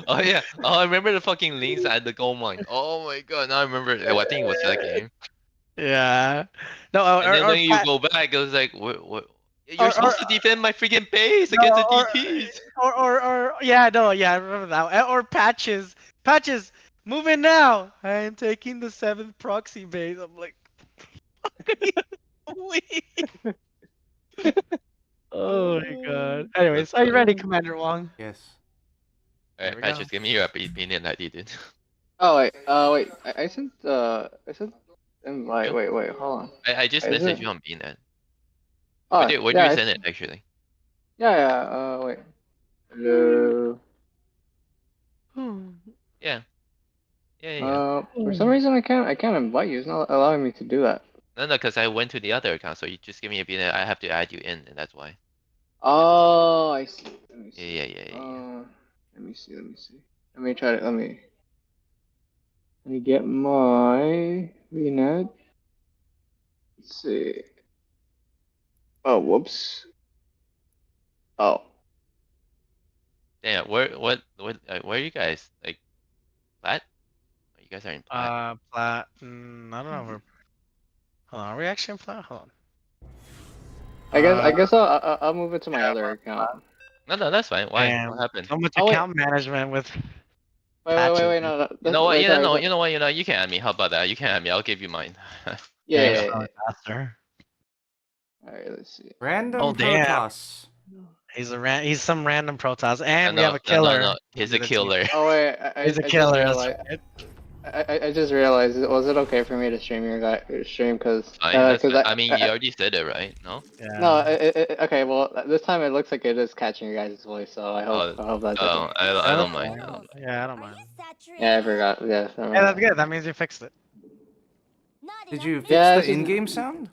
Oh yeah. Oh, I remember the fucking links at the gold mine. Oh my god. Now I remember. Oh, I think it was that game. Yeah. No, And then when you go back, it was like, what? You're or supposed to defend my freaking base no, against the DTs. yeah, no, yeah, I remember that. Or patches, patches, move in now. I am taking the 7th proxy base. I'm like, wait. Oh my god. That's Anyways, are you ready, funny. Commander Wong? Yes. There Alright, we go. Patches, give me your opinion that you did. Oh wait. I sent invite. You? Wait. Hold on. I just Is messaged it? you on BNet. Oh Where do yeah. you send it actually? Yeah. Wait. Hello. Yeah. Yeah. For some reason I can't invite you. It's not allowing me to do that. No, because I went to the other account, so you just give me a BNet. I have to add you in, and that's why. Oh, I see. Let me see. Yeah. Let me see. Let me try to. Let me get my VNet. Let's see. Oh, whoops. Oh. Yeah. Where are you guys? Like, plat? Oh, you guys are in plat. Plat. I don't know. Hold on. Are we actually in plat? Hold on. I guess I'll move it to my other account. No, that's fine. Why? And What happened? so much Oh, wait. account management with Wait. patches. No. You know what? Sorry. You know what? You can add me. How about that? You can add me. I'll give you mine. It's Yeah. probably faster. All right. Let's see. Random Oh damn. Protoss. He's some random Protoss, and we No, have a killer. no. He's a killer. Oh wait. He's a I killer. Just That's realized. right. I just realized. Was it okay for me to stream because Fine. That's fine. I I mean, you already said it, right? No. Yeah. no okay, well this time it looks like it is catching your guys' voice, so I hope that's okay. I don't mind. Yeah, I don't mind. Yeah, I forgot. Yeah, Yeah, that's good. That means you fixed it. Did you fix Yeah, the in-game sound?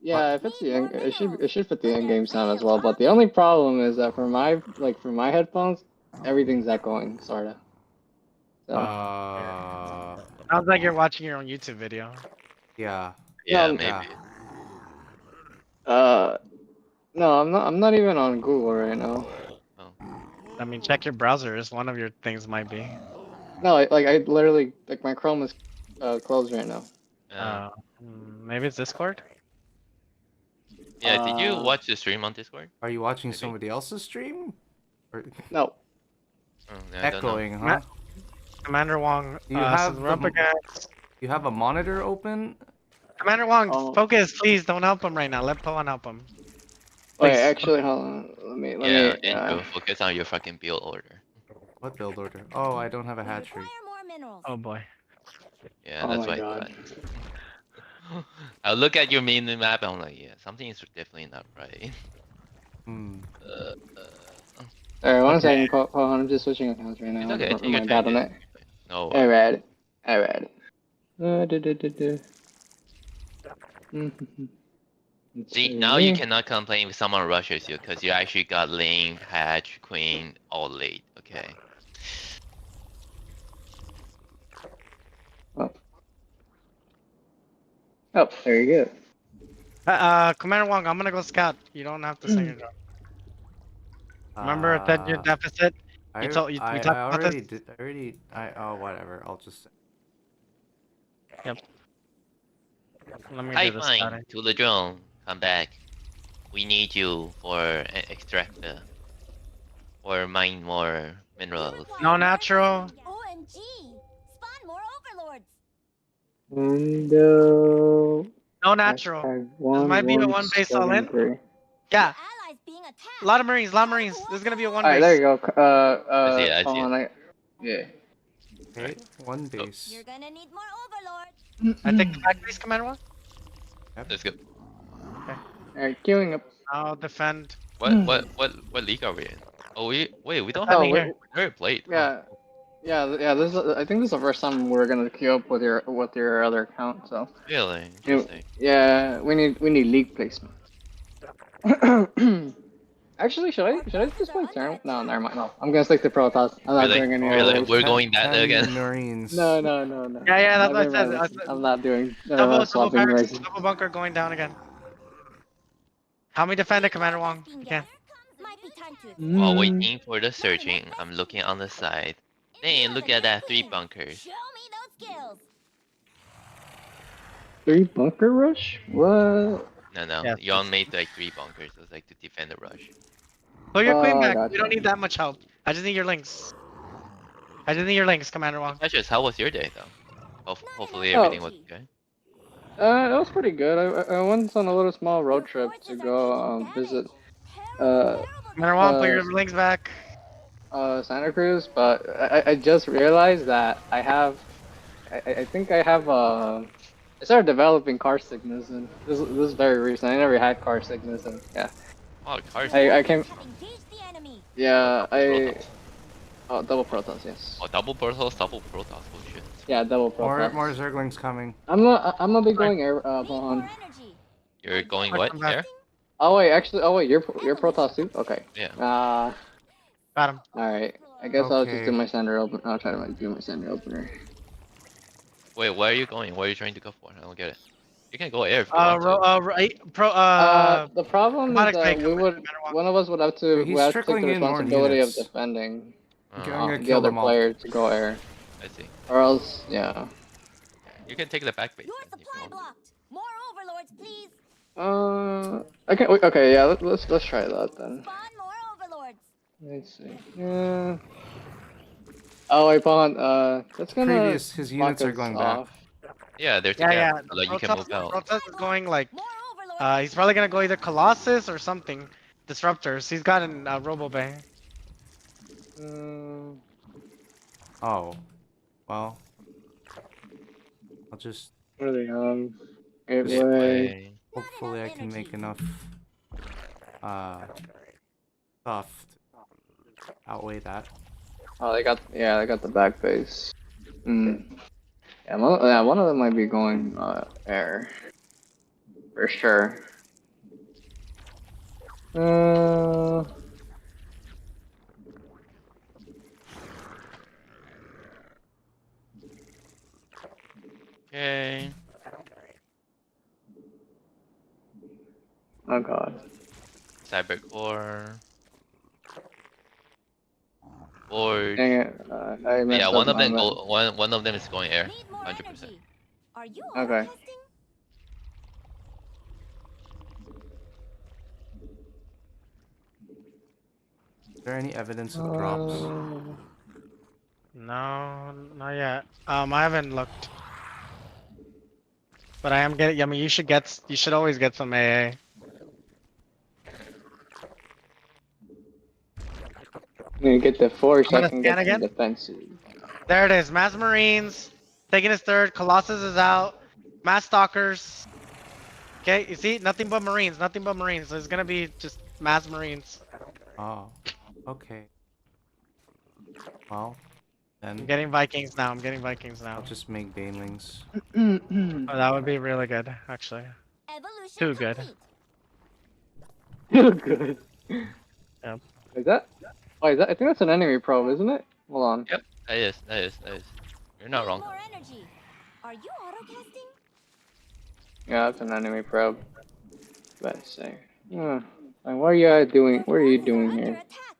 yeah, if it's it should fit the in-game sound as well. But the only problem is that for my headphones, everything's echoing, sorta. So Sounds like you're watching your own YouTube video. Yeah. Yeah, No, maybe. No, I'm not even on Google right now. Oh. I mean, check your browsers. One of your things might be. No, I literally my Chrome is closed right now. Maybe it's Discord. Yeah. Did you watch the stream on Discord? Are you watching somebody else's stream? Or... No. Oh, yeah, Echoing, huh? Commander Wong. You have we're up against... You have a monitor open? Commander Wong, focus, please. Don't help him right now. Let Poan help him. Wait, Please. actually, hold on. Let me. Andrew, focus on your fucking build order. What build order? Oh, I don't have a hatchery. Oh boy. Yeah, Oh that's my why God. I thought. I look at your mini map and I'm like, yeah, something is definitely not right. Alright, one second, hold on, I'm just switching accounts right now. It's okay, take your My time. bad on that. No. Alright. See, now you cannot complain if someone rushes you because you actually got lane, hatch, queen, all late. Okay. Oh, there you go. Commander Wong, I'm gonna go scout. You don't have to sing your job. Remember that your deficit? I already did. Oh, whatever. I'll just. Yep. Let me High do this. fine to the drone. Come back. We need you for an extractor. Or mine more minerals. No natural. OMG! Spawn more overlords. Window. No natural. This might be a one base all in. Yeah. Allies being attacked. A lot of Marines. There's gonna be a one Alright, base. there you go. I see it. Hold on, yeah. Okay, one base. You're gonna need more overlords. I take the back base, Commander Wong. Let's go. Alright, queuing up. I'll defend. What league are we in? Oh, we don't have here. very played. Yeah. This I think this is the first time we're gonna queue up with your other account. So. Really interesting. Yeah, we need league placement. Actually, should I just play turn? No, never mind. No, I'm gonna stick to Protoss. I'm not doing any Really? others. We're going that again. Marines. No. Yeah, that's what I said. I'm not doing. Double swapping barracks, races. double bunker going down again. Help me defend it, Commander Wong. You can. My might be time to While Mm. waiting for the searching, I'm looking on the side. Dang, look at that 3 bunkers. Show me those skills. 3 bunker rush? What? No, Yes. y'all made like 3 bunkers. It was like to defend the rush. Pull your queen Oh, I back. We don't gotcha. need that much help. I just need your links. I just need your links, Commander Wong. Precious, how was your day though? Hopefully Oh. everything was good. It was pretty good. I went on a little small road trip to go visit uh Commander Wong, put your links back. Santa Cruz, but I just realized that I think I have I started developing car sickness, and this is very recent. I never had car sickness, and yeah, Oh, cars. I came. Have engaged the enemy. Yeah, Protoss. double Protoss, yes. Oh, double Protoss, double Protoss. Oh shit. Yeah, double More Protoss. Zerglings coming. I'm gonna be going air Need more Pahan. energy. You're going Fuck, what? I'm back. There? Oh wait, you're Protoss too? Okay. Yeah. Got him. Alright. I guess I'll just do Okay. my center open. I'll try to do my center opener. Wait, where are you going? What are you trying to go for? I don't get it. You can go air if you want to. The problem is robotic that break, we would, Commander Wong. one of us would have Wait, to, he's we have to take trickling the in more responsibility of units. defending I'm Oh, gonna the kill other them all. player to go air, I see. or else, yeah. You can take the back base Your then if you supply want. blocked. More overlords, please. Okay, yeah, let's try that then. Spawn more overlords. Let's see. Yeah. Oh wait, Pawn. That's gonna His block units are us going back. off. Yeah, there's a Yeah, gap yeah. so that you can move out. Protoss is going like, More overlords. he's probably gonna go either Colossus or something. Disruptors. He's got an Robo Bay. Oh. Well. I'll just. What are they on? This Gateway. way. Hopefully I can make enough stuff to outweigh that. Oh, they got the back base. Yeah, one of them might be going air for sure. Okay. Oh god. Cyber core. Or Dang it! I messed yeah, up one of them my- go. One of them is going air. Need more 100%. energy. Are you Okay. auto-testing? Is there any evidence of drops? No, not yet. I haven't looked. But I am getting. I mean, you should always get some AA. I'm gonna get the force. I'm gonna I can scan get again. some defensive. There it is. Mass Marines taking his third. Colossus is out. Mass Stalkers. Okay, you see, nothing but Marines. Nothing but Marines. So it's gonna be just Mass Marines. Oh. Okay. Well, I'm then getting Vikings now. I'll just make Banelings. Oh, that would be really good, actually. Evolution Too good. complete. Good. Yep. Is that? Oh, I think that's an enemy probe, isn't it? Hold on. Yep, that is. You're not Need wrong. more energy. Are you auto-testing? Yeah, that's an enemy probe. Let's say. And what are you guys doing? What are you Your forces doing under here? attack.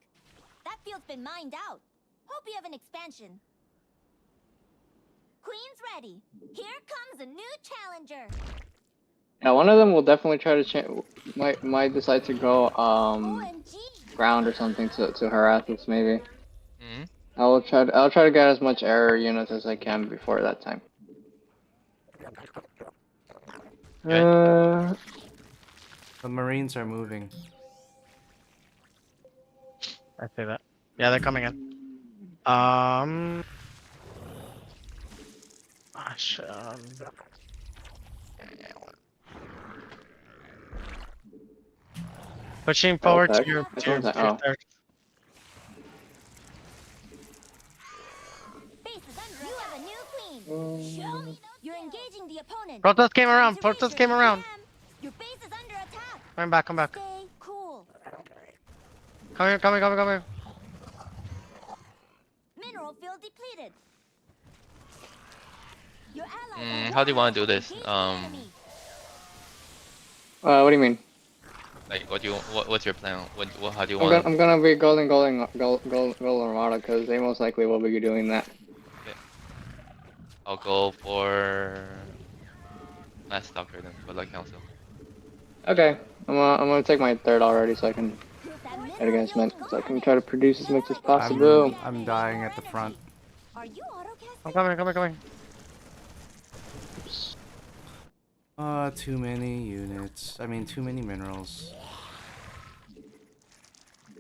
That field's been mined out. Hope you have an expansion. Queen's ready. Here comes a new challenger. Yeah, one of them will definitely try to change. Might decide to go OMG. ground or something to harass us maybe. Hmm. I'll try to get as much error units as I can before that time. Okay. The Marines are moving. I see that. Yeah, they're coming in. Gosh, pushing forward to attack? your, Which to your, one's that? to your Oh. third. Base is under you have a new queen. Show me those You're engaging the opponent. Protoss came around. Time to Protoss raise came your around. PM. Your base is under attack. Come back, come back. Stay cool. Come here, come here, come here, come here. Mineral field depleted. Your ally How do you want to do this? engage the enemy. What do you mean? Like, what's your plan? How do you I'm want? gonna be gold armada because they most likely will be doing that. I'll go for last stalker then for the council. Okay, I'm gonna take my third already, so I can That try to mineral get as much, yield's so I gone. can try to produce as much as Looks like we're possible. I'm dying at the front. Are you I'm autocasting? coming. Oops. Too many units. I mean, too many minerals.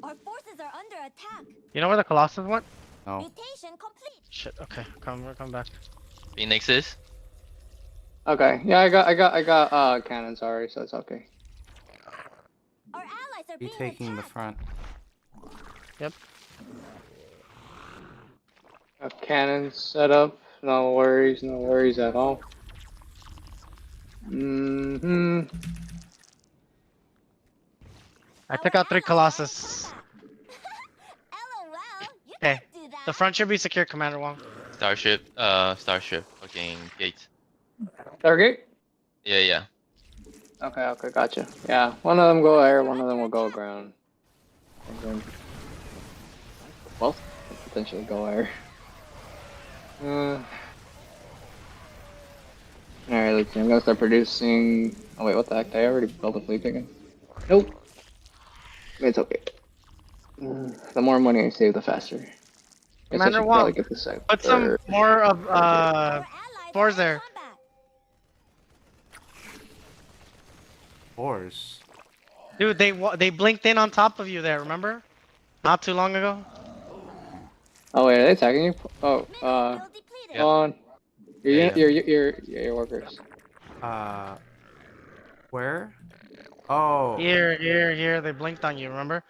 Our forces are under attack. You know where the Colossus went? No. Mutation complete. Shit. Okay, we're coming back. Phoenixes. Okay, yeah, I got cannons already, so it's okay. Our allies are Be being taking the attacked. front. Yep. Got cannons set up. No worries at all. I took out 3 Colossus. LOL, you Okay. can't do that. The front should be secure, Commander Wong. Starship. Fucking gates. Target? Yeah. Okay, gotcha. Yeah, one of them go air, one of them will go ground. And then both could potentially go air. Alright, let's see. I'm gonna start producing. Oh, wait, what the heck? Did I already built a fleet again? Nope. It's okay. The more money I save, the faster. Guess I Commander should probably Wong, get the second. put some more of Our allies fours are in there. combat. Fours. Dude, they blinked in on top of you there. Remember? Not too long ago. Oh wait, are they attacking you? Oh, Mineral yield depleted. Yeah. on. Yeah. Your workers. Where? Oh. Here. They blinked on you. Remember?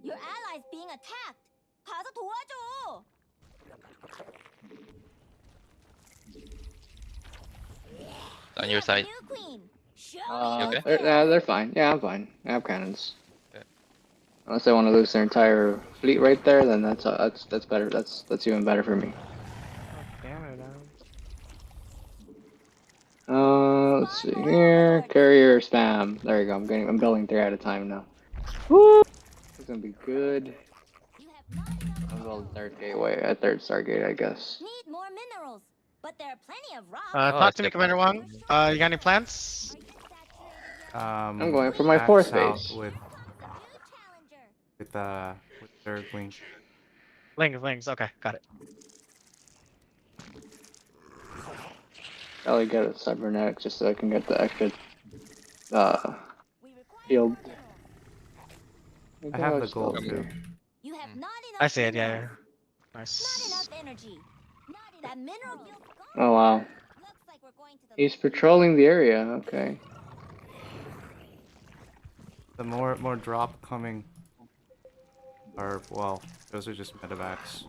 Your allies being attacked. 가서 도와줘. On your side. New queen. Show You okay? They're fine. Yeah, I'm fine. I have cannons. Okay. Unless they want to lose their entire fleet right there, then that's better. That's even better for me. Let's see here. Courier spam. There you go. I'm building 3 at a time now. Woo! It's gonna be good. You have not enough I'll build minerals. third gateway, a third Stargate, I guess. Need more minerals, but there are plenty of rocks. Talk to me, that's Commander Wong. You got any plans? Are you saturated yet? I'm going for my back 4th south base. with Here comes a new challenger. with third wing. Lings. Okay, got it. Probably get a cybernetic just so I can get the extra We require Field. more minerals. I have the gold too. You have not enough I see it. Yeah. minerals. Not Nice. enough energy. That mineral yield's gone. Oh wow. Looks like we're going to the He's patrolling the area, okay. The more drop coming. Or well, those are just medevacs.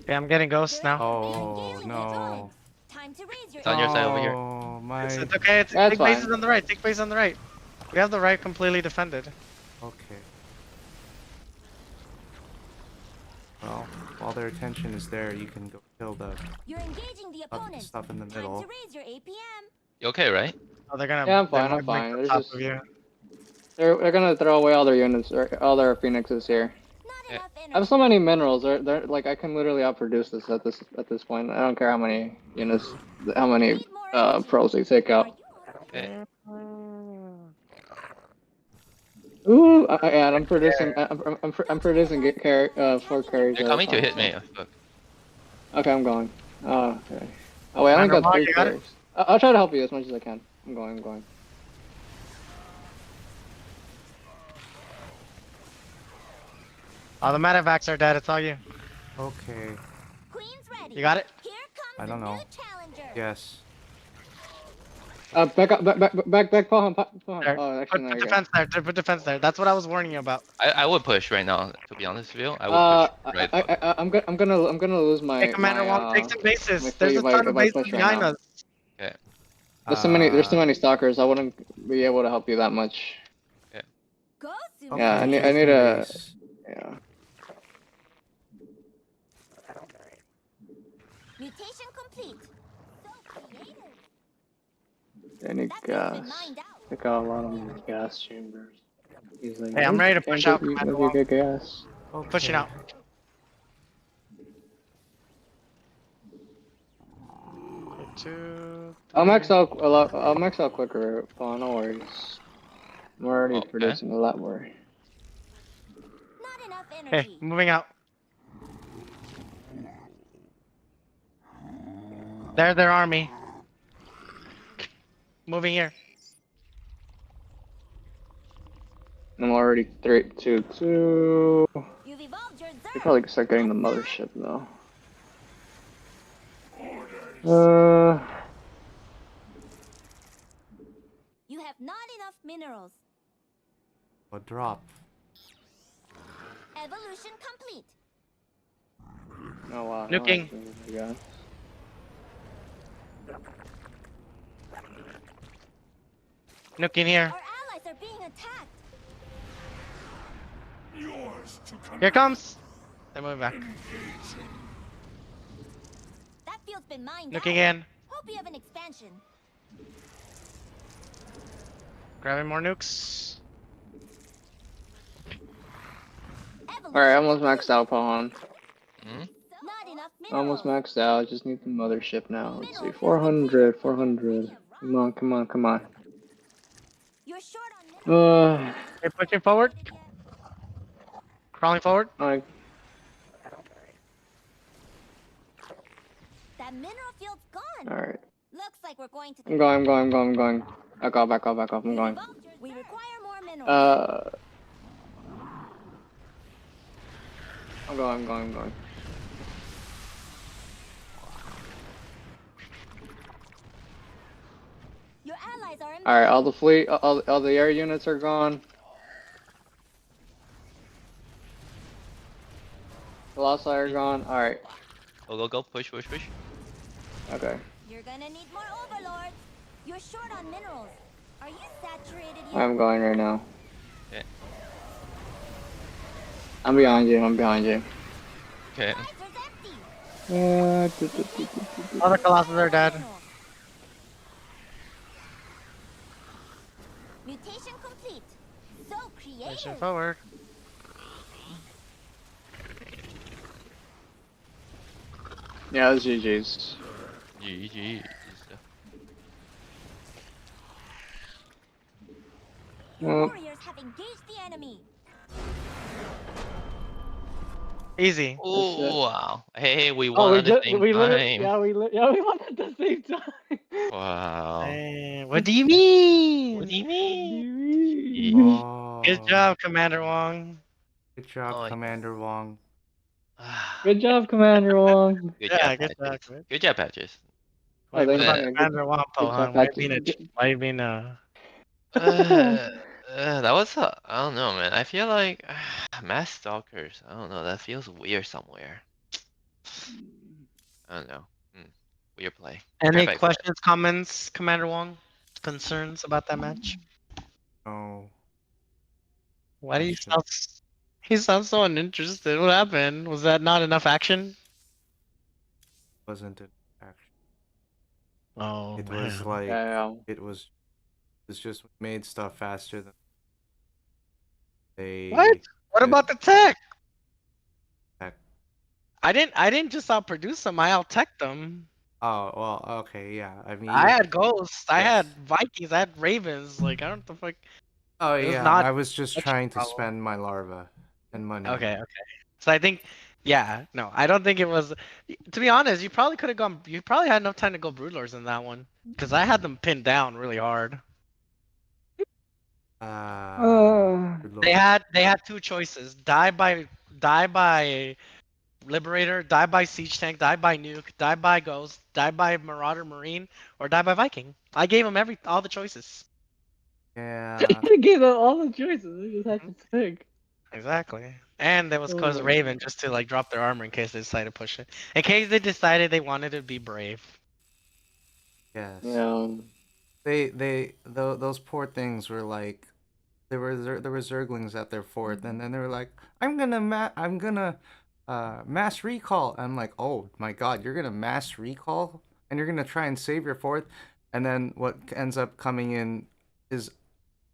Yeah, I'm getting ghosts now. Oh no. Time to raise your It's on your side over here. Oh my. It's okay. That's Take bases fine. on the right. Take base on the right. We have the right completely defended. Okay. Well, while their attention is there, you can go kill the You're engaging the opponent. stuff in the Time middle. to raise your APM. You okay, right? Oh, they're gonna. Yeah, I'm they're fine, gonna I'm blink fine. on There's top just- of you. They're gonna throw away all their units, or all their phoenixes here. Not Yeah. enough energy. I have so many minerals. They're like I can literally outproduce this at this point. I don't care how many units, how many Need more energy. pros they take Are out. you Okay. Ooh, and I'm producing. I'm producing 4 carries. They're at a coming to time. hit me. Fuck. Okay, I'm going. Oh, okay. Oh wait, I only Commander got Wong, 3 you got it? carries. I'll try to help you as much as I can. I'm going. Oh, the medevacs are dead. It's all you. Okay. Queen's ready. You got it? Here comes I don't a know. new challenger. Yes. Back up, back, pull him. There. Oh, actually, no, Put you're defense there. Put defense there. That's what I was warning you about. I would push right now. To be honest with you, I would push right now. I'm gonna lose my. Hey, Commander my, Wong, take some bases. my There's a fleet ton if of I bases push right behind now. us. Okay. There's too many stalkers. I wouldn't be able to help you that much. Go, Sumo. Yeah, I need taking a. base. Yeah. Mutation complete. So creative. Any That field's been gas. mined out. Pick out a lot of more gas chambers. He's like, Hey, I'm ready to can't push get out, you, Commander you Wong. get gas. Okay. Pushing out. 2, I'll 3. max out a lot. I'll max out quicker. Paul, no worries. I'm already Okay. producing a lot more. Not enough Okay, energy. moving out. There's their army. Moving here. I'm already 3, 2, 2. You've evolved your You Zerg. probably start getting the mothership though. You have not enough minerals. A drop. Evolution complete. No, wow. Nuking. Yeah. Nuking here. Our allies are being attacked. Here comes. They're moving back. That field's been mined Nuking out. in. Hope you have an expansion. Grabbing more nukes. Evolution Alright, almost complete. maxed out, Pawn. Hmm? Not enough minerals. Almost maxed out. Just need the mothership now. Let's see. 400, 400. Come on, come on, come on. You're short on minerals. Okay, pushing forward. Crawling forward. I That mineral field's gone. Alright. Looks like we're going to. I'm going, I'm going, I'm going, I'm going. Back off, back off, back off. I'm going. We require more minerals. I'm going, I'm going, I'm going. Your allies are in. Alright, all the fleet, all the air units are gone. Colossi are gone. Alright, Go, go, go. Push, push, push. okay. You're gonna need more overlords. You're short on minerals. Are you saturated yet? I'm going right now. Okay. I'm behind you, I'm behind you. Okay. Geysers empty. Other Colossus are dead. Mutation complete. So Pushing creative. forward. Yeah, it's GG's. GG. Your Well, warriors have engaged the enemy. Easy. Oh, wow. Hey, we oh, won we at the just, same we literally, time. yeah, we won at the same time. Wow. Hey, what do you mean? What do you mean? Oh. Good job, Commander Wong. Good job, Oh, Commander Wong. Good job, Commander Wong. Good Yeah, job, good job. Patches. Good. Good job, Patches. Why Oh, what about Uh, Commander Wampo, good huh? job, Why you Patrick. being why you being uh, that was I don't know, man. I feel like mass stalkers. I don't know. That feels weird somewhere. I don't know. Weird play. Any Right back. questions, comments, Commander Wong? Concerns about that match? Oh. Why do you Question. sound he sounds so uninterested? What happened? Was that not enough action? Wasn't it actually? Oh It man. was like Yeah, it's just made stuff faster than they What? What did. about the tech? Tech. I didn't just outproduce them, I outtech them. Oh well, okay, yeah. I mean, I had ghosts, I had yes. Vikings, I had ravens, like I don't know the fuck. Oh It was yeah, not I was just much of a trying to problem. spend my larva and money. Okay, okay. So I think, yeah, no, I don't think it was. To be honest, you probably could have gone. You probably had enough time to go Broodlords in that one, because I had them pinned down really hard. Good They lord. had two choices: die by Liberator, die by Siege Tank, die by Nuke, die by Ghost, die by Marauder Marine, or die by Viking. I gave them all the choices. Yeah. They gave them all the choices. They just had to pick. Exactly. And there was cause Oh. Raven just to like drop their armor in case they decided to push it. In case they decided they wanted to be brave. Yes. Yeah. Those poor things were like, there were Zerglings at their fort, and then they were like, I'm gonna mass recall. I'm like, oh my god, you're gonna mass recall, and you're gonna try and save your fort. and then what ends up coming in is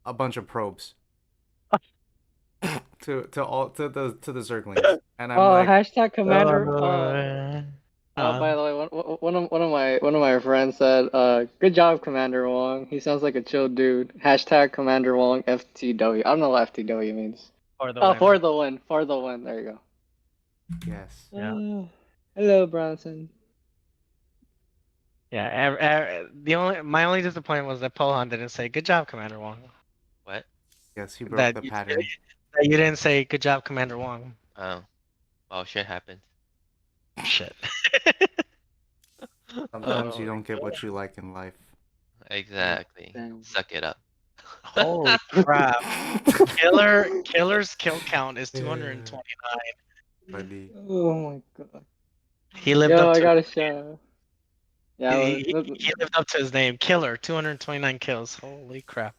a bunch of probes to the Zerglings, and I'm Oh, like, hashtag commander. Uh, By the way, one of my friends said, good job, Commander Wong. He sounds like a chill dude. Hashtag Commander Wong FTW. I don't know what FTW means. for the Oh, win. for the win. For the win. There you yes. Yeah. go. Hello, Bronson. Yeah. My only disappointment was that Pohan didn't say good job, Commander Wong. What? Yes, he broke That the you, pattern. that you didn't say good job, Commander Wong. Oh. Well, shit happens. Shit. Sometimes you Oh, don't get what you like in life. Exactly. Damn. Suck it up. holy crap! Killer's kill count is 229. Buddy. Oh my god. He lived Yo, up I to got a show. Yeah, he lived up to his name. Killer, 229 kills. Holy crap!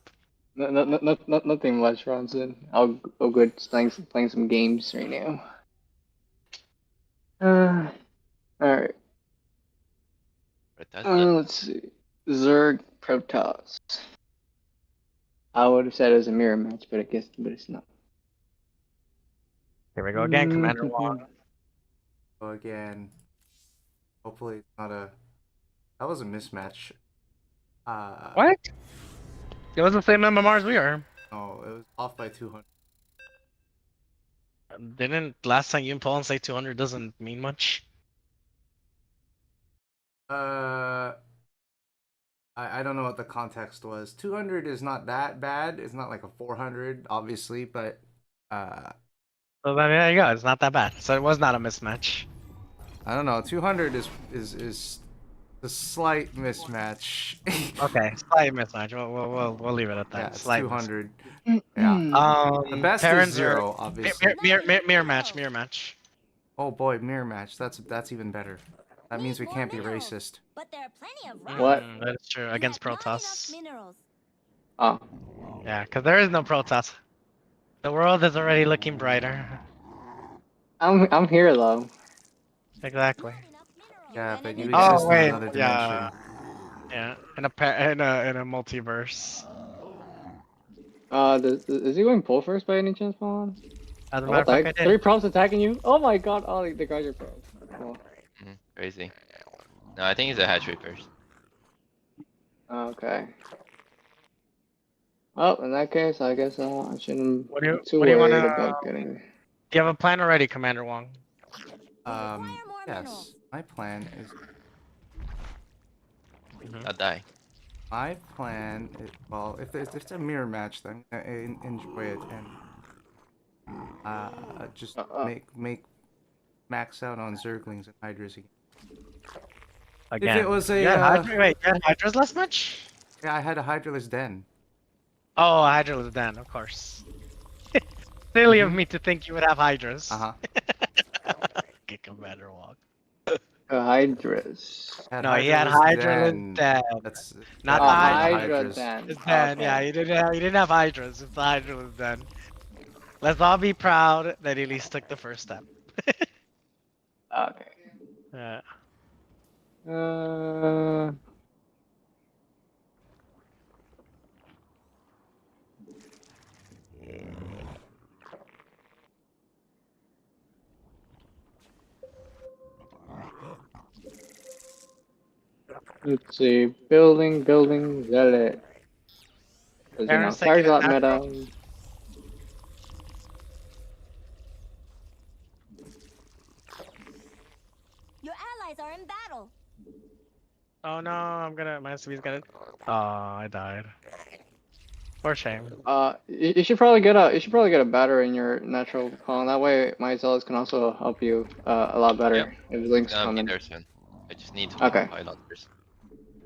nothing much, Bronson. I'll go playing some games right now. Alright. But that's it. Let's see. Zerg Protoss. I would have said it was a mirror match, but it's not. Here we go again, Commander Wong. So again, hopefully it's not a. That was a mismatch. What? It was the same MMR as we are. No, it was off by 200. Didn't last time you and Paul say 200 doesn't mean much? I don't know what the context was. 200 is not that bad. It's not like a 400, obviously, but So then there you go. It's not that bad. So it was not a mismatch. I don't know. 200 is a slight mismatch. Okay, slight mismatch. We'll leave it at that. Yeah, it's Slight 200. Yeah. Yeah. The best is Terrans 0, are obviously. mirror match. Oh boy, mirror match. That's even better. That means we Need can't more be minerals. racist. But there are plenty of rocks. What? That is true. You Against have not enough Protoss. minerals. Oh. Yeah, because there is no Protoss. The world is already looking brighter. I'm here though. Exactly. Not enough minerals. Yeah, An but you enemy Oh exist in wait, another yeah, dimension. yeah. In a multiverse. Is he going pull first by any chance, Pawn? As a Oh, matter what of the fact, I heck? did. 3 probes attacking you? Oh my god! Oh, the guys are probes. Cool. Crazy. No, I think it's a hatchery first. Okay. Well, in that case, I guess I shouldn't What be do too you worried wanna? about getting. Do you have a plan already, Commander Wong? We require more minerals. Yes. My plan is I'll die. well, if it's a mirror match, then I'm gonna enjoy it and just make max out on Zerglings and Hydras again. Again. If it was a You had Hydra? Wait, you had Hydras last match? yeah, I had a Hydraless Den. Oh, Hydra was then, of course. Silly of me to think you would have Hydras. Uh-huh. Okay, Commander Wong. Hydras. I had No, he had Hydraless Hydra Den. dead. That's Not Oh, the technically Hydra. Hydra Hydras. then. It's dead. Okay. Yeah, he didn't have Hydras. If the Hydra was dead. Let's all be proud that he at least took the first step. Okay. Yeah. Uh. Let's see. Building, zealot. Because, Aaron's taking fire's a his lot natural. meta. Your allies are in battle. Oh no, my SCV's gonna. Oh, I died. For shame. You should probably get a battery in your natural column. That way, my zealots can also help you a lot better Yep. if It's links gonna come be in. there soon. I just need to Okay. pylon first.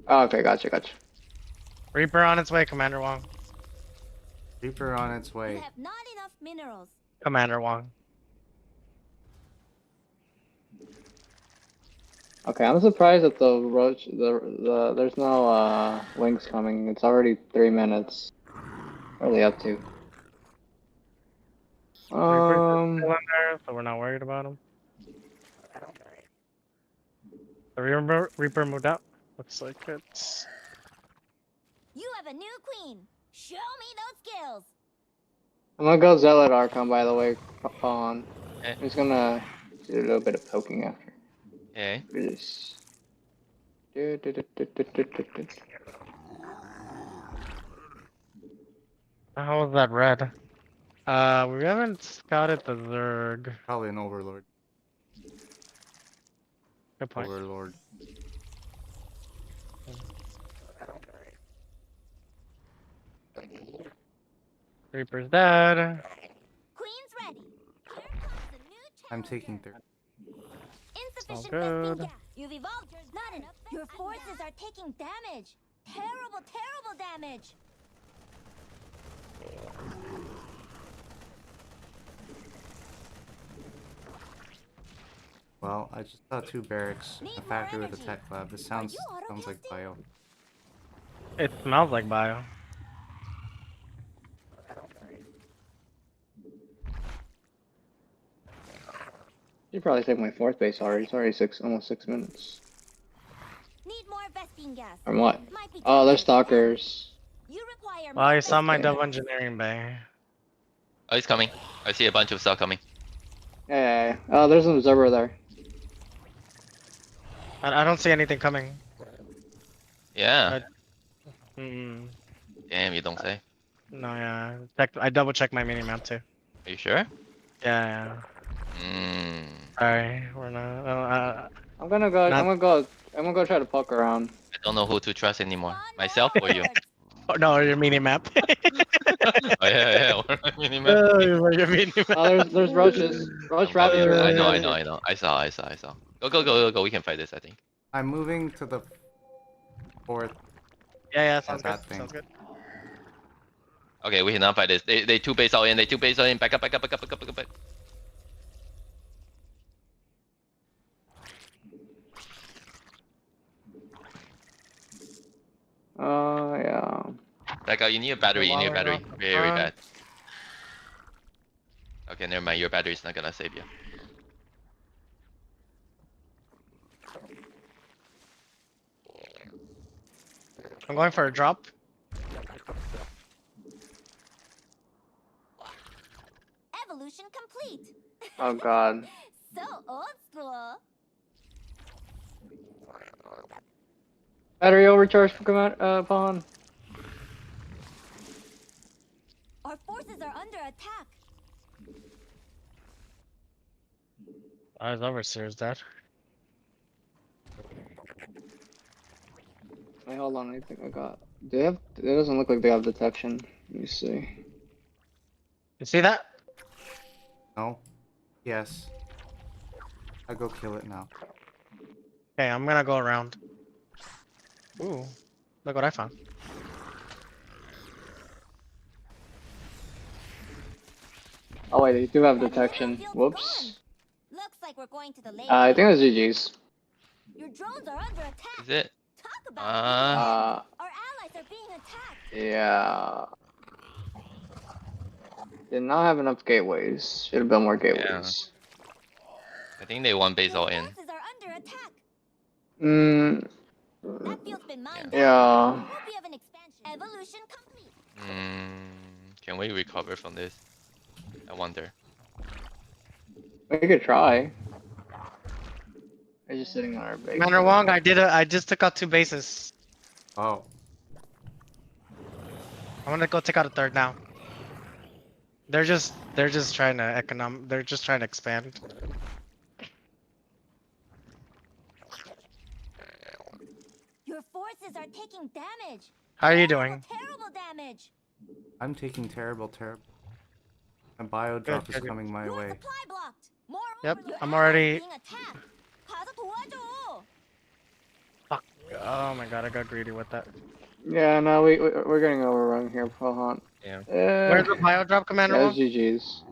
Oh, okay, gotcha. Reaper on its way, Commander Wong. Reaper on its You way. have not enough minerals. Commander Wong. Okay, I'm surprised that the roach, there's no links coming. It's already 3 minutes. What are they up to? Reaper's just still in there, so we're not worried about him. The Reaper moved out. Looks like it's. You have a new queen. Show me those skills. I'm gonna go Zealot Archon, by the way, Pawn. Okay. I'm just gonna do a little bit of poking after. Okay. This. How was that red? We haven't scouted the Zerg. Probably an overlord. Good point. Overlord. Reaper's dead. Queen's ready. Here comes the new I'm challenger. taking third. Insufficient good. Vespene gas. You've evolved. There's not enough. Your forces are taking damage. Terrible, terrible damage. Well, I just saw 2 barracks, Need a more factory with a energy. tech lab. This sounds you like auto-casting? bio. It smells like bio. You probably take my 4th base already. It's already almost 6 minutes. Need more Vespene gas. From what? Might be Oh, they're damaged. stalkers. You require Well, more I saw my Vespene double gas. engineering bay. Oh, he's coming. I see a bunch of stuff coming. Yeah. Oh, there's an observer there. I don't see anything coming. Yeah. Mm, Damn, you don't say. no, yeah. I double checked my mini map too. Are you sure? Yeah. Hmm. Sorry, we're not. I'm gonna go. Not- I'm gonna go try to poke around. I don't know who to trust anymore. Spawn Myself or you? warlords. Oh, no, your mini map. Oh yeah. Minimap. Your mini map. Oh, there's roaches. Roach raptor. I know. I saw. Go. We can fight this, I think. I'm moving to the 4th. Yeah, sounds good. that thing. Sounds good. Okay, we cannot fight this. They 2 base all in. Back up. Yeah. Back out. You need a battery. Very Very bad. Okay, never mind. Your battery's not gonna save you. I'm going for a drop. Evolution complete. Oh god. So old school. Battery overcharge for Pawn. Our forces are under attack. His overseer's dead. Wait, hold on. I think I got. Do they have? It doesn't look like they have detection. Let me see. You see that? No? Yes. I go kill it now. Okay, I'm gonna go around. Ooh, look what I found. Oh wait, they do have That detection. feels Whoops. gone. Looks like we're going to the lake. I think it's GG's. Your drones are under attack. Is it? Talk about Uh. Our allies are being attacked. Yeah. Did not have enough gateways. Should have built more gateways. I think they 1 base Your all in. forces are under attack. That field's been mined Yeah. out. Hope you have an expansion. Evolution complete. Can we recover from this? I wonder. We could try. They're just sitting on our base. Commander Wong, I just took out 2 bases. Oh. I want to go take out a 3rd now. They're just trying to they're just trying to expand. Your forces are taking damage. How are you Terrible, doing? Terrible damage. I'm taking terrible. A bio drop is good. coming my Your way. supply blocked. More Yep, overload. I'm Your already- allies being attacked. 가서 도와줘. Fuck. Oh my god, I got greedy with that. Yeah, no, we're getting overrun here, Pahan. Yeah. Where's the bio drop, Commander Yeah, Wong? it's GG's.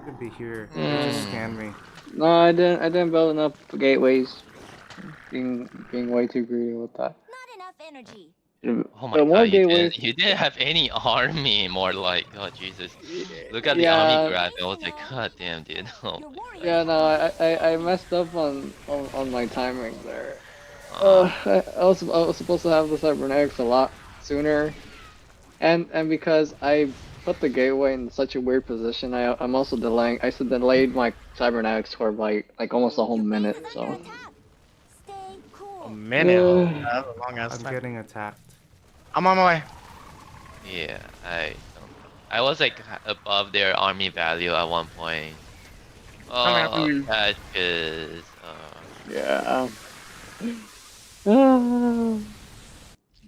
Could be here. They just Mm. scanned me. No, I didn't build enough gateways. Being way too greedy with that. Not enough energy. Oh my But more god, gateways. you didn't have any army more like, oh Jesus. Look at the Yeah. army graph, I was like, god damn dude. Oh. Your warriors Yeah, no, I messed up on my timing there. I was supposed to have the cybernetics a lot sooner, and because I put the gateway in such a weird position, I'm also delaying. I said delayed my cybernetics for like almost a whole Your base minute. is So. under attack. Stay A cool. minute. That's a long ass I'm time. getting attacked. I'm on my way. Yeah, I don't know. I was like above their army value at one point. Come here. Oh, patches. Yeah. Ah.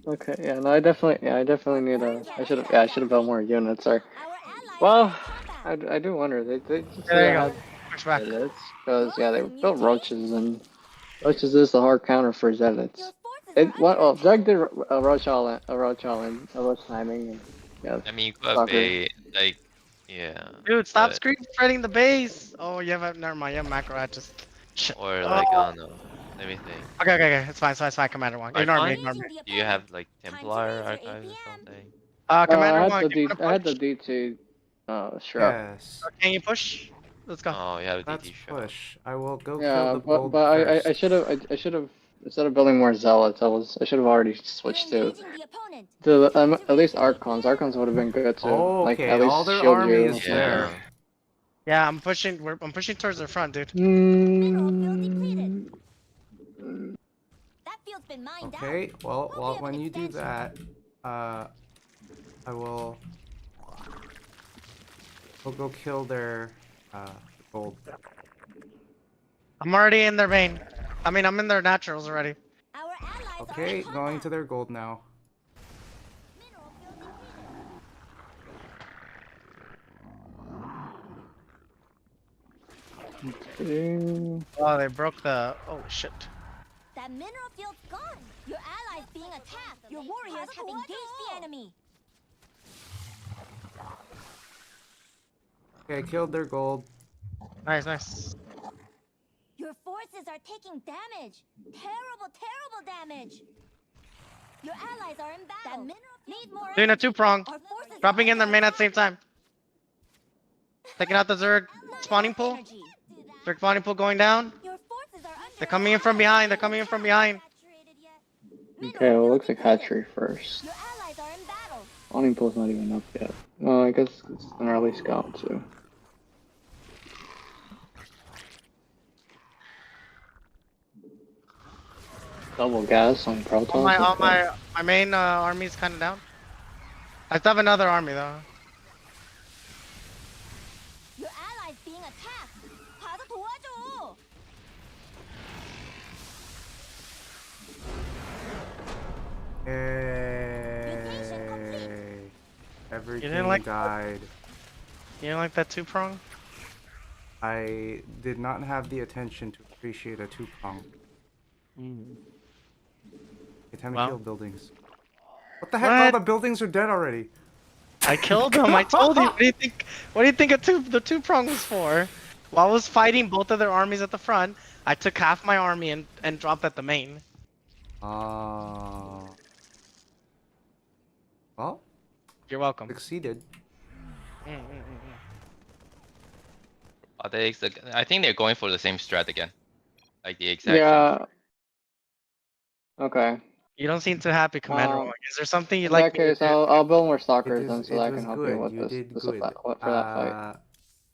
Okay. Yeah. No. I definitely need a. I should have built more units. Or. Our allies Well, are at combat. I do wonder. They just There said you I go. had Push back. zealots because yeah, they Awesome, built UT. roaches and roaches is a hard counter for zealots. Your forces It are what? under Oh, Doug attack. did a roach timing and yeah, I mean, you could have soccer. like, yeah, Dude, stop but screen spreading the base. Oh, you have a, never mind. You have macro hatches. Shit. or Oh. like I don't know. Let me think. Okay. It's fine. It's fine. Commander one. Ignore me. Archon? Ignore me. Engaging the Do you opponent. have like Time to Templar raise your archives or APM. something? Commander I had one. the You D. wanna I had the push? D2 shrub. Yes. Can you push? Let's go. Oh, you have a Let's DT shop. push. I will go kill Yeah, the but gold I first. should have instead of building more zealots, I should have already You're switched to engaging the opponent. at least archons. Archons would have been good too. Like Okay, at all least their shield army you. is there. Yeah. Yeah, I'm pushing. I'm pushing towards the front, dude. Mineral field depleted. That field's been mined out. Okay, well, We'll be up when an you do expansion. that, I will. We'll go kill their gold. I'm already in their main. I mean, I'm in their naturals already. Our allies Okay, are in going to combat. their gold now. Mineral field depleted. Oh, they broke the. Oh shit. That mineral field's gone. Your allies being attacked. Your warriors have engaged the enemy. Okay, killed their gold. Nice. Your forces are taking damage. Terrible damage. Your allies are in battle. That mineral need more Doing a energy. 2-prong. Our forces Dropping are in their under main at the same attack. time. Taking out the Zerg Not spawning enough pool. energy. Zerg spawning pool going down. Your forces are under They're coming in from behind. They're coming in from behind. Okay, well, looks like hatchery first. Your allies are in battle. Awning pool's not even up yet. Well, I guess it's an early scout too. Double gas on protons. All okay. my main army's kind of down. I still have another army though. Your allies being attacked. 가서 도와줘. Yay! Everything like that? died. You don't like that 2-prong? I did not have the attention to appreciate a two-prong. It's time to Well. kill buildings. What the heck? What? All the buildings are dead already. I killed them. I told you. What do you think? What do you think the 2-prong was for? While I was fighting both of their armies at the front, I took half my army and dropped at the main. Well, You're welcome. succeeded. Are they I think they're going for the same strat again. Like the exact same Yeah. Okay. You don't seem too happy, Commander. Um, Wong. Is there something you'd In like that me to case, do? I'll build more It stalkers is. then, so It that I was can help good. you with You did good. for that fight.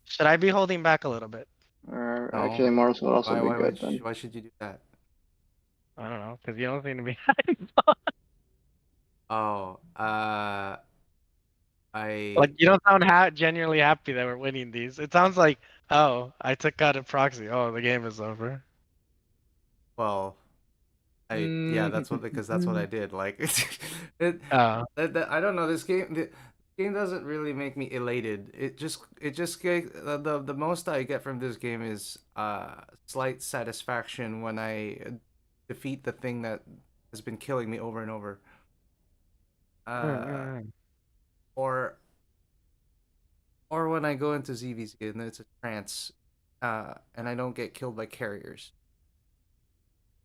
Should I be holding back a little bit? Or No. actually, Mortis would also be why, good then. why should you do that? I don't know, because you don't seem to be. Oh, I. Like you don't sound genuinely happy that we're winning these. It sounds like, oh, I took out a proxy. Oh, the game is over. Well, yeah, that's what because that's what I did. Like, Oh. I don't know. This game doesn't really make me elated. It just the most I get from this game is slight satisfaction when I defeat the thing that has been killing me over and over. Or when I go into ZVZ and it's a trance, and I don't get killed by carriers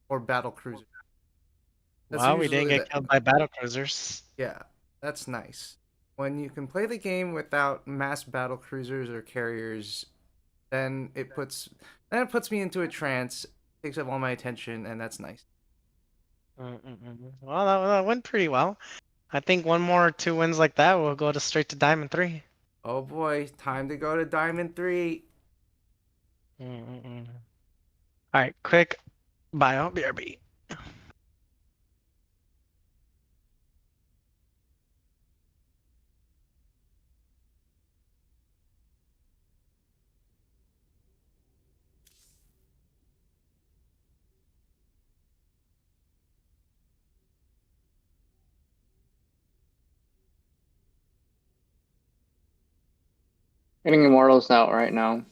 or battle cruisers. That's Wow, we didn't usually get killed by battle cruisers. Yeah, that's nice. When you can play the game without mass battle cruisers or carriers, then it puts me into a trance, takes up all my attention, and that's nice. Well, that went pretty well. I think one more or 2 wins like that, we'll go to straight to Diamond 3. Oh boy, time to go to Diamond 3. Mm-mm-mm. All right, quick bio, BRB. Getting Immortals out right now.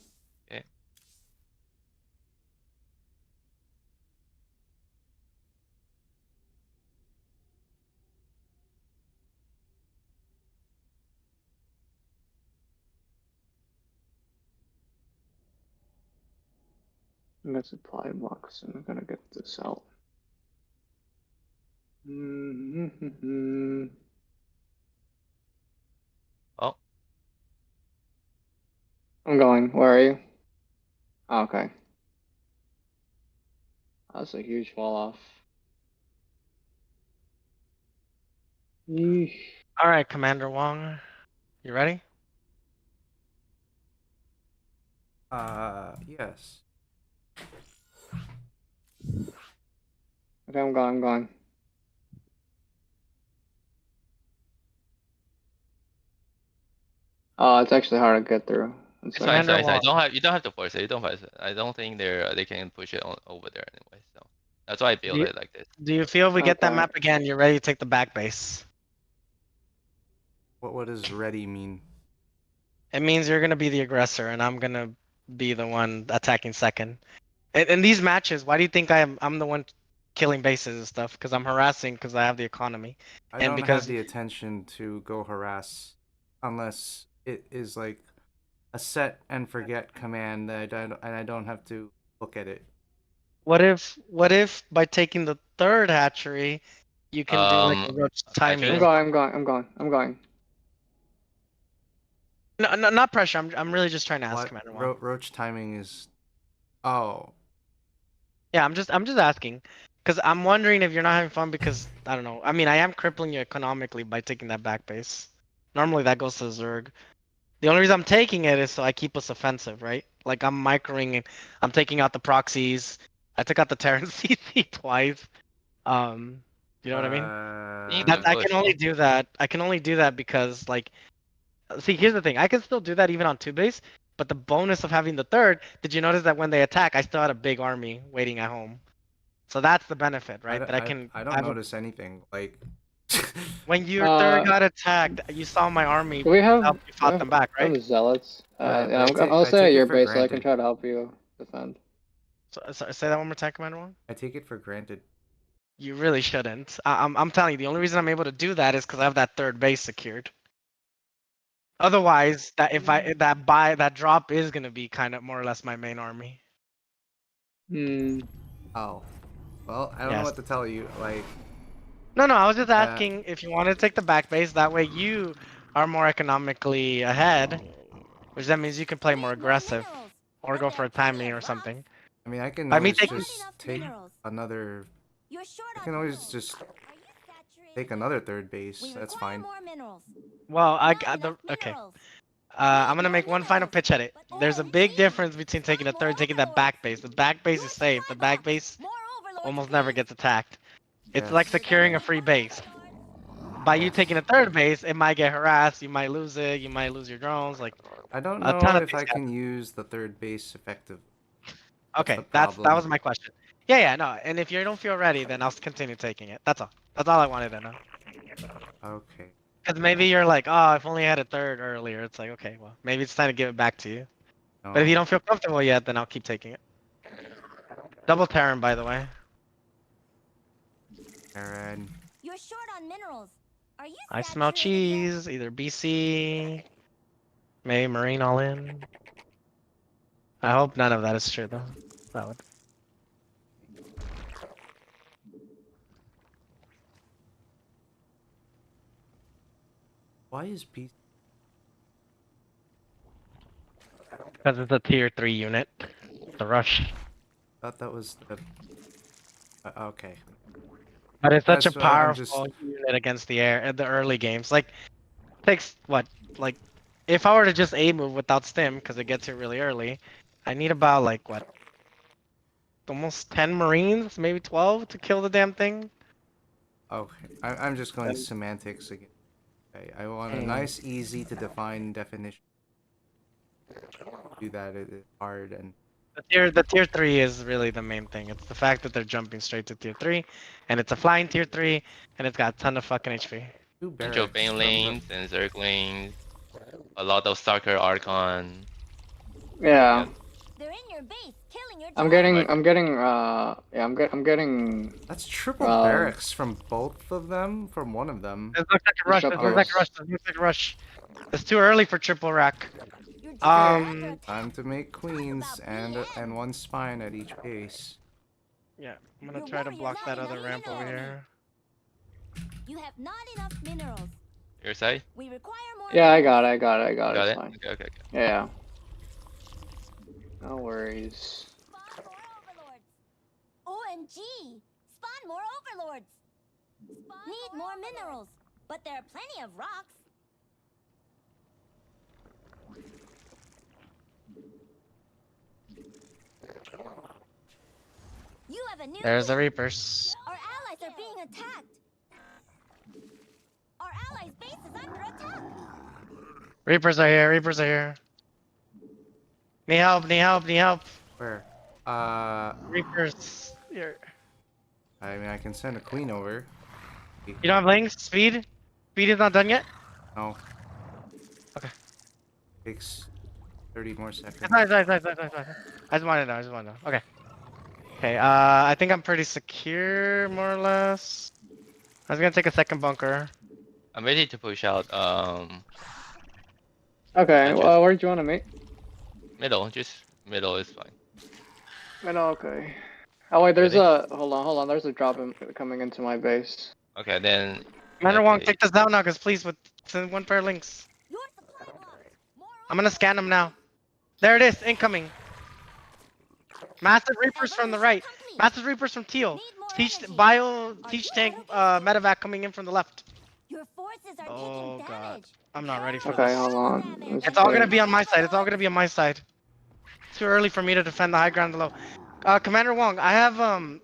Okay. I'm gonna supply box. I'm gonna get this out. I'm Oh, going. Where are you? Oh, okay. That's a huge fall off. Yeesh. All right, Commander Wong, you ready? Yes. Okay, I'm going. I'm going. Oh, it's actually hard to get through. it's fine. It's Commander fine. It's fine. Wong, You don't have to force it. You don't force it. I don't think they can push it over there anyway. So that's why I do built you, it like this. do you feel if we get that Okay. map again, you're ready to take the back base? What does ready mean? It means you're gonna be the aggressor, and I'm gonna be the one attacking second. In these matches, why do you think I'm the one killing bases and stuff? Because I'm harassing because I have the economy, I and don't have because the attention to go harass unless it is like a set and forget command that I don't have to look at it. what if by taking the third hatchery, you can do like a roach timing I'm Actually, and going. I'm going. I'm going. I'm going. no, no, not pressure. I'm really just trying to ask What Commander Wong. roach timing is? Oh, Yeah, I'm just asking, because I'm wondering if you're not having fun because I don't know. I mean, I am crippling you economically by taking that back base. Normally that goes to Zerg. The only reason I'm taking it is so I keep us offensive, right? Like I'm microing, I'm taking out the proxies. I took out the Terran CC twice. You know what I mean? you uh, can That I push. can only do that. I can only do that because like, see, here's the thing. I can still do that even on 2 base, but the bonus of having the third. Did you notice that when they attack, I still had a big army waiting at home. So that's the benefit, right? That I can I don't have a. notice anything. Like, When your third Uh, got attacked, you saw my army do we have? help you Do we fought have, them back, we right? have zealots? yeah, but Yeah. I'll I stay at take it your for base so I can granted. try to help you defend. So say that one more time, Commander One. I take it for granted. You really shouldn't. I'm telling you, the only reason I'm able to do that is because I have that third base secured. Otherwise, that if I that drop is gonna be kind of more or less my main army. Hmm. Oh, well, I don't know Yes. what to tell you. Like, No, no. I was just uh, asking if you wanted to take the back base. That way, you are more economically ahead, which that means you can play more Need more aggressive minerals. or But go there for are a plenty timing of or rocks. something. I mean, I can By me always taking, Not just enough take minerals. another. You're short I on can always fuel. just Are you saturated take yet? another third base. We That's require fine. more minerals. well, I Not got the enough okay. minerals. I'm Need gonna more make one final minerals. pitch at it. But There's a oh, big gee, difference between taking find the more third, taking that overlords. back base. The back base Your is safe. supply The back box. base More overlords, almost never please. gets attacked. It's like Yes. securing a free base. By you Yes. taking a third base, it might get harassed. You might lose it. You might lose your drones. Like I don't a know ton of if things I happen. can use the third base effectively. That's the Okay, that problem. was my question. Yeah, yeah, no. And if you don't feel ready, then I'll continue taking it. That's all. That's all I wanted to know. Okay. Because maybe you're like, oh, if only I had a third earlier. It's like, okay, well, maybe it's time to give it back to you. But if you No. don't feel comfortable yet, then I'll keep taking it. Double Terran, by the way. Aaron. You're short on minerals. Are you I smell saturated yet? cheese. Either BC, maybe Marine all in. I hope none of that is true, though. That would. Why is P? Because it's a tier 3 unit. The rush. Thought that was the. Okay. But it's such a That's why I'm just. powerful unit against the air at the early games. Like, takes what? Like, if I were to just A move without stim, because it gets here really early, I need about like what? Almost 10 Marines, maybe 12 to kill the damn thing. Okay, I'm just going Then- semantics again. Okay, I want a Hmm. nice, easy to define definition. Do that it is hard and The tier 3 is really the main thing. It's the fact that they're jumping straight to tier 3, and it's a flying tier 3, and it's got a ton of fucking HP. two Bunch of barracks from the. banelings and zerglings. A lot of Stalker Archon. Yeah. They're in your base, killing your I'm target. getting, I'm getting, yeah, I'm getting. That's triple Um, barracks from both of them. From one of them. This looks like a rush. This looks like a rush. This looks like a rush. It's too early for triple rack. Your team is Um, under attack. Time to make queens and one spine at each base. Yeah, I'm gonna Your try to warrior's block not that enough other ramp over minerals. here. You have not enough minerals. Your side? We require more. Yeah, I minerals. got it, I got it, I got it. Got It's it? fine. Okay, okay, okay. Yeah. No worries. Spawn more overlords. OMG! Spawn more overlords. Need more minerals, but there are plenty of rocks. You have a new. There's the Reapers. Our allies are being attacked. Our allies' base is under attack. Reapers are here. Reapers are here. Need help. Need help. Need help. Where? Reapers. Here. I mean, I can send a queen over. You don't have links? Speed? Speed is not done yet? No. Okay. Takes 30 more seconds. Nice. I just wanted to know. I just wanted to know. Okay. Okay, I think I'm pretty secure, more or less. I was gonna take a second bunker. I'm ready to push out. Okay, Gotcha. well, where do you want to meet? Middle. Just middle is fine. No, okay. Oh wait, there's Ready? hold on, there's a drop coming into my base. Okay, then. Commander Wong, okay. take this down now, guys, please, with send one pair of links. Your supply block. More I'm gonna scan them now. There it is, incoming. Massive Reapers from the right. complete. Massive Reapers from teal. Need more Teach energy. bio, teach tank, medevac coming in from the left. Your forces are Oh, taking God. damage. I'm not ready for Okay, this. hold on. Let's It's all play. gonna be on my side. It's all gonna be on my side. Too early for me to defend the high ground below. Commander Wong, I have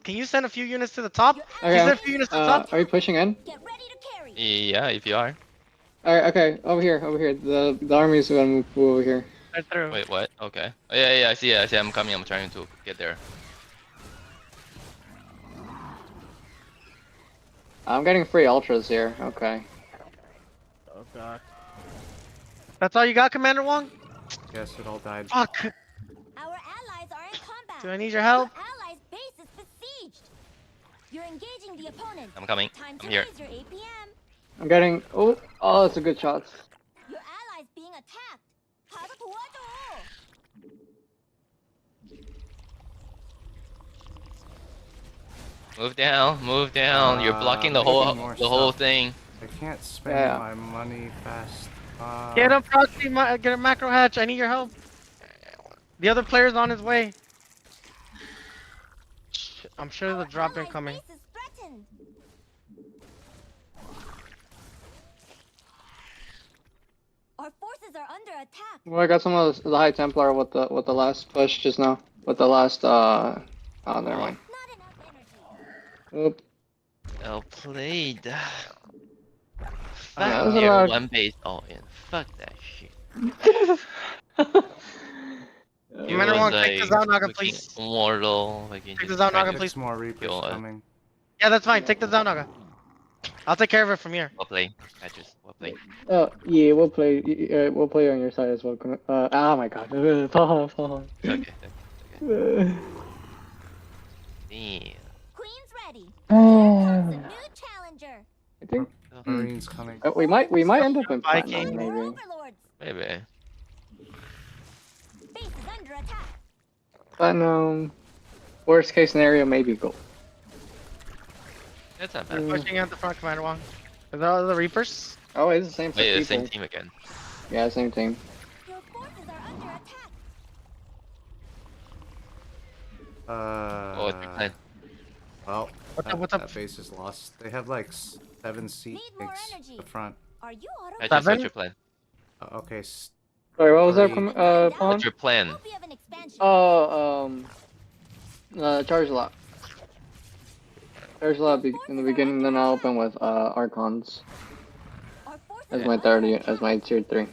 can you send a few units to the top? Your Can you send Okay. a few units to the top? Are you pushing in? Get ready to carry. Yeah, if you are. Alright, okay, over here. The army's gonna move over here. Right through. Wait, what? Okay. Oh, yeah, I see. I see. I'm coming. I'm trying to get there. I'm getting free ultras here. Okay. Oh God. That's all you got, Commander Wong? Yes, it all died. Fuck. Our allies are in combat. Do I need your help? Your allies' base is besieged. You're engaging the opponent. I'm coming. Time to I'm here. raise your APM. I'm getting. Oh, that's a good shot. Your allies being attacked. 바로 도와줘. Move down. Move down. You're blocking the making more whole stuff. thing. I can't spend Yeah. my money fast. Get a proxy, get a macro hatch. I need your help. The other player's on his way. I'm sure there's a drop Allies' incoming. base is threatened. Our forces are under attack. Well, I got some of the High Templar with the last push just now. With the last oh, never mind. Not enough energy. Oop. Well played. that Fuck was a your lot. one base all in. Fuck that shit. Commander It Wong, was take this like out, Naga, fucking please. Immortal. Like, Take this out, Naga, please. 6 more Reapers Kill it. coming. Yeah, that's fine. Take this down, Naga. I'll take care of it from here. Well played. Patches. Well played. Oh yeah, we'll play. We'll play on your side as well. Oh my god. It's okay. It's okay. Damn. Queen's ready. I Here comes a new challenger. think Marines coming. we might end up in Viking. platinum More maybe. overlords. Maybe. Base is under attack. Platinum. Worst case scenario, maybe gold. That's not I'm bad. pushing out the front, Commander Wong. Are that all the Reapers? Oh, it's the same. Wait, the people. same team again. Yeah, same team. Your forces are under attack. Oh, it's your plan. Well, What's up? That, What's up? that base is lost. They have like 7 seat Need more tanks energy. at the front. Are you auto? I just what's 7? your plan? Okay, Sorry, what was that? Three. Pawn? What's your plan? Hope you have an expansion. Oh, charge lot. Charge lot in the beginning, then I'll open with Archons Our forces as are my under 30, attack. as my tier 3.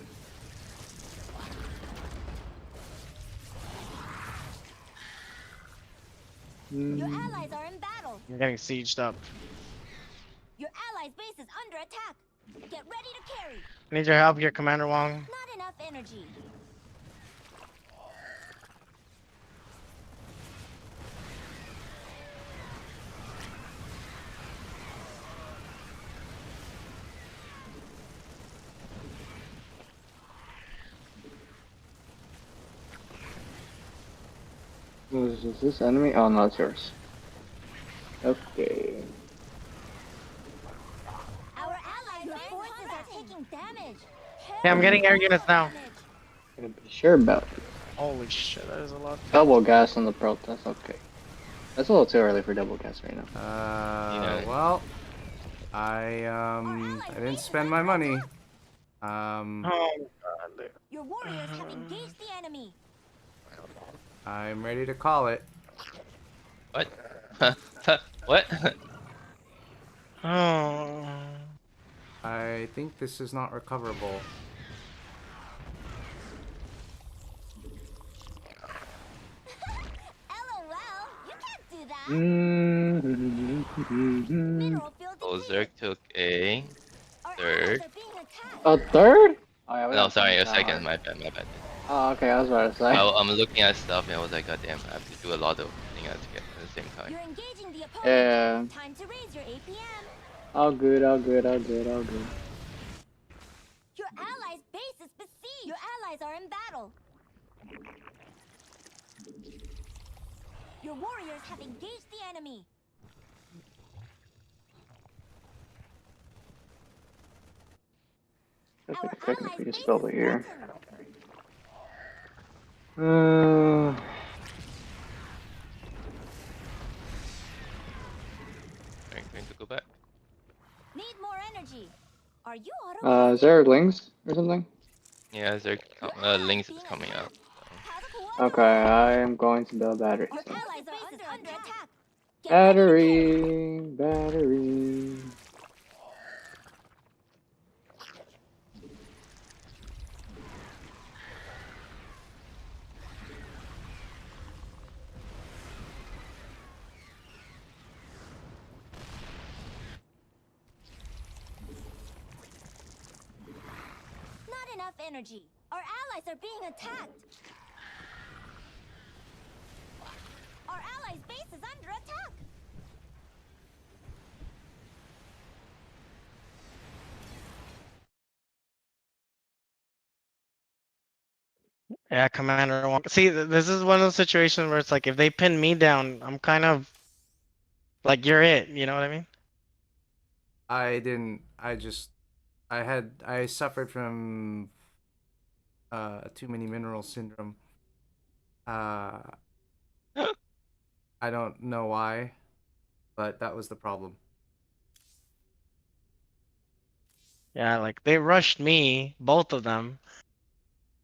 Your allies are in battle. I'm getting sieged up. Your allies' base is under attack. Get ready to carry. I need your help here, Commander Wong. Not enough energy. Is this enemy? Oh no, it's yours. Okay. Our allies' forces are taking damage. Yeah, I'm getting air units now. Damage. Gonna be sure about it. Holy shit, that is a lot. Double gas on the protest. Okay. That's a little too early for double gas right now. Yeah. Well, I didn't spend my money. Oh god. Your warriors have engaged the enemy. I'm ready to call it. What? What? Oh. I think this is not recoverable. LOL, you can't do that. Mm-hmm. Mineral field Oh, depleted. Zerg took a Our third. allies are being attacked. A third? Oh, yeah, we No, don't sorry, finish a that second. hard. My bad, my bad. Oh, okay, I was about to say. I'm looking at stuff and I was like, God damn, I have to do a lot of things at the same time. You're engaging the opponent. Yeah. Time to raise your APM. All good, all good, all good, all good. Your allies' base is besieged. Your allies are in battle. Your warriors have engaged the enemy. I Our think technically allies' just base build is it here. threatened. I'm going to go back. Need more energy. Are you auto? Is there links or something? Yeah, Zerg, Lynx is coming out. Okay, I am going to build batteries. Your then. allies are under attack. Get ready to carry. Battery. Not enough energy. Our allies are being attacked. Our allies' base is under attack. Yeah, Commander Wong. See, this is one of those situations where it's like if they pin me down, I'm kind of like you're it. You know what I mean? I didn't. I suffered from too many mineral syndrome. Uh, I don't know why, but that was the problem. Yeah, like they rushed me, both of them,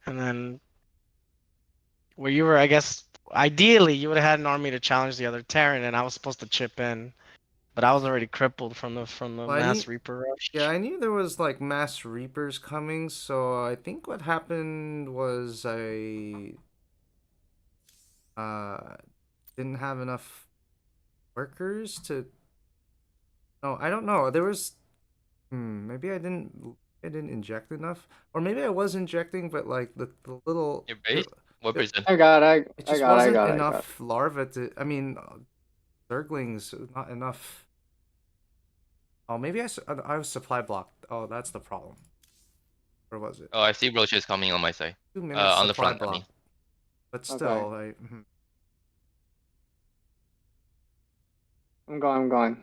and then where you were, I guess, ideally you would have had an army to challenge the other Terran, and I was supposed to chip in, but I was already crippled from the Well, Mass Reaper rush. Yeah, I knew there was like mass reapers coming, so I think what happened was I didn't have enough workers to. No, I don't know. There was maybe I didn't inject enough, or maybe I was injecting, but like the little Your base? What percent? I got it, it I just got it, I wasn't got it, I got it. enough larvae to. I mean, zerglings not enough. Oh, maybe I was supply blocked. Oh, that's the problem. Or was it? Oh, I see roaches coming on my side. 2 minutes On the supply front, I mean. block. But Okay. still, I'm going, I'm going.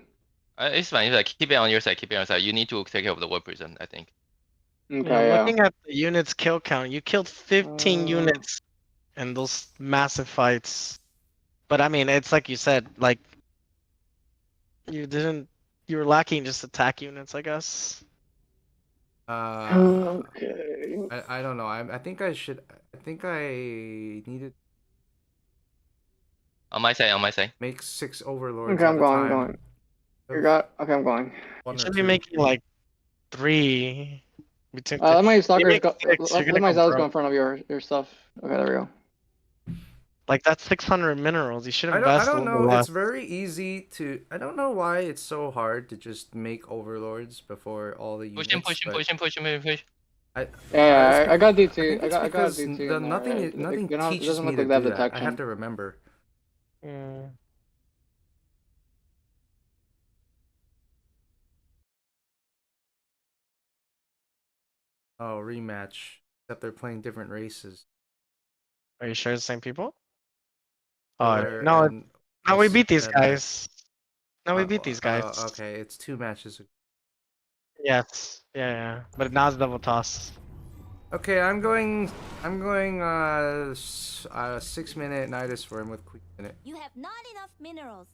It's fine. It's like, keep it on your side. Keep it on your side. You need to take care of the war prison, I think. Okay, Yeah, yeah. looking at the units kill count, you killed 15 units in those massive fights. But I mean, it's like you said, like You didn't. You were lacking just attack units, I guess. Okay. I don't know. I think I should. I think I needed On my side, on my side. make 6 overlords Okay, at I'm a going. I'm time. going. You got. Okay, I'm going. You One or should be two. making like 3 between. Let my You stalkers make go. 6, you're Let gonna my go zealots go broke. in front of your stuff. Okay, there we go. Like that's 600 minerals. You should I invest a don't little know. It's less. very easy to. I don't know why it's so hard to just make overlords before all the Push him, units. push him, But push him, push him, push. I. It's Yeah, I got I D2. think it's I got because D2 the in there. nothing You know, it teaches doesn't me look to like they have do that. I have detection. to remember. Mm. Oh, rematch. Except they're playing different races. Are you sure it's the same people? Oh Killer no! and No, we beat these Meta. guys. No, we beat these guys. Okay, it's 2 matches. Yes. Yeah, yeah. But now it's double toss. Okay, I'm going 6-minute Nidus for him with quick minute. You have not enough minerals.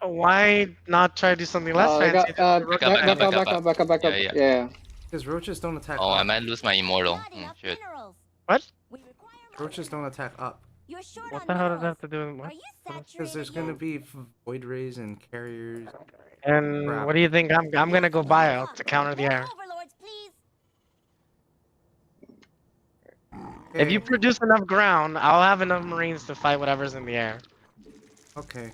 Why not try to do something less They fancy? got Just do Back rocket up, back up, back back up, cannon? up, back back. up, back up, back Yeah, up. yeah. Yeah. Because roaches don't attack Oh, I up. might lose my You have immortal. not enough Shit. minerals. What? We require Roaches more. don't attack up. You're short What on the hell does that minerals. have to do with Are what? you Because saturated there's gonna yet? be void rays and carriers. And Crap. what do you think? I'm gonna go buy out to counter the More air. overlords, please. If you Okay, produce enough ground, I'll have enough marines to fight whatever's in the air. okay.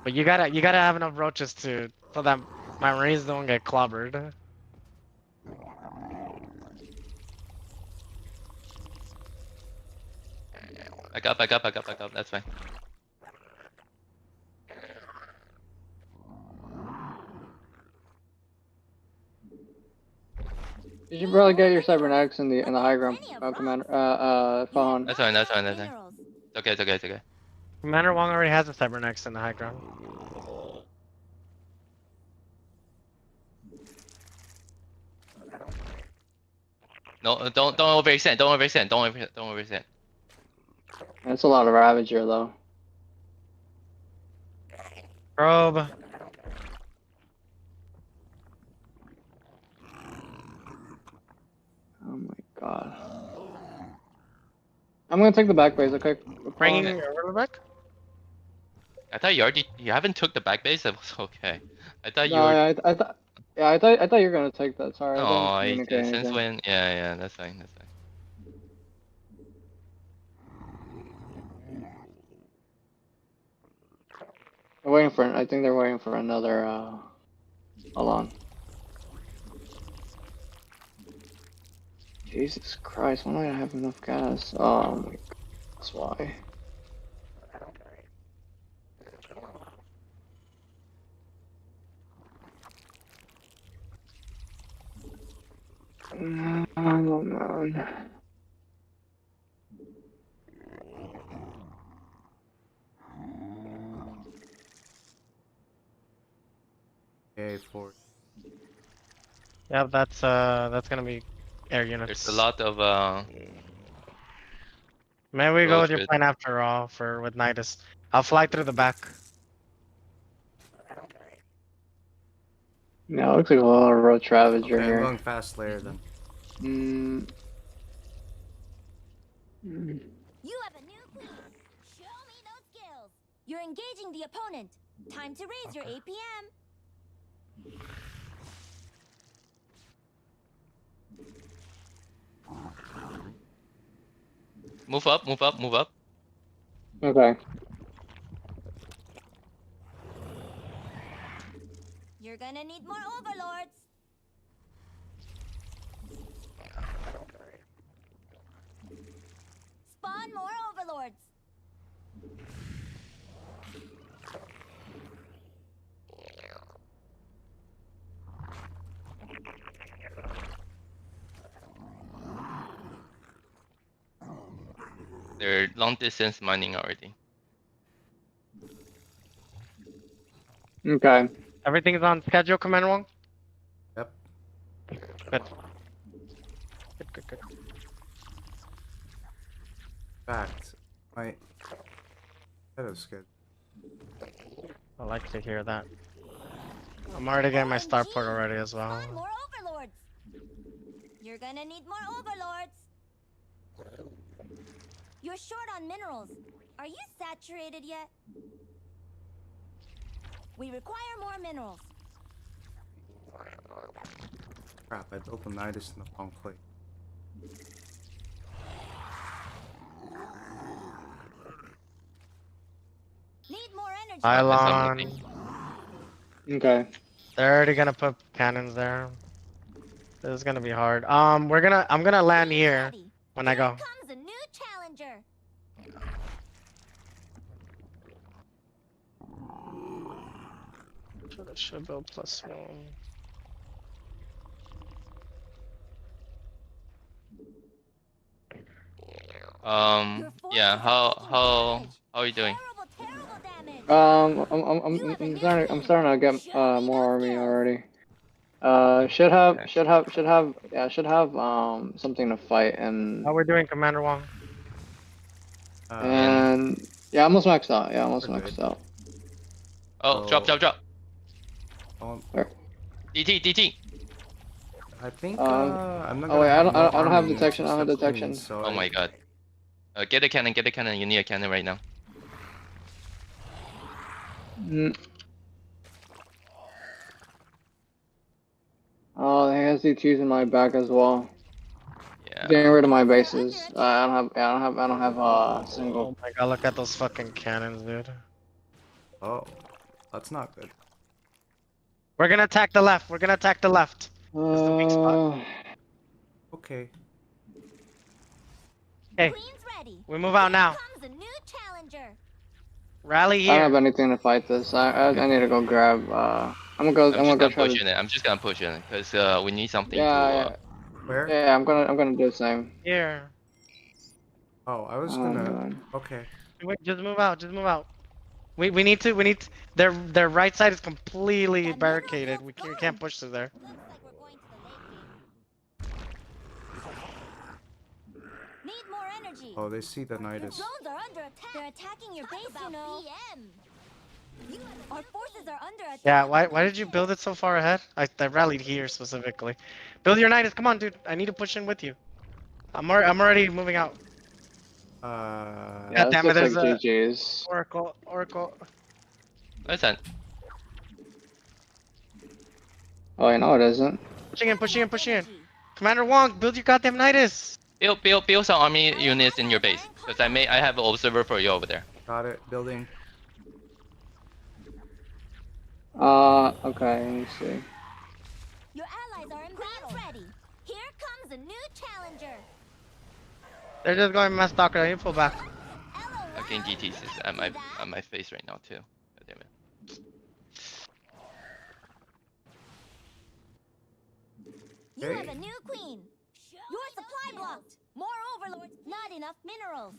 But you gotta have enough roaches to so that my marines don't get clobbered. Back up, back up, back up, back up. That's fine. You should probably get your cybernetics in the high ground, commander. Phone. That's fine, that's fine, that's fine. It's okay, it's okay, it's okay. Commander Wong already has a cybernetics in the high ground. No, don't overextend, don't overextend, don't overextend. That's a lot of Ravager though. Probe. Oh my god. I'm gonna take the back base, okay? Bringing Phone. your river back? I thought you haven't took the back base. That was okay. I thought you No, were. I thought you were gonna take that. Sorry, I didn't Oh, communicate since anything. when? Yeah, yeah, that's fine, that's fine. They're waiting for. I think they're waiting for another. Hold on. Jesus Christ! Why don't I have enough gas? Oh my God, that's why. Oh man. Okay, 4. Yeah, that's gonna be air units. There's a lot of Maybe we go with your roaches. plan after all for with Nidus. I'll fly through the back. Yeah, it looks like a lot of roach Ravager Okay, I'm here. going fast layer then. Mm. You have a new queen. Show me those skills. You're engaging the opponent. Time to raise your APM. Move up, move up, move up. Okay. You're gonna need more overlords. Spawn more overlords. They're long distance mining already. Okay. Everything's on schedule, Commander Wong? Yep. Good. Good. Fact. My head of schedule. I like to hear that. I'm already getting my starport OMG, already as well. Spawn more overlords. You're gonna need more overlords. You're short on minerals. Are you saturated yet? We require more minerals. Crap, I built the Nidus in the wrong place. Need more energy. Pylon. Okay. They're already gonna put cannons there. This is gonna be hard. I'm gonna land Queen's here ready. when I Here go. comes a new challenger. Should build +1. Your Yeah. forces are How taking how damage. how are you doing? Terrible damage. I'm starting to get Show me more those army skills. already. Okay. Should have something to fight How we're doing, Commander Wong? and yeah, almost maxed out. Yeah, almost We're maxed good. out. Oh, drop. Um, DT. I think I'm not Oh gonna wait, have no I don't have army detection. I until don't have the detection. Queen, so Oh my god. Get a cannon. Get a cannon. You need a cannon right now. Mm. Oh, he has DTs in my back as well. Yeah. Getting rid of my bases. I don't have single. Oh my god, look at those fucking cannons, dude. Oh, that's not good. We're gonna attack the left. We're gonna attack the left. This is the weak spot. Okay. Hey, Queen's ready. we move out now. Here comes a new challenger. Rally I don't have here. anything to fight this. I need to go grab. I'm gonna go try to. I'm just gonna push it because we need something to. Yeah, Where? yeah. I'm gonna do the same. Here. Oh, I was Oh, gonna. God. Okay. Wait, just move out. Just move out. We need to. Their right side is completely That mineral barricaded. field's We gone. can't push through there. Looks like we're going to the late game. Need more energy. Oh, they see the Your Nidus. drones are under attack. They're attacking your base, you know. Our forces are under attack. Yeah. Why did you build it so far ahead? I rallied here specifically. Build your Nidus. Come on, dude. I need to push in with you. I'm already moving out. Uh, Yeah, God this damn it, looks like there's a- GG's. Oracle. Listen. Oh, I know it isn't. Pushing in. Commander Wong, build your goddamn Nidus. Build some army units in your base because I have an observer for you over there. got it. Building. Okay, let me see. Your allies are in battle. Ready. Here comes a new challenger. They're just going mass stalker. I need to pull back. Fucking DTs is at my face right now too. God damn it. You Hey. have a new queen. Your supply blocked. More overlords. Not enough minerals.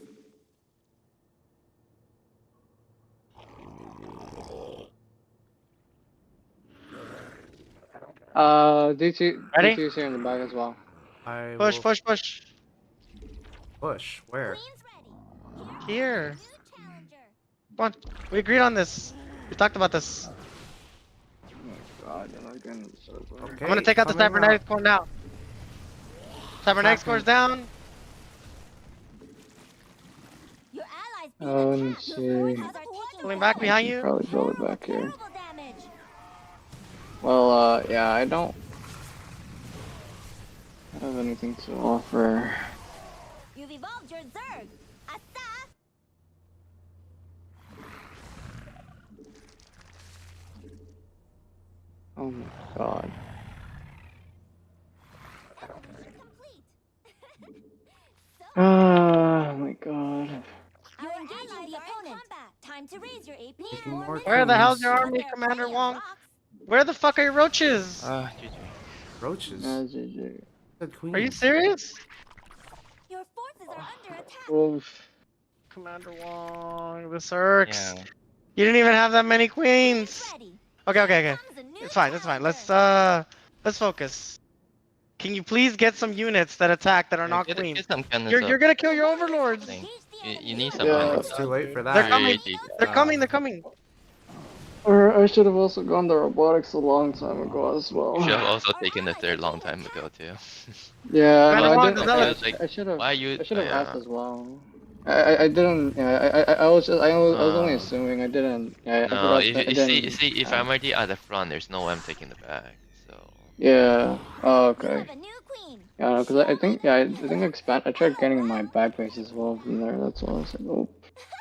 Ready? DT's here in the back as well. I Push. will push. Where? Queen's ready. Here. New challenger. Come on. We agreed on this. We talked about this. God, you're not getting so good. Okay. I'm gonna take out the coming cybernetics core now. Cybernetics core's down. Your allies being Oh, let me attacked. see. Your forces are taking Pulling back damage. behind you. Probably build it back here. Terrible damage. Well, yeah, I don't have anything to offer. You've evolved your Zerg. Asa. Oh my god. Complete. Oh my god. You're engaging the opponent. Time to raise your AP. Taking more minerals. Where the hell's queens. your army, Commander Wong? Where the fuck are your roaches? GG. Roaches. GG. Said queen. Are you serious? Your forces are under attack. Oof. Commander Wong, this irks. Yeah. You didn't even have that many queens. Ready. Okay. It's fine. Let's focus. Can you please get some units that attack that are not Get queens? some cannons You're up. gonna kill your overlords. Thing. You need some Yeah. cannons It's too late for that. They're coming. GG. They're coming. I should have also gone to robotics a long time ago as well. Should have also Our taken the allies are third long being time ago attacked. too. Yeah, no, Commander I Juan, didn't. develop. Feels like I should have. why you? I should have asked Yeah. as well. I didn't. Yeah, I was only assuming. I didn't. Yeah, I No, forgot. I if you didn't. see, if I'm already at the front, there's no way I'm taking the back. So Yeah. Oh, You okay. have a new queen. Yeah, because I think I think expand. I tried getting my back base as well from there. That's why I was like, oh.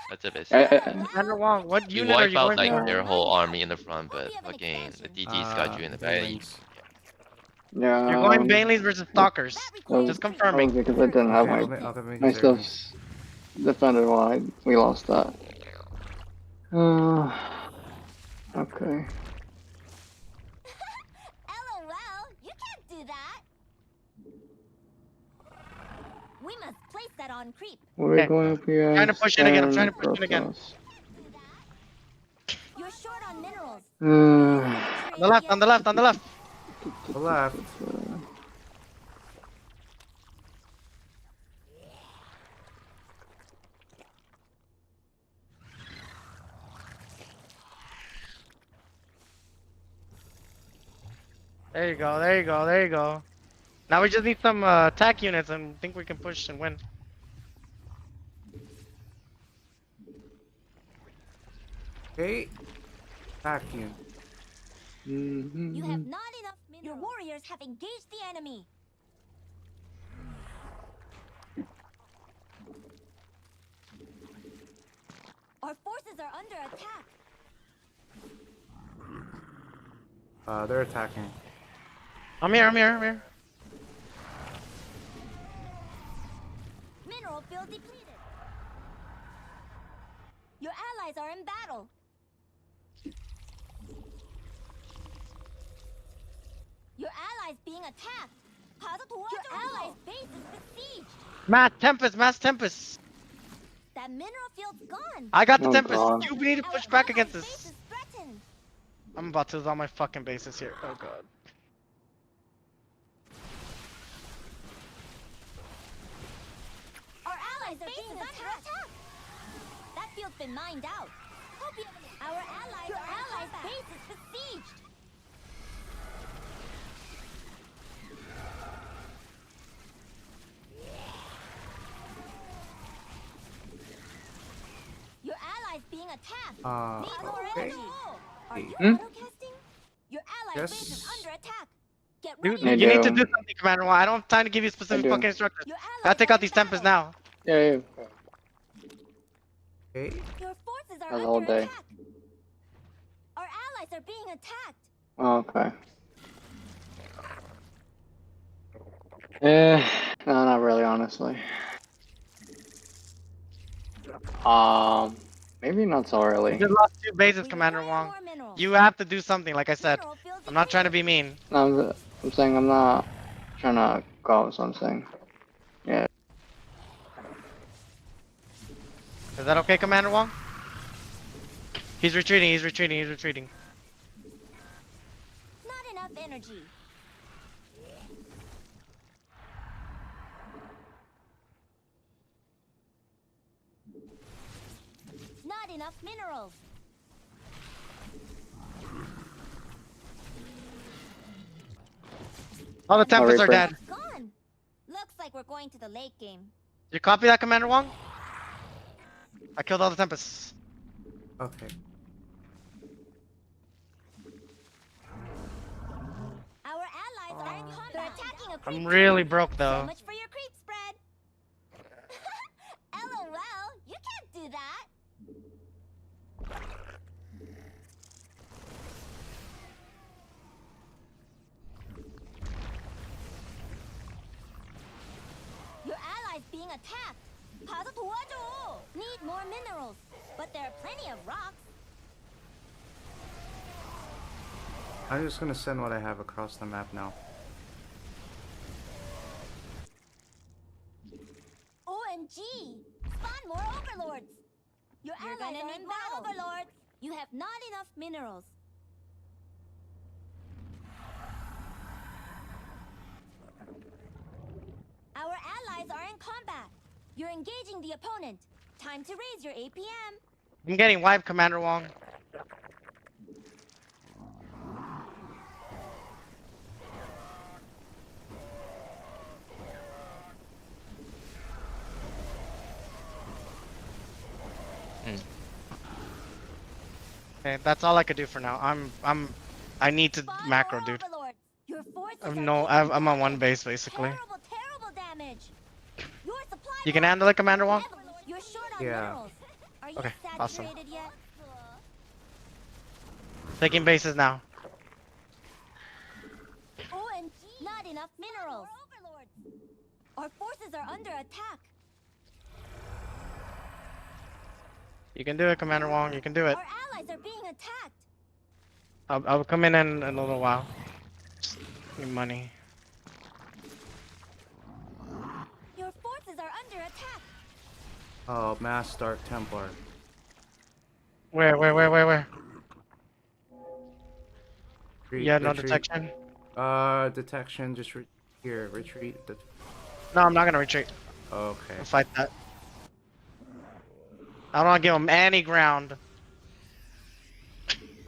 that's a bit I, sad. I, Commander Wong, what You unit are wipe you out going like for? their Yeah. whole army in the front, Hope but you have an fucking the expansion. DT's got you in the back. Banelings. yeah. You're going Baneleys versus That Stalkers. requires Just That confirming. was because I didn't have Okay, my I'll make my Zerglings. stuff's defended while we lost that. Okay. LOL, you can't do that. We must place that on creep. We're Okay. going up here. Trying to push in again, I'm trying to push in again. You're short on minerals. On the left, on the left, on the left. The left. There you go, there you go, there you go. Now we just need some attack units and think we can push and win. Okay. Back you. You have not enough minerals. Your warriors have engaged the enemy. Our forces are under attack. They're attacking. I'm here, I'm here, I'm here. Mineral field depleted. Your allies are in battle. Your allies being attacked. Your allies' base is besieged. Mass Tempest. That mineral field's gone. I got the Oh, Tempest. God. You need to Our push back allies' against base this. is threatened. I'm about to lose all my fucking bases here. Oh god. Our allies are being attacked. That field's been mined out. Our allies' base is besieged. Your allies being attacked. Need more okay. energy. Are you Hmm? auto-casting? Your allies' base is Yes. under attack. Get You, ready. I you need to do. do something, Commander. I don't have time to give you specific do. fucking instructions. Your allies Gotta take are out in these Tempests battle. now. Yeah. Okay. Your forces are That's all under day. attack. Our allies are being attacked. Okay. Eh, no, not really, honestly. Maybe not so You early. just lost 2 bases, We Commander require Wong. more minerals. You have to do something, like I said. Mineral field I'm not trying to depleted. be mean. No, I'm saying I'm not trying to go, so I'm saying. Yeah. Is that okay, Commander Wong? He's retreating, he's retreating, he's retreating. Not enough energy. Not enough minerals. All the Tempests are Reaper. dead. Gone. Looks like we're going to the late game. You copy that, Commander Wong? I killed all the Tempests. Okay. Our allies are in combat. They're attacking a creep. I'm really broke So though. much for your creep spread. LOL, you can't do that. Your allies being attacked. 가서 도와줘. Need more minerals, but there are plenty of rocks. I'm just gonna send what I have across the map now. OMG! Spawn more overlords. Your allies are in battle. Overlords. You have not enough minerals. Our allies are in combat. You're engaging the opponent. Time to raise your APM. I'm getting wiped, Commander Wong. Okay, that's all I could do for now. I need to Spy macro, more dude. overlords. Your forces are No, taking I'm on one damage. base basically. Terrible, terrible damage. Your supply You can box. handle it, Commander Wong? You're short on Yeah. minerals. Are you Okay, awesome. saturated yet? Taking bases now. OMG. Not enough minerals. Our forces are under attack. You can do it, Commander Wong. You can do it. Our allies are being attacked. I'll come in a little while. Just need money. Your forces are under attack. Oh, Mass Dark Templar. Where? Retreat, Yeah, no retreat. detection. Detection. Just here. Retreat. No, I'm not gonna retreat. Okay. I'll fight that. I don't wanna give them any ground.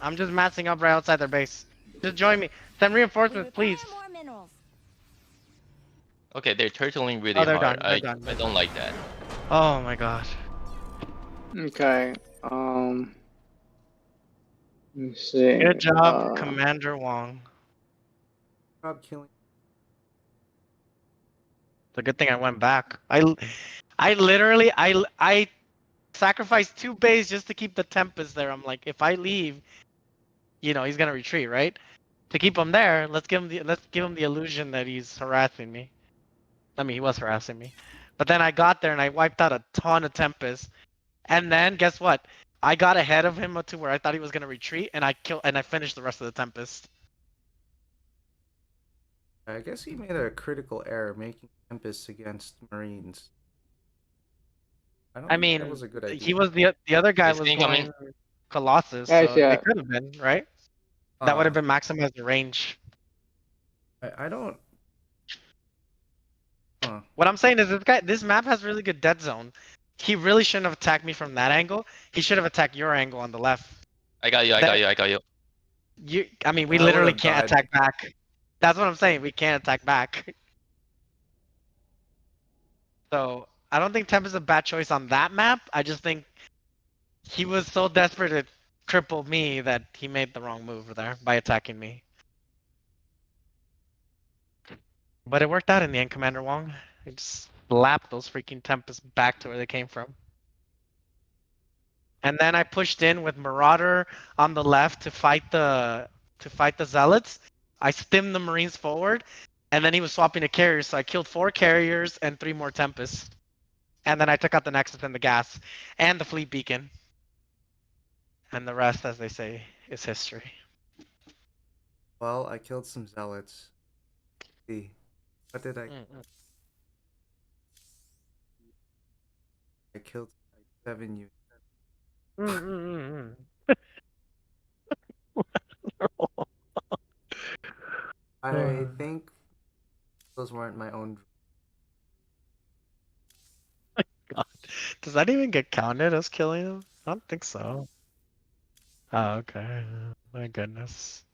I'm just massing up right outside their base. Just join me. Send We reinforcements, require please. more minerals. Okay, they're turtling really Oh, they're hard. done. They're done. I don't like that. Oh my god. Okay. Let me see. Good job, Commander Wong. Job killing. It's a good thing I went back. I literally, I sacrificed 2 bays just to keep the Tempest there. I'm like, if I leave, you know, he's gonna retreat, right? To keep him there, let's give him the illusion that he's harassing me. I mean, he was harassing me. But then I got there and I wiped out a ton of Tempest. And then guess what? I got ahead of him to where I thought he was gonna retreat, and I finished the rest of the Tempest. I guess he made a critical error making Tempest against Marines. I don't I think that mean, was a good idea. he was the other guy Is was incoming. going Colossus, Yeah, I so see they it. could have been right. That would have Uh, been maximized the range. I don't. Huh. What I'm saying is this map has really good dead zone. He really shouldn't have attacked me from that angle. He should have attacked your angle on the left. I got you. I got you. I mean, we I literally would've can't died. attack back. That's what I'm saying. We can't attack back. So I don't think Temp is a bad choice on that map. I just think he was so desperate to cripple me that he made the wrong move there by attacking me. But it worked out in the end, Commander Wong. I just slapped those freaking Tempests back to where they came from. And then I pushed in with Marauder on the left to fight the Zealots. I stemmed the Marines forward, and then he was swapping to carriers, so I killed 4 carriers and 3 more Tempests. And then I took out the Nexus and the gas and the fleet beacon. And the rest, as they say, is history. Well, I killed some zealots. Let's see, what did I? I killed 7 units. I think those weren't my own. God. Does that even get counted as killing him? I don't think so. Oh, okay. My goodness.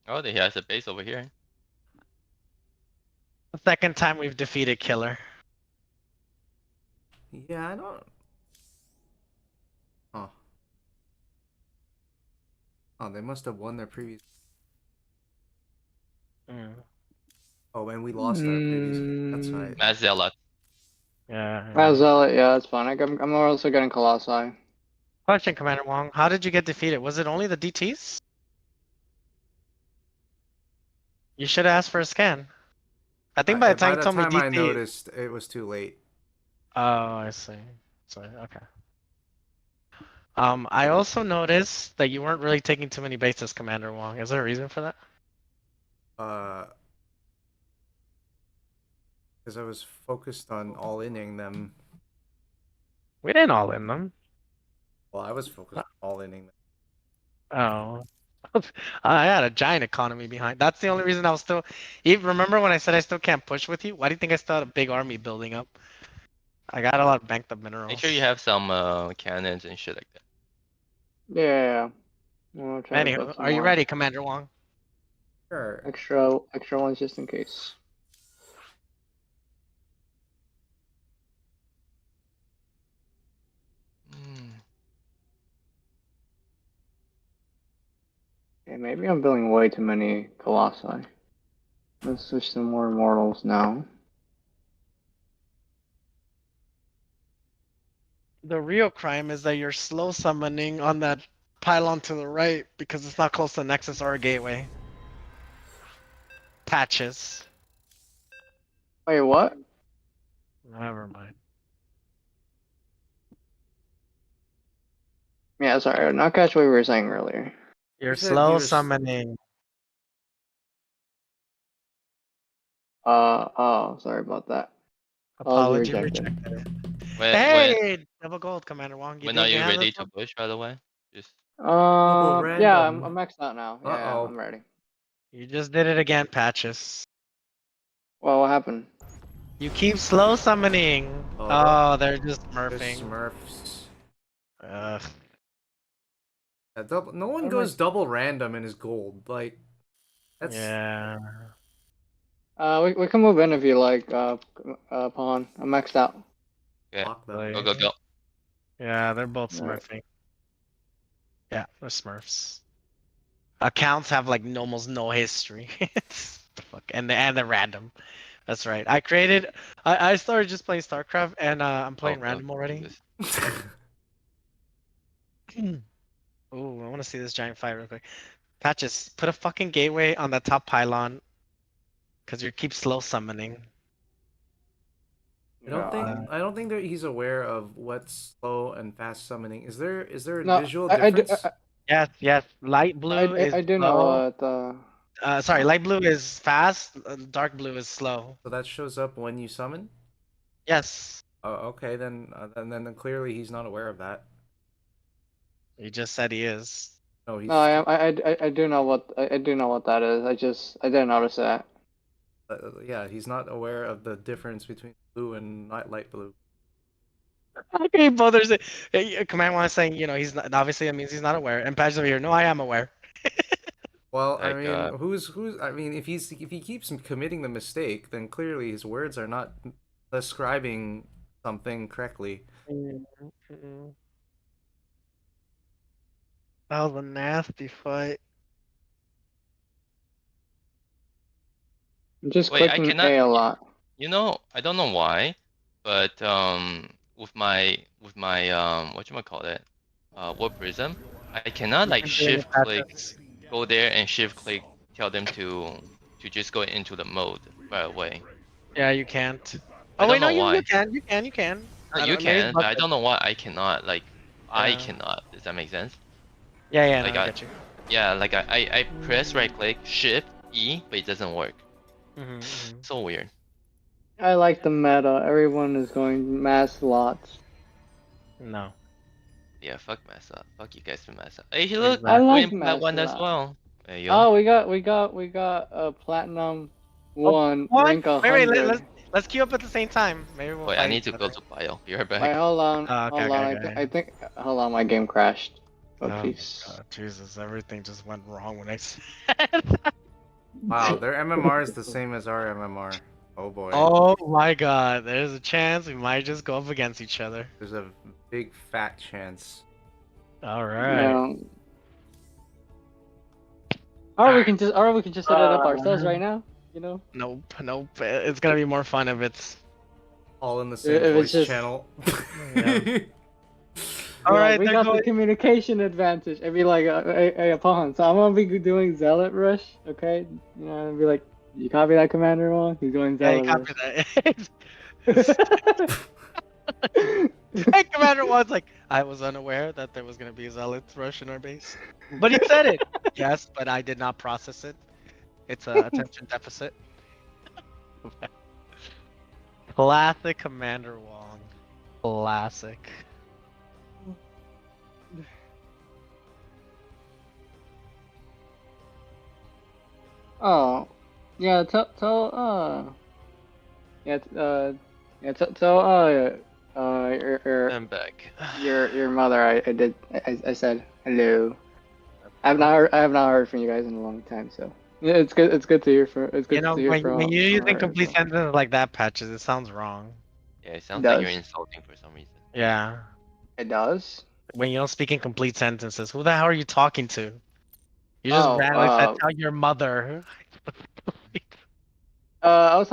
Oh, he has a base over here. The second time we've defeated Killer. Yeah, I don't. Oh. Oh, they must have won their previous. Oh, and we lost our previous. That's right. Mass Zealot. Yeah. As Zealot, yeah, that's fine. I'm also getting Colossi. Question, Commander Wong. How did you get defeated? Was it only the DTs? You should have asked for a scan. I think by the time you told me I DT. noticed, it was too late. Oh, I see. Sorry. Okay. I also noticed that you weren't really taking too many bases, Commander Wong. Is there a reason for that? Because I was focused on all-inning them. We didn't all in them. Well, I was focused on all-inning them. Oh. I had a giant economy behind. That's the only reason I was still. Even remember when I said I still can't push with you? Why do you think I still had a big army building up? I got a lot of banked up minerals. Make sure you have some cannons and shit like that. Yeah. I'll try to Anywho, build some are you more ready, Commander Wong? Sure. extra ones just in case. maybe I'm building way too many colossi. Let's switch to more immortals now. The real crime is that you're slow summoning on that pylon to the right because it's not close to Nexus or a gateway. Patches. Wait, what? Never mind. Yeah, sorry, not catch what we were saying earlier. You're said slow you were summoning. Oh, sorry about that. Apology rejected. rejected. When Hey, double gold, Commander Wong. You when did are you you have this ready to one? push? By the way, just Double Yeah, I'm random. maxed out now. Yeah, Uh-oh. I'm ready. You just did it again, Patches. Well, what happened? You keep slow summoning. Oh, Oh, they're just There's smurfing. Smurfs. Ugh. No one Oh my- goes double random in his gold. Like, that's Yeah. We can move in if you like, pawn. I'm maxed out. okay. block them. Really? Go go go. Yeah, they're both Alright. smurfing. Yeah, they're smurfs. Accounts have like almost no history. Fuck, and they're random. That's right. I started just playing StarCraft and I'm playing Oh, random already. this- Ooh, I want to see this giant fight real quick. Patches, put a fucking gateway on that top pylon, cause you keep slow summoning. No, I don't think that he's aware of what's slow and fast summoning. Is there a no, visual I do, difference? Yes. Light blue is I do know slow. what. Sorry, light blue is fast. Dark blue is slow. So that shows up when you summon? Yes. Oh, okay, then clearly he's not aware of that. You just said he is. No, he's No, I do know what I do know what that is. I didn't notice that. yeah, he's not aware of the difference between blue and light blue. How can you bother say? Command one is saying, he's not, obviously it means he's not aware. And Patches over here, no, I am aware. Well, I Like, mean, who's I mean, if he keeps committing the mistake, then clearly his words are not describing something correctly. That was a nasty fight. I'm just Wait, I clicking cannot. A a lot. I don't know why, but with my whatchamacallit, Warp Prism, I cannot like You've been doing it, shift click, Patches. go there and shift click, tell them to just go into the mode right away. Yeah, you can't. I Oh wait, don't no, know you why. you can. No, I you don't, maybe it's can, but I busted. don't know why I cannot. Like, I Yeah. cannot. Does that make sense? Yeah, no, Like I get you. yeah, like I press right click, shift E, but it doesn't work. Mm-hmm. So weird. I like the meta. Everyone is going mass lots. No. Yeah, fuck mess up. Fuck you guys for mess up. Hey, look, Exactly. I we're like in plat mass one as lots. well. There you go. Oh, we got a platinum Oh, one, what? rank Wait, 100. let's queue up at the same time. Maybe we'll Wait, I fight need each to go other. to bio. Be right Wait, back. hold on, Oh, okay, hold on. okay. I think, hold on, my game crashed. Oh, Oh, jeez. God, Jesus, everything just went wrong when I said. Wow, their MMR is the same as our MMR. Oh boy. Oh my God, there's a chance we might just go up against each other. There's a big fat chance. All right. No. Or we can just set it up ourselves right now. You know. Nope. It's gonna be more fun if it's. All in the same If voice it's just- channel. Yeah. All Yeah, right, we then got go. the communication advantage. It'd be like a pawn. So I'm gonna be doing zealot rush. Okay. You know, and be like, you copy that, Commander Wong? He's doing Yeah, you zealot copy rush. that. Hey, Commander was like, I was unaware that there was gonna be a zealots rush in our base, but he said it. Yes, but I did not process it. It's a attention deficit. Classic Commander Wong. Classic. Oh, yeah. Tell I'm back. your mother. I said hello. I have not heard from you guys in a long time. So yeah, it's good. It's good to hear from. It's good to hear from. When you're from using her, complete so. sentences like that, Patches, it sounds wrong. Yeah, it sounds It like you're does. insulting for some reason. Yeah. It does. When you don't speak in complete sentences, who the hell are you talking to? You just Oh, randomly said, "Tell your mother." I was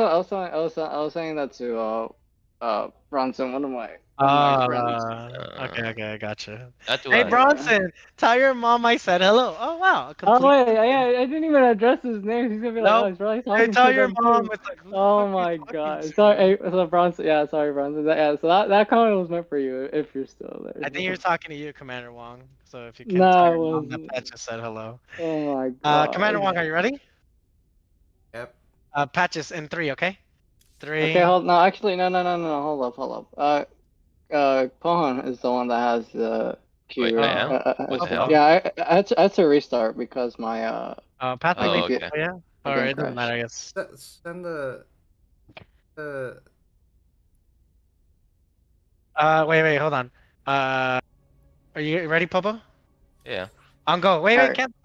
saying that to Bronson, one of my friends. Okay, I gotcha. Not to Hey, us. Bronson, tell your mom I said hello. Oh wow, a Oh complete. wait, I didn't even address his name. He's gonna be like, oh, Nope. he's probably Hey, talking tell to your them mom. too. It's like, who the Oh fuck are you my talking god. to? Sorry, hey, so Bronson. Yeah, sorry, Bronson. Yeah, so that comment was meant for you if you're still there. I think you're talking to you, Commander Wong. So if you can tell No, your it mom that wasn't. Pat just said hello. Oh my Commander god. Wong, are you ready? Yep. Patches in 3, okay? Okay, 3. hold. No, actually, no. Hold up. Pohan is the one that has the Wait, queue. I am? What Oh, the hell? Yeah, I had to restart because Path my to Oh, lead. computer okay. Oh yeah. my All game right, doesn't crashed. matter, I guess. Send the Wait, hold on. Are you ready, Popo? Yeah. On go. Wait, Alright. cancel.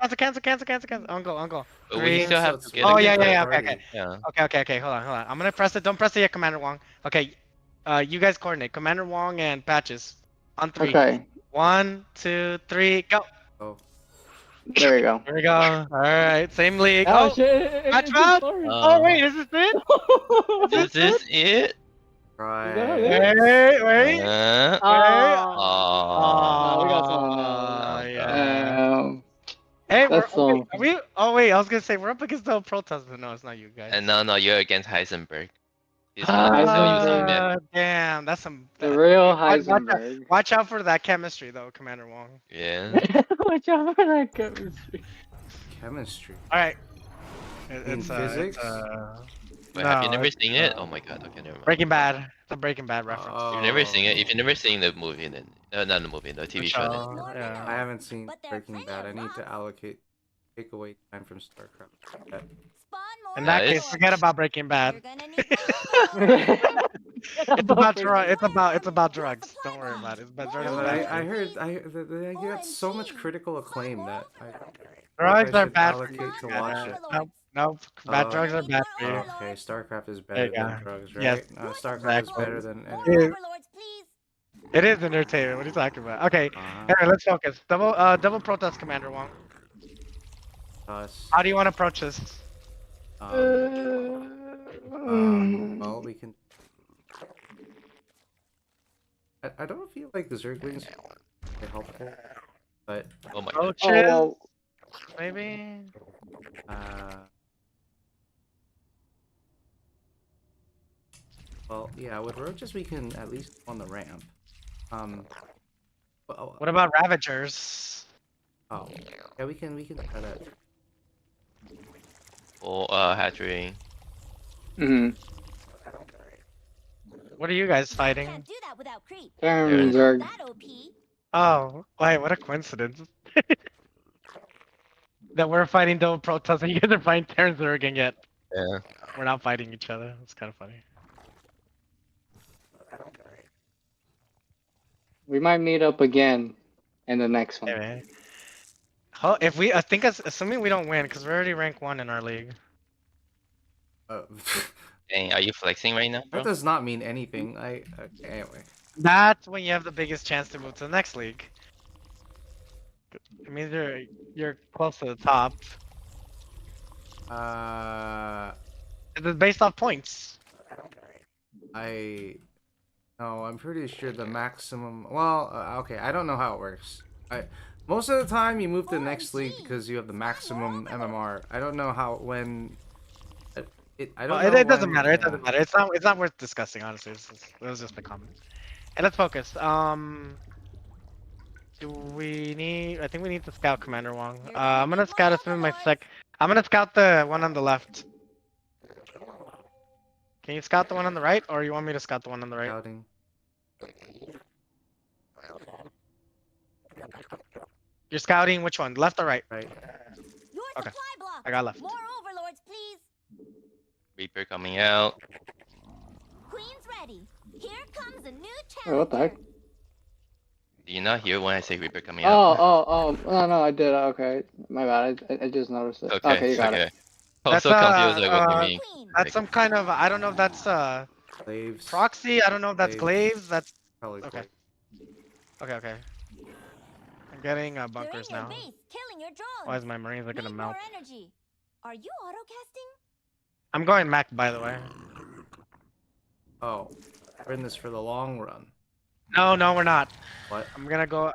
On go. But we 3. still have cancel. to It's get Oh a waiting yeah, for the okay. party. Yeah. Okay. Hold on. I'm gonna press it. Don't press it yet, Commander Wong. Okay. You guys coordinate. Commander Wong and Patches. On 3. Okay, 1, 2, 3, go. Oh, there you go. Here we go. All right, same league. Oh Oh, shit! match It did up. sorry. Oh wait, is this it? Is this it? Is that how it is? right. Wait. No, we got someone Oh, else. yeah. Hey, That's wait, so. are we? Oh wait, I was gonna say we're up against the protest, but no, it's not you guys. And no, you're against Heisenberg. He's still using Heisenberg, myth. Damn, that's some. the real Watch Heisenberg. watch out for that chemistry though, Commander Wong. Yeah. Watch out for that chemistry. Chemistry. All right. In physics? Wait, have you no, never it's, seen it? Oh my god. Okay, never mind. Breaking Bad. It's a Breaking Bad reference. If you've never seen it, Oh. if you've never seen the movie, then not the movie, the TV show, then Oh, I yeah. haven't seen But there are Breaking plenty Bad. I of need to rocks. take away time from StarCraft. Spawn more In Yeah, that case, it's- forget about Breaking Bad. You're gonna need more It's about drugs. Don't worry about it. It's about drugs Yeah, and but bad I food. heard I get so much critical acclaim that I Drugs I are should bad for you. allocate to watch it. Nope. Bad Oh. drugs are bad for you. Okay, StarCraft is There better you than go. drugs, Yes. right? StarCraft is Exactly. better than More anything. overlords, please. It is entertainment. What are you talking about? Okay. Uh-huh. Alright, let's focus. Double protest, Commander Wong. Us. How do you want to approach this? Well, we can. I don't feel like the Zerglings are helpful, but oh my god. Approaches, Oh, maybe. well, yeah, with roaches we can at least on the ramp. Well, What about Ravagers? oh, yeah, we can try that. Oh, hatchery. mm-hmm. What are you guys fighting? Can't do that witerm creep. Zerg. That OP. Oh, wait, what a coincidence. That we're fighting double protest and you guys are fighting Terran Zerg and yet Yeah. we're not fighting each other. It's kind of funny. We might meet up again in the next one. Anyway. If I think assuming we don't win, because we're already rank 1 in our league. Dang, are you flexing right now, bro? That does not mean anything. Anyway. That's when you have the biggest chance to move to the next league. It means you're close to the top. It's based off points. No, I'm pretty sure the maximum. Well, okay, I don't know how it works. Most of the time you move to the next league because you have the maximum MMR. I don't know how when. I don't know It doesn't when- matter. It yeah. doesn't matter. It's not worth discussing. Honestly, it was just a comment. And let's focus. Do we need? I think we need to scout Commander Wong. I'm gonna scout as soon as my sec. I'm gonna scout the one on the left. Can you scout the one on the right, or you want me to scout the one on the right? Scouting. You're scouting which one, left or right? Right. Your Okay. supply block. I got left. More overlords, please. Reaper coming out. Queen's ready. Here comes a new Wait, challenger. what the heck? Do you not hear when I say Reaper coming out? Oh, no, I did. Okay, my bad. I just noticed it. Okay, Okay, you got it. I was That's, so confused, like, what do you mean? Queen. That's some kind of. I don't know if that's Slaves. proxy. I don't know if that's Slaves. glaives. That's Probably Okay. glaives. okay. I'm getting They're in bunkers your now. base, killing your drones. Why is my marines looking to Need melt? more energy. Are you autocasting? I'm going mech, by the way. Oh, we're in this for the long run. No, we're not. What? I'm gonna go.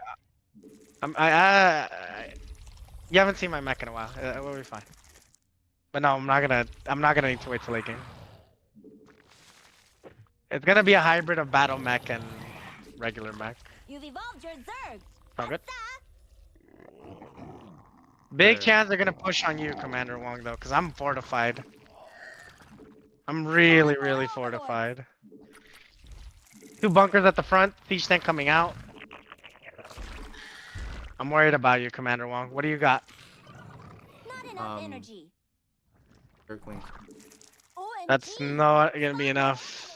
You haven't seen my mech in a while. We'll be fine. But no, I'm not gonna need to wait till late game. It's gonna be a hybrid of battle mech and regular mech. You've evolved your Zerg. Sound good? Assa! Big Sure. chance they're gonna push on you, Commander Wong, though, because I'm fortified. I'm really fortified. 2 bunkers at the front, siege tank coming out. I'm worried about you, Commander Wong. What do you got? Not enough Um, energy. Circling. OMG. That's not gonna be enough.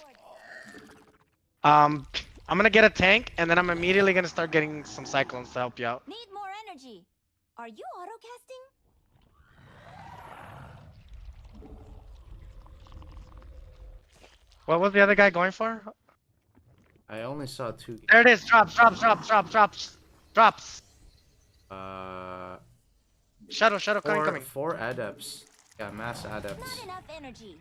I'm gonna get a tank, and then I'm immediately gonna start getting some cyclones to help you out. Need more energy. Are you autocasting? What was the other guy going for? I only saw 2. There it is. Drops. Drops. Uh, Shuttle coming. 4 adepts. Yeah, mass adepts. Not enough energy.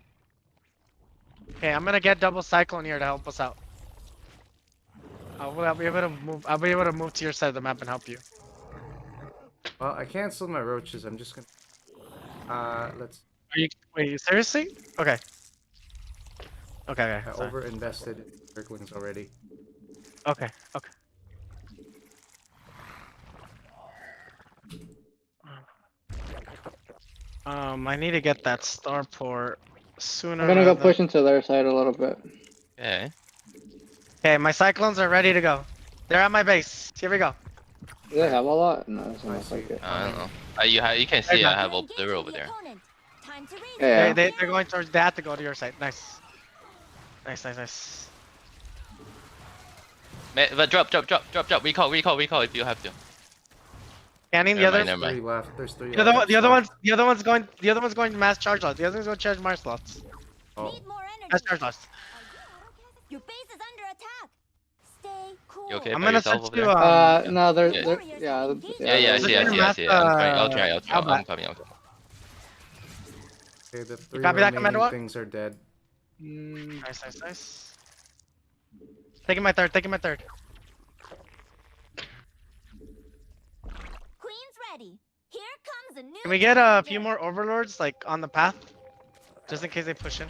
Okay, I'm gonna get double cyclone here to help us out. I'll be able to move. I'll be able to move to your side of the map and help you. Well, I canceled my roaches. I'm just gonna. Let's. Wait, seriously? Okay. Okay. I Sorry. over-invested in Circlings already. Okay. I need to get that starport sooner. I'm gonna go rather- push into their side a little bit. Okay. Okay, my cyclones are ready to go. They're at my base. Here we go. Do they have a lot? No, it doesn't I look see. like it. I don't know. You can see I have observer over there. Time to raise Yeah. it. They're going towards. They have to go to your side. Nice. But drop. Recall if you have to. Scanning the Never others. mind, never 3 mind. left. There's 3 The other left. one's going to mass charge lots. The other one's going to charge Mars slots. Oh, Need more energy. Mass charge lots. Your base is under attack. Stay cool. You okay I'm by gonna yourself switch over to there? No, they're, Yeah. they're yeah, Yeah, I see. I'm coming. I'll try. Alba. I'm coming. okay. The 3 copy that, Commander remaining Watt? things are dead. Nice. Taking my third. Queen's ready. Here comes a new. Can we get a challenger. few more overlords like on the path, just in case they push in?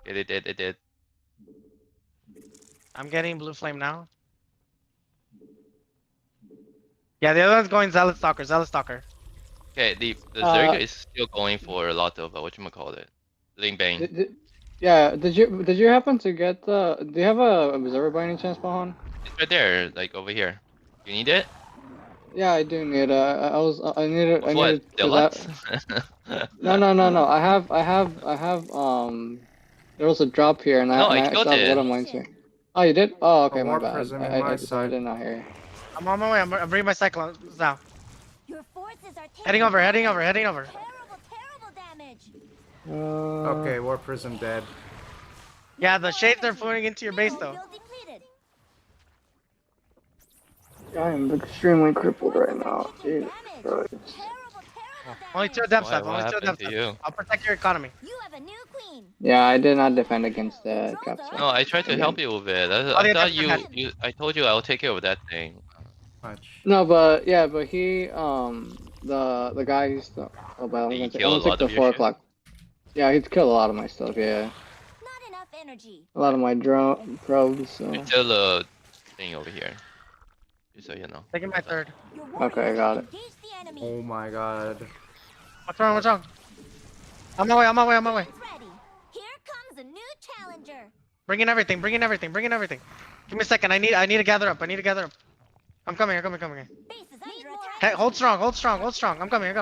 Yeah, they did. I'm getting blue flame now. Yeah, the other one's going zealot stalker. Okay, the Zerg is still going for a lot of whatchamacallit. Ling Bang. Yeah, did you happen to get the? Do you have a observer by any chance, Bahan? It's right there, like over here. You need it? Yeah, I do need. I needed. I What? needed. 'cause Deluxe? No. I have. There was a drop here, and No, I I actually killed have a it. lot of mines here. Oh, you did? Oh, okay, my warp bad. prism in my I side. did not hear you. I'm on my way. I'm bringing my cyclones now. Your forces are taking Heading over. Terrible damage. Okay, War Prism dead. Yeah, the shades are flowing into your base though. Field depleted. I am extremely crippled right now. Forces are taking Jesus damage. Christ. Only 2 damage. depth What stuff. Only 2 happened depth to stuff. you? I'll protect your economy. You have a new queen. Yeah, I did not defend against the capsule. No, I tried to help you with it. Oh, I yeah, thought that's I told you I'll take care of that thing. Much. No, but he the guy who's the oh, but Did he I'm kill a gonna take lot the of your 4 shit? o'clock. Yeah, he's killed a lot of my stuff. Yeah, Not enough energy. a lot of my drone probes. So. It's still a thing over here. Just so you know. Taking my third. Your Okay, warriors got have it. engaged the enemy. Oh my god. What's wrong? On my way. Queen's ready. Here comes a new challenger. Bringing everything. Give me a second. I need to gather up. I'm coming. Base is under attack. Hey, hold strong. I'm coming.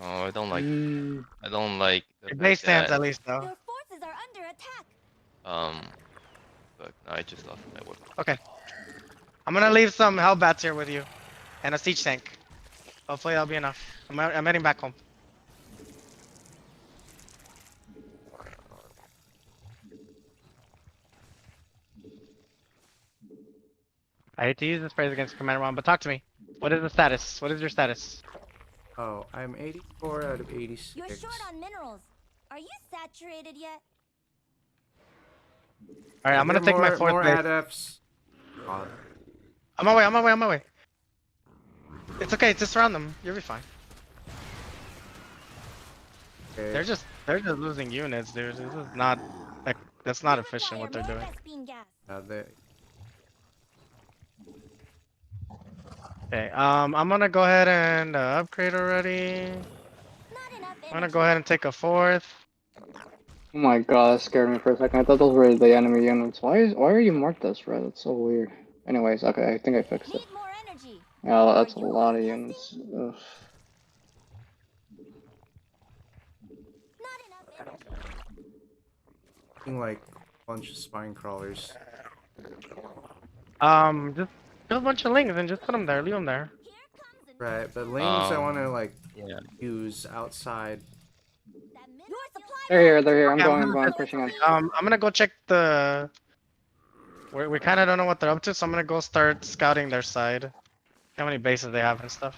Oh, I don't like the Your fact base stands that, at least though. Your forces are under attack. But I just lost my work. Okay. I'm gonna leave some Hellbats here with you, and a siege tank. Hopefully that'll be enough. I'm heading back home. I hate to use this phrase against Commander 1, but talk to me. What is the status? What is your status? Oh, I'm 84 out of 86. You're short on minerals. Are you saturated yet? Alright, Are I'm gonna there take my fourth more base. adepts. God. On my way, on my way, on my way. It's okay, just surround them. You'll be fine. Okay. They're just losing units, dude. This is not like that's not We efficient what they're require more doing. Vespene gas. They, Okay, I'm gonna go ahead and upgrade already. Not enough I'm gonna energy. go ahead and take a fourth. Oh my god, that scared me for a second. I thought those were the enemy units. Why are you marked this red? That's so weird. Anyways, okay, I think I fixed it. Need more energy. Yeah, that's a Are you lot of adjusting? units. Ugh. Not enough energy. looking like a bunch of spine crawlers. Just kill a bunch of lings and just put them there. Leave them there. Here comes the Right, but lings I want to Um, like yeah. use outside. Your supply They're here, box. they're here. I'm Yeah, going, pushing in. I'm gonna go check the. We kind of don't know what they're up to, so I'm gonna go start scouting their side. How many bases they have and stuff.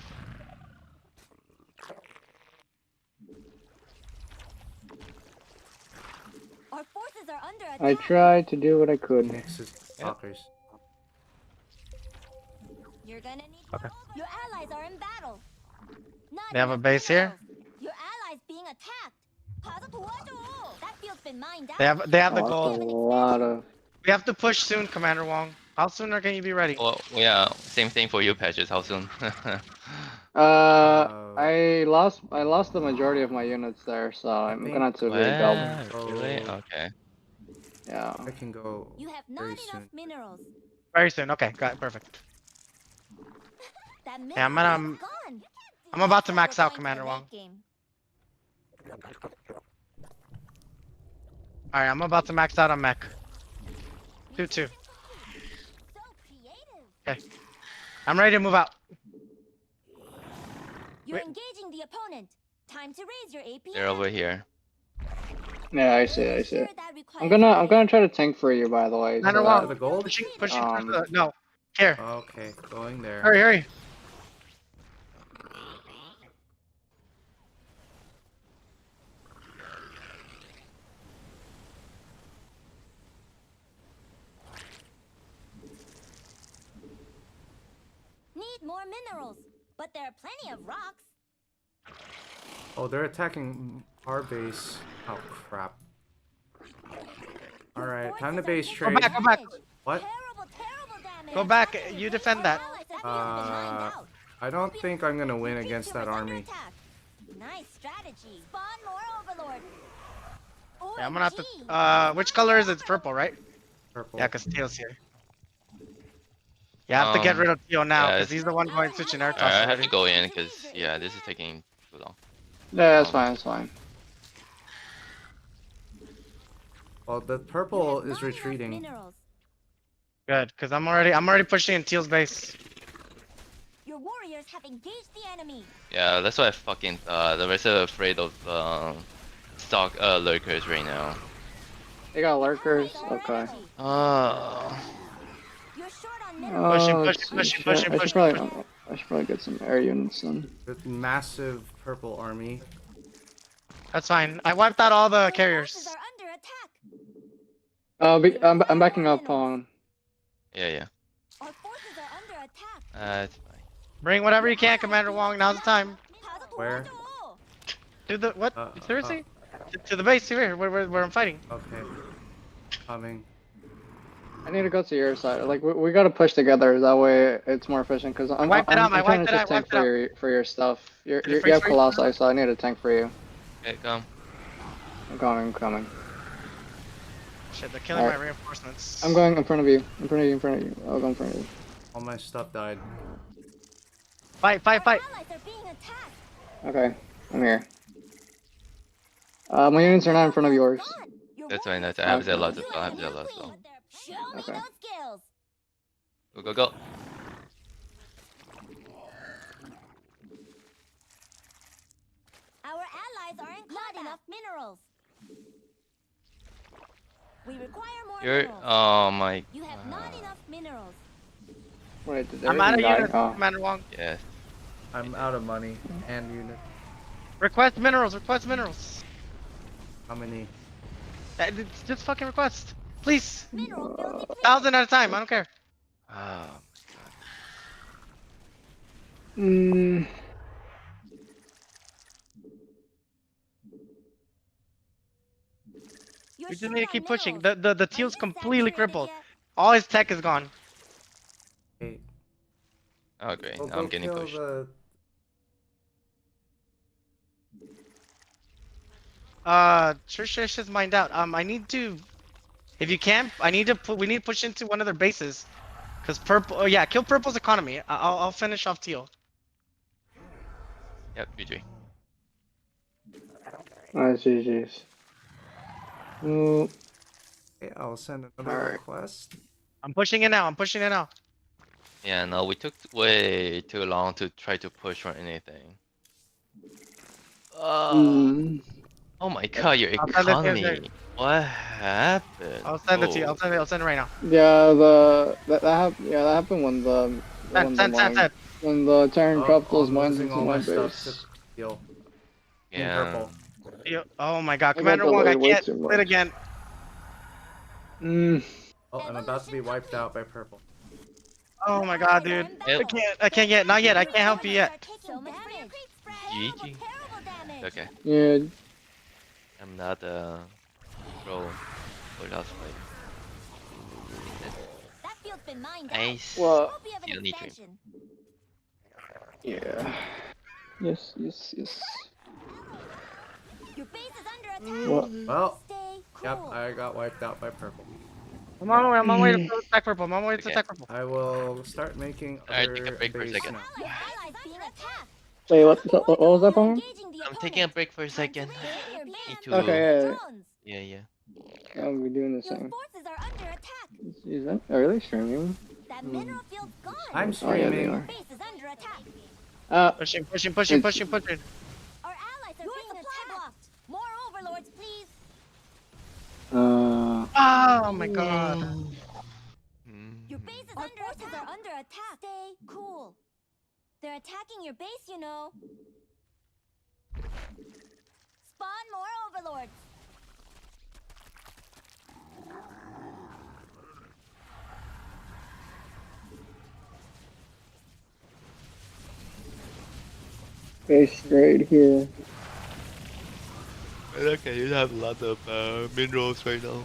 Our forces are under attack. I tried to do what I could. Mixes stalkers. You're gonna need Okay. more. Your allies are in battle. Not They have a enough base here? minerals. Your allies being attacked. 가서 도와줘. That field's been mined out. They have the Oh, that's a gold. lot of. We have to push soon, Commander Wong. How soon can you be ready? Well, yeah, same thing for you, Patches. How soon? I lost the majority of my units there, so I'm think- gonna have to rebuild. What? Really? Oh. Okay. Yeah. I can go You have very not enough soon. minerals. Very soon. Okay, got it. Perfect. That Yeah, I'm mineral gonna- is gone. I'm about to We're max out, going to the Commander late Wong. game. All right, I'm about to max out on mech. 2-2. So creative. I'm ready to move out. You're Wait. engaging the opponent. Time to raise your APM. They're over here. Yeah, I see it. Sure, that requires I'm gonna try to tank for you, by the way. Commander so Wong. For the gold? Pushing towards Um, the. No. Here. Okay, going there. Hurry, hurry. Need more minerals, but there are plenty of rocks. Oh, they're attacking our base. Oh crap. Your Alright, forces time to are base taking trade. Go back, go back. damage. What? Terrible damage. Go back, Our you forces defend are that. allies that field's been mined out. I don't think I'm gonna win against that Future is under army. attack. Nice strategy. Spawn more overlord. Yeah, I'm gonna have OMG. to. Which color is it? It's purple, right? Purple. Yeah, cause Teal's here. You have to get rid of Teal now, yeah, cause it's- he's the one going switching air toss I have already. to go in because yeah, this is taking too long. Yeah, that's fine. That's fine. Well, the You have purple not is enough retreating. minerals. Good, cause I'm already pushing in Teal's base. Your warriors have engaged the enemy. Yeah, that's what I fucking thought. The rest are afraid of stock lurkers right now. They got lurkers. Allies are Okay. energy. Oh. You're short on Oh, minerals. let's see. push him, I push should him, probably, I should probably get some air units then. The massive purple army. That's fine. I wiped out all the Your carriers. forces are under attack. I'm backing up on. Yeah, yeah. Our forces are under attack. It's fine. Bring whatever you can, Commander Wong. Now's the time. Where? To the what? Uh, Seriously? To the base here, where I'm fighting. Okay. Coming. I need to go to your side. Like we gotta push together. That way it's more efficient. Cause I'm wiped it out, I trying wiped to it just out, tank wiped it for your stuff. You Did it have freeze for you? Colossi, so I need a tank for you. Okay, come. I'm coming. I'm coming. Shit, they're killing Alright. my reinforcements. I'm going in front of you. In front of you. In front of you. I'll go in front of you. All my stuff died. Fight! Our allies are being attacked. Okay, I'm here. My units are not in front of yours. That's fine. That's I have zealots as well. I have zealots as well. Show me Okay. those skills. Go, go, go. Our allies are in combat. Not enough minerals. We require more You're. minerals. Oh my. You have not enough minerals. Wait, did I'm out of everything die? units, Oh. Commander Wong. Yes. I'm out of money and unit. Request minerals, request minerals. How many? Just fucking request. Please. Mineral field depleted. 1,000 at a time, I don't care. Oh, Mm, You're We just short need to on keep pushing. minerals. The Are teal's you completely saturated crippled. yet? All his tech is gone. Eight. oh great. Well, Now go I'm getting kill pushed. the. Trish is mined out. I need to, if you can, we need to push into one of their bases. Cause purple, oh yeah, kill purple's economy. I'll finish off teal. Yep, GG. oh, GG's. Mm, Okay, I'll send another Alright. request. I'm pushing it now. I'm pushing it now. Yeah, no, we took way too long to try to push for anything. mm, Oh my god, your I'll send it to you. economy. What happened? I'll send it to you. Oh, I'll send it right now. yeah, that happened when Send. when the Terran Oh, dropped those I'm mines losing into all my my stuff to base. heal. In yeah. purple. Oh my god, I got Commander Wong, I delayed way can't too split much. again. Mm, Oh, I'm about to be wiped out by purple. Oh my god, dude. Yep. I can't yet. Not yet. I can't help you yet. So much for your creep spread. GG. Terrible damage. Okay, yeah, I'm not pro for last fight. That field's been mined out. Nice. well, Hope you have an Still need to expansion. yeah. Yes. Your base is under attack. Well, Well, Stay cool. yep, I got wiped out by purple. I'm on my way to attack purple. I'm on my way to Okay. attack purple. I will start making Alright, other take a break for a base second. now. Your allies being attacked. wait, what was that from? Engaging the I'm taking a opponent. break for a Time to second. reclaim your Need land. to. Okay, yeah, Drones. Yeah. I'll be doing the Your same. forces are under attack. Is that really streaming? That mineral field's gone. I'm Oh yeah, they streaming. are. Base is under attack. Pushing. Our allies are being attacked. More overlords, please. Oh my god. Your base is under attack. Stay cool. They're attacking your base, you know. Spawn more overlords. Base right here. Okay, you have a lot of minerals right now.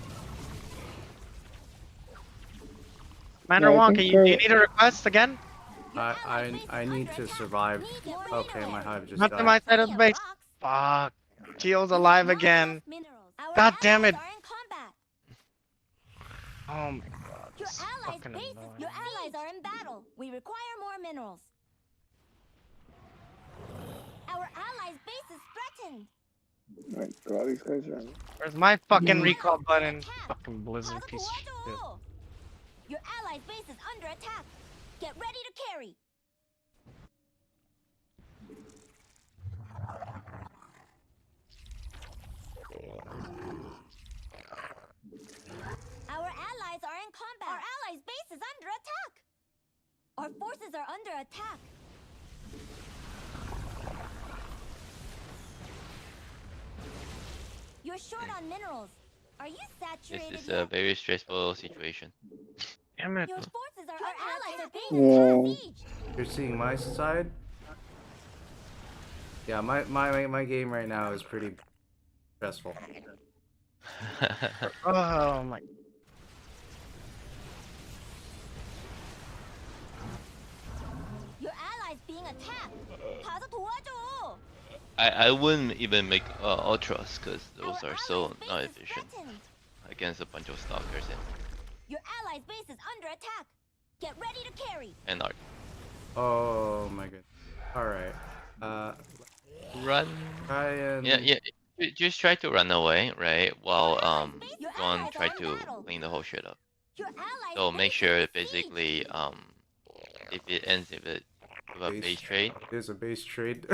Commander Yeah, I Wong, think do you we're- need a request again? I need to survive. Okay, my hive just Not to died. my side of the base. Fuck. Teal's alive again. God damn it. Oh my god. Your this is allies' fucking base is, annoying. your allies are in battle. We require more minerals. Our allies' base is threatened. My god, these guys are. Where's my fucking Mm. recall button? Attack. Fucking Blizzard piece of shit. Pazuzu! Your allies' base is under attack. Get ready to carry. Our allies are in combat. Our allies' base is under attack. Our forces are under attack. You're short on minerals. Are you saturated This is yet? a very stressful situation. Damn it. Your forces are our allies are being Yeah. besieged. You're seeing my side? Yeah, my game right now is pretty stressful. Oh my. Your allies being attacked. 가서 도와줘. I wouldn't even make ultras because those Our are so allies' base not is efficient threatened. against a bunch of stalkers Your allies' base is under attack. Get ready to carry. and art. Oh my goodness. Alright. Run. Try and Yeah. Just try to run away, right? While Your John allies try are in to battle. clean the whole shit up. Your allies' So make base sure is that besieged. basically if it ends with a base trade, There's a base trade.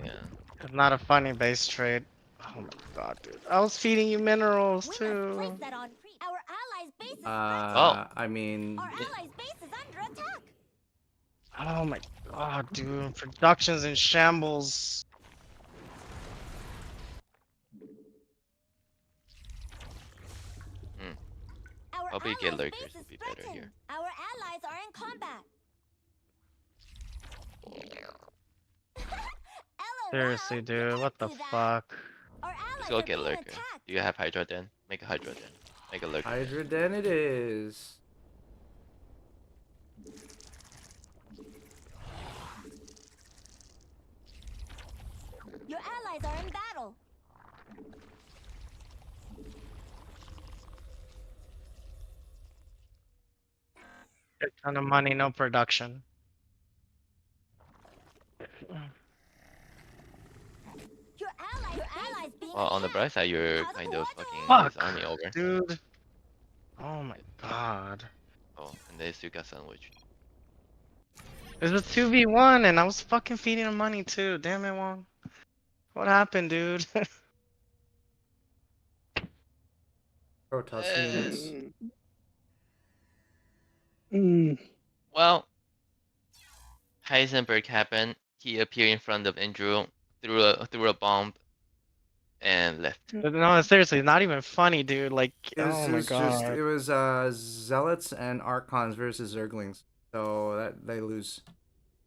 yeah. It's not a funny base trade. Oh my god, dude. I was feeding you minerals We must too. place that on pre. Our allies' base is threatened. Well, I mean, Our allies' base is under Oh my god, dude. Production's in shambles. Our Probably get allies' lurkers base would is be better threatened. here. Our allies are in combat. Seriously, LOL, you dude. What can't the do that. fuck? Our Let's allies go are get being lurker. attacked. Do you have Hydra then? Make a Hydra then. Make a lurker then. Hydra Den it is. Your allies are in battle. A ton of money, no production. Your allies being Well, on the bright attacked. side, you're Cause kind of fucking Quadrant. his Fuck, army over. dude. Oh my god. Oh, and they still got sandwich. It was a 2v1 and I was fucking feeding him money too. Damn it, Wong. What happened, dude? Protoss units. Well, Heisenberg happened. He appeared in front of Andrew, threw a bomb, and left. No, seriously, not even funny, dude. Like, oh my god. It was Zealots and Archons versus Zerglings. So that they lose.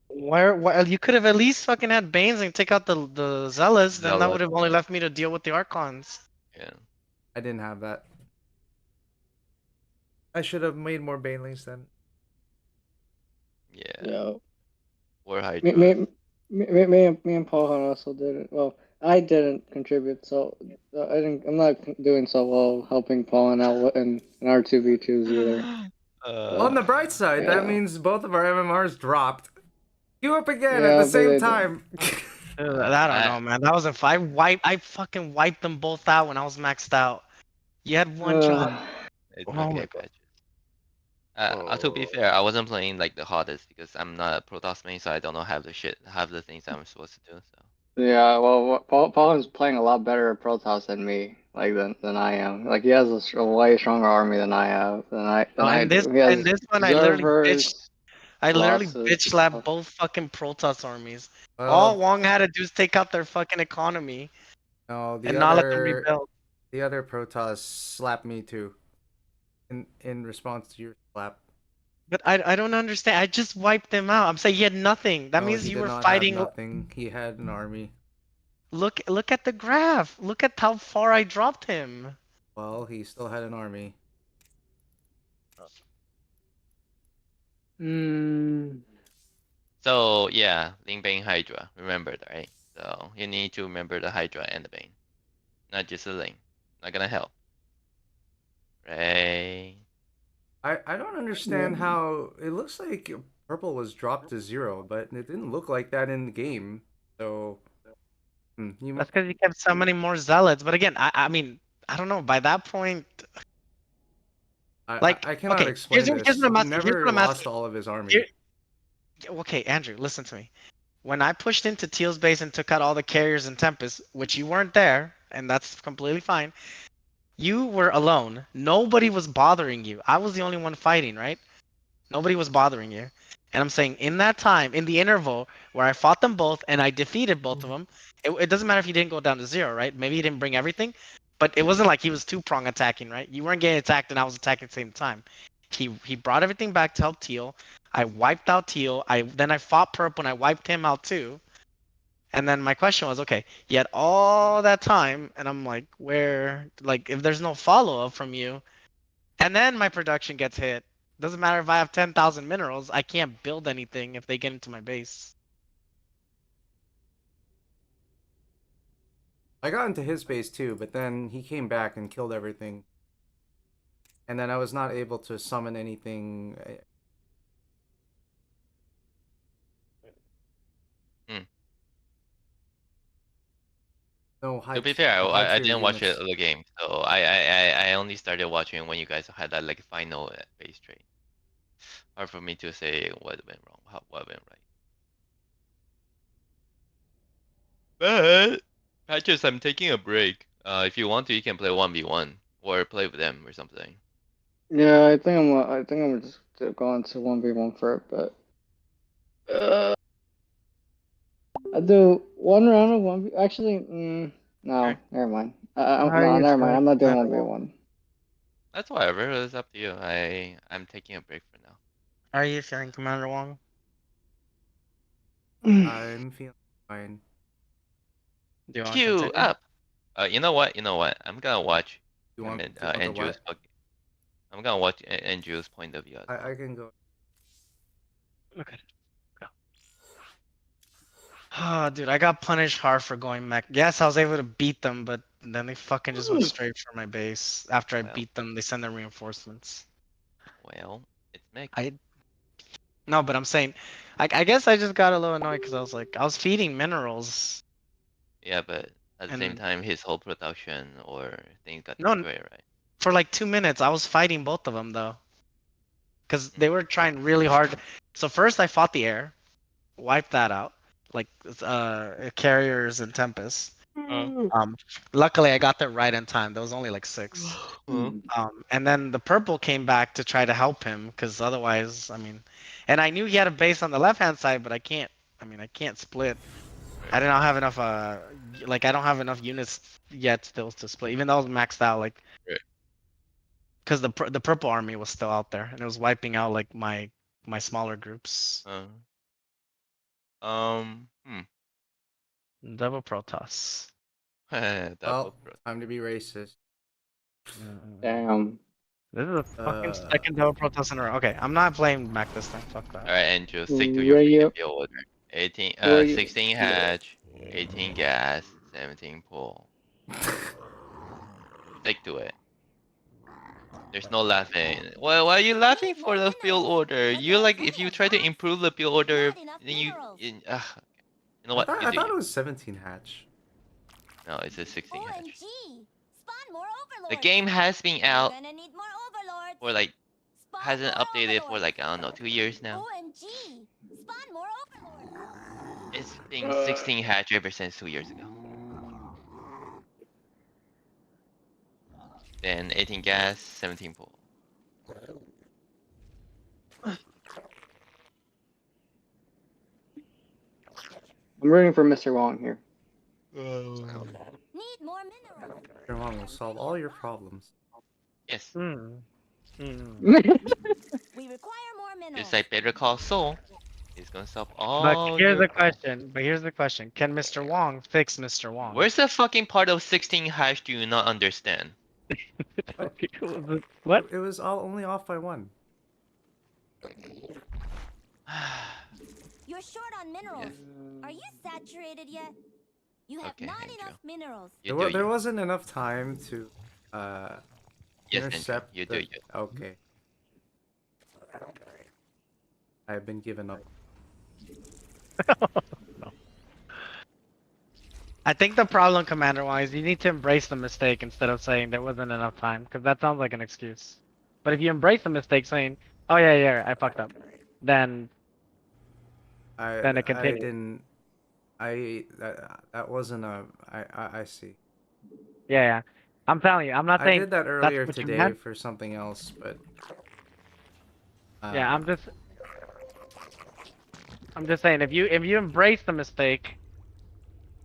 Where you could have at least fucking had Banes and take out the Zealots, then that Zealot. would have only left me to deal with the Archons. Yeah. I didn't have that. I should have made more Banelings then. Yeah. Yeah. Or Me, Hydra. me and Paul also didn't. Well, I didn't contribute, so I didn't. I'm not doing so well helping Paul out in our 2v2s either. On the bright side, that Yeah. means both of our MMRs dropped. Queue up again at Yeah, the but same they time. I don't know, man. That wasn't fun. I fucking wiped them both out when I was maxed out. You had one job. It's Oh my okay, god. patches. To be fair, I wasn't playing like the hottest because I'm not a Protoss main, so I don't know half the things I'm supposed to do. So Yeah, well, Paul is playing a lot better at Protoss than me, like than I am. Like he has a way stronger army than I have, Oh, than I and this do. He and has this one, observers, I literally colossus, bitch and slapped stuff. both fucking Protoss armies. All Well, Wong had to do is take out their fucking economy no, and not let them rebuild. the other Protoss slapped me too. In response to your slap. But I don't understand. I just wiped them out. I'm saying he had nothing. That No, means he you did were not have fighting. nothing. He had an army. Look at the graph. Look at how far I dropped him. Well, he still had an army. So yeah, Ling Bane Hydra. Remember that, right? So you need to remember the Hydra and the Bane, not just the Ling. Not gonna help, right? I don't understand how it looks like purple was dropped to 0, but it didn't look like that in the game. So you That's because he kept summoning more zealots. But again, I mean, I don't know. By that point, like, I cannot okay, explain here's this. what I'm He asking. Here's what never I'm lost asking. all of his army. Here, okay, Andrew, listen to me. When I pushed into Teal's base and took out all the carriers and Tempest, which you weren't there, and that's completely fine, you were alone. Nobody was bothering you. I was the only one fighting, right? Nobody was bothering you. And I'm saying in that time, in the interval where I fought them both and I defeated both of them, it doesn't matter if you didn't go down to 0, right? Maybe he didn't bring everything, but it wasn't like he was two-prong attacking, right? You weren't getting attacked and I was attacking at the same time. He brought everything back to help Teal. I wiped out Teal. Then I fought Purple and I wiped him out too. And then my question was, okay, you had all that time, and I'm like, like, if there's no follow-up from you, and then my production gets hit. Doesn't matter if I have 10,000 minerals, I can't build anything if they get into my base. I got into his base too, but then he came back and killed everything. And then I was not able to summon anything. No To be hype. fair, I Hydra didn't watch it units. the game, so I only started watching when you guys had that like final base trade. Hard for me to say what went wrong, what went right. But Patches, I'm taking a break. If you want to, you can play 1v1 or play with them or something. Yeah, I think I'm just going to 1v1 for it, but I do one round of one. Actually, no, Okay. never mind. How are No, you never mind. feeling, I'm not doing Commander one v Wong? one. That's whatever. It's up to you. I'm taking a break for now. How are you feeling, Commander Wong? I'm feeling fine. Do you want to Queue continue? up. You know what? You know what? I'm gonna watch. You I want mean, to go to Andrew's. what? I'm gonna watch Andrew's point of view as well. I can go. Okay. Go. Oh, dude, I got punished hard for going mech. Yes, I was able to beat them, but then they fucking just went straight for my base. After I Well. beat them, they send their reinforcements. Well, it's Mick. I No, but I'm saying, I guess I just got a little annoyed because I was feeding minerals Yeah, but at the same and time, his whole production or things got no, destroyed, right? for like 2 minutes I was fighting both of them though, because they Mm. were trying really hard. So first I fought the air, wiped that out, like carriers and Tempest. Um, Luckily I got there right in time. There was only like 6. And then the purple came back to try to help him because otherwise, I mean, and I knew he had a base on the left hand side, but I can't. I mean, I can't split. I Right. did not have enough. Like I don't have enough units yet still to split, even though I was maxed out. Like, Right. because the purple army was still out there and it was wiping out like my smaller groups. Hmm. Double Protoss. Double Well, pro. time to be racist. Damn. This is a fucking Uh, second double Protoss in a row. Okay, I'm not playing Mac this time. Fuck that. Alright, Andrew, stick to Who your are freaking you? build order. 18, Who are you? 16 hatch, 18 gas, 17 pull. Stick to it. There's no laughing. Well, why are you laughing Need more for the build minerals. order? But You there are like if plenty you of try to slots. improve the build order, Not enough then minerals. you know what? You I do thought you. it was 17 hatch. No, it's a 16 hatch. OMG! Spawn more overlords. The game has been We're out gonna need more overlords. for like Spawn hasn't more updated for overlords. like I don't know 2 years now. OMG! Spawn more overlords. It's been 16 hatch ever since 2 years ago. Then 18 gas, 17 pull. I'm rooting for Mr. Wong here. Need more minerals. Your mom will solve all your problems. Yes, Hmm. Hmm. We require more minerals. just like Better Call Saul, he's gonna solve But all here's your the problems. question. But here's the question. Can Mr. Wong fix Mr. Wong? Where's the fucking part of 16 hash do you not understand? What? It was all only off by 1. You're short on minerals. Are you saturated yet? You have Okay, not Andrew. enough minerals. You do There you. wasn't enough time to Yes, Andrew, intercept you do the... you. Okay. I've been given up. No. I think the problem, Commander Wong, is you need to embrace the mistake instead of saying there wasn't enough time, because that sounds like an excuse. But if you embrace the mistake, saying, "Oh yeah, I fucked up," then it I continues. didn't... that wasn't a... I see. Yeah. I'm telling you, I'm not I saying did that that's earlier what you today meant. for something else, but... Yeah, I'm just saying if you embrace the mistake,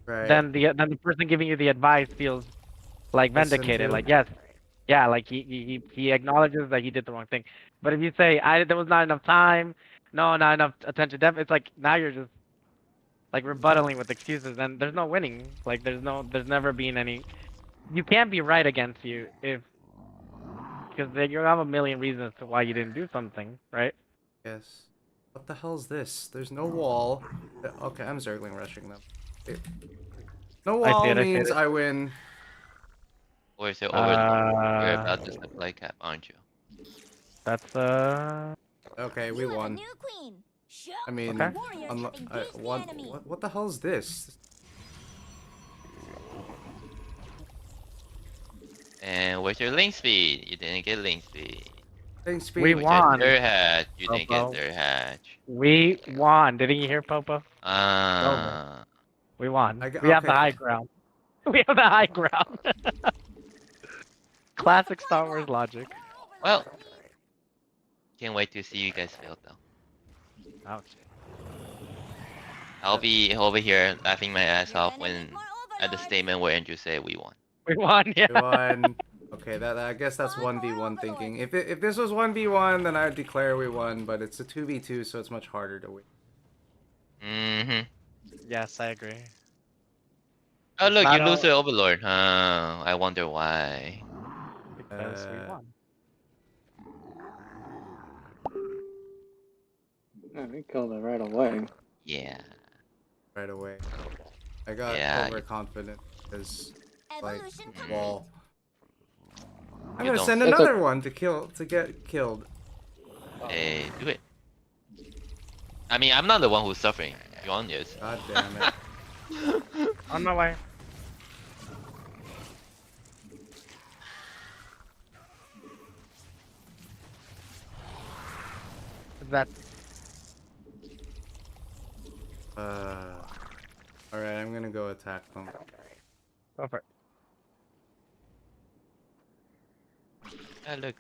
Right. then the person giving you the advice feels like Listen vindicated. to. Like yes, yeah, like he acknowledges that he did the wrong thing. But if you say there was not enough time, no, not enough attention depth, it's like now you're just like rebuttaling with excuses, and there's no winning. Like there's never been any. You can't be right against you because you have a million reasons to why you didn't do something, right? Yes. What the hell's this? There's no wall. Okay, I'm Zergling rushing them. No I see wall it. I see means it. I win. Where's the overlord? You're about to supply cap, aren't you? That's Okay, we You are the won. new queen. Show I mean, Okay. warriors have engaged the enemy. what the hell's this? And where's your link speed? You didn't get link speed. Thanks, speed. We Where's your won. third hatch? You didn't get Popo. third hatch. We won. Didn't you hear, Popo? Ah. We won. I got- We have the okay. high ground. We have the high ground. Classic Star Wars logic. More overlords, Well. please. Can't wait to see you guys fail though. Ouch. I'll be over here laughing my ass You're off gonna need when more at the overlords. statement where Andrew say we won. We won, yeah. We won. Okay, that I guess that's One more 1v1 thinking. overlord. If this was 1v1, then I'd declare we won, but it's a 2v2, so it's much harder to win. Mm-hmm. Yes, I agree. Oh It's look, you not lose all to Overlord. I wonder why. because we won. Yeah, we killed it right away. Yeah. Right away. I got Yeah, overconfident because like Evolution Mm. wall. I'm You gonna don't send see- It's a- another one to get killed. Hey, do it. I mean, I'm not the one who's suffering. John is. God damn it. On my way. That Alright, I'm gonna go attack them. go for it. Ah, look.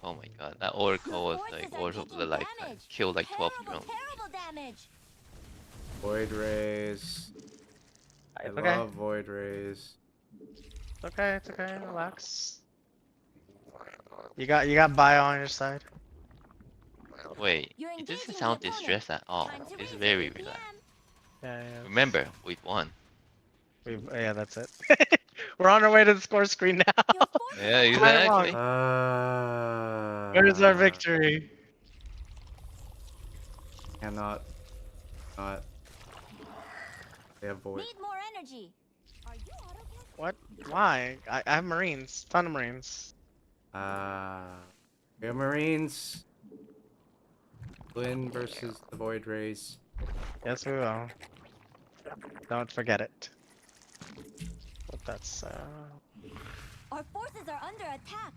Oh my god, that Oracle was Your like forces are Oracle of the taking lifetime. damage. Killed like 12 Terrible, drones. terrible damage. Void Rays. I It's okay. love Void Rays. It's okay. It's okay. Relax. You got bio on your side. Wait, You're it engaging doesn't the sound opponent. distressed at all. Time to It's raise very your BPM. relaxed. Yeah, Remember, we've won. yeah, that's it. We're on our way to the score screen now. Your forces Yeah, are exactly. Where's our victory? Cannot. Not. They have Void. Need more energy. Are you auto-casting? What? Why? I have Marines. Ton of Marines. We have Marines. Flynn versus the Void Rays. Yes, we will. Don't forget it. But that's Our forces are under attack.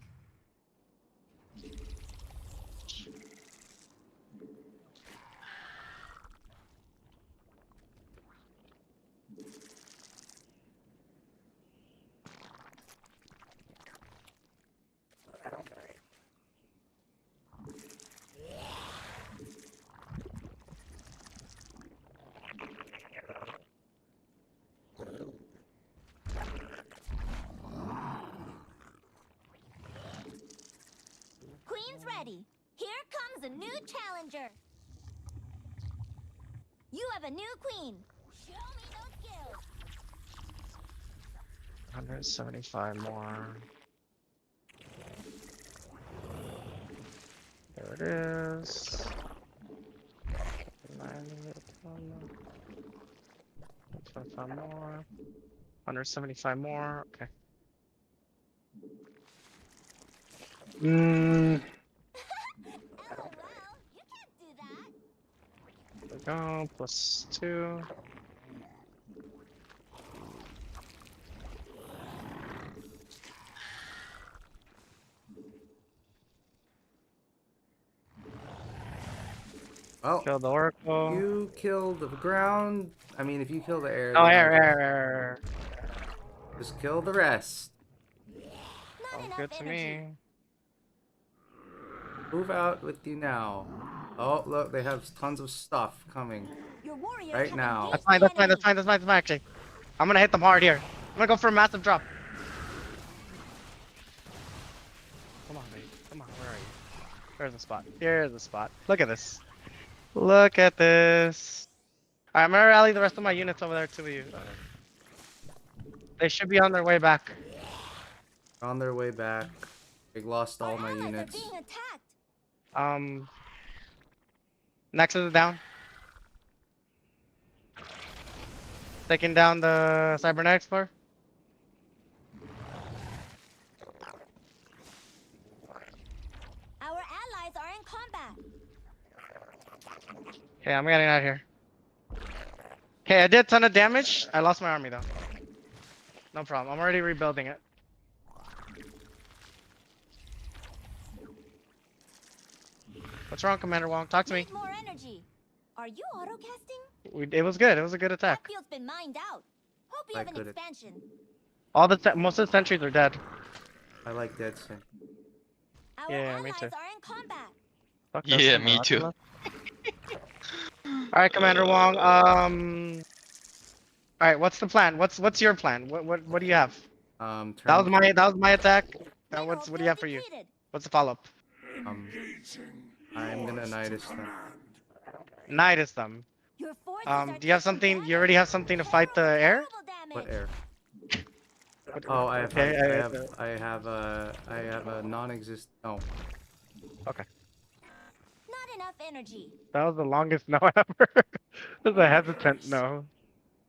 Queen's ready. Here comes a new challenger. You have a new queen. Show me those skills. 175 more. There it is. 125 more. 175 more. Okay. LOL, you can't do that. There we go. +2. Well, Kill the Oracle. you kill the ground. I mean, if you kill the air, Oh, then air. just kill the rest. Not Sounds enough good to energy. me. Move out with you now. Oh, look, they have tons of stuff coming. Your warriors Right have now. engaged That's fine, the that's fine, that's enemy. fine, that's fine, that's fine, actually. I'm gonna hit them hard here. I'm gonna go for a massive drop. Come on, babe. Come on, where are you? Where's the spot? Here's the spot. Look at this. Look at this. Alright, I'm gonna rally the rest of my units over there to you. They should be on their way back. On their way back. They lost all Our my allies units. are being attacked. Nexus is down. Taking down the cybernetic explorer. Our allies are in combat. Okay, I'm getting out of here. Okay, I did a ton of damage. I lost my army though. No problem. I'm already rebuilding it. What's wrong, Commander Wong? Talk to me. Need more energy. Are you auto-casting? It was good. It was a good That attack. field's been mined out. you Like have an good at- expansion. Most of the sentries are dead. I like dead sin. Our Yeah, me allies too. are in combat. Fuck, there's Yeah, some me Marauders too. left. All right, Commander Wong. All right, what's the plan? What's your plan? What do you have? Turn That was my attack. Now Minerals what do you have for you? depleted. What's the follow up? I'm gonna Nidus them. Nidus them. Your forces are Do you have taking something? You damage. already have something to fight the air? Terrible What damage. air? Oh, I have, Okay, I have a non-exist. No, okay. Not enough energy. That was the longest no ever. That was a hesitant no.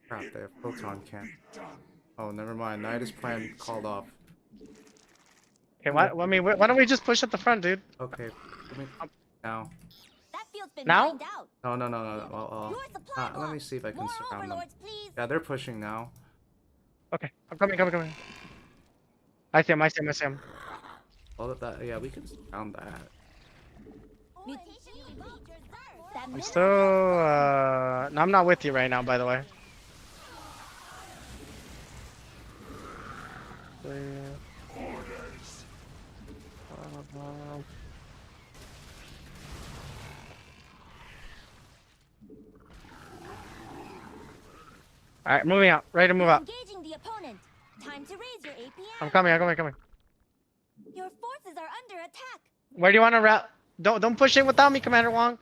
crap. They have photon can. Oh, never mind. Nidus plan called off. Okay, why don't we just push at the front, dude? Okay, give me now. That field's been Now? mined out. No. Well, Your supply let me box. see if I can More surround them. overlords, please. Yeah, they're pushing now. Okay, I'm coming. I see him. All of that. Yeah, we can surround that. Mutation complete. That I'm mineral still, no, I'm not with you right now, by the way. Alright, moving out. Ready to move You're out. engaging the opponent. Time to raise your APM. I'm coming. Your forces are under attack. Where do you want to route? Don't push in without me, Commander Wong.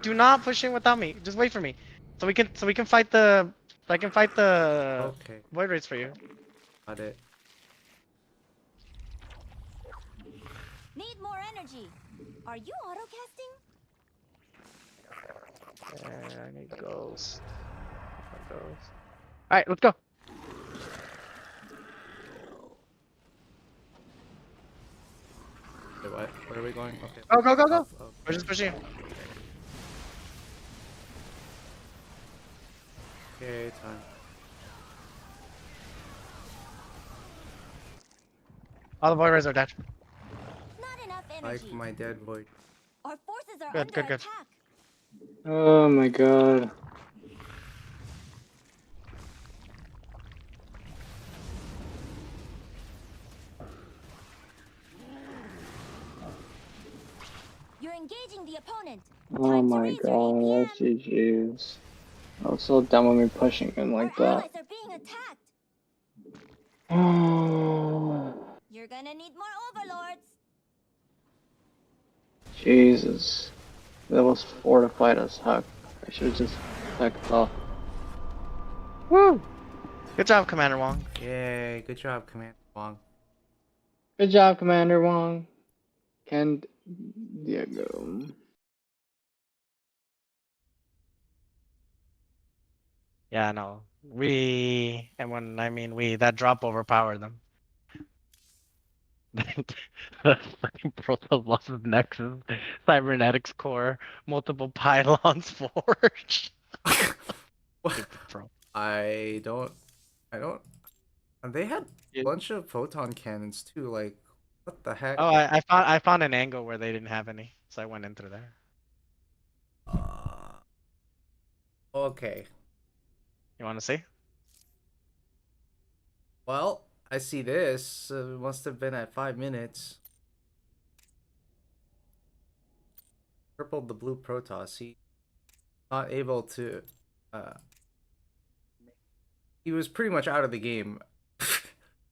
Do not push in without me. Just wait for me. So we can fight the Okay, void race for you. got it. Need more energy. Are you autocasting? I need ghost. Alright, let's go. Wait, what? Where are we going? Okay. Go. Up. We're just pushing. Okay, time. All the void rays are dead. Not enough Like energy. my dead void. Our forces are Good, under good. attack. Oh my god. You're engaging the opponent. Oh Time to my raise your god, APM. that's GG's. I was so done with me pushing him Our like that. allies are being attacked. Oh, You're gonna need more overlords. Jesus. That was fortified as heck. I should have just backed off. Woo! Good job, Commander Wong. Yay! Good job, Commander Wong. Good job, Commander Wong. Can Diego. Yeah, no. And when I mean that drop overpowered them. The fucking Protoss losses Nexus, Cybernetics Core, multiple pylons forged. What? Stupid pro. I don't. And they had a Yeah. bunch of photon cannons too. Like, what the heck? Oh, I found an angle where they didn't have any, so I went in through there. Okay. You want to see? Well, I see this. It must have been at 5 minutes. Purpled the blue Protoss. He not able to. He was pretty much out of the game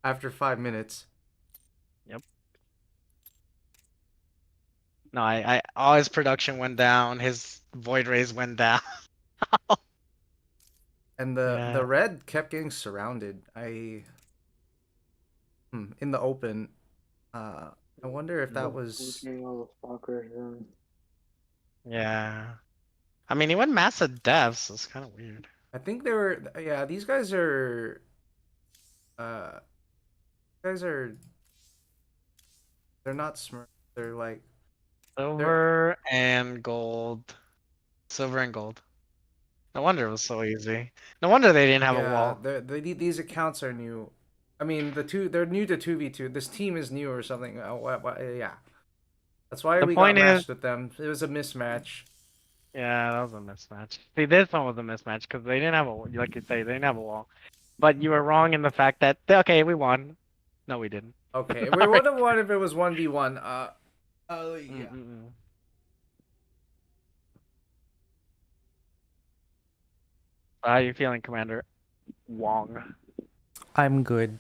after 5 minutes. No, I all his production went down. His void rays went down. And Yeah. the red kept getting surrounded. In the open. I wonder if that was. Yeah. I mean, he went massive deaths. So it's kind of weird. I think they were. Yeah, these guys are. Guys are. They're not smart. They're like. Silver and gold. Silver and gold. No wonder it was so easy. No wonder they didn't have a wall. These accounts are new. I mean, they're new to 2v2. This team is new or something. Yeah. That's why The we got point is- matched with them. It was a mismatch. Yeah, that was a mismatch. See, this one was a mismatch because they didn't have a, like you say, they didn't have a wall. But you were wrong in the fact that okay, we won. No, we didn't. Okay, we Alright. would have won if it was 1v1. Yeah. Mm-mm-mm. How are you feeling, Commander Wong? I'm good.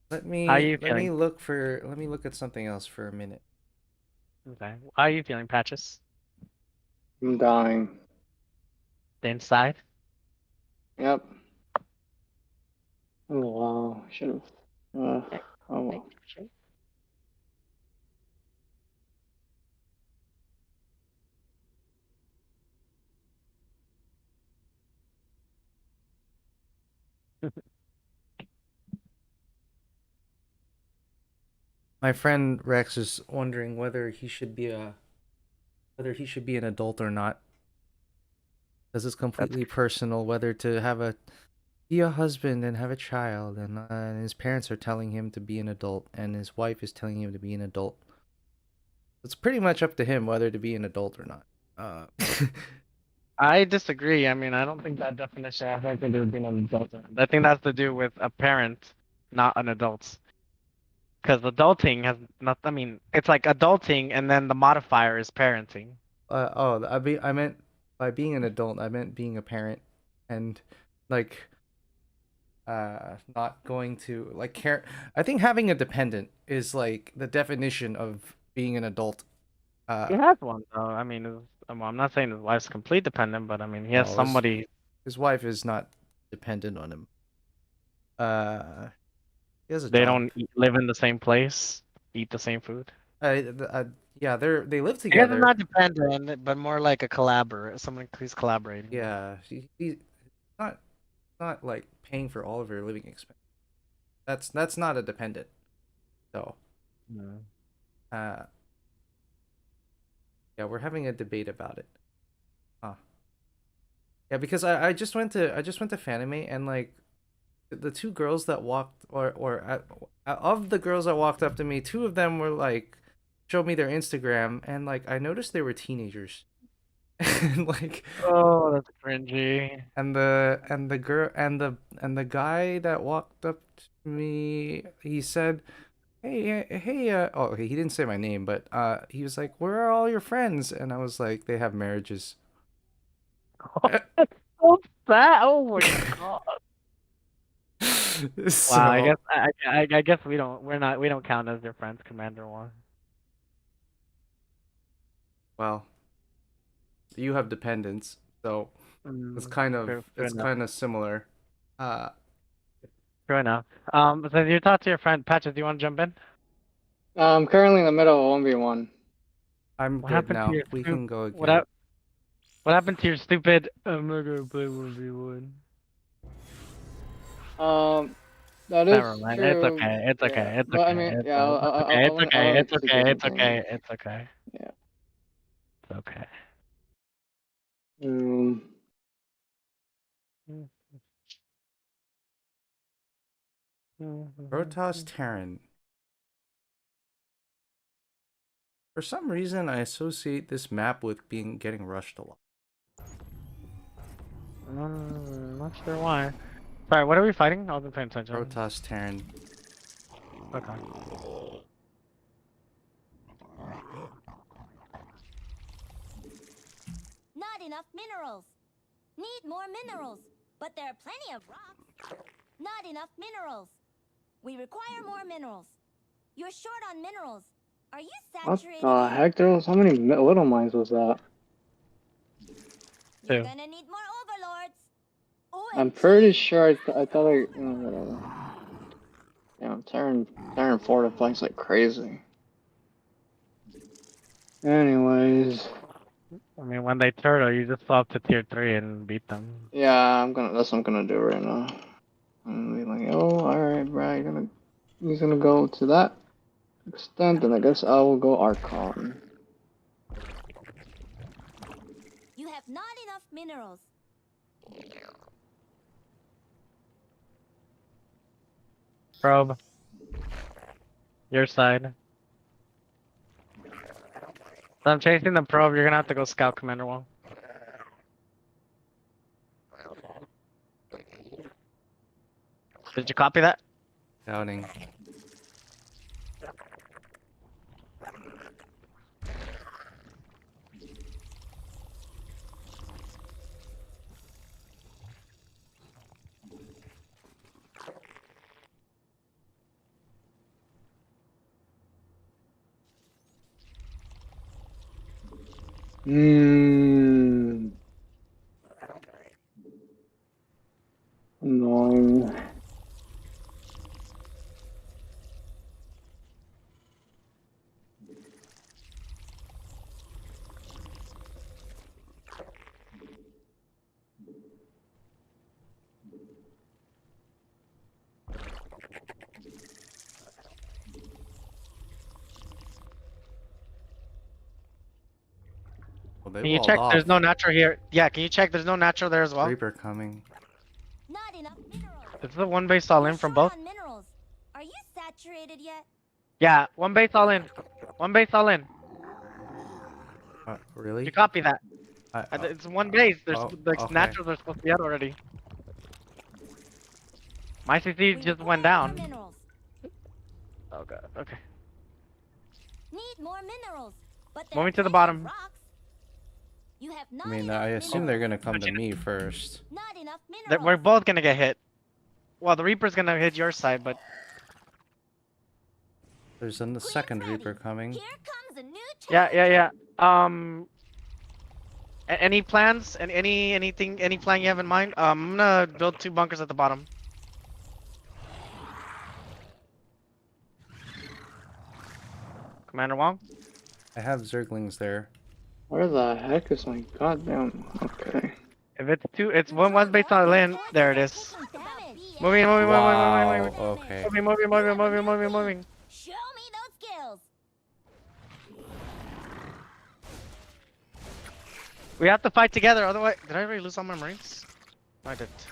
Let How are me you feeling? let me look at something else for a minute. Okay. How are you feeling, Patches? I'm dying. The inside? Yep. Oh wow. Should have. Oh well. My friend Rex is wondering whether he should be an adult or not. Because it's That's completely personal whether to be a husband and have a child, and his parents are telling him to be an adult, and his wife is telling him to be an adult. It's pretty much up to him whether to be an adult or not. I disagree. I mean, I don't think that definition has anything to do with being an adult. I think that's to do with a parent, not an adult. Because adulting has not. I mean, it's like adulting, and then the modifier is parenting. I meant by being an adult, I meant being a parent, and like not going to like care. I think having a dependent is like the definition of being an adult. He has one though. I mean, I'm not saying his wife's complete dependent, but I mean, he has No, somebody. his wife is not dependent on him. Uh, he has a They job. don't live in the same place, eat the same food. Yeah, they live I guess it's together. not dependent, but more like a collaborator, someone who's collaborating. Yeah, he's not not like paying for all of her living expenses. That's not a dependent. So, Yeah. uh, yeah, we're having a debate about it. Huh. Yeah, because I just went to Fanime, and like the two girls that walked of the girls that walked up to me, two of them were like showed me their Instagram, and like I noticed they were teenagers. And like Oh, that's cringy. and the guy that walked up to me, he said, hey, oh, okay, he didn't say my name, but he was like, where are all your friends? And I was like, they have marriages. So sad. Oh my god. Wow. I So, guess I guess we don't count as your friends, Commander One. well, you have dependents, so True it's enough. kind of similar. Uh, True enough. Since you talked to your friend Patches, do you want to jump in? I'm currently in the middle of 1v1. I'm What good happened to now. your We stu- can go what again. hap- What happened to your stupid? I'm not gonna play 1v1. That Never is mind. It's true. okay. It's Yeah, okay. It's but I okay. mean, It's yeah, it's okay. It's I okay. wanted It's to see okay. It's different okay. things. It's okay. Yeah. It's okay. Um. Rotas Terran. For some reason, I associate this map with getting rushed a lot. Not sure why. Sorry, what are we fighting? I wasn't paying attention. Rotas Terran. Okay. Not enough minerals. Need more minerals. But there are plenty of rocks. Not enough minerals. We require more minerals. You're short on minerals. Are you What saturated? the heck? There was how many little mines was that? You're Two. gonna need more overlords. I'm OMG. pretty sure I thought whatever. Yeah, I'm tearing fortifies like crazy. Anyways, I mean, when they turtle, you just go up to tier 3 and beat them. yeah, that's what I'm gonna do right now. I'm gonna be like, oh, all right, bro, he's gonna go to that extent, and I guess I will go Archon. You have not enough minerals. Probe. Your side. So I'm chasing the probe. You're gonna have to go scout, Commander Wong. Did you copy that? Doubting. Annoying. Well, they Can you walled check? off. There's no natural here. Yeah, can you check? There's no natural there as well. Reaper coming. Not enough minerals. Is the one base all You're in from short both? on minerals. Are you saturated yet? Yeah, one base all in. One base all in. Really? You copy that? I, It's one base. There's oh, the okay. naturals are supposed to be out already. My CC We just require went more down. minerals. Oh god. Okay. Need more minerals. But there Moving are to the plenty of bottom. rocks. You have not I mean, enough I assume they're minerals. gonna come to me first. Not enough We're minerals. both gonna get hit. Well, the Reaper's gonna hit your side, but There's the Queen's second ready. Reaper coming. Here comes a new yeah. challenger. Any plans? And any plan you have in mind? I'm gonna build 2 bunkers at the bottom. Commander Wong. I have Zerglings there. Where the heck is my goddamn? Okay. If it's 2, it's one based on land. There it is. Moving. Wow. Okay. Moving. Show me those skills. We have to fight together, otherwise. Did I already lose all my Marines? No, I didn't.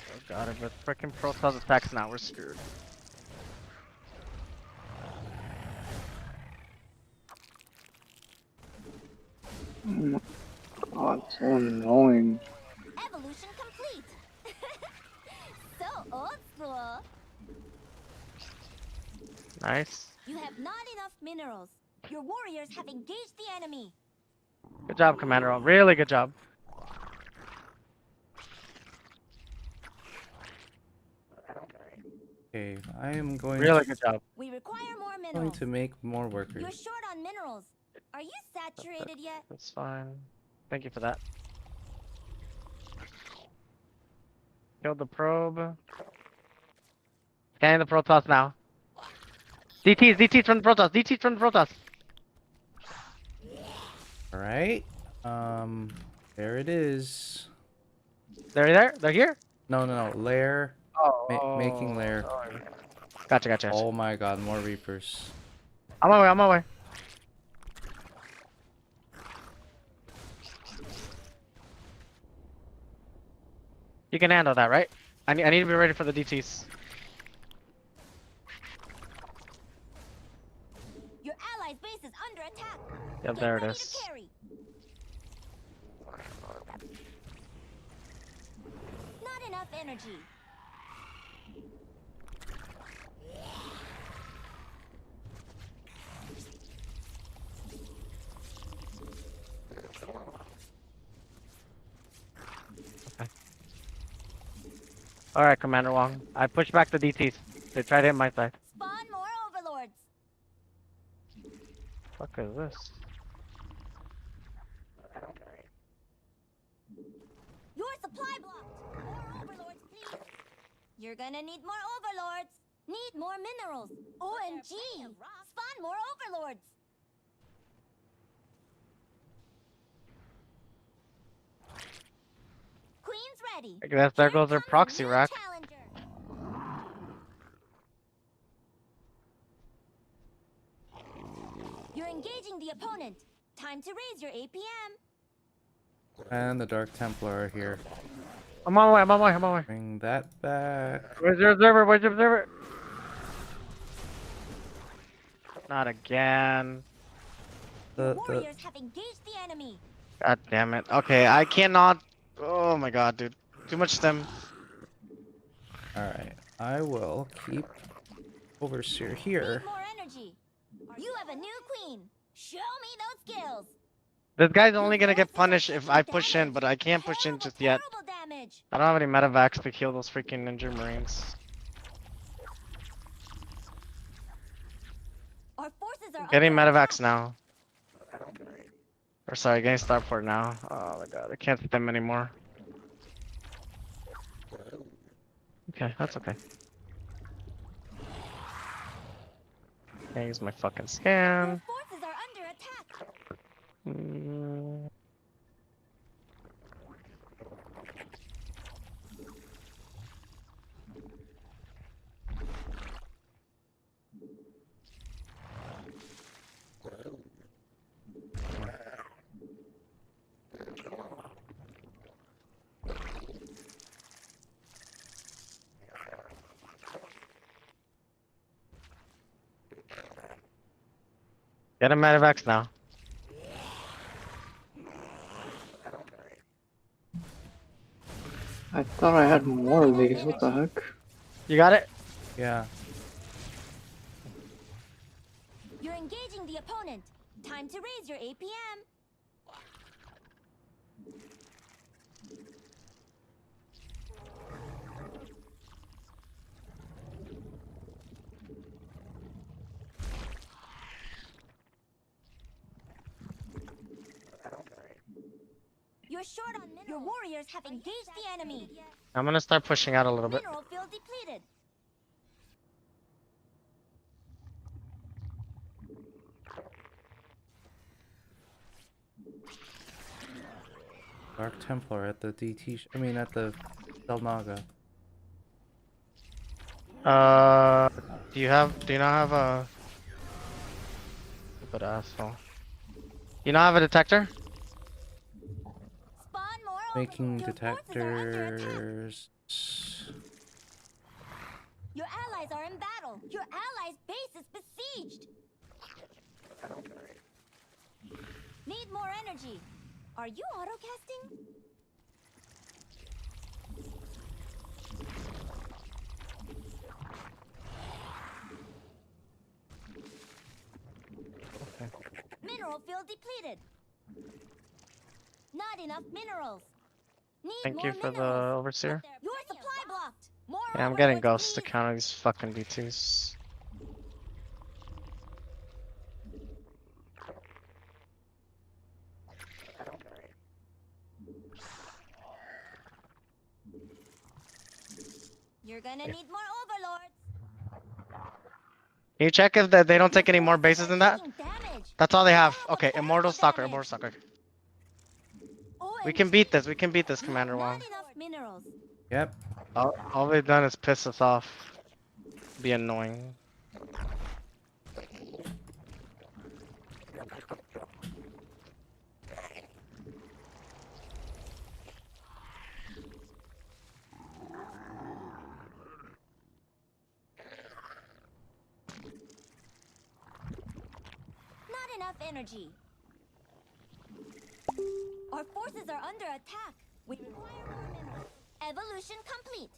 Oh god, if a freaking Protoss attacks now, we're screwed. Oh my god, so annoying. Evolution complete. So old school. Nice. You have not enough minerals. Your warriors have engaged the enemy. Good job, Commander. Really good job. Okay, I am going Really good job. We require more going minerals. to make more workers. You're short on minerals. Are you saturated yet? That's fine. Thank you for that. Killed the probe. Scanning the Protoss now. DTs from the Protoss. All right. There it is. They're here? No, lair. Oh. Making lair. Gotcha. Oh my god, more Reapers. On my way. You can handle that, right? I need to be ready for the DTs. Your allies' base is under attack. Yep, Get there it ready is. to carry. Not enough energy. Alright, Commander Wong. I pushed back the DTs. They tried to hit my side. Spawn more overlords. Fuck is this? Your supply blocked. More overlords, please. You're gonna need more overlords. Need more minerals. OMG. Spawn more overlords. Queen's ready. I guess there Here goes their comes a proxy new rack. challenger. You're engaging the opponent. Time to raise your APM. And the Dark Templar are here. I'm on my way. Bring that back. Where's your observer? Not again. Your The warriors have engaged the enemy. God damn it. Okay, I cannot. Oh my god, dude. Too much stem. all right. I will keep overseer here. Need more energy. You have a new queen. Show me those skills. This guy's Your only gonna get forces are punished if taking I push in, damage. but I can't push in Terrible, just yet. terrible damage. I don't have any medevacs to kill those freaking ninja marines. Our forces are Getting under medevacs attack. now. Or sorry, getting starport now. Oh my god, I can't stem anymore. Okay, that's okay. Can't use my fucking Your scan. forces are under attack. Mm. Get a medevacs now. I thought I had more of these. What the heck? You got it? Yeah. You're engaging the opponent. Time to raise your APM. You're short on minerals. Your warriors have engaged the enemy. I'm gonna start pushing out a little bit. Mineral field depleted. Dark Templar at the DT. I mean, at the Delnaga. Do you not have a... Stupid asshole. You not have a detector? Spawn more Making overlords. Your forces are under attack. detectors. Your allies are in battle. Your allies' base is besieged. Need more energy. Are you autocasting? Mineral field depleted. Not enough minerals. Need Thank more you for the minerals. overseer. Your supply blocked. More Yeah, I'm getting overlords, ghosts to please. counter these fucking B2s. You're gonna need more overlords. Can you check if they don't take any more bases than that? Taking damage. That's all they have. Terrible, Okay, terrible Immortal Stalker, damage. Immortal Stalker. We OMG. can beat this, we can beat this, Commander Wong. Not enough minerals. Yep. All they've done is piss us off. Be annoying. Not enough energy. Our forces are under attack. We require more minerals. Evolution complete.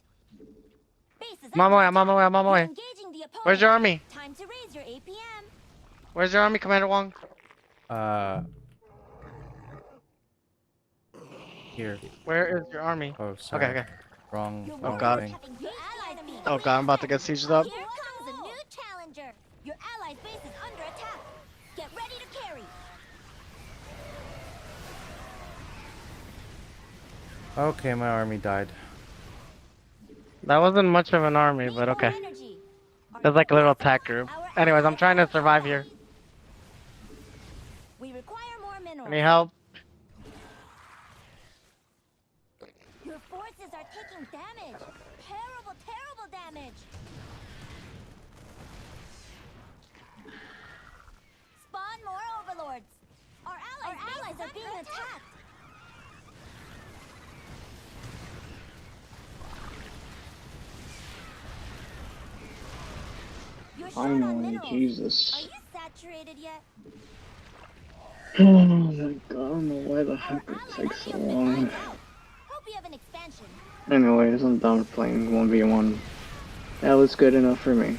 Bases I'm on my way, I'm on my way, I'm on my way. Engaging the opponent. Where's your army? Time to raise your APM. Where's your army, Commander Wong? Here. Where is your army? Oh, sorry. Okay, okay. Wrong. Your wrong God. warriors thing. have engaged the enemy. Oh god, I'm about to get sieged up. Here comes a new challenger. Your allies' base is under attack. Get ready to carry. Okay, my army died. That wasn't much of an army, Need but more okay. energy. There's like a little attack group. Anyways, I'm trying to survive here. We require more minerals. Any help? Your forces are taking damage. Terrible, terrible damage. Spawn more overlords. Our allies are being attacked. You're short on Finally, minerals. Jesus. Are you saturated yet? Oh my god, I don't know why the Our heck it ally takes so has been long. wiped out. Hope you have an expansion. Anyways, I'm done playing 1v1. That was good enough for me.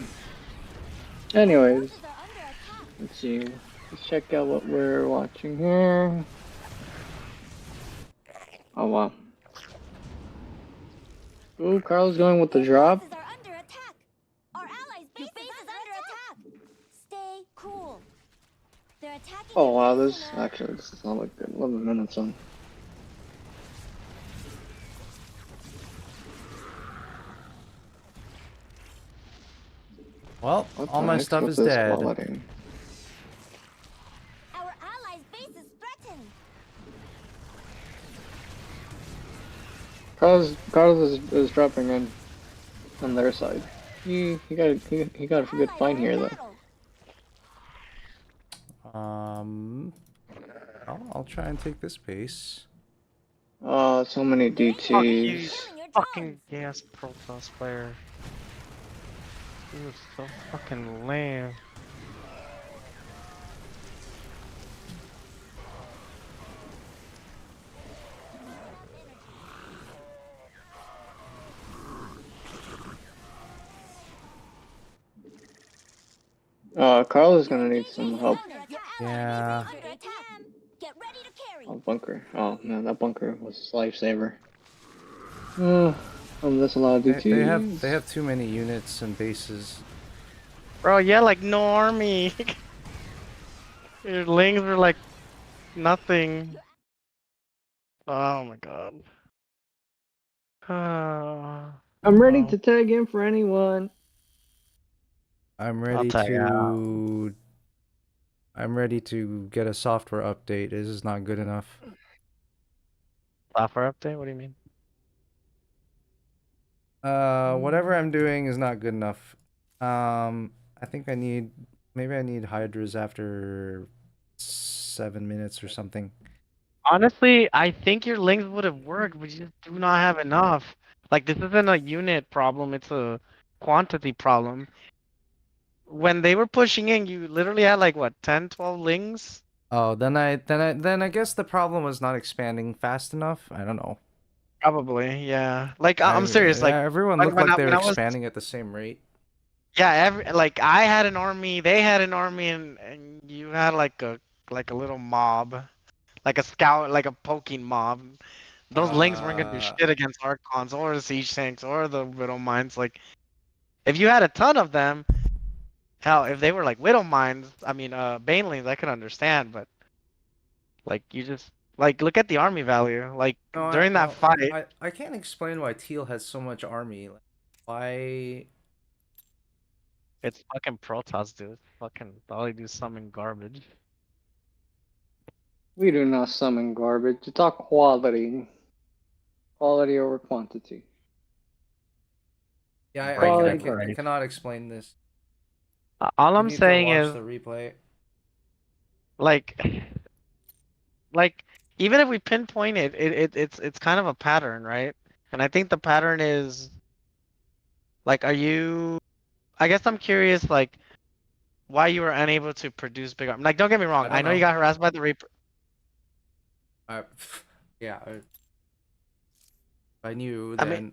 Our Anyways, forces are under attack. let's see. Let's check out what we're watching here. Oh wow. Ooh, Carl's going with the Our drop. forces are under attack. Our allies' base is under attack. Stay cool. They're attacking Oh your wow, base this in a... actually this does not look good. 11 minutes on. Well, What all the my heck's stuff with is this dead. quality? Our allies' base is threatened. Carlos is dropping in on their side. He got a good Allies fight are in here though. battle. I'll try and take this base. Oh, so many The enemy Fuck is you, DTs. killing your fucking drones. gas Protoss player. He was so fucking lame. Carlos is You're gonna need engaging some is help. under attack. Yeah. Under attack. Get ready to carry. Oh, bunker. Oh man, that bunker was a lifesaver. Uh, there's a lot of DTs. They have too many units and bases. Bro, yeah, like no army. Your lings are like nothing. Oh my god. I'm ready Well, to tag in for anyone. I'm I'll ready tag out. to I'm ready to get a software update. This is not good enough. Software update? What do you mean? Whatever I'm doing is not good enough. I think maybe I need hydras after 7 minutes or something. Honestly, I think your links would have worked, but you just do not have enough. Like, this isn't a unit problem, it's a quantity problem. When they were pushing in, you literally had like, what, 10, 12 lings? Oh, then I guess the problem was not expanding fast enough. I don't know. Probably, yeah. Like, I'm serious, like, Everyone when, looked when like I, they when were I was, expanding at the same rate. yeah, like, I had an army, they had an army, and you had like a little mob. Like a scout, like a poking mob. Those lings weren't gonna do shit against Archons or the siege tanks or the Widow mines. Like, if you had a ton of them, hell, if they were like Widow mines, I mean, Banelings, I could understand, but like, you just like look at the army value. Like during that fight, I can't explain why Teal has so much army. Like, why? it's fucking Protoss, dude. Fucking all they do is summon garbage. We do not summon garbage. To talk quality. Quality over quantity. Yeah, Bring Quality it, I right? cannot explain this. All You I'm need to saying watch is the replay. like. Like even if we pinpoint it's kind of a pattern, right? And I think the pattern is like, are you? I guess I'm curious, like why you were unable to produce big arm. Like, don't get me wrong, I I don't know you know. got harassed by the Reaper. I, yeah, if I knew I mean,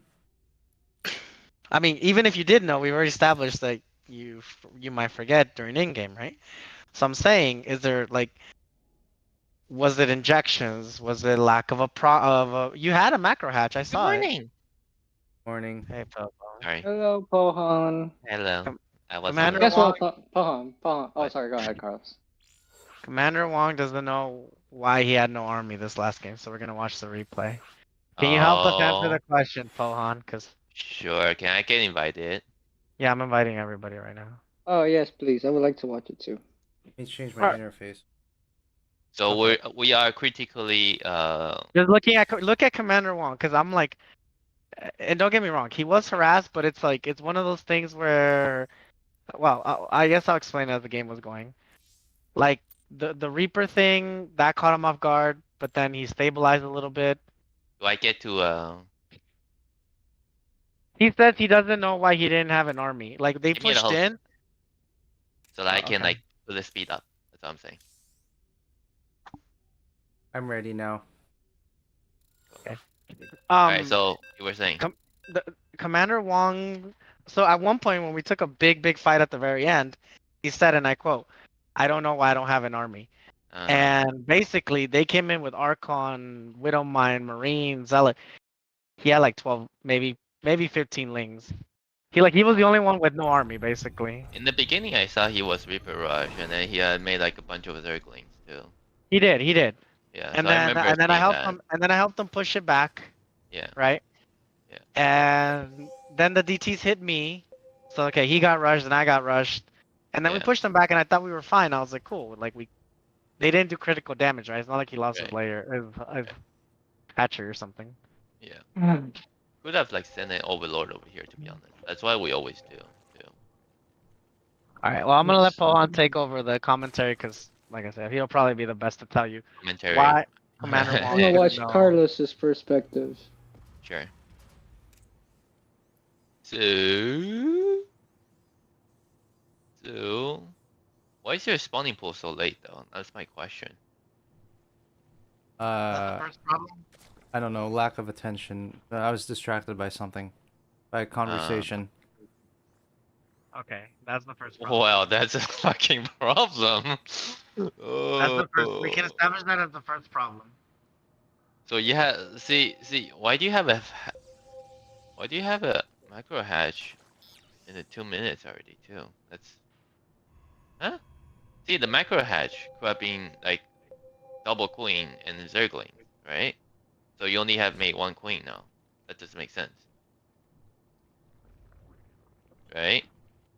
then. even if you did know, we've already established that you might forget during in-game, right? So I'm saying, is there like, was it injections? Was it lack of you had a macro hatch, I Good saw it. morning. Morning. Hey, Popo. Sorry. Hello, Pohan. Hello. Com- I was on Commander the Guess Wong. what, Pohan? Oh, what? sorry. Go ahead, Carlos. Commander Wong doesn't know why he had no army this last game, so we're gonna watch the replay. Can you help us answer Oh, the question, Pohan? Cause sure. Can I get invited? yeah, I'm inviting everybody right now. Oh yes, please. I would like to watch it too. Let me change my Alright. interface. So Okay. we are critically Just look at Commander Wong, cause I'm like, and don't get me wrong, he was harassed, but it's like it's one of those things where, well, I guess I'll explain as the game was going. Like the Reaper thing that caught him off guard, but then he stabilized a little bit. do I get to He says he doesn't know why he didn't have an army. Like they give me the pushed host in. so that I can Okay. like put the speed up? That's what I'm saying. I'm ready now. Alright, so you were saying. Com- Commander Wong. So at one point when we took a big fight at the very end, he said, and I quote, "I don't know why I don't have an army." Uh-huh. And basically, they came in with Archon, Widowmine, Marine, Zealot. He had like 12, maybe 15 lings. He was the only one with no army, basically. In the beginning, I saw he was Reaper Rush, and then he had made like a bunch of Zerglings too. He did. Yeah, And so I then remember and then I seeing helped that. him, and then I helped him push it back, Yeah. right? Yeah. And then the DTs hit me. So okay, he got rushed and I got rushed. And then we Yeah. pushed them back and I thought we were fine. I was like, cool. Like they didn't do critical damage, right? It's not like he lost his Right. layer, his hatcher or something. Yeah. Could have like sent an Overlord over here, to be honest. That's why we always do. Too. All right. Well, I'm gonna let Pohan take over the commentary because, like I said, he'll probably be the best to tell you Commentary. why Commander I'm Wong gonna didn't watch know. Carlos's perspective. Sure. So, why is your spawning pool so late though? That's my question. That's the Uh, first problem. I don't know, lack of attention. I was distracted by something, by a conversation. Okay, that's the first problem. Well, that's a fucking problem. That's the first. We can Oh. establish that as the first problem. So yeah, see, why do you have a micro hatch in the 2 minutes already too? That's huh? See, the micro hatch could have been like double queen and zergling, right? So you only have made one queen now. That doesn't make sense, right?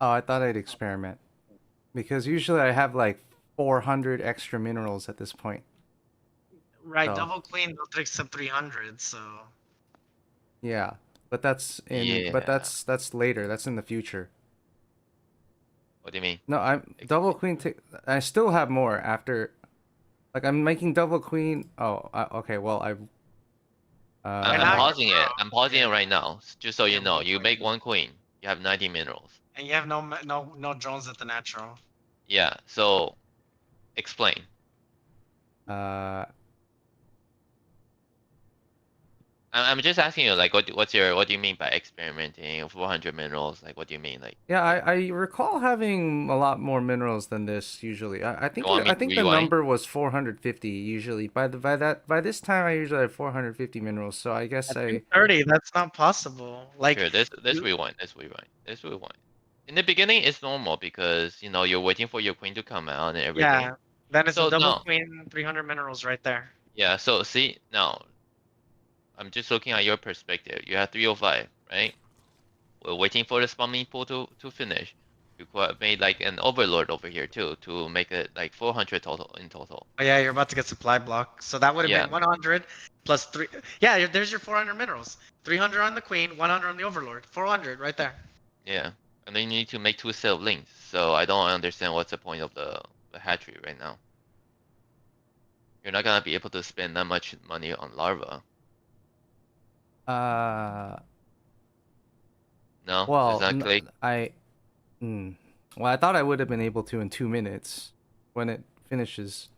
Oh, I thought I'd experiment. Because usually I have like 400 extra minerals at this point. Right, So, double queen will take some 300, so yeah. But that's Yeah. that's later. That's in the future. What do you mean? No, I'm double queen. I still have more after. Like I'm making double queen. Oh, okay. Well, Right I'm now uh, you're pausing it. broke. I'm pausing it Yeah, right now, just so you you have know. one You make queen. one queen, you have 90 minerals. And you have no drones at the natural. Yeah. So explain. uh, I'm just asking you, like, what do you mean by experimenting? 400 minerals, like, what do you mean? Like, yeah. I recall having a lot more minerals than this usually. you want me I to think the rewind? number was 450 usually. By this time I usually have 450 minerals. So I guess At I 230, that's not possible. Like Sure, let's you, rewind. Let's rewind. In the beginning, it's normal because you're waiting for your queen to come out and everything. yeah. Then it's a So double no, queen, 300 minerals right there. yeah. So see now, I'm just looking at your perspective. You have 305, right? We're waiting for the spawning pool to finish. You could have made like an overlord over here too to make it like 400 total in total. Oh yeah, you're about to get supply block. So that would have Yeah, been 100 plus 3. Yeah, there's your 400 minerals. 300 on the queen, 100 on the overlord. 400 right there. yeah. And then you need to make two set of links. So I don't understand what's the point of the hatchery right now. You're not gonna be able to spend that much money on larva. uh No, does well not click. hmm. Well, I thought I would have been able to in 2 minutes when it finishes.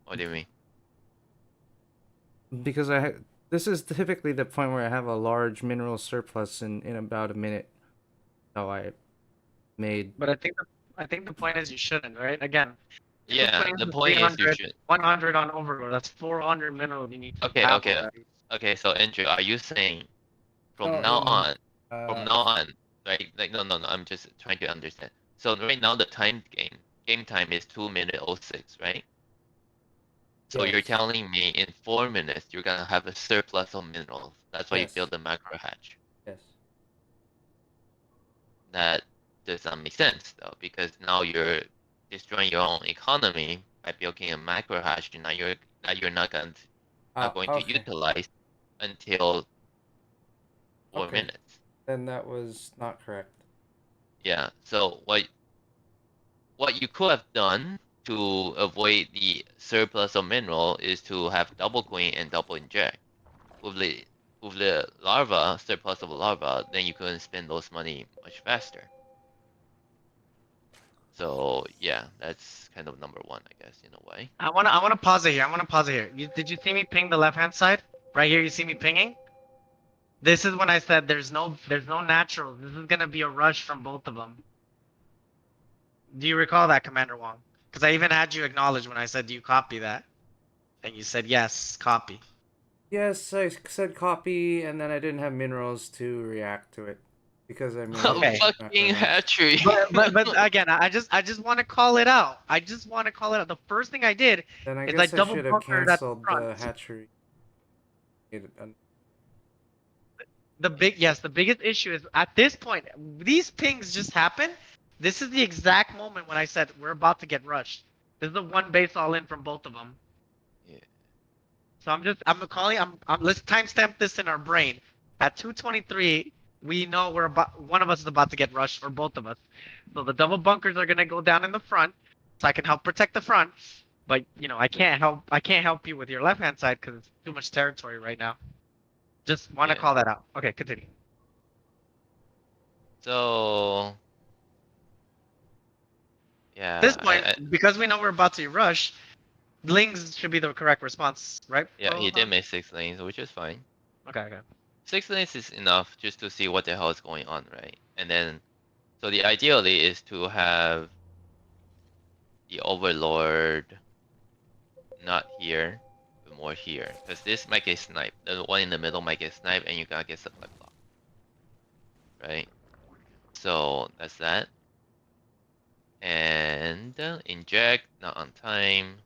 What do you mean? Because this is typically the point where I have a large mineral surplus in about a minute. So I made. But I think the point is you shouldn't, right? Again, two Yeah, queens the is point is you 300, should. 100 on overlord. That's 400 minerals you need to Okay, have okay, already. okay. So Andrew, are you saying from No, now no, no. on, right? Like no. I'm just trying to understand. So right now the game time is 2 minute 06, right? So you're Yes. telling me in 4 minutes you're gonna have a surplus of minerals. That's why you Yes. build the macro hatch. Yes. That does not make sense though, because now you're destroying your own economy by building a macro hash that you're not going to Okay. utilize until 4 Okay. minutes. Then that was not correct. Yeah. So what you could have done to avoid the surplus of mineral is to have double queen and double inject. With the larva surplus of larva, then you can spend those money much faster. So yeah, that's kind of number one, I guess, in a way. I wanna pause it here. I wanna pause it here. Did you see me ping the left hand side? Right here, you see me pinging? This is when I said there's no naturals. This is gonna be a rush from both of them. Do you recall that, Commander Wong? Because I even had you acknowledge when I said, "Do you copy that?" And you said, "Yes, copy." Yes, I said copy, and then I didn't have minerals to react to it because I made Okay. it Fucking macro hatch. hatchery. But again, I just want to call it out. I just want to call it out. The first thing I did Then I is I guess I double should have bunkered at the canceled front. the hatchery. The biggest issue is at this point, these pings just happen. This is the exact moment when I said we're about to get rushed. This is the one base all in from both of them. Yeah. So let's timestamp this in our brain. At 2:23, we know one of us is about to get rushed, or both of us. So the double bunkers are gonna go down in the front, so I can help protect the front. But I can't help you with your left hand side because it's too much territory right now. Just want to Yeah. call that out. Okay, continue. So yeah, At this point, because we know we're about to rush, Lings should be the correct response, right? yeah, he did make 6 lanes, which is fine. Okay. 6 lanes is enough just to see what the hell is going on, right? And then, so the ideally is to have the Overlord not here, but more here, because this might get sniped. The one in the middle might get sniped, and you gotta get supply block, right? So that's that. And inject not on time.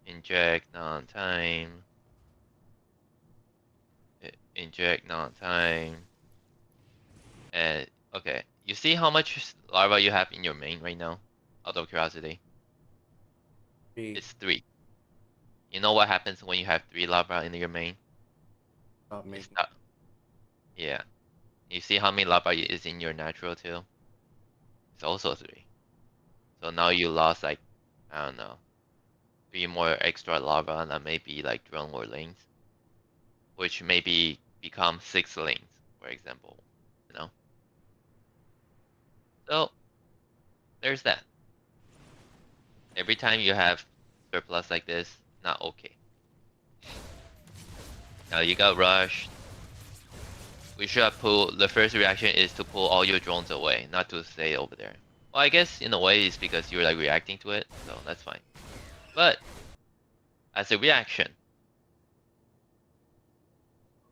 Inject not on time. Inject not on time. And okay, you see how much larva you have in your main right now? Out of curiosity, it's 3. You know what happens when you have 3 larva in your main? Stop It's making. not. Yeah. You see how many larva is in your natural too? It's also 3. So now you lost like, I don't know, 3 more extra larva that may be like drone or lanes, which maybe become 6 lanes, for example. You know. So there's that. Every time you have surplus like this, not okay. Now you got rushed. We should have pulled. The first reaction is to pull all your drones away, not to stay over there. Well, I guess in a way it's because you're like reacting to it, so that's fine. But as a reaction,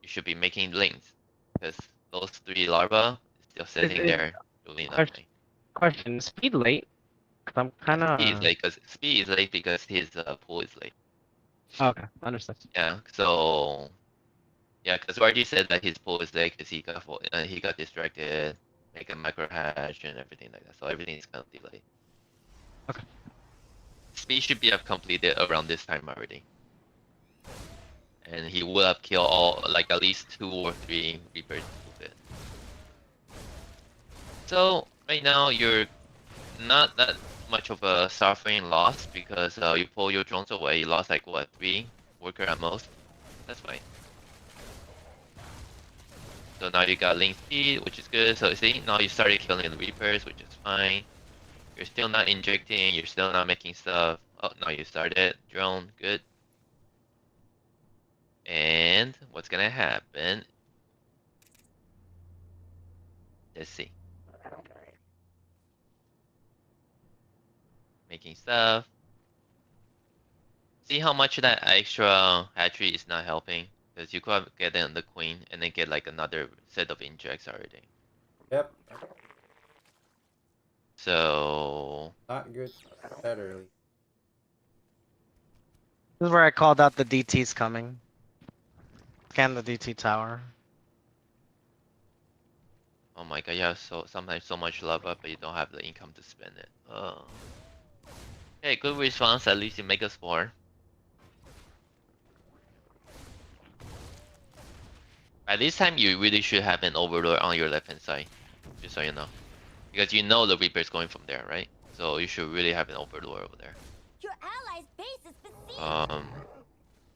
you should be making links, because those 3 larvae still sitting there doing nothing. Question: speed late? Cause I'm kind Yeah, of. speed is late because his pull is late. Okay, understood. Yeah, so yeah, because already said that his pull is late because he got distracted, make a micro hatch and everything like that. So everything is kind of delayed. Okay. Speed should be up completed around this time already. And he will have killed all, like at least 2 or 3 Reapers with it. So right now you're not that much of a suffering loss because you pull your drones away. You lost like what, 3 worker at most. That's fine. So now you got link speed, which is good. So see, now you started killing the Reapers, which is fine. You're still not injecting, you're still not making stuff. Oh, now you started. Drone, good. And what's gonna happen? Let's see. Making stuff. See how much that extra hatchery is not helping? Because you could have gotten the queen and then get like another set of injects already. Yep. So Not good that early. This is where I called out the DTs coming. Scan the DT tower. oh my god, you have sometimes so much love up, but you don't have the income to spend it. Oh. Hey, good response. At least you make a spore. At this time, you really should have an overlord on your left hand side, just so you know, because you know the Reaper is going from there, right? So you should really have an overlord over there. Your allies' base is besieged.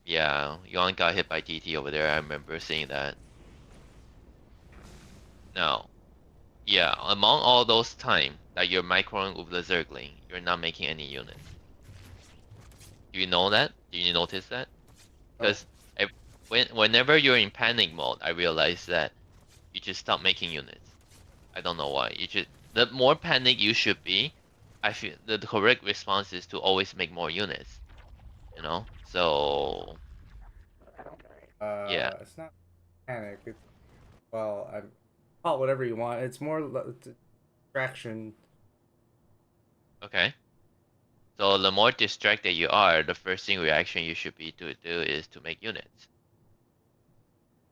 Yeah, Yon got hit by DT over there. I remember seeing that. Now, yeah, among all those time, that you're microing with the Zergling, you're not making any units. Do you know that? Do you notice that? Because whenever you're in panic mode, I realize that you just stop making units. I don't know why. The more panic you should be, I feel the correct response is to always make more units. You know? So yeah. It's not panic. It's well, I call it whatever you want. It's more distraction. Okay. So the more distracted you are, the first thing reaction you should be to do is to make units.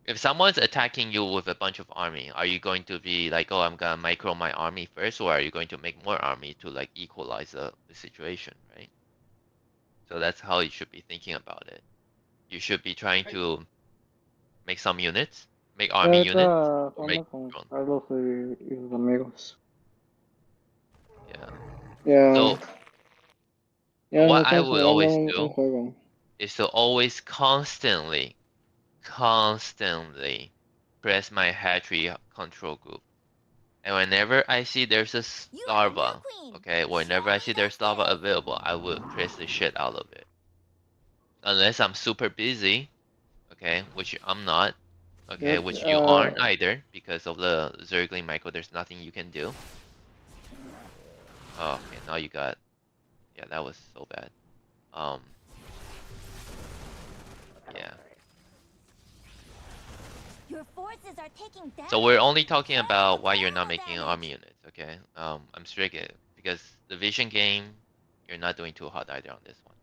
If someone's attacking you with a bunch of army, are you going to be like, oh, I'm gonna micro my army first, or are you going to make more army to like equalize the situation, right? So that's how you should be thinking about it. You should be trying to make some units, make army units, or make Jugando con drone. Carlos y sus amigos. Yeah. Ya, So ya no what I estamos would jugando always un do juego. is to always constantly press my hatchery control group. And whenever I see there's a You have a new larva, queen. okay, whenever I see there's lava available, I will press the shit out of it. Unless I'm super busy, okay, which I'm not, okay, Yep, which you aren't either, because of the Zergling Micro, there's nothing you can do. Oh, okay, now you got, yeah, that was so bad. Yeah. Your forces are taking damage. So we're only talking about Terrible, why you're not terrible making damage. army units, okay? I'm strict because the vision game, you're not doing too hot either on this one.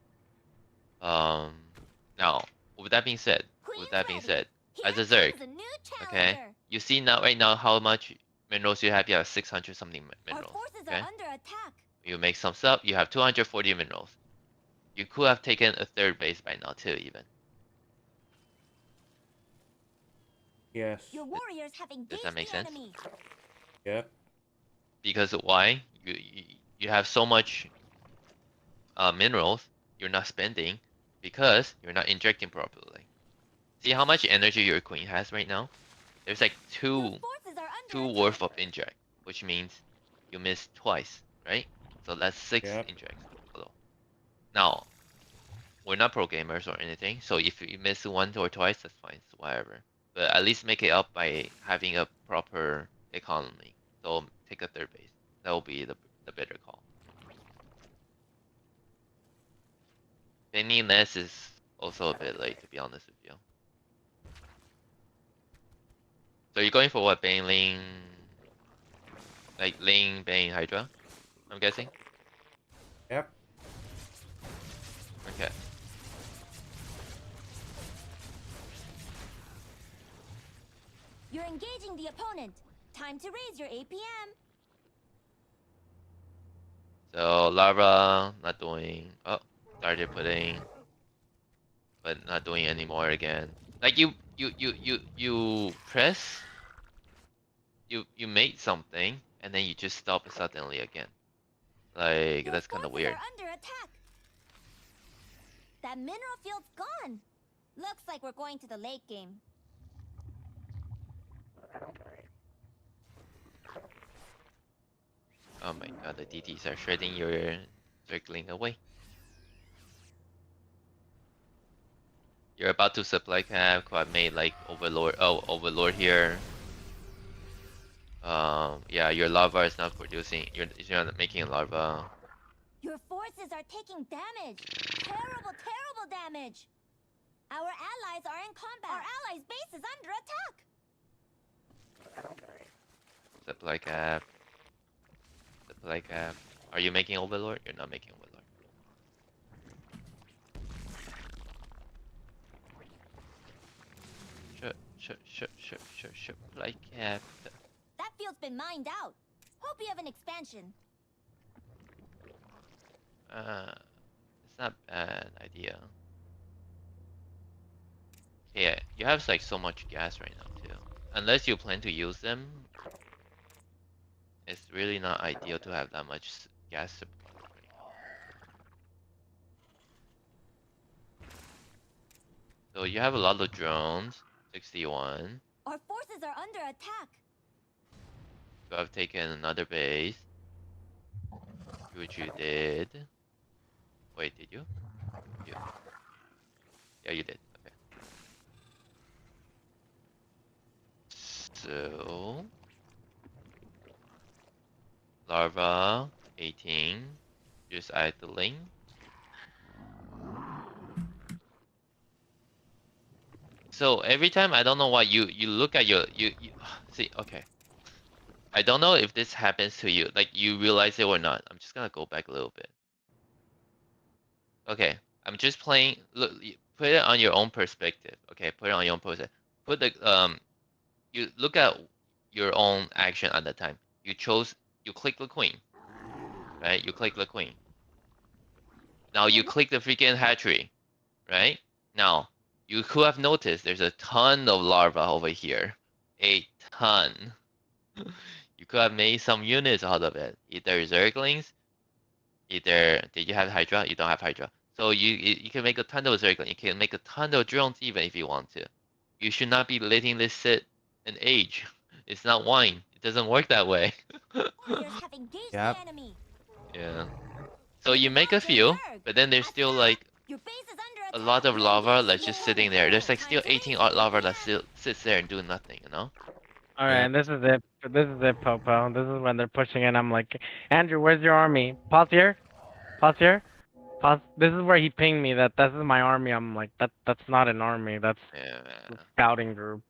Now, with that being said, Queen's ready. as Here a Zerg, comes a new okay, challenger. you see now right now how much minerals you have. You have 600 something Our minerals. forces Okay, are under attack. you make some stuff. You have 240 minerals. You could have taken a third base by now too, even. Yes. Your warriors have engaged that make the sense? enemy. Yep. Because why? You have so much minerals you're not spending because you're not injecting properly. See how much energy your queen has right now? There's like Your two forces are under worth attack. of inject, which means you missed twice, right? So that's 6 Yep. injects total. Now, we're not pro gamers or anything, so if you miss once or twice, that's fine, so whatever. But at least make it up by having a proper economy. So take a third base. That will be the better call. Any less is also a bit late, to be honest with you. So you're going for what, Bane, Ling, like Ling, Bane, Hydra? I'm guessing? Yep. Okay. You're engaging the opponent. Time to raise your APM. So Larva not doing. Oh, started putting, but not doing anymore again. Like you press. You made something and then you just stop suddenly again. Like Your that's kind of forces weird. are under attack. That mineral field's gone. Looks like we're going to the late game. Oh my god, the DTs are shredding your circling away. You're about to supply cap. Quad made like overlord. Oh, overlord here. Yeah, your lava is not producing. You're not making lava. Your forces are taking damage. Terrible, terrible damage. Our allies are in combat. Our allies' base is under attack. Supply cap. Supply cap. Are you making overlord? You're not making overlord. Supply cap. That field's been mined out. Hope you have an expansion. It's not bad idea. Yeah, you have like so much gas right now too. Unless you plan to use them, it's really not ideal to have that much gas supply right now. So you have a lot of drones, 61. Our forces are under attack. You have taken another base. Juju did. Wait, did you? You. Yeah, you did. Okay. So larva 18. Just add the link. So every time I don't know why you look at you see, okay. I don't know if this happens to you, like you realize it or not. I'm just gonna go back a little bit. Okay, I'm just playing. Look, put it on your own perspective. Okay, put it on your own perspective. Put the you look at your own action at the time. You click the queen, right? You click the queen. Now you click the freaking hatchery, right? Now you could have noticed there's a ton of larvae over here, a ton. You could have made some units out of it, either zerglings, either did you have hydra? You don't have hydra. So you can make a ton of zerglings. You can make a ton of drones even if you want to. You should not be letting this sit and age. It's not wine. It doesn't work that way. Warriors have engaged Yep. the enemy. Yeah. So you make a few, but then there's still like Your base is under a attack. lot of lava that's just More sitting there. There's like time still to 18 reach. lava that still sits there and doing nothing, you know? All right, Yep. and this is it. This is it, Popo. This is when they're pushing in. I'm like, Andrew, where's your army? Pause here. Pause here. Pause. This is where he pinged me that this is my army. I'm like, that's not an army. That's Yeah. a scouting group.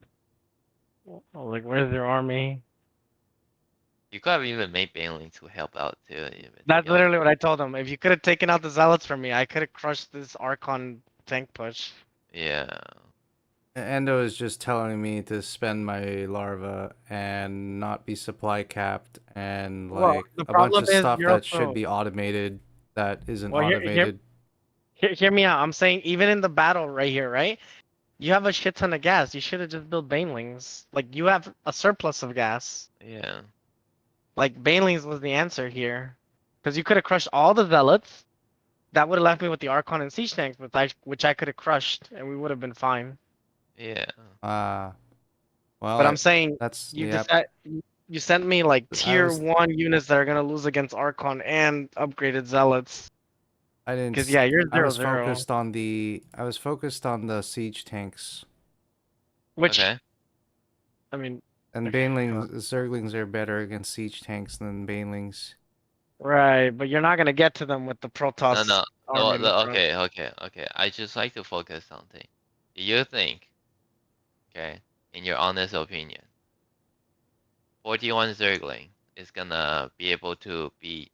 Like, where's your army? You could have even made Baneling to help out too, even, to That's be honest. literally what I told him. If you could have taken out the zealots for me, I could have crushed this Archon tank push. Yeah. Endo is just telling me to spend my larva and not be supply capped and Well, like the a bunch problem of is stuff you're that should also. be automated that isn't Well, automated. hear me out. I'm saying even in the battle right here, right? You have a shit ton of gas. You should have just built banelings. Like you have a surplus of gas. Yeah. Like banelings was the answer here, because you could have crushed all the zealots. That would have left me with the Archon and siege tanks, which I could have crushed, and we would have been fine. Yeah. Well, But I'm saying that's you yep. decide, you sent me like I tier was 1 units that are gonna lose against Archon and upgraded zealots. I didn't. Because yeah, you're I was 0-0. focused on the siege tanks Which Okay. I mean, and okay, banelings. Zerglings are better against siege tanks than banelings. right? But you're not gonna get to them with the No, Protoss no, army in the front. okay. I just like to focus something. Do you think, okay, in your honest opinion, 41 Zergling is gonna be able to be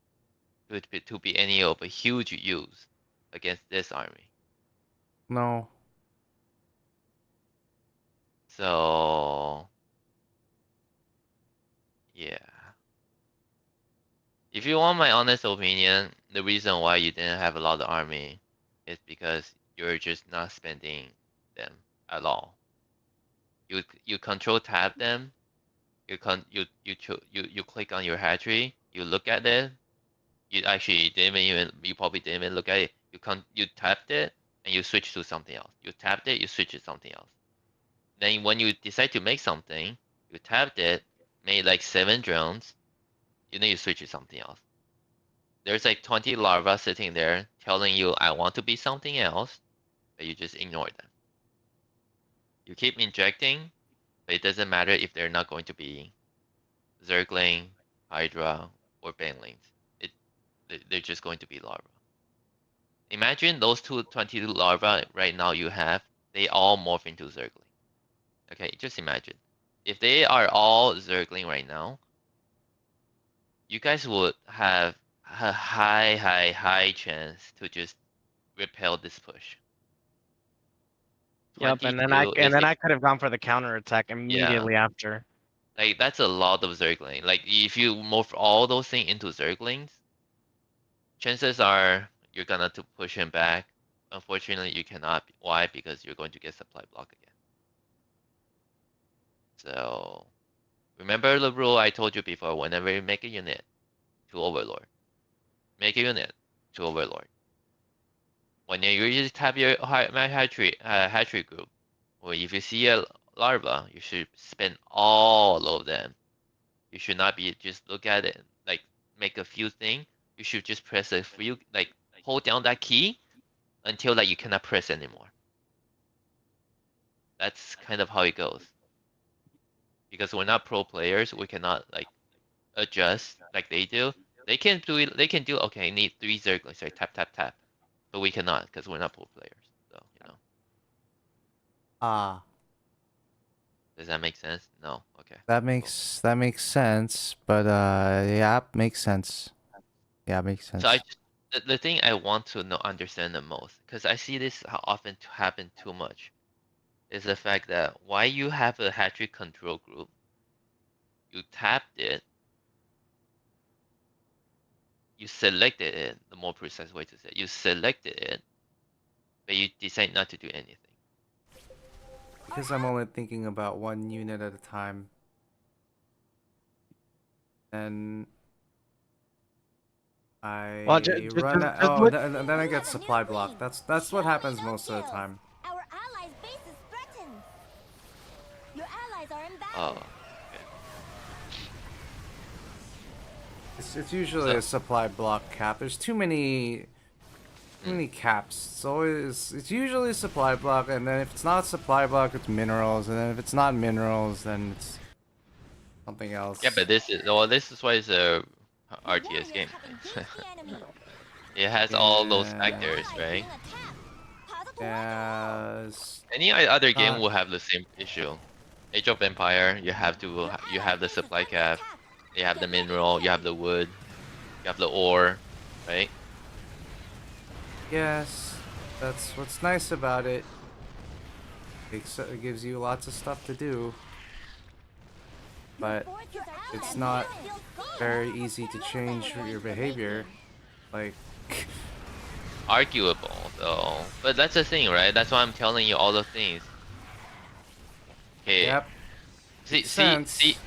any of a huge use against this army? No, So yeah. If you want my honest opinion, the reason why you didn't have a lot of army is because you're just not spending them at all. You control tab them. You click on your hatchery. You look at it. You probably didn't even look at it. You tapped it and you switch to something else. You tapped it, you switch to something else. Then when you decide to make something, you tapped it, made like 7 drones. Then you switch to something else. There's like 20 larvae sitting there telling you I want to be something else, but you just ignore them. You keep injecting, but it doesn't matter if they're not going to be Zergling, Hydra, or Banelings. It they're just going to be larvae. Imagine those 22 larvae right now you have, they all morph into Zergling. Okay, just imagine. If they are all Zergling right now, you guys would have a high chance to just repel this push. Yep, and 22 is then I could have gone for the counter attack yeah, immediately after. like that's a lot of Zergling. Like if you morph all those things into Zerglings, chances are you're gonna to push him back. Unfortunately, you cannot. Why? Because you're going to get supply block again. So remember the rule I told you before. Whenever you make a unit to Overlord, make a unit to Overlord. When you just have your hatchery group, or if you see a larva, you should spend all of them. You should not be just look at it like make a few things you should just press a few, like hold down that key until like you cannot press anymore. That's kind of how it goes. Because we're not pro players, we cannot like adjust like they do. They can do it. They can do okay. Need 3 zerglings, like tap tap tap, but we cannot because we're not pro players. So you know, Ah, does that make sense? No. Okay. that Cool. makes sense. But yeah, makes sense. Yeah, makes So I sense. just the thing I want to know understand the most, because I see this how often to happen too much, is the fact that why you have a hat-trick control group, you tapped it, you selected it, the more precise way to say it, you selected it, but you decide not to do anything. Because I'm only thinking about one unit at a time. And Well, I run out. just Oh, look. and then I You get have a new supply queen. block. That's what happens No most of the kills. time. Our allies' base is threatened. Your allies are in Oh, battle. okay. It's usually So, a supply block cap. There's too many caps. It's usually a supply block, and then if it's not supply block, it's minerals, and then if it's not minerals, then it's something else. yeah, but this is why it's a Your RTS warriors game. have engaged the enemy. It has all those Yeah. factors, Ally is right? being attacked. Possible weapon Yeah, it's Any other game not- will have the same issue. Age of Empire, you have to Your you allies' have the base is supply under cap, attack. you have the Get ready to mineral, you have carry. the wood, you have the ore, right? yes, that's what's nice about it. It gives you lots of stuff to do, Your but forces are it's out. not Battlefield full. very Have a easy to battle change available your into the late behavior. game. Like, Arguable though. But that's the thing, right? That's why I'm telling you all the things. Okay. yep, See makes see sense. see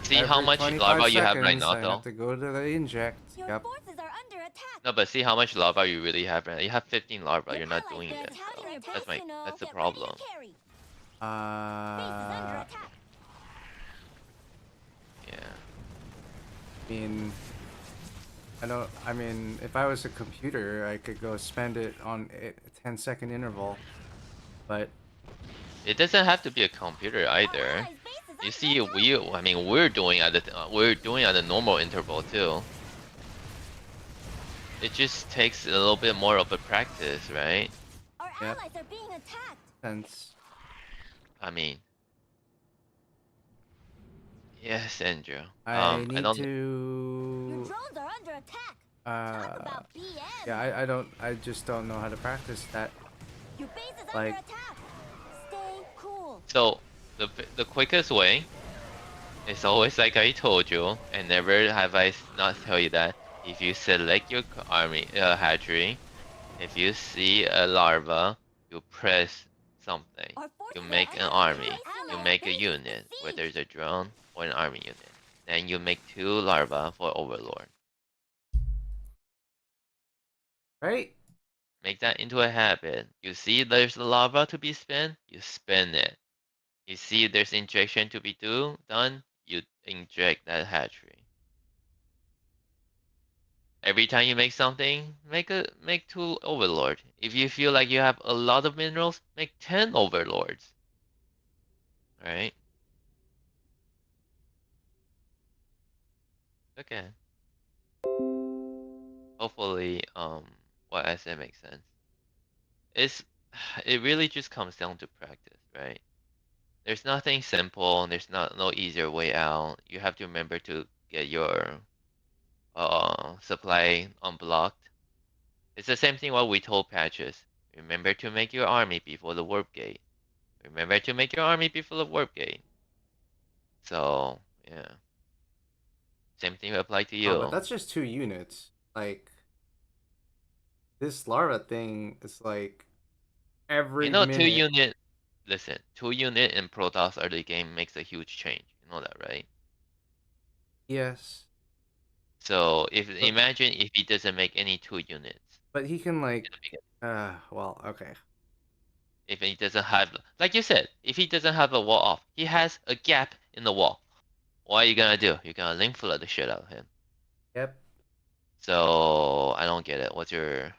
see how Every much 25 lava you have right seconds, now I have though? to go to the inject. Your Yep. forces are under attack. No, but see how much lava you really have right now. You have 15 lava, Your you're not allies doing are it. attacking So your that's base, you know. that's the Get ready to problem. carry. Base is under attack. Yeah. mean, I mean, if I was a computer, I could go spend it on a 10-second interval. But It doesn't have to be a computer Our either. allies' base is You under see, attack. I mean, we're doing at a normal interval too. It just takes a little bit more of a practice, right? Our Yep. allies are being attacked. since I mean, yes, Andrew. I I need don't. Your to, drones are under attack. Talk about BM. yeah, I just don't know how to practice that. Your base is like- under attack. Stay cool. So the quickest way is always like I told you, and never have I not tell you that. If you select your army hatchery, if you see a larva, you press something. Our forces You are make an under army. attack. You Allied make a base is unit, besieged. whether it's a drone or an army unit. Then you make 2 larvae for Overlord. Right? Make that into a habit. You see there's a lava to be spent, you spend it. You see there's injection to be done, you inject that hatchery. Every time you make something, make 2 overlord. If you feel like you have a lot of minerals, make 10 overlords. Right? Okay. Hopefully, what I said makes sense. It's it really just comes down to practice, right? There's nothing simple, there's no easier way out. You have to remember to get your supply unblocked. It's the same thing what we told patches. Remember to make your army before the warp gate. Remember to make your army before the warp gate. So yeah. Same thing will apply to Oh, but you. that's just 2 units. Like, this larva thing is like every You know 2 minute. unit listen, 2 unit in Protoss early game makes a huge change. You know that, right? Yes. So if imagine if he doesn't make any 2 units. But he can, like, in the beginning. well, okay. If he doesn't have, like you said, if he doesn't have a wall off, he has a gap in the wall. What are you gonna do? You're gonna link flood the shit out of him. Yep. So I don't get it. What's your?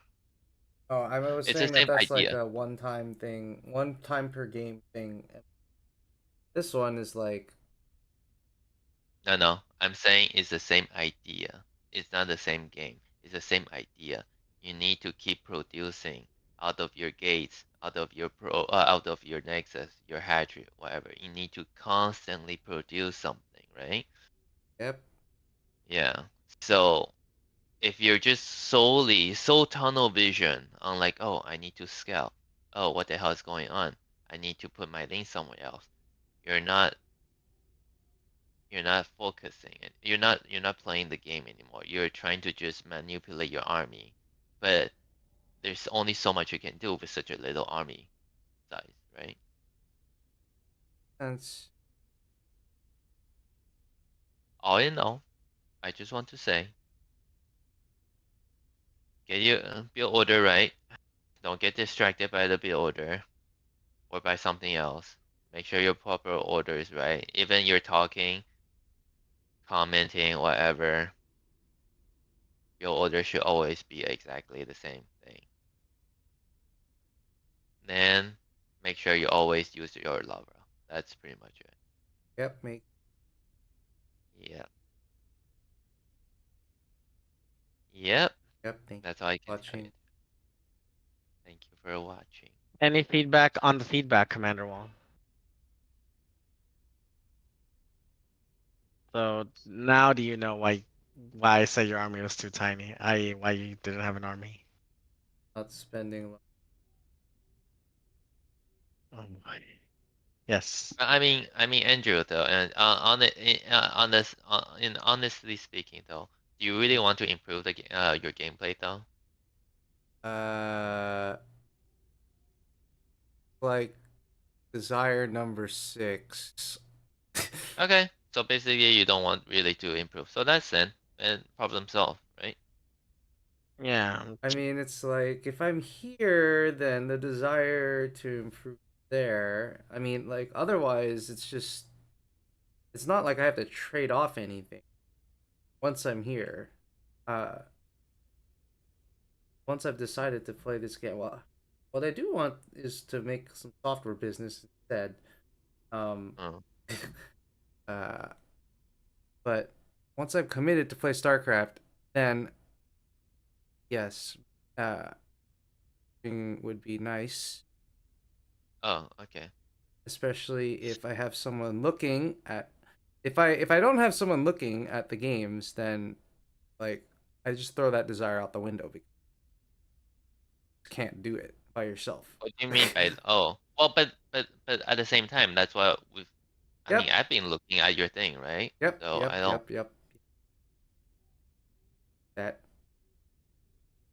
Oh, I was It's the saying that same that's like idea. a one-time thing, one time per game thing. This one is like, No, no. I'm saying it's the same idea. It's not the same game. It's the same idea. You need to keep producing out of your gates, out of your nexus, your hatchery, whatever. You need to constantly produce something, right? yep. Yeah. So if you're just so tunnel vision on like, oh, I need to scale. Oh, what the hell is going on? I need to put my link somewhere else. You're not you're not focusing it. You're not playing the game anymore. You're trying to just manipulate your army. But there's only so much you can do with such a little army size, right? And All in all, I just want to say, get your build order right. Don't get distracted by the build order or by something else. Make sure your proper order is right. Even you're talking, commenting, whatever, your order should always be exactly the same thing. Then make sure you always use your lava. That's pretty much it. yep, make Yep. Yep. yep. Thank you That's all I for can tell you. watching. Thank you for watching. Any feedback on the feedback, Commander Wall? So now do you know why I say your army was too tiny? I.e., why you didn't have an army? Not spending. Oh my. Yes. I mean, Andrew, though, and on this, in honestly speaking, though, do you really want to improve your gameplay, though? Like desire number 6. Okay, so basically you don't want really to improve. So that's then, and problem solved, right? Yeah. I mean, it's like if I'm here, then the desire to improve there. I mean, like otherwise, it's not like I have to trade off anything once I'm here. Uh, once I've decided to play this game, well, what I do want is to make some software business instead. Um, Oh, uh, but once I've committed to play StarCraft, then yes, uh, would be nice, oh, okay. especially if I have someone looking at. If I don't have someone looking at the games, then like I just throw that desire out the window because you can't do it by yourself. What do you mean by oh? Well, but at the same time, that's what we've. I mean, Yep, I've been looking at your thing, right? yep, So I yep, don't. yep, yep. That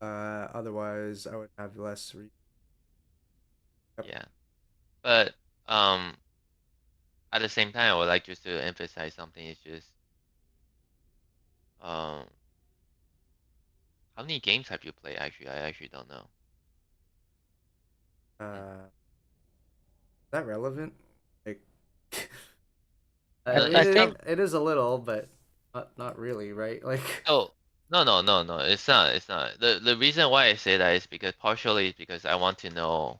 otherwise I would have less. Yep. Yeah, but at the same time, I would like just to emphasize something. It's just um, how many games have you played? Actually, I actually don't know. Is that relevant? Like, No, I it's not. think it is a little, but not really, right? Like, Oh, no, no, no, no. It's not. It's not. The reason why I say that is because partially because I want to know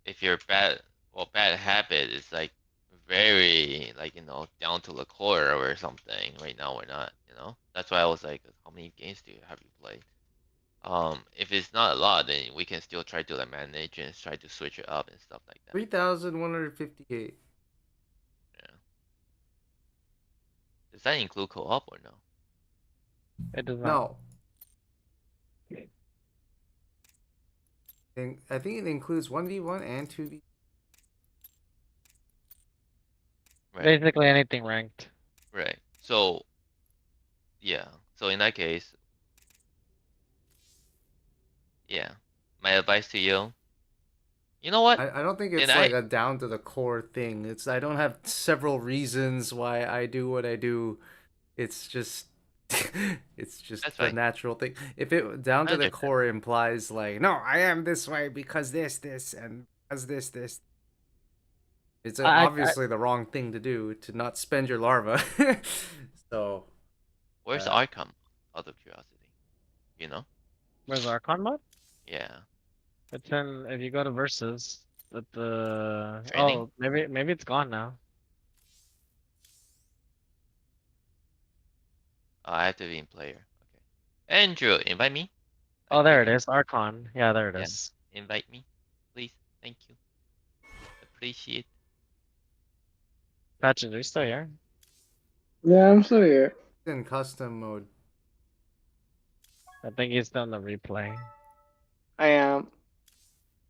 if your bad habit is like very like down to the core or something. Right now we're not. That's why I was like, how many games do you have you played? If it's not a lot, then we can still try to like manage and try to switch it up and stuff like that. 3,158. Yeah. Does that include co-op or no? it does not. No. I think it includes 1v1 and 2v. Right. Basically anything ranked. Right. So yeah. So in that case, yeah. My advice to you. You know what? I don't think And it's I like a down to the core thing. I don't have several reasons why I do what I do. It's just it's just That's the fine. natural thing. If it down I to the understand. core implies like, no, I am this way because this and because this. It's I obviously the wrong thing to do to not spend your larva. So, Where's uh, Arkham? Out of curiosity. You know? Where's Archon mode? Yeah. It's in, if you go to versus, at the, Training? oh, maybe it's gone now. Oh, I have to be in player. Okay. Andrew, invite me. Oh, there it Maybe. is, Archon. Yeah, there it Yeah. is. Invite me, please. Thank you. Appreciate. Patches, are you still here? Yeah, I'm still here. In custom mode. I think he's still in the replay. I am.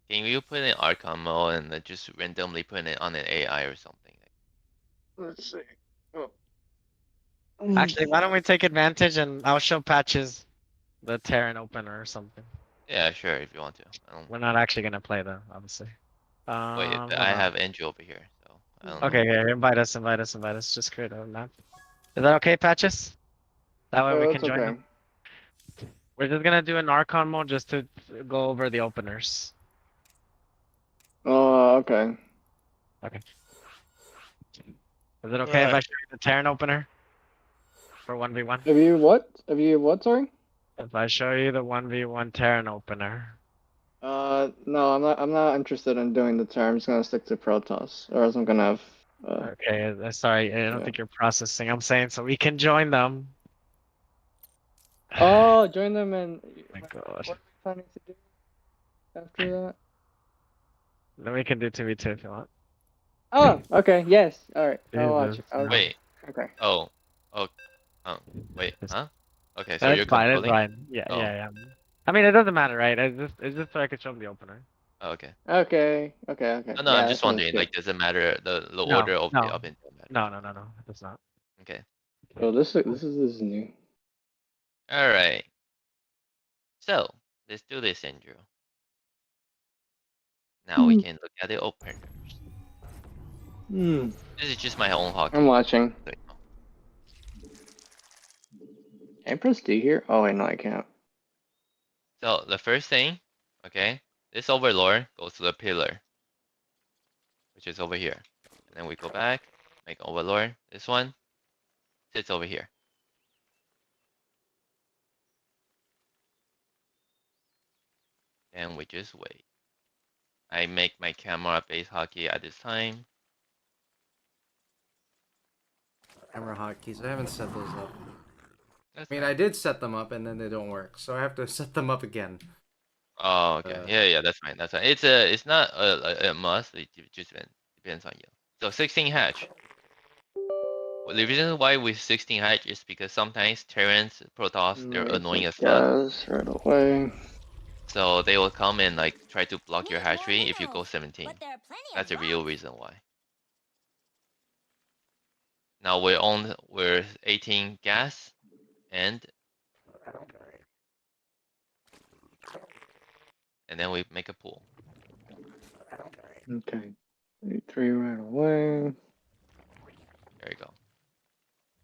Can you put in Archon mode and then just randomly put it on an AI or something? Let's see. Oh. Actually, why don't we take advantage and I'll show Patches the Terran opener or something. Yeah, sure, if you want to. I don't. We're not actually gonna play though, obviously. Wait, Hold I on. have Andrew over here, so I don't know. Okay, yeah, invite us, invite us, invite us. Just create a map. Is that okay, Patches? That way we Oh, can it's join okay. them. We're just gonna do an Archon mode just to go over the openers. Oh, okay. Is it okay if I show you the Terran opener for 1v1? Have you what? Have you what? Sorry. If I show you the 1v1 Terran opener. No, I'm not interested in doing the term. I'm just gonna stick to Protoss, or else I'm gonna have. Okay, sorry, I don't Yeah. think you're processing. I'm saying so we can join them. Oh, join them and. My God. What are we planning to do after that? Then we can do 2v2 if you want. Oh, okay. Yes. All right. I'll watch Jesus, it. I'll... no. Wait. Okay. Oh. Oh. Oh. Wait. Huh? Okay, so That's you're fine, it's controlling? fine. Yeah, Oh. yeah, yeah. I mean, it doesn't matter, right? It's just so I can show them the opener. Oh, okay. Okay. Okay. Okay. Oh, no, I'm Yeah, just that sounds wondering. good. Like, does it matter the No, order of the no, up and down matter? no, it does not. Okay. Oh, this is new. All right. So let's do this, Andrew. Now we can look at the openers. Hmm. This is just my own hockey. I'm watching. So, Can I press D here? Oh wait, no, I can't. so the first thing, okay, this overlord goes to the pillar, which is over here. And then we go back, make overlord. This one sits over here. And we just wait. I make my camera base hockey at this time. Camera hotkeys. I haven't set those up. That's I mean, fine. I did set them up and then they don't work, so I have to set them up again. Oh, okay. Yeah, that's fine. That's fine. It's not a must. It just depends on you. So 16 hatch. Well, the reason why we 16 hatch is because sometimes Terrans, Protoss, they're Make the annoying as fuck. gas right away. So they will come and like try to block your Need hatch more rate if you go minerals, 17. but there are plenty That's of a real rocks. reason why. Now we're 18 gas and then we make a pool. Okay. 3 right away. There you go.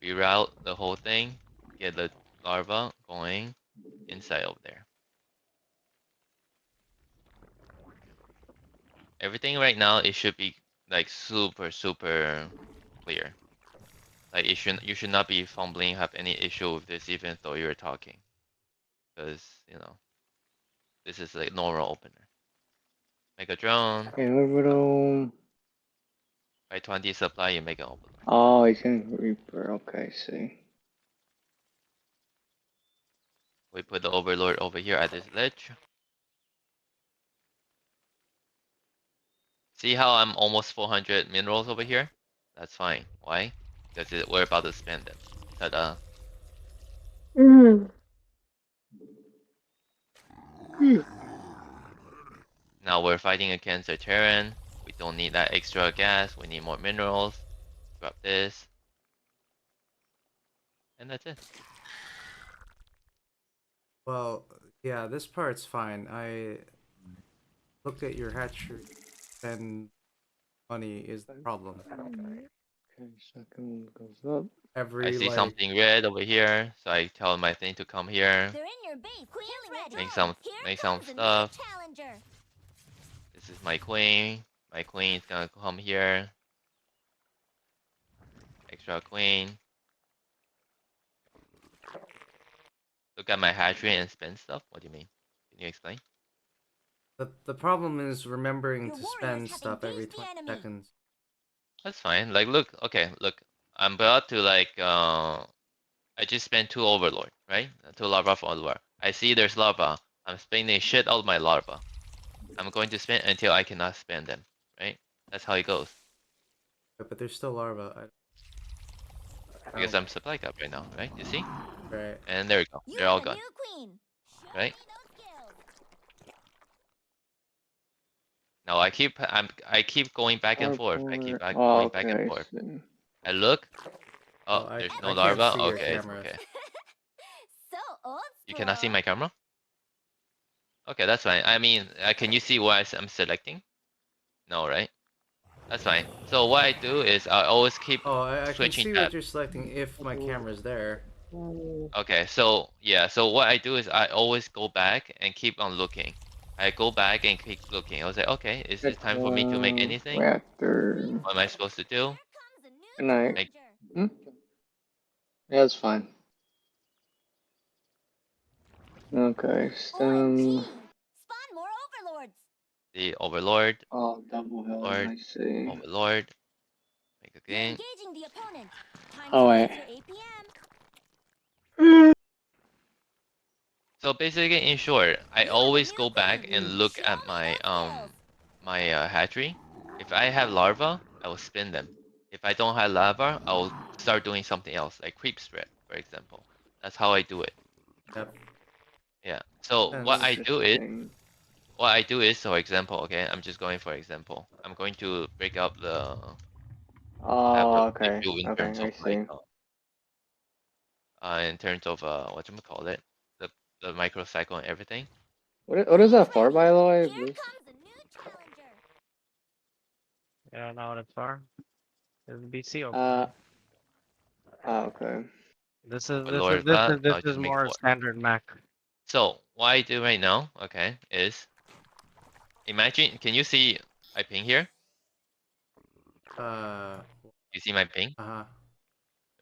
Reroute the whole thing. Get the larva going inside over there. Everything right now it should be like super clear. Like you should not be fumbling, have any issue with this even though you're talking. Because this is a normal opener. Make a drone. Okay, orbital. By 20 supply you make an overlord. Oh, he's getting Reaper. Okay, see. We put the overlord over here at this ledge. See how I'm almost 400 minerals over here? That's fine. Why? Because we're about to spend them. Ta-da. Now we're fighting against a Terran. We don't need that extra gas. We need more minerals. Drop this. And that's it. Well, yeah, this part's fine. I looked at your hatchery and money is the problem. Okay, second goes up. I Every, see like, something red over here, so I tell my thing to come here. They're in your base. Queen's ready. Make some Here some comes a new stuff. challenger. This is my queen. My queen is gonna come here. Extra queen. look at my hatchery and spend stuff? What do you mean? Can you explain? The problem is remembering Your to warriors spend have stuff every engaged the 20 enemy. seconds. That's fine. Like, look, okay, look. I'm about to like, I just spent 2 overlord, right? 2 lava for overlord. I see there's lava. I'm spending shit out of my lava. I'm going to spend until I cannot spend them, right? That's how it goes. But there's still larva. Because I'm supply cap right now, right? You see? Right. And there we go. You They're all have a gone, new queen. Show right? me those skills. Now I keep going back and forth. I keep Teleport. back Oh, going back and okay. forth. So, I look. Oh, Oh, there's no I can't larva. see your Okay, camera. okay. So old You cannot see school. my camera? Okay, that's fine. I mean, can you see what I'm selecting? No, right? That's fine. So what I do is I always keep Oh, I can switching see tab. what you're selecting if my camera's there. Okay, so yeah, so what I do is I always go back and keep on looking. I go back and keep looking. I was like, okay, is it time for me to make anything? reactor. What am I supposed to do? Here comes a new Good night. Make challenger. Hmm? Yeah, it's fine. Okay, OMG. stem. Spawn more overlords. the overlord, Oh, double hill. lord, I see. overlord. Make a You're game. engaging the opponent. Time Oh, to wait. use your APM. So basically, in short, I You have a always new go back queen. and look Show at me my those skills. hatchery. If I have larva, I will spin them. If I don't have larva, I will start doing something else, like creep spread, for example. That's how I do it. Yep. Yeah. So And what I do is, Interesting. for example, okay, I'm just going for example. I'm going to break up the have Oh, the okay. view Okay, I see. in terms of what you call it, the microcycle and everything. What is that Get for, ready. by the way? Here This. comes a new challenger. I don't know what it's for. It's BC Uh. opener. Okay. This is this Overlord is is this that? is No, this is just make more 4. standard Mac. So what I do right now, okay, is imagine. Can you see my ping here? uh You see my ping, uh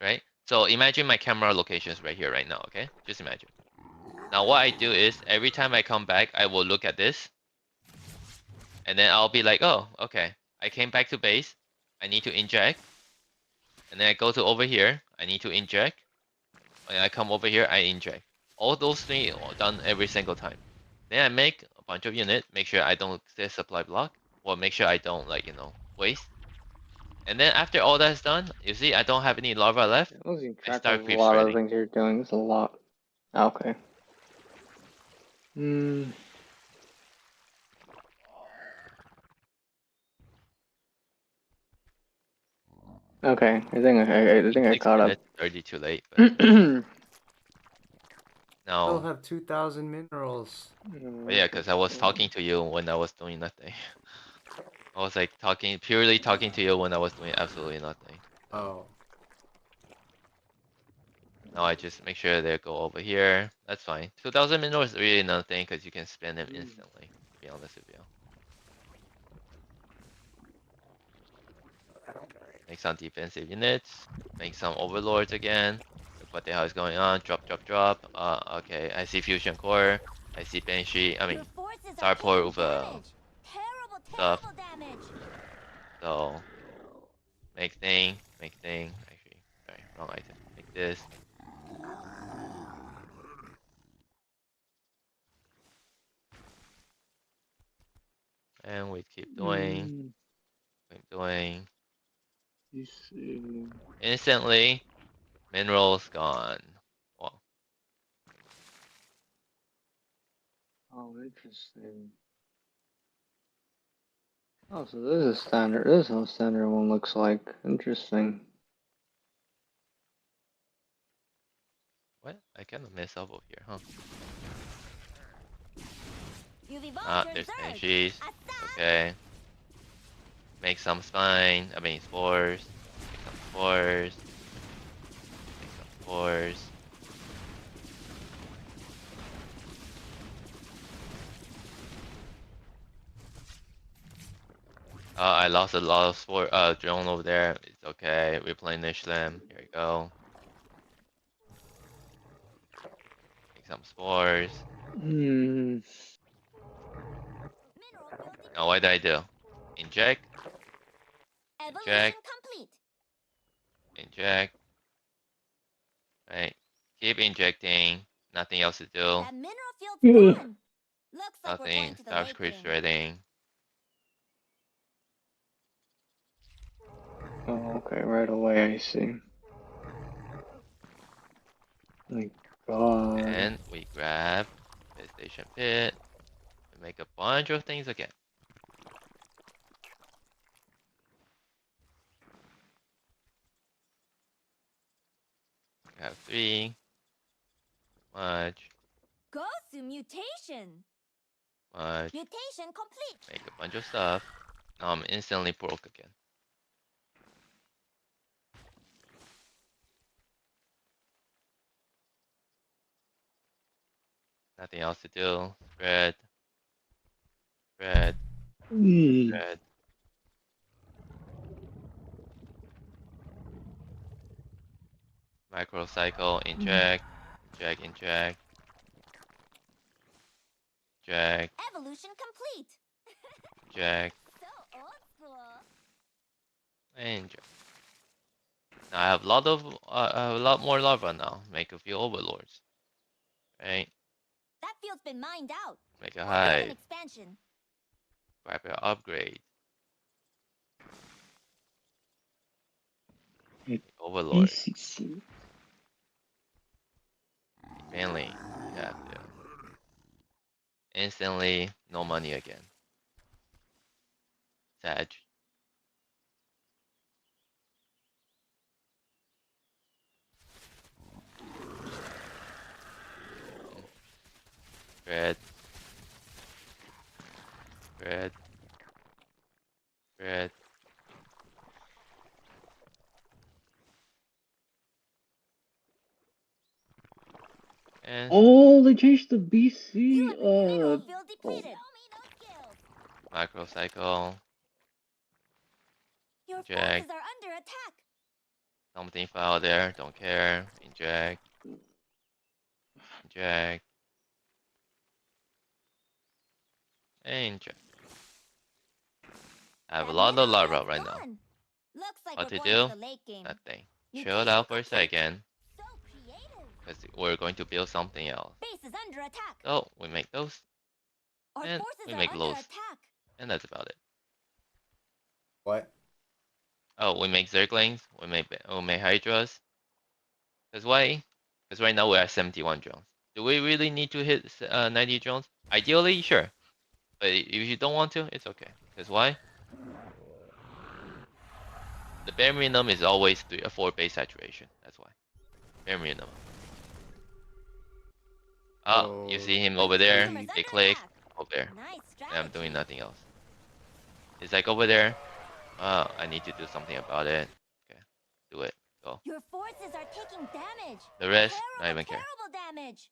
right? So imagine my camera location is right here, right now. Okay, just imagine. Now what I do is every time I come back, I will look at this, and then I'll be like, oh, okay, I came back to base. I need to inject, and then I go to over here. I need to inject. When I come over here, I inject. All those things are done every single time. Then I make a bunch of units, make sure I don't say supply block, or make sure I don't like, waste. And then after all that's done, you see I don't have any larva left. I'm losing I track of start a creep lot of spreading. things you're doing. It's a lot. Okay. Hmm. Okay. I think I 6 caught up. minutes, 30 too late, but Mm, still no. have 2,000 minerals. But yeah, because I was talking to you when I was doing nothing. I was like purely talking to you when I was doing absolutely nothing. Oh. Now I just make sure they go over here. That's fine. 2,000 minerals is really nothing because you can spend them instantly, to be honest with you. Make some defensive units. Make some overlords again. Look what the hell is going on. Drop, drop, drop. Okay. I see fusion core. I see banshee. I mean, Your forces are starport taking with damage. Terrible, stuff. terrible damage. So make thing. Actually, sorry, wrong item. Make this. And we keep doing. Keep doing. You see. Instantly, minerals gone. Well, Oh, interesting. Oh, so this is standard. This is how standard one looks like. Interesting. what? I kind of mess up over here, huh? You've evolved Ah, your there's Zerg. banshees. Assad. Okay. Make some spine. I mean spores. Make some spores. Make some spores. I lost a lot of spore drone over there. It's okay. Replenish them. Here we go. Make some spores. Hmm. Mineral field Now what did I do? Inject, Evolution Inject. complete. inject. Right. Keep injecting. Nothing else to do. That mineral field's Ugh. gone. Looks like we're going Nothing. to the lake Starcraft ring. shredding. Oh, okay, right away, I see. My god. And we grab the station pit and make a bunch of things again. We have 3. Much. Gosu mutation. Much. Mutation complete. Make a bunch of stuff. Now I'm instantly broke again. Nothing else to do. Spread. Spread. Hmm. Spread. Microcycle. Inject. Inject. Inject. Inject. Evolution complete. Inject. So old school. Inject. Now I have a lot more lava now. Make a few overlords. Right? That field's been mined out. Make a Hope you have an hive. expansion. Grab your upgrade. Overlord. BCC. Mainly, you have to. Instantly, no money again. Sag. Spread. Spread. Spread. And Oh, they changed the You BC. have a mineral field depleted. Show me those skills. microcycle. Your Inject. forces are under attack. Something fell there. Don't care. Inject. Inject. Inject. I have a That lot of mineral lava field's right now. gone. Looks like What we're to going do? to the lake game. Nothing. Mutation Chill out for a complete. second. So creative. Because we're going to build something else. Base is under attack. So we make those. Our And forces we are make under those. attack. And that's about it. What? Oh, we make Zerglings. We make Hydras. Because why? Because right now we're at 71 drones. Do we really need to hit 90 drones? Ideally, sure. But if you don't want to, it's okay. Because why? The bare minimum is always 4 base saturation. That's why. Bare minimum. Oh, you see him over there? System is They under click attack. over there. Nice And I'm doing strategy. nothing else. It's like over there. Oh, I need to do something about it. Okay, do it. Go. Your forces are taking damage. The rest, not Terrible, even care. terrible damage.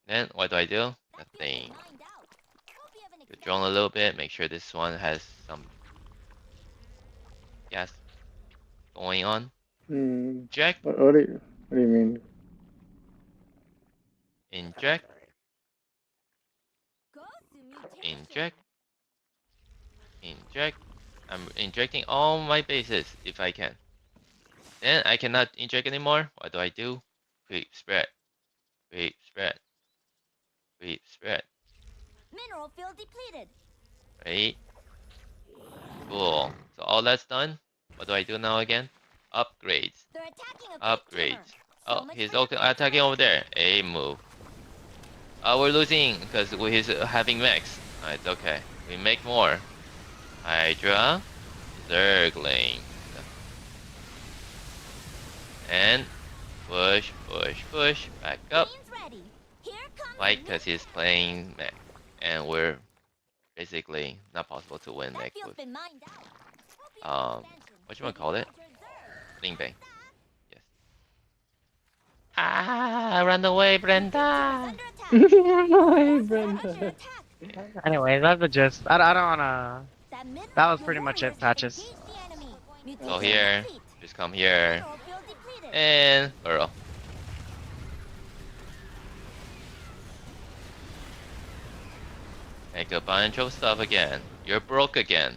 Then what do I do? That field is Nothing. mined out. Hope you have an The drone a expansion. little bit. Make sure this one has some gas going on. Inject. What do you mean? Inject. Gosu mutation. Inject. Inject. I'm injecting all my bases if I can. Then I cannot inject anymore. What do I do? Creep spread. Creep spread. Creep spread. Mineral field depleted. Right? Cool. So all that's done. What do I do now again? Upgrades. They're attacking a great Upgrades. teamer. Oh, So much he's for your attacking over there. A move. Oh, we're losing because he's having mechs. It's okay. We make more. Hydra. Zergling. And push, push, push. Back up. Queen's ready. Here comes Why? the Because new he's playing mech. And we're basically not possible to win That mech field's with been mined out. Hope you have an expansion. what you wanna call it? Major Zerg. Bling bang. Like Yes. Ah, run away, that. Your big team Brenda. is under attack. Hi, Forces are under Brenda. attack. Anyway, that's the gist. I don't wanna. That was Your pretty much it, warriors have patches. engaged the enemy. Go Mutation here. complete. Just come here. Mineral field depleted. And burrow. Make a bunch of stuff again. You're broke again.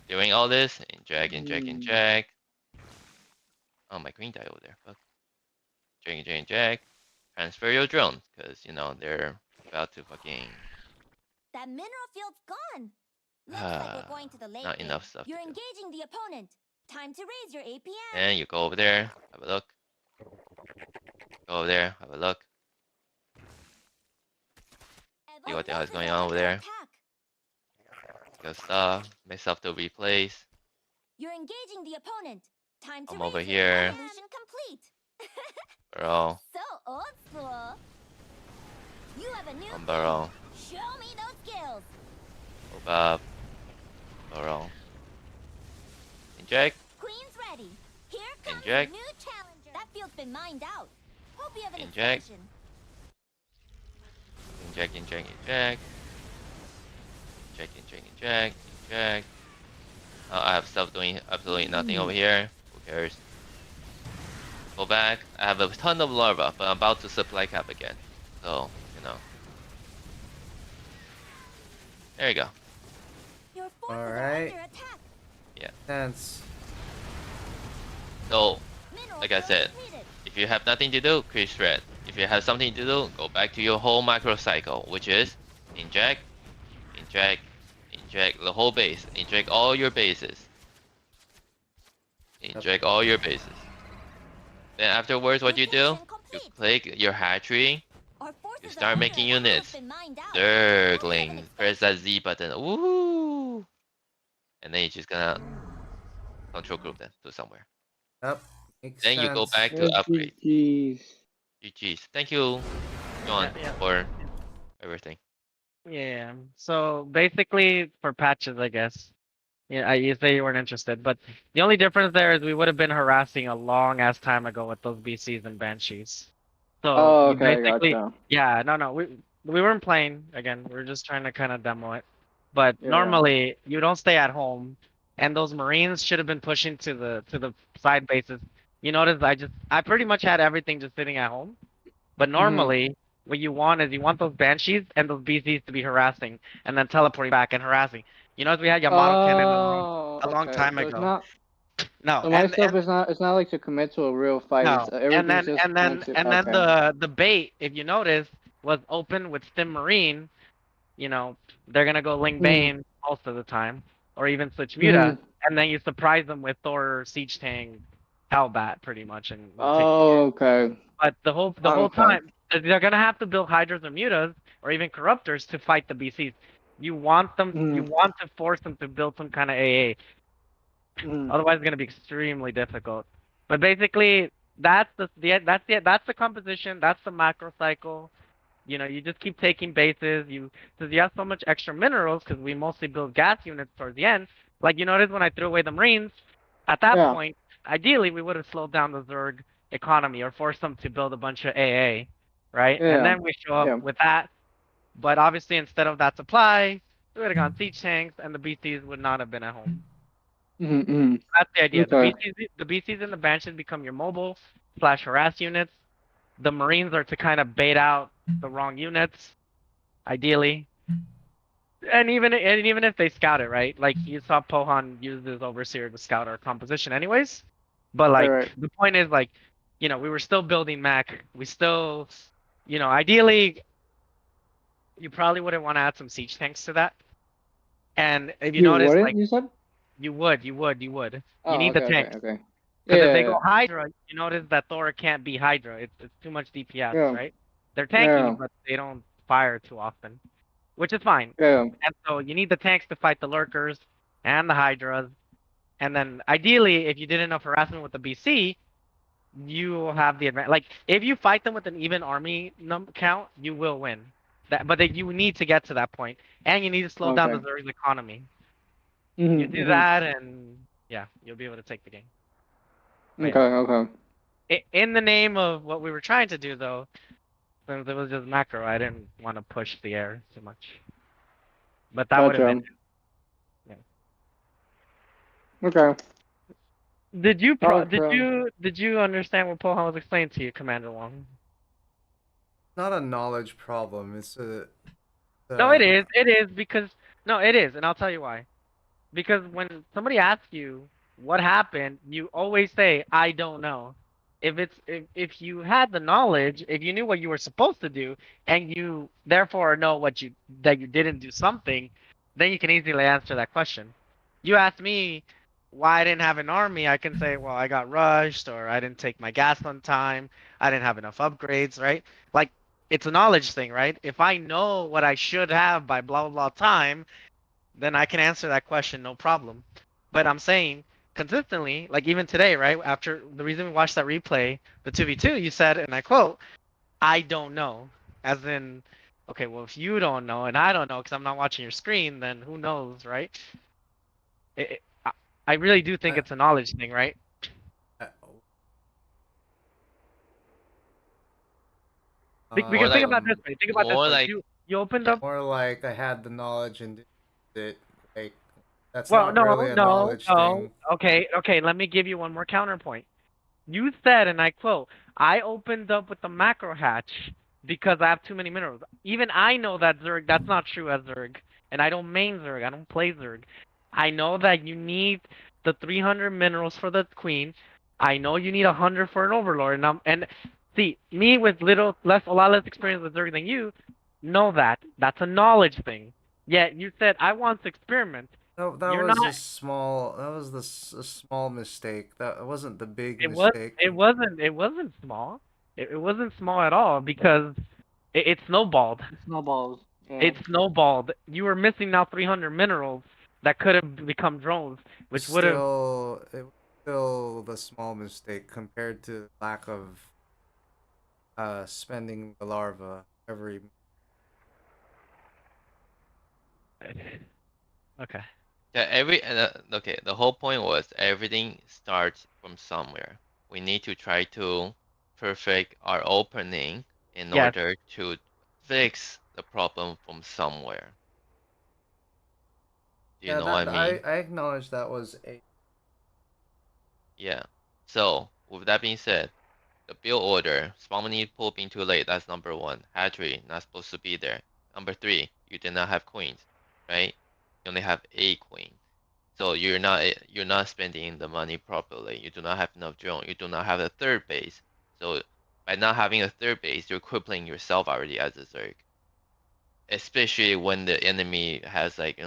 Doing all this, inject, inject, inject. Oh, my green die over there. Fuck. Inject, inject, inject. Transfer your drones, because, you know, they're about to fucking... That mineral field's gone. Looks like we're going to the late Not game. enough stuff You're to do. engaging the opponent. Time to raise your APM. And you go over there, have a look. Go over there, have a look. See what the hell is going on over there. Good stuff. Make stuff to replace. You're engaging the opponent. Time to I'm raise over your here. evolution complete. Burrow. So old school. You have a new One burrow. Show me those skills. Move up. Burrow. Inject. Queen's ready. Here comes Inject. a new challenger. That field's been mined out. Hope you have an Inject. extension. Inject, inject, inject. Inject, inject, inject, inject. I have stuff doing absolutely nothing over here. Who cares? Go back. I have a ton of larva, but I'm about to supply cap again. So, you know. There you go. Your forces are Alright. under attack. Sense. So, Mineral like I field said, depleted. if you have nothing to do, create thread. If you have something to do, go back to your whole macro cycle, which is inject, inject, inject the whole base. Inject all your bases. Inject all your bases. Then afterwards, what you do? You click your hatchery. Our forces You are start under making attack. units. Been mined out. Zergling. Press that Z button. Woo! And then you're just gonna control group them to somewhere. Yep. Makes Then you go sense. back to upgrade. Jeez. GG's. Thank you, John, Yeah, yeah. for everything. Yeah. So basically, for patches, I guess. Yeah, you say you weren't interested, but the only difference there is we would have been harassing a long ass time ago with those BCs and Banshees. So Oh, you okay, basically, gotcha. yeah, no, we weren't playing again. We were just trying to kind of demo it. But Yeah. normally you don't stay at home, and those Marines should have been pushing to the side bases. You notice I pretty much had everything just sitting at home. But normally, what you want is you want those Banshees and those BCs to be harassing, and then teleporting back and harassing. You notice we had Yamato cannon Oh, a long okay. time So it's ago. not. No, So my and stuff is not. It's not like to commit to a real fight. It's no, and everything's then just and then meant to. and then Okay. the bait, if you notice, was open with Stim Marine. You know, they're gonna go Ling Bane most of the time, or even switch Muta, and then you surprise them with Thor Siege Tank Hellbat pretty much, and you take. Oh, okay. But the whole Okay. time they're gonna have to build Hydras or Mutas or even Corruptors to fight the BCs. You want them. You want to force them to build some kind of AA. Otherwise, it's gonna be extremely difficult. But basically, that's the composition. That's the macro cycle. You know, you just keep taking bases. Because you have so much extra minerals, because we mostly build gas units towards the end. Like you notice when I threw away the Marines, at that Yeah. point, ideally we would have slowed down the Zerg economy or forced them to build a bunch of AA, right? Yeah. And then we show up Yeah. with that. But obviously, instead of that supply, we would have gone siege tanks, and the BCs would not have been at home. That's the idea. Okay. The BCs and the Banshees become your mobile / harass units. The Marines are to kind of bait out the wrong units, ideally. And even if they scout it, right? Like you saw Pohan use his overseer to scout our composition anyways. But like Right. the point is like, you know, we were still building Mac. We still, you know, ideally you probably wouldn't want to add some siege tanks to that. And if you notice, wouldn't, like you said? you would. You Oh, need the okay, tanks. okay. Because Yeah. if they go Hydra, you notice that Thor can't be Hydra. It's too much DPS, Yeah. right? They're tanky, Yeah. but they don't fire too often, which is fine. Yeah. And so you need the tanks to fight the lurkers and the Hydras. And then ideally, if you did enough harassment with the BC, you will have the advantage. Like if you fight them with an even army count, you will win. You need to get to that point, and you need to slow down the Okay. Zerg's economy. Mhm, You do mhm. that, and yeah, you'll be able to take the game. But Okay. yeah. Okay. In the name of what we were trying to do, though, since it was just macro, I didn't want to push the air too much. But that would have been. Gotcha. Okay. Did you Okay. did you understand what Pohan was explaining to you, Commander Wong? not a knowledge problem. It's a. No, it is. It is because no, it is, and I'll tell you why. Because when somebody asks you what happened, you always say, "I don't know." If you had the knowledge, if you knew what you were supposed to do, and you therefore know what you that you didn't do something, then you can easily answer that question. You ask me why I didn't have an army, I can say, well, I got rushed, or I didn't take my gas on time, I didn't have enough upgrades, right? Like it's a knowledge thing, right? If I know what I should have by blah blah blah time, then I can answer that question no problem. But I'm saying consistently, like even today, right? After the reason we watched that replay, the 2v2, you said, and I quote, I don't know. As in, okay, well, if you don't know and I don't know because I'm not watching your screen, then who knows, right? I really do think I, it's a knowledge thing, right? I, Because think about it um, this way. Think about it this more way. like You opened yeah. up. more like I had the knowledge and did it. Like that's Well, not really no, a no, knowledge no. thing. Okay, okay. Let me give you one more counterpoint. You said, and I quote, I opened up with the macro hatch because I have too many minerals. Even I know that Zerg, that's not true as Zerg. And I don't main Zerg, I don't play Zerg. I know that you need the 300 minerals for the queen. I know you need 100 for an overlord. And see, me with a lot less experience with Zerg than you, know that. That's a knowledge thing. Yet you said, I want to experiment. That You're was not a small. That was a small mistake. That wasn't the big It was. mistake. It wasn't small. It wasn't small at all because it snowballed. Snowballs. Yeah. It snowballed. You were missing now 300 minerals that could have become drones, which would have. It was still the small mistake compared to lack of spending the larva every. Okay. Yeah, okay, the whole point was everything starts from somewhere. We need to try to perfect our opening in Yes. order to fix the problem from somewhere. Do you Yeah, know what I that mean? I acknowledge that was a. Yeah. So, with that being said, the build order, spawn need pull being too late, that's number one. Hatchery, not supposed to be there. Number three, you did not have queens, right? You only have a queen. So you're not spending the money properly. You do not have enough drone. You do not have a third base. So by not having a third base, you're crippling yourself already as a Zerg. Especially when the enemy has like,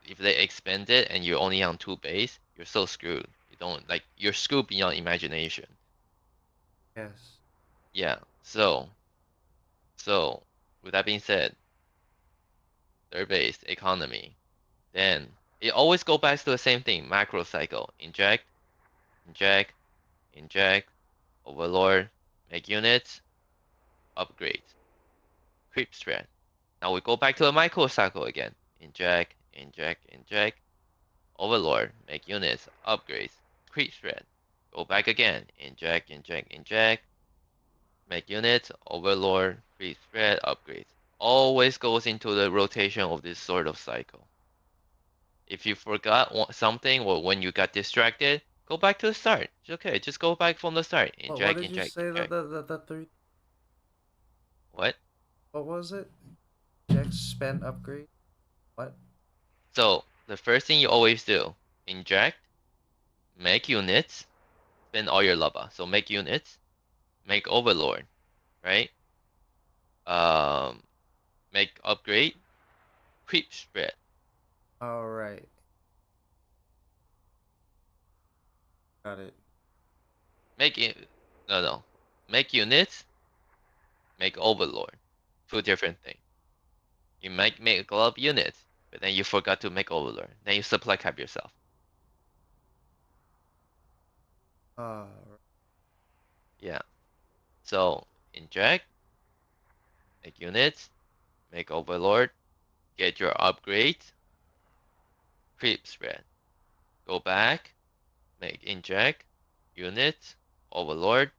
if they expand it and you're only on two base, you're so screwed. You don't like you're screwed beyond imagination. Yes. Yeah. So with that being said, third base economy. Then it always go back to the same thing, macro cycle. Inject, inject, inject, overlord, make units, upgrade, creep spread. Now we go back to the micro cycle again. Inject, inject, inject, overlord, make units, upgrades, creep spread. Go back again. Inject, inject, inject, make units, overlord, creep spread, upgrades. Always goes into the rotation of this sort of cycle. If you forgot something or when you got distracted, go back to the start. It's okay, just go back from the start. What Inject, did you inject, say that inject. that three? What? What was it? Check spend upgrade. What? So the first thing you always do, inject, make units, spend all your lava. So make units, make overlord, right? Um, make upgrade, creep spread. All right. Got it. Make it, no. Make units, make overlord. Two different things. You make a lot of units, but then you forgot to make overlord. Then you supply cap yourself. Uh, Yeah. So inject, make units, make overlord, get your upgrades, creep spread. Go back, make inject, units, overlord,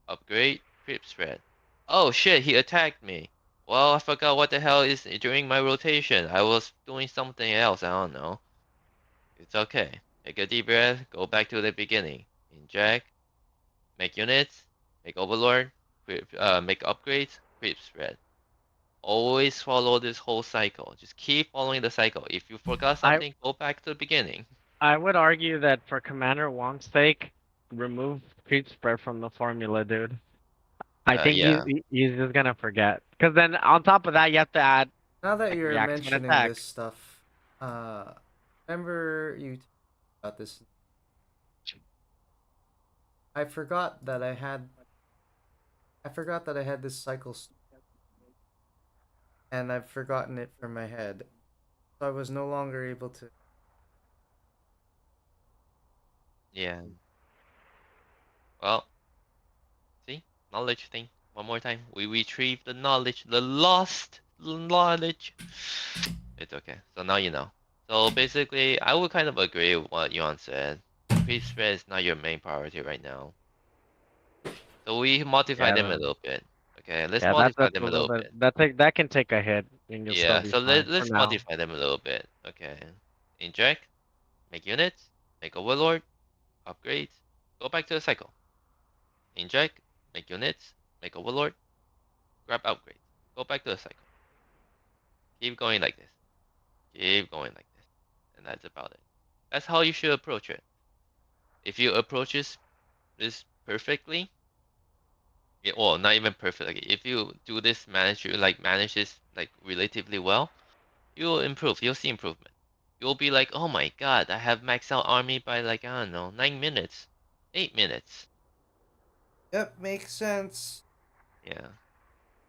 upgrade, creep spread. Oh shit, he attacked me. Well, I forgot what the hell is during my rotation. I was doing something else, I don't know. It's okay. Take a deep breath, go back to the beginning. Inject, make units, make overlord, make upgrades, creep spread. Always follow this whole cycle. Just keep following the cycle. If you forgot something, go back to the beginning. I would argue that for Commander Wong's sake, remove creep spread from the formula, dude. I think Yeah. he's just gonna forget. Because then on top of that, you have to add Now that like you're react to an mentioning attack. this stuff, remember you about this? I forgot that I had. I forgot that I had this cycle, and I've forgotten it from my head, so I was no longer able to. Yeah. Well, see? Knowledge thing. One more time. We retrieve the knowledge. The lost knowledge. It's okay. So now you know. So basically, I would kind of agree with what Yuan said. Creep spread is not your main priority right now. So we modify Yeah, them a little bit. Okay, let's yeah, modify that's them a a little little bit. bit. That can take a hit, and you'll still Yeah, be so fine for let's now. modify them a little bit. Okay. Inject, make units, make overlord, upgrades, go back to the cycle. Inject, make units, make overlord, grab upgrades. Go back to the cycle. Keep going like this. Keep going like this. And that's about it. That's how you should approach it. If you approach this perfectly, yeah, well, not even perfectly. If you do this manage this like relatively well, you'll improve. You'll see improvement. You'll be like, oh my god, I have maxed out army by like I don't know, 9 minutes, 8 minutes. Yep, makes sense. Yeah.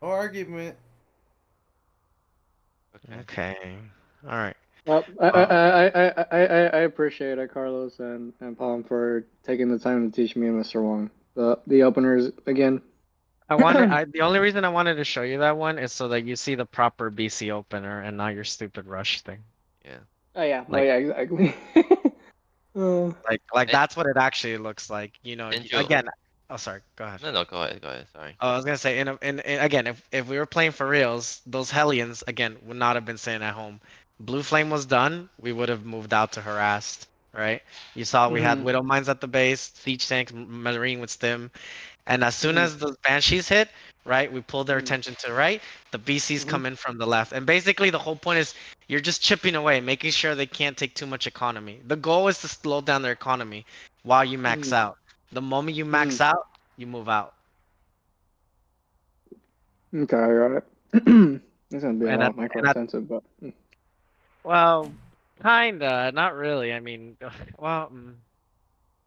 No argument. Okay. Okay. All right. Well, I appreciate it, Carlos and Palm, for taking the time to teach me and Mr. Wong the openers again. The only reason I wanted to show you that one is so that you see the proper BC opener and not your stupid rush thing. Yeah. Oh Like, yeah, exactly. Uh, like And, that's what it actually looks like. and Joe. Again. Oh, sorry. Go ahead. No, go ahead. Go ahead. Sorry. Oh, I was gonna say, again, if we were playing for reals, those Hellions again would not have been sitting at home. Blue Flame was done, we would have moved out to harassed, right? You saw we had mhm, Widow Mines at the base, Siege Tanks, Marine with Stim, and as soon mhm, as the Banshees hit, right, we pulled their mhm, attention to the right. The BCs mhm, come in from the left, and basically the whole point is you're just chipping away, making sure they can't take too much economy. The goal is to slow down their economy while you max mhm, out. The moment you max mhm. out, you move out. Okay, I got it. It's gonna be a And lot and at micro-intensive, but Well, kinda, not really. I mean, well,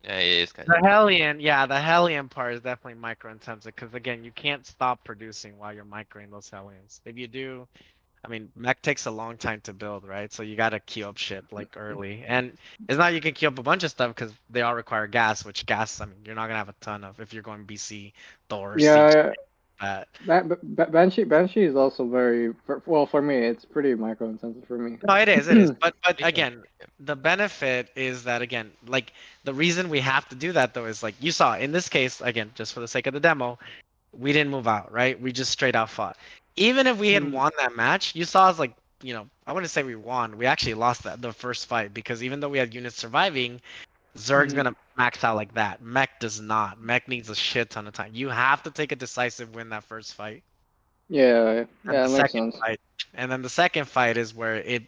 Yeah, it is kind the of. Hellion, yeah, the Hellion part is definitely micro intensive because again, you can't stop producing while you're microing those Hellions. If you do, I mean, mech takes a long time to build, right? So you gotta queue up shit like early, and it's not you can queue up a bunch of stuff because they all require gas, which gas, I mean, you're not gonna have a ton of if you're going BC, Thor, Siege, yeah, that. Banshee is also very well for me. It's pretty micro-intensive for me. No, it is. But We can. again, the benefit is that again, like the reason we have to do that though is like you saw in this case, again, just for the sake of the demo, we didn't move out, right? We just straight out fought. Even if we had Mhm, won that match, you saw us like, I wouldn't say we won. We actually lost the first fight because even though we had units surviving, Zerg's mhm. gonna max out like that. Mech does not. Mech needs a shit ton of time. You have to take a decisive win that first fight. Yeah, And yeah, the it makes second sense. fight, and then the second fight is where it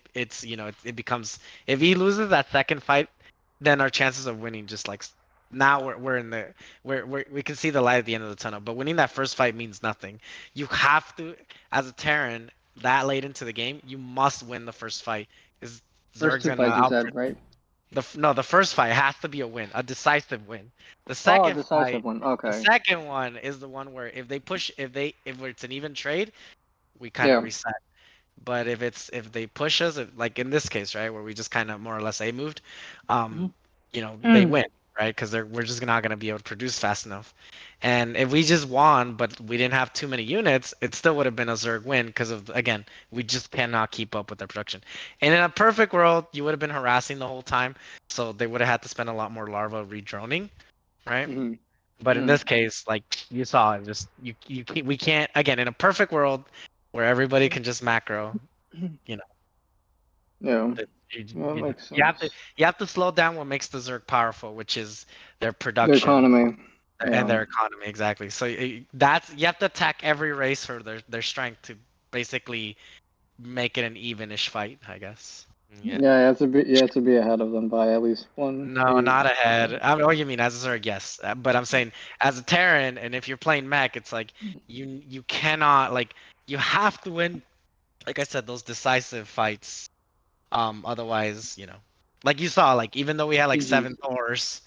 becomes if he loses that second fight, then our chances of winning just like now we're in the we can see the light at the end of the tunnel. But winning that first fight means nothing. You have to, as a Terran, that late into the game, you must win the first fight. Is First Zerg's two gonna fights you out said, right? no, the first fight has to be a win, a decisive win. The Oh, second decisive fight, one. the Okay. second one is the one where if they push, if it's an even trade, we kind of Yeah. reset. But if they push us, like in this case, right, where we just kind of more or less a moved, Mhm. they win, right? Because we're just not gonna be able to produce fast enough. And if we just won, but we didn't have too many units, it still would have been a Zerg win because of again, we just cannot keep up with their production. And in a perfect world, you would have been harassing the whole time, so they would have had to spend a lot more larva redroning, right? Mhm. But in Mhm. this case, like you saw, it just we can't again in a perfect world where everybody can just macro, you know. Yeah. That you, Well, that you, makes you have to sense. you have to slow down what makes the Zerg powerful, which is their The production. economy. And their economy, exactly. So that's you have to attack every race for their strength to basically make it an evenish fight, I guess. Yeah. Yeah, you have to be ahead of them by at least one. No, not ahead. I mean, what you mean as a Zerg, yes. But I'm saying as a Terran, and if you're playing mech, it's like you cannot like you have to win. Like I said, those decisive fights. Otherwise, like you saw, like even though we had like Mhm. 7 Thors,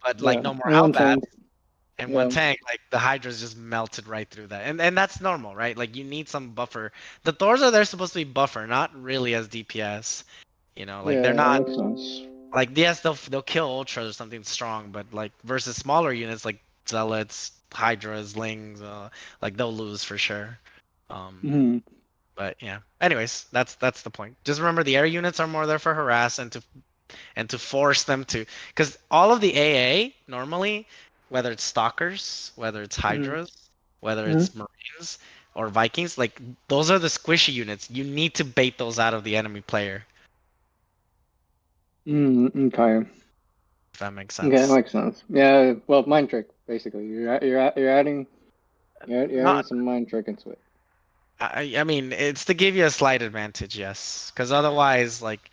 but like Yeah, no more and one Hellbats tank. and one Yeah. tank, like the Hydras just melted right through that, and that's normal, right? Like you need some buffer. The Thors are there supposed to be buffer, not really as DPS. Like they're Yeah, not. that makes sense. Like yes, they'll kill ultras or something strong, but like versus smaller units like zealots, hydras, lings, like they'll lose for sure. Hmm. But yeah. Anyways, that's the point. Just remember the air units are more there for harass and to force them to, because all of the AA normally, whether it's stalkers, whether it's Hmm. hydras, whether Hmm. it's marines or Vikings, like those are the squishy units. You need to bait those out of the enemy player. Okay. If that makes Okay, that sense. makes sense. Yeah, well, mind trick basically. You're adding you're adding Not some mind trick into it. I mean, it's to give you a slight advantage, yes. Because otherwise, like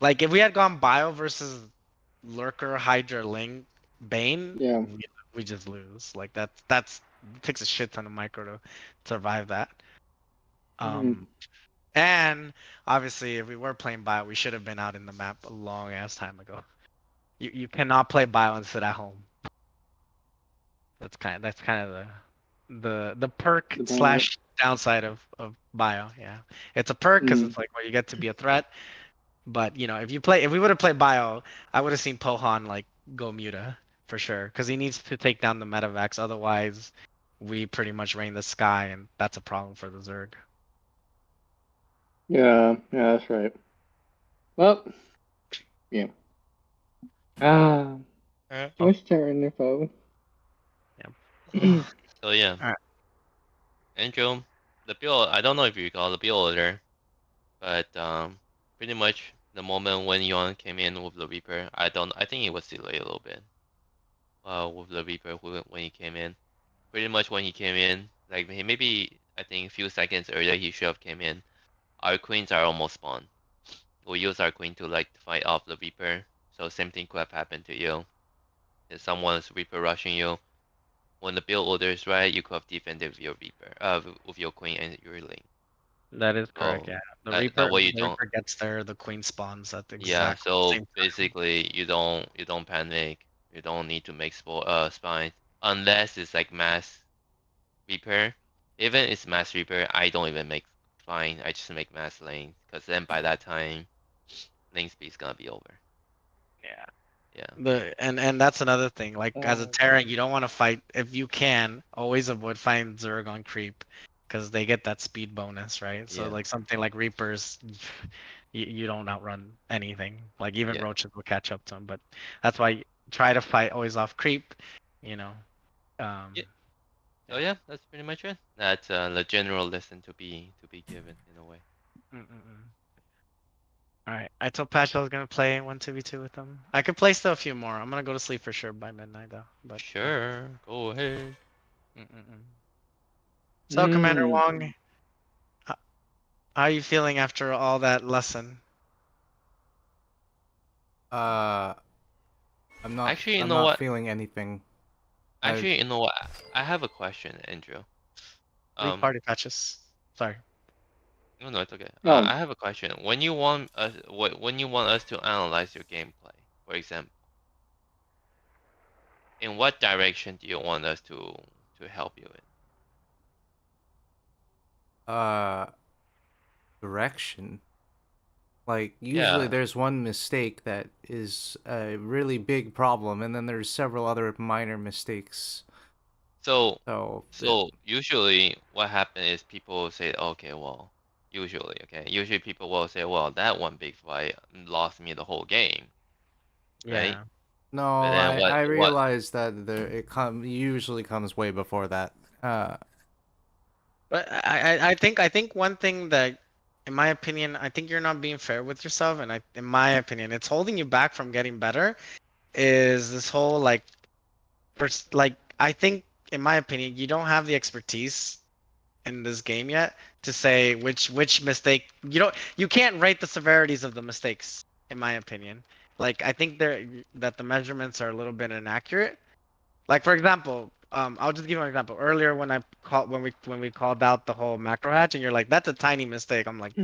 if we had gone Bio versus Lurker, Hydra, Ling, Bane, Yeah. we just lose. Like that's it takes a shit ton of micro to survive that. Hmm. And obviously, if we were playing Bio, we should have been out in the map a long ass time ago. You cannot play Bio and sit at home. That's kind of the perk The point. slash downside of Bio. Yeah, it's a perk because Mm. it's like, well, you get to be a threat. But if we would have played Bio, I would have seen Pohan like go Muta for sure, because he needs to take down the Metavax. Otherwise, we pretty much rain the sky, and that's a problem for the Zerg. Yeah, yeah, that's right. Well, yeah. Ah, too Oh, much turn info. yeah. So yeah, Alright. Andrew, the build. I don't know if you recall the build order, but pretty much the moment when Yuan came in with the Reaper, I don't. I think it was delayed a little bit. With the Reaper when he came in, pretty much when he came in, like maybe I think a few seconds earlier he should have came in. Our queens are almost spawned. We use our queen to like fight off the Reaper. So same thing could have happened to you. If someone's Reaper rushing you, when the build order is right, you could have defended with your Reaper, with your queen and your link. That is correct. So Yeah, the that Reaper, way you the don't. Reaper gets there. The Queen spawns at the Yeah. exact So same time. basically, you don't panic. You don't need to make spines unless it's like mass Reaper. Even it's mass Reaper, I don't even make spine. I just make mass lane because then by that time, lane speed's gonna be over. Yeah. Yeah. And that's another thing. Like as a Um, Terran, you don't want to fight if you can. Always avoid fighting Zerg on creep, because they get that speed bonus, right? So Yeah. like something like Reapers, you don't outrun anything. Like even Yeah. roaches will catch up to them. But that's why try to fight always off creep. You know. Um. Yeah. So Yeah. yeah, that's pretty much it. That's the general lesson to be given in a way. Mm-mm-mm. All right. I told Patch I was gonna play 1 2v2 with them. I could play still a few more. I'm gonna go to sleep for sure by midnight though. But Sure. Go ahead. mm-mm-mm. So Commander mm, Wong, how are you feeling after all that lesson? Uh, Actually, you I'm know not what? feeling anything. I Actually, you know what? I have a question, Andrew. Leave Um, party patches. Sorry. no, no, it's okay. oh, I have a question. When you want us to analyze your gameplay, for example, in what direction do you want us to help you in? uh direction. Like usually Yeah. there's one mistake that is a really big problem, and then there's several other minor mistakes. So, So so usually what happens is people will say, okay, well, usually people will say, well, that one big fight lost me the whole game, right? Yeah. But no, then I what? realize that usually comes way before that. But I think one thing that, in my opinion, I think you're not being fair with yourself, and in my opinion, it's holding you back from getting better. Is this whole like like I think, in my opinion, you don't have the expertise in this game yet to say which mistake you can't rate the severities of the mistakes, in my opinion. Like I think that the measurements are a little bit inaccurate. Like for example, I'll just give you an example. Earlier when we called out the whole macro hatch and you're like, that's a tiny mistake. I'm like,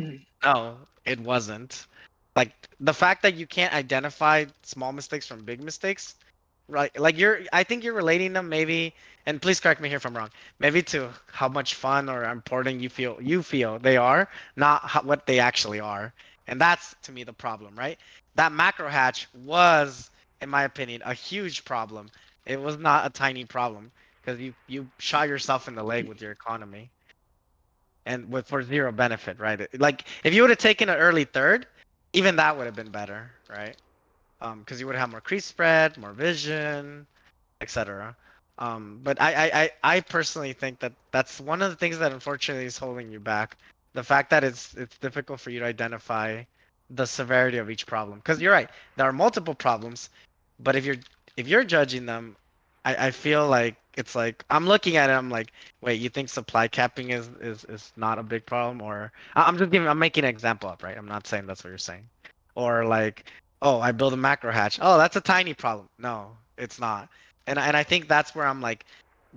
no, it wasn't. Like the fact that you can't identify small mistakes from big mistakes, right? Like I think you're relating them maybe, and please correct me here if I'm wrong, maybe to how much fun or important you feel they are, not what they actually are. And that's to me the problem, right? That macro hatch was, in my opinion, a huge problem. It was not a tiny problem because you shot yourself in the leg with your economy and with for zero benefit, right? Like if you would have taken an early third, even that would have been better, right? Because you would have more crease spread, more vision, etc. But I personally think that that's one of the things that unfortunately is holding you back. The fact that it's difficult for you to identify the severity of each problem. Because you're right, there are multiple problems, but if you're judging them, I feel like it's like I'm looking at it, I'm like, wait, you think supply capping is not a big problem? Or I'm making an example up, right? I'm not saying that's what you're saying. Or like, oh, I build a macro hatch. Oh, that's a tiny problem. No, it's not. And I think that's where I'm like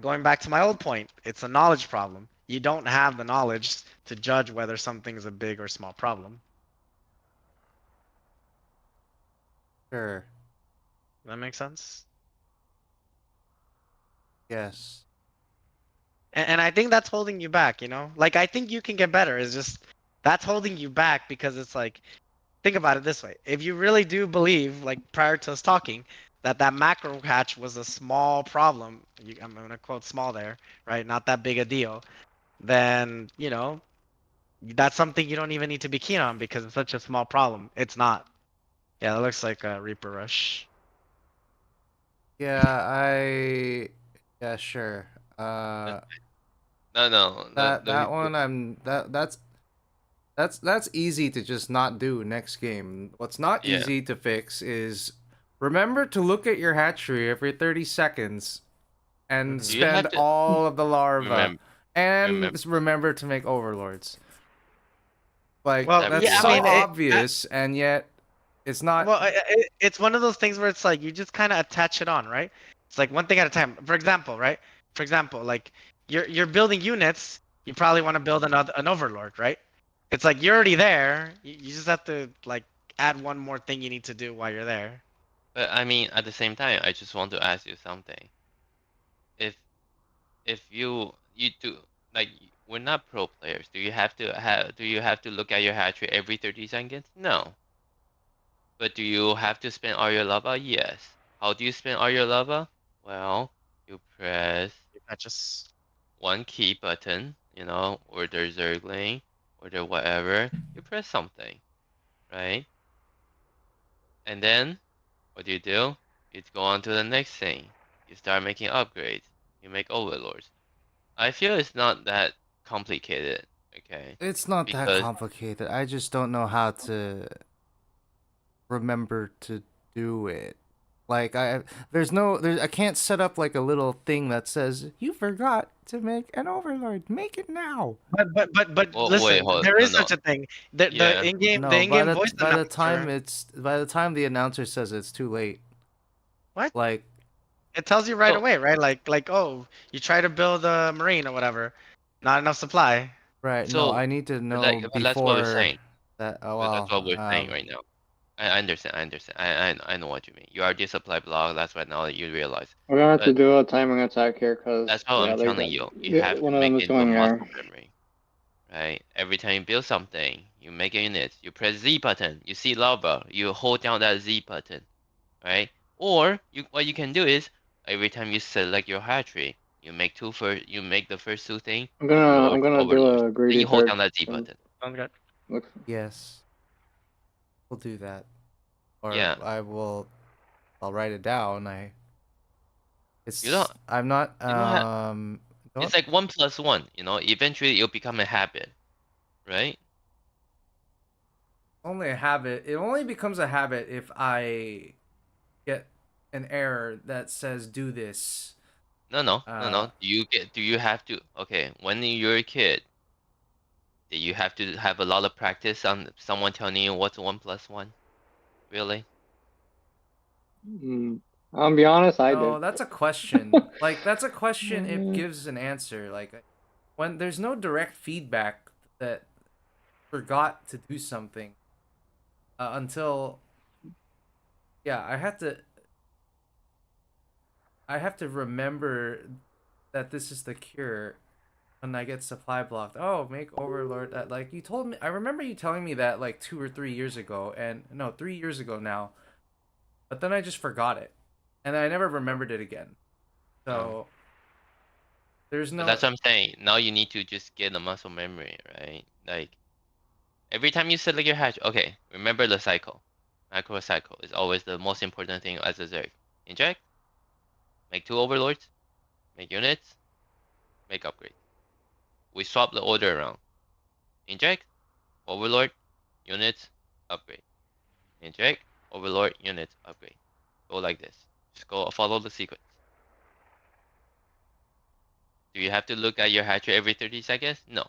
going back to my old point. It's a knowledge problem. You don't have the knowledge to judge whether something's a big or small problem. Sure. Does that make sense? Yes. And I think that's holding you back, you know? Like I think you can get better. It's just that's holding you back because it's like think about it this way. If you really do believe, like prior to us talking, that macro hatch was a small problem, I'm gonna quote small there, right? Not that big a deal, then that's something you don't even need to be keen on because it's such a small problem. It's not. Yeah, that looks like a Reaper Rush. Yeah, yeah, sure. No. That one that's easy to just not do next game. What's not Yeah. easy to fix is remember to look at your hatchery every 30 seconds and Mhm. You have spend to all of the larva remember. and remember to make overlords. Like Well, that's Exactly. yeah, I so mean, obvious and yet it's not. well, it's one of those things where it's like you just kind of attach it on, right? It's like one thing at a time. For example, right? For example, like you're building units, you probably want to build an overlord, right? It's like you're already there. You just have to like add one more thing you need to do while you're there. But I mean, at the same time, I just want to ask you something. If you do like we're not pro players, do you have to look at your hatchery every 30 seconds? No. But do you have to spend all your lava? Yes. How do you spend all your lava? Well, you press That just one key button, or the zergling, or the whatever. You press something, right? And then what do? You go on to the next thing. You start making upgrades. You make overlords. I feel it's not that complicated, okay? It's not that Because complicated. I just don't know how to remember to do it. Like I can't set up like a little thing that says you forgot to make an overlord. Make it now. but well, wait, listen, hold, there no, is no, such a thing. The yeah, in-game the No, in-game voice announcer. by the time the announcer says it's too late. What? Like It tells you right so away, right? Like oh, you try to build a marine or whatever, not enough supply. right, no, so I need to but know like but that's what we're before saying. that. Oh But that's well, what we're saying right now. I understand. I understand. I know what you mean. You already supply block. That's what now you realize. We're gonna have to But do a timing attack here, cause that's how yeah, I'm telling you. You have one to of make them is it into a going muscle there. memory, right? Every time you build something, you make a unit. You press Z button. You see lava. You hold down that Z button, right? Or what you can do is every time you select your hatchery, you make the first two thing I'm overlords, gonna do overlords. a Then greedy you hold third. down that Z So button. Sounds good. looks. yes, we'll do that, or Yeah. I'll write it down. You don't I'm not you don't have don't it's like 1 + 1, eventually it'll become a habit, right? only a habit. It only becomes a habit if I get an error that says do this. No. Uh, Do you have to? Okay, when you're a kid, do you have to have a lot of practice on someone telling you what's 1 + 1? Really? I'll be honest, I no, did. that's a question. Like that's a question. It Mm, gives an answer. Like when there's no direct feedback that forgot to do something until yeah, I have to remember that this is the cure when I get supply blocked. Oh, make Overlord that like you told me. I remember you telling me that like 2 or 3 years ago, and no, 3 years ago now. But then I just forgot it, and I never remembered it again. Oh. So there's But no that's what I'm saying. Now you need to just get the muscle memory, right? Like every time you select your hatch, okay, remember the cycle. Macro cycle is always the most important thing as a Zerg. Inject, make 2 overlords, make units, make upgrades. We swap the order around. Inject, overlord, units, upgrade. Inject, overlord, units, upgrade. Go like this. Just go follow the sequence. Do you have to look at your hatchery every 30 seconds? No.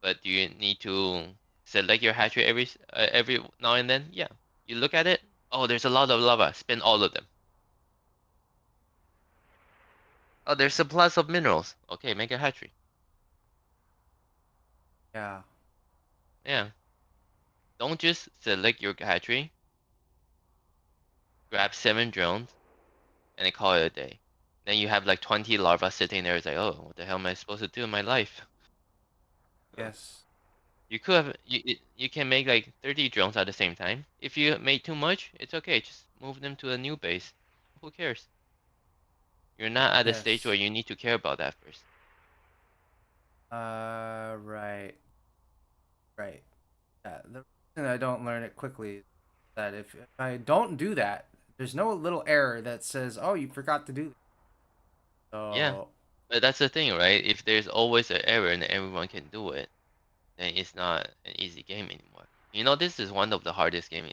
But do you need to select your hatchery every now and then? Yeah. You look at it. Oh, there's a lot of lava. Spin all of them. Oh, there's surplus of minerals. Okay, make a hatchery. yeah. Yeah. Don't just select your hatchery, grab 7 drones, and then call it a day. Then you have like 20 larvae sitting there. It's like, oh, what the hell am I supposed to do in my life? Yes. You could have you can make like 30 drones at the same time. If you made too much, it's okay. Just move them to a new base. Who cares? You're not at a stage where Yes. you need to care about that first. Right. Right. Yeah. The reason I don't learn it quickly is that if I don't do that, there's no little error that says, "Oh, you forgot to do this." Yeah, So but that's the thing, right? If there's always an error and everyone can do it, then it's not an easy game anymore. You know, this is one of the hardest game,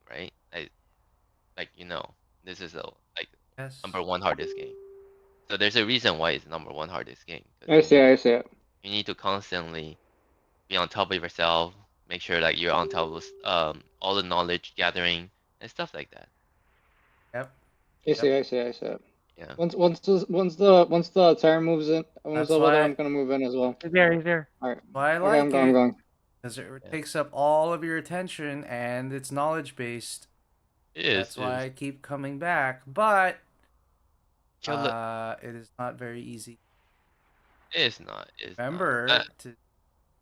right? Like this is like yes. number 1 hardest game. So there's a reason why it's number 1 hardest game because I see, I see. you need to constantly be on top of yourself, make sure that you're on top of all the knowledge gathering and stuff like that. Yep. I see, Yep. I see, I see. Yeah. Once the Terran moves in, moves That's over there, why I'm gonna move in as well. He's there. He's there. All right. why I Okay, I'm like going. I'm it going. because it Yeah. takes up all of your attention and it's knowledge based. It is. That's why I keep coming back, but Kill the. it is not very easy. It's not. It's not. Remember to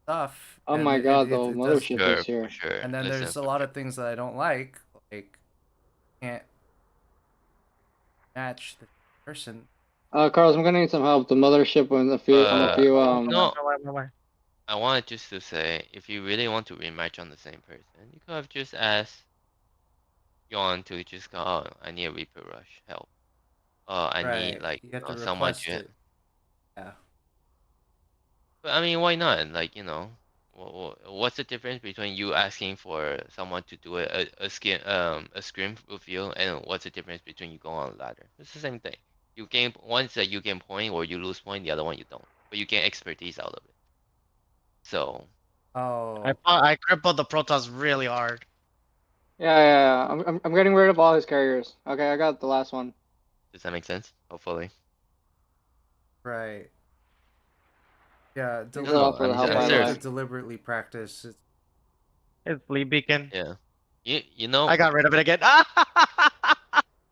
stuff, Oh and my God, the it does. mothership Sure, is for here. sure. And then Listen, there's a for lot sure. of things that I don't like can't match the person. Carlos, I'm gonna need some help. The mothership on a few, No, Why? I wanted just to say, if you really want to rematch on the same person, you could have just asked Yon to just go, oh, I need a Reaper Rush help. Oh, I need Right. like You have to someone request to. it. Yeah. But I mean, why not? Like what's the difference between you asking for someone to do a scrim with you, and what's the difference between you going on a ladder? It's the same thing. You gain one's that you gain point or you lose point, the other one you don't. But you gain expertise out of it. So Oh. I crippled the Protoss really hard. Yeah. I'm getting rid of all his carriers. Okay, I got the last one. does that make sense? Hopefully. Right. Yeah. Thanks No, a no, lot for I'm the help, I by the like serious. to way. deliberately practice. It's Flea Beacon. Yeah. You know I got rid of it again.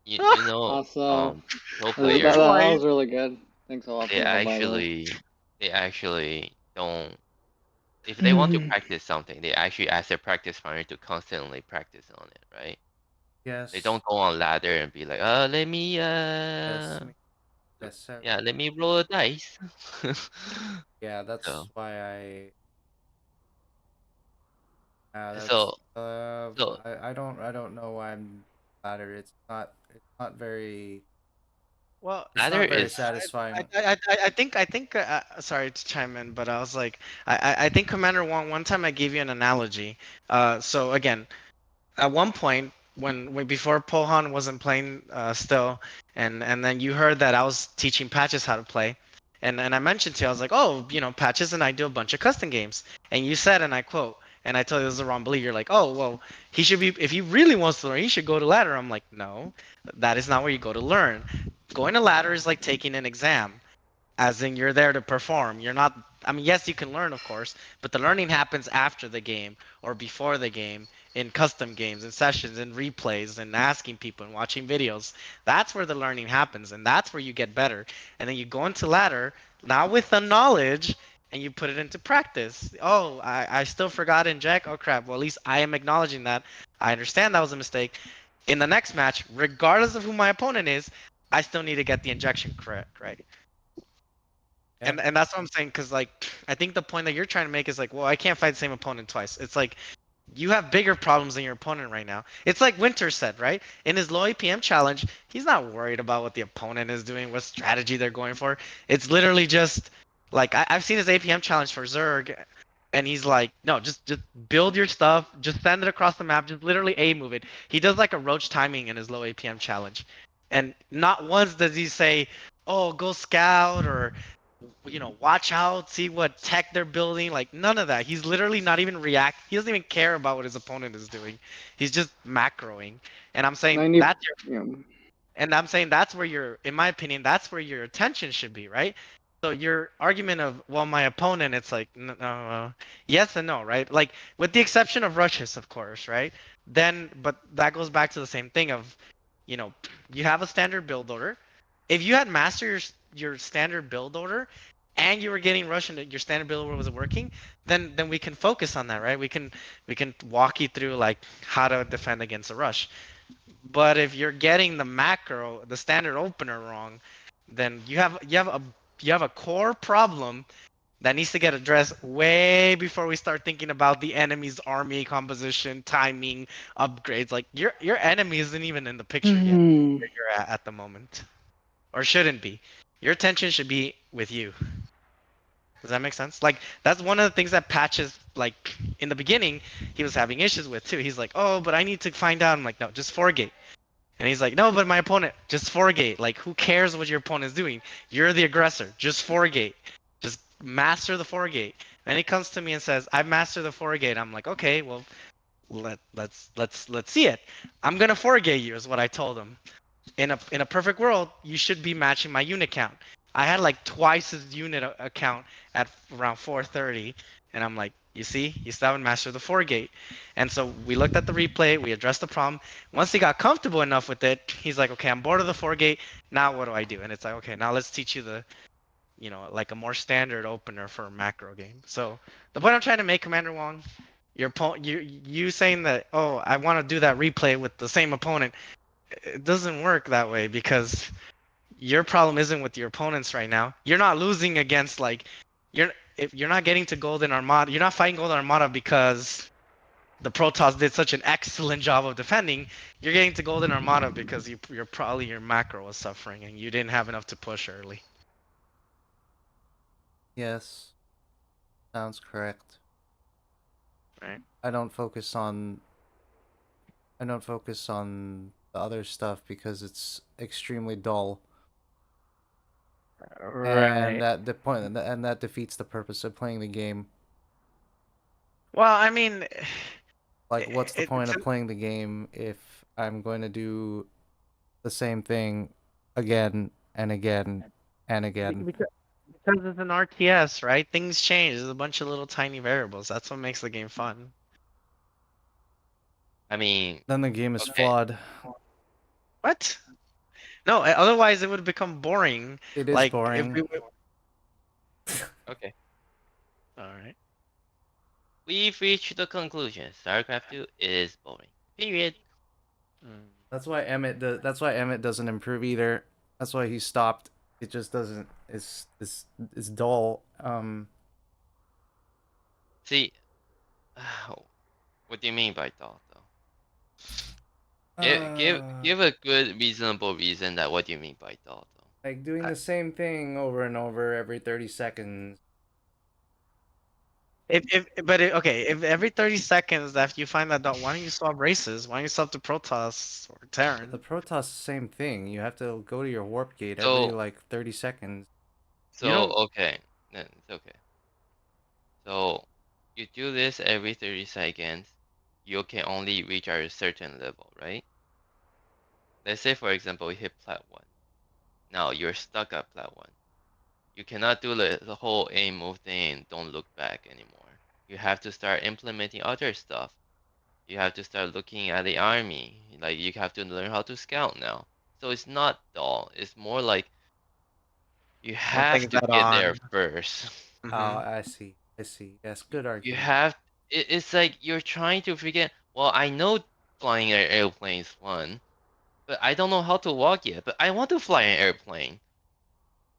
you know Awesome. pro That, players that Twice. was really good. Thanks a lot for they the help, by the way. actually don't if they want to practice something, they actually ask their practice partner to constantly practice on it, right? They Yes. don't go on ladder and be like, let me Yes. Yes. Sir. yeah, let me roll a dice. Yeah. so That's why I. Yeah. That's. so so I don't know why I'm flattered. It's not very. Well, It's ladder not very is satisfying. I think. Sorry to chime in, but I was like, I think Commander one time I gave you an analogy. So again, at one point, when before Pohan wasn't playing still, and then you heard that I was teaching Patches how to play, and I mentioned to you, I was like, oh, Patches and I do a bunch of custom games, and you said, and I quote, and I told you this is the wrong belief. You're like, oh, well, he should be, if he really wants to learn, he should go to ladder. I'm like, no, that is not where you go to learn. Going to ladder is like taking an exam, as in you're there to perform. You're not, I mean, yes, you can learn, of course, but the learning happens after the game or before the game, in custom games, in sessions, in replays, and asking people and watching videos. That's where the learning happens, and that's where you get better. And then you go into ladder, now with the knowledge, and you put it into practice. Oh, I still forgot inject. Oh crap. Well, at least I am acknowledging that. I understand that was a mistake. In the next match, regardless of who my opponent is, I still need to get the injection correct, right? And that's what I'm saying, because like I think the point that you're trying to make is like, well, I can't fight the same opponent twice. It's like you have bigger problems than your opponent right now. It's like Winter said, right? In his low APM challenge, he's not worried about what the opponent is doing, what strategy they're going for. It's literally just like I've seen his APM challenge for Zerg, and he's like, no, just build your stuff, just send it across the map, just literally A move it. He does like a roach timing in his low APM challenge, and not once does he say, oh, go scout or watch out, see what tech they're building. Like none of that. He's literally not even react. He doesn't even care about what his opponent is doing. He's just macroing. And I'm saying 90. that's Yeah. and I'm saying that's where in my opinion, that's where your attention should be, right? So your argument of, well, my opponent, it's like, no, yes and no, right? Like with the exception of rushes, of course, right? Then, but that goes back to the same thing of, you know, you have a standard build order. If you had mastered your standard build order and you were getting rush and your standard build order was working, then we can focus on that, right? We can walk you through like how to defend against a rush. But if you're getting the macro, the standard opener wrong, then you have a core problem that needs to get addressed way before we start thinking about the enemy's army composition, timing, upgrades. Like your enemy isn't even in the picture yet Hmm. where you're at the moment, or shouldn't be. Your attention should be with you. Does that make sense? Like that's one of the things that Patches like in the beginning he was having issues with too. He's like, oh, but I need to find out. I'm like, no, just forgate. And he's like, no, but my opponent, just forgate. Like, who cares what your opponent's doing? You're the aggressor. Just forgate. Just master the forgate. And he comes to me and says, I master the forgate. I'm like, okay, well, let's see it. I'm gonna forgate you, is what I told him. In a perfect world, you should be matching my unit count. I had like twice his unit account at around 430, and I'm like, you see, you still haven't mastered the forgate. And so we looked at the replay, we addressed the problem. Once he got comfortable enough with it, he's like, okay, I'm bored of the forgate. Now what do I do? And it's like, okay, now let's teach you like a more standard opener for a macro game. So the point I'm trying to make, Commander Wong, you saying that, oh, I want to do that replay with the same opponent. It doesn't work that way because your problem isn't with your opponents right now. You're not losing against like if you're not getting to Golden Armada. You're not fighting Golden Armada because the Protoss did such an excellent job of defending. You're getting to Golden Armada because your macro was suffering and you didn't have enough to push early. Yes. Sounds correct. Right. I don't focus on the other stuff because it's extremely dull. And that defeats the purpose of playing the game. Well, I mean, Like, what's the point it's of playing the game if I'm going to do the same thing again and again and again? because it's an RTS, right? Things change. There's a bunch of little tiny variables. That's what makes the game fun. I mean, Then the game is okay. flawed. What? No, otherwise it would become boring. It is Like boring. Okay. All right. We've reached the conclusion. StarCraft 2 is boring. Period. That's why Emmett doesn't improve either. That's why he stopped. It just doesn't. It's dull. See, what do you mean by dull, though? Give a good, reasonable reason that what do you mean by dull, though? Like doing the same thing over and over every 30 seconds. Okay, if every 30 seconds after you find that dot, why don't you swap races? Why don't you swap to Protoss or The Terran? Protoss, same thing. You have to go to your warp gate every So like 30 seconds. You so don't. okay, then it's okay. So you do this every 30 seconds. You can only reach a certain level, right? Let's say for example you hit plat 1. Now you're stuck at plat 1. You cannot do the whole aim move thing and don't look back anymore. You have to start implementing other stuff. You have to start looking at the army. Like you have to learn how to scout now. So it's not dull. It's more like you One have thing to that get on. there first. Oh, Hmm. I see. I see. Yes, You good you argument. have it's like you're trying to forget, well, I know flying an airplane is fun, but I don't know how to walk yet, but I want to fly an airplane.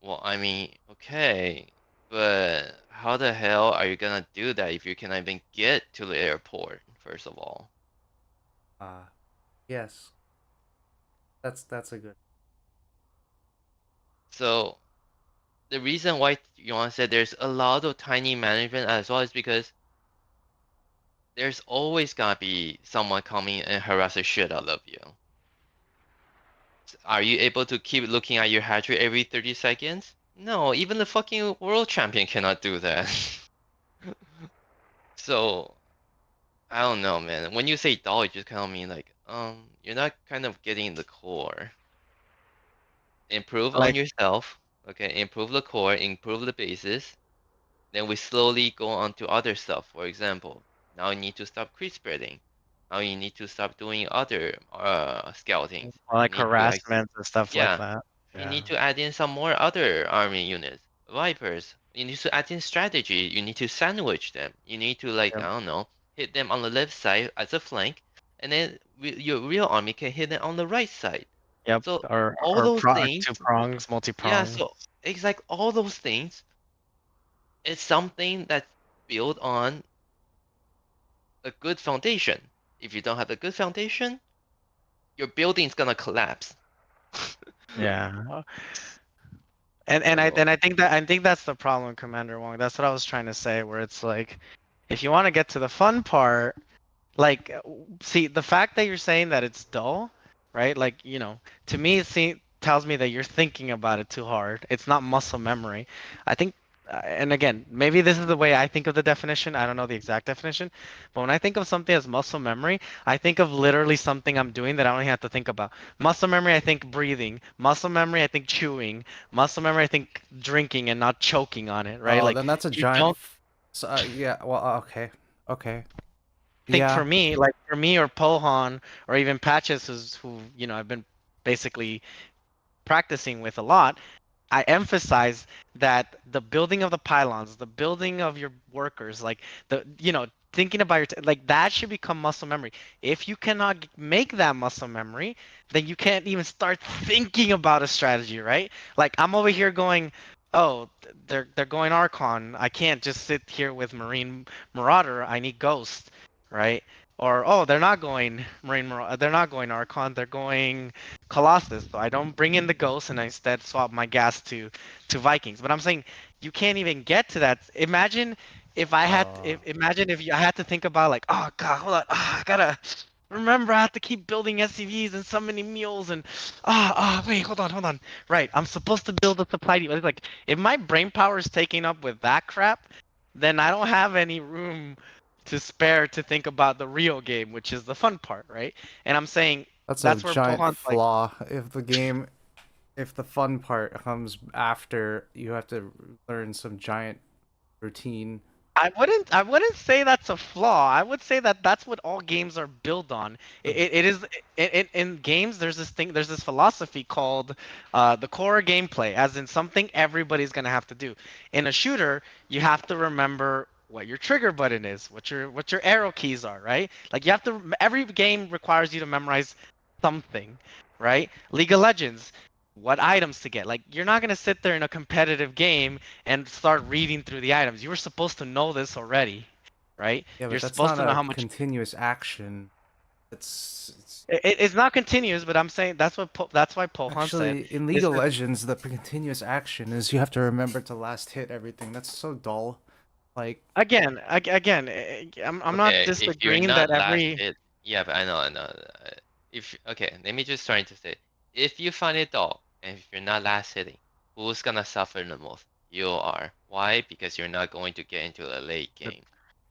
Well, I mean, okay, but how the hell are you gonna do that if you cannot even get to the airport, first of all? Yes. That's a good. So the reason why Yuan said there's a lot of tiny management as well is because there's always gonna be someone coming and harass the shit out of you. Are you able to keep looking at your hatch rate every 30 seconds? No, even the fucking world champion cannot do that. So I don't know, man. When you say dull, you just kind of mean like, you're not kind of getting the core. Improve on Like yourself, okay? Improve the core, improve the basis. Then we slowly go on to other stuff. For example, now you need to stop creep spreading. Now you need to stop doing other scoutings. You like need to harassment and stuff like yeah, that. you Yeah. need to add in some more other army units. Vipers. You need to add in strategy. You need to sandwich them. You need to like, Yep. I don't know, hit them on the left side as a flank, and then your real army can hit them on the right side. Yep. So all Or those things, two prongs, multi yeah, prong. so it's like all those things is something that's built on a good foundation. If you don't have a good foundation, your building's gonna collapse. Yeah. So And I think that's the problem, Commander Wong. That's what I was trying to say, where it's like, if you want to get to the fun part, like, see, the fact that you're saying that it's dull, right? Like, to me, tells me that you're thinking about it too hard. It's not muscle memory. I think, and again, maybe this is the way I think of the definition. I don't know the exact definition, but when I think of something as muscle memory, I think of literally something I'm doing that I don't even have to think about. Muscle memory, I think breathing. Muscle memory, I think chewing. Muscle memory, I think drinking and not choking on it, right? Oh, Like, then that's a you giant. don't So, yeah. Well, okay. Okay. think for Yeah. me, like for me or Pohan or even Patches, who I've been basically practicing with a lot, I emphasize that the building of the pylons, the building of your workers, like thinking about like that should become muscle memory. If you cannot make that muscle memory, then you can't even start thinking about a strategy, right? Like I'm over here going, oh, they're going Archon. I can't just sit here with Marine Marauder. I need Ghost, right? Or oh, they're not going they're not going Archon. They're going Colossus, so I don't bring in the Ghost and I instead swap my gas to Vikings. But I'm saying you can't even get to that. Imagine if imagine if I had to think about like, oh god, hold on, I gotta remember I have to keep building SCVs and so many mules and wait, hold on. Right, I'm supposed to build a supply depot. It's like if my brain power is taken up with that crap, then I don't have any room to spare to think about the real game, which is the fun part, right? And I'm saying That's a that's where giant Pohan's like, flaw. If the fun part comes after, you have to learn some giant routine. I wouldn't say that's a flaw. I would say that that's what all games are built on. It is in games. There's this philosophy called the core gameplay, as in something everybody's gonna have to do. In a shooter, you have to remember what your trigger button is, what your arrow keys are, right? Like you have to. Every game requires you to memorize something, right? League of Legends, what items to get. Like you're not gonna sit there in a competitive game and start reading through the items. You were supposed to know this already, right? Yeah, You're but that's supposed not to know a how much. continuous action. It's It's not continuous, but I'm saying that's why Pohan said actually in League this of is. Legends, the continuous action is you have to remember to last hit everything. That's so dull. Like, I'm not Okay, if you're disagreeing that not last every. hit, yeah, but I know. If okay, let me just trying to say, if you find it dull and if you're not last hitting, who's gonna suffer the most? You are. Why? Because you're not going to get into a late game.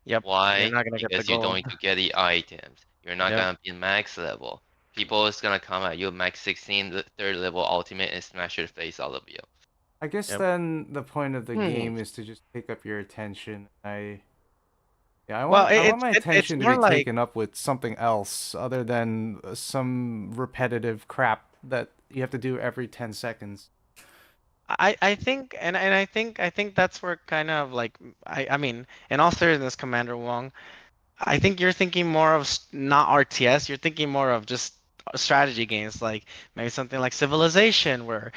Yep, you're Why? not gonna get the Because you're gold. going to get the items. You're not Yep. gonna be max level. People is gonna come at you max 16, the third level ultimate and smash your face, all of you. I guess Yep. then the point of the Hmm. game is to just take up your attention. Well, I want my it's attention to more be like taken up with something else other than some repetitive crap that you have to do every 10 seconds. I think I think that's where kind of like I mean, in all seriousness, Commander Wong, I think you're thinking more of not RTS. You're thinking more of just strategy games, like maybe something like Civilization, where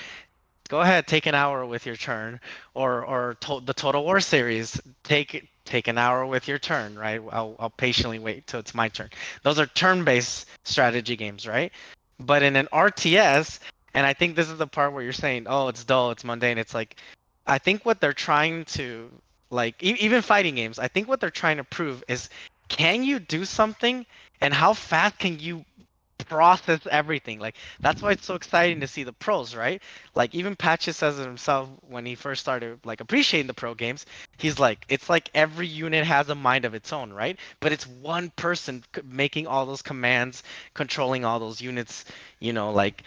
go ahead, take an hour with your turn, or the Total War series, take an hour with your turn, right? I'll patiently wait till it's my turn. Those are turn-based strategy games, right? But in an RTS, and I think this is the part where you're saying, oh, it's dull, it's mundane. It's like, I think what they're trying to like, even fighting games, I think what they're trying to prove is, can you do something, and how fast can you process everything? Like that's why it's so exciting to see the pros, right? Like even Patches says it himself when he first started like appreciating the pro games. He's like, it's like every unit has a mind of its own, right? But it's one person making all those commands, controlling all those units, like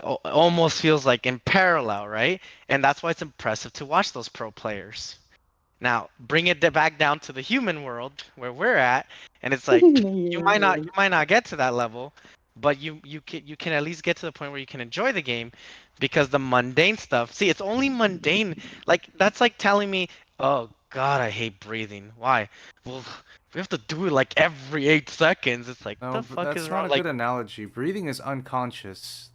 almost feels like in parallel, right? And that's why it's impressive to watch those pro players. Now, bring it back down to the human world where we're at, and it's like you might not get to that level, but you can at least get to the point where you can enjoy the game, because the mundane stuff. See, it's only mundane. Like that's like telling me, "Oh God, I hate breathing." Why? Well, we have to do it like every 8 seconds. It's like No, the but fuck that's is not wrong? a Like, good analogy. Breathing is unconscious.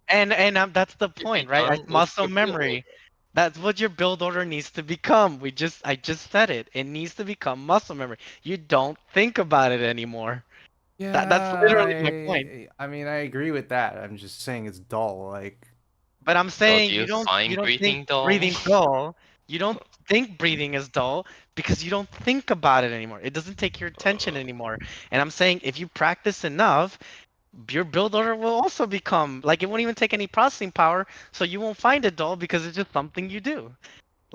that's the If you point, right? don't, what's Muscle your build? memory. That's what your build order needs to become. I just said it. It needs to become muscle memory. You don't think about it anymore. That's Yeah, literally my point. I mean, I agree with that. I'm just saying it's dull. Like, But I'm So do saying you you find don't think breathing dull? breathing dull. You don't think breathing is dull because you don't think about it anymore. It doesn't take your attention anymore. And I'm saying if you practice enough, your build order will also become like it won't even take any processing power, so you won't find it dull because it's just something you do.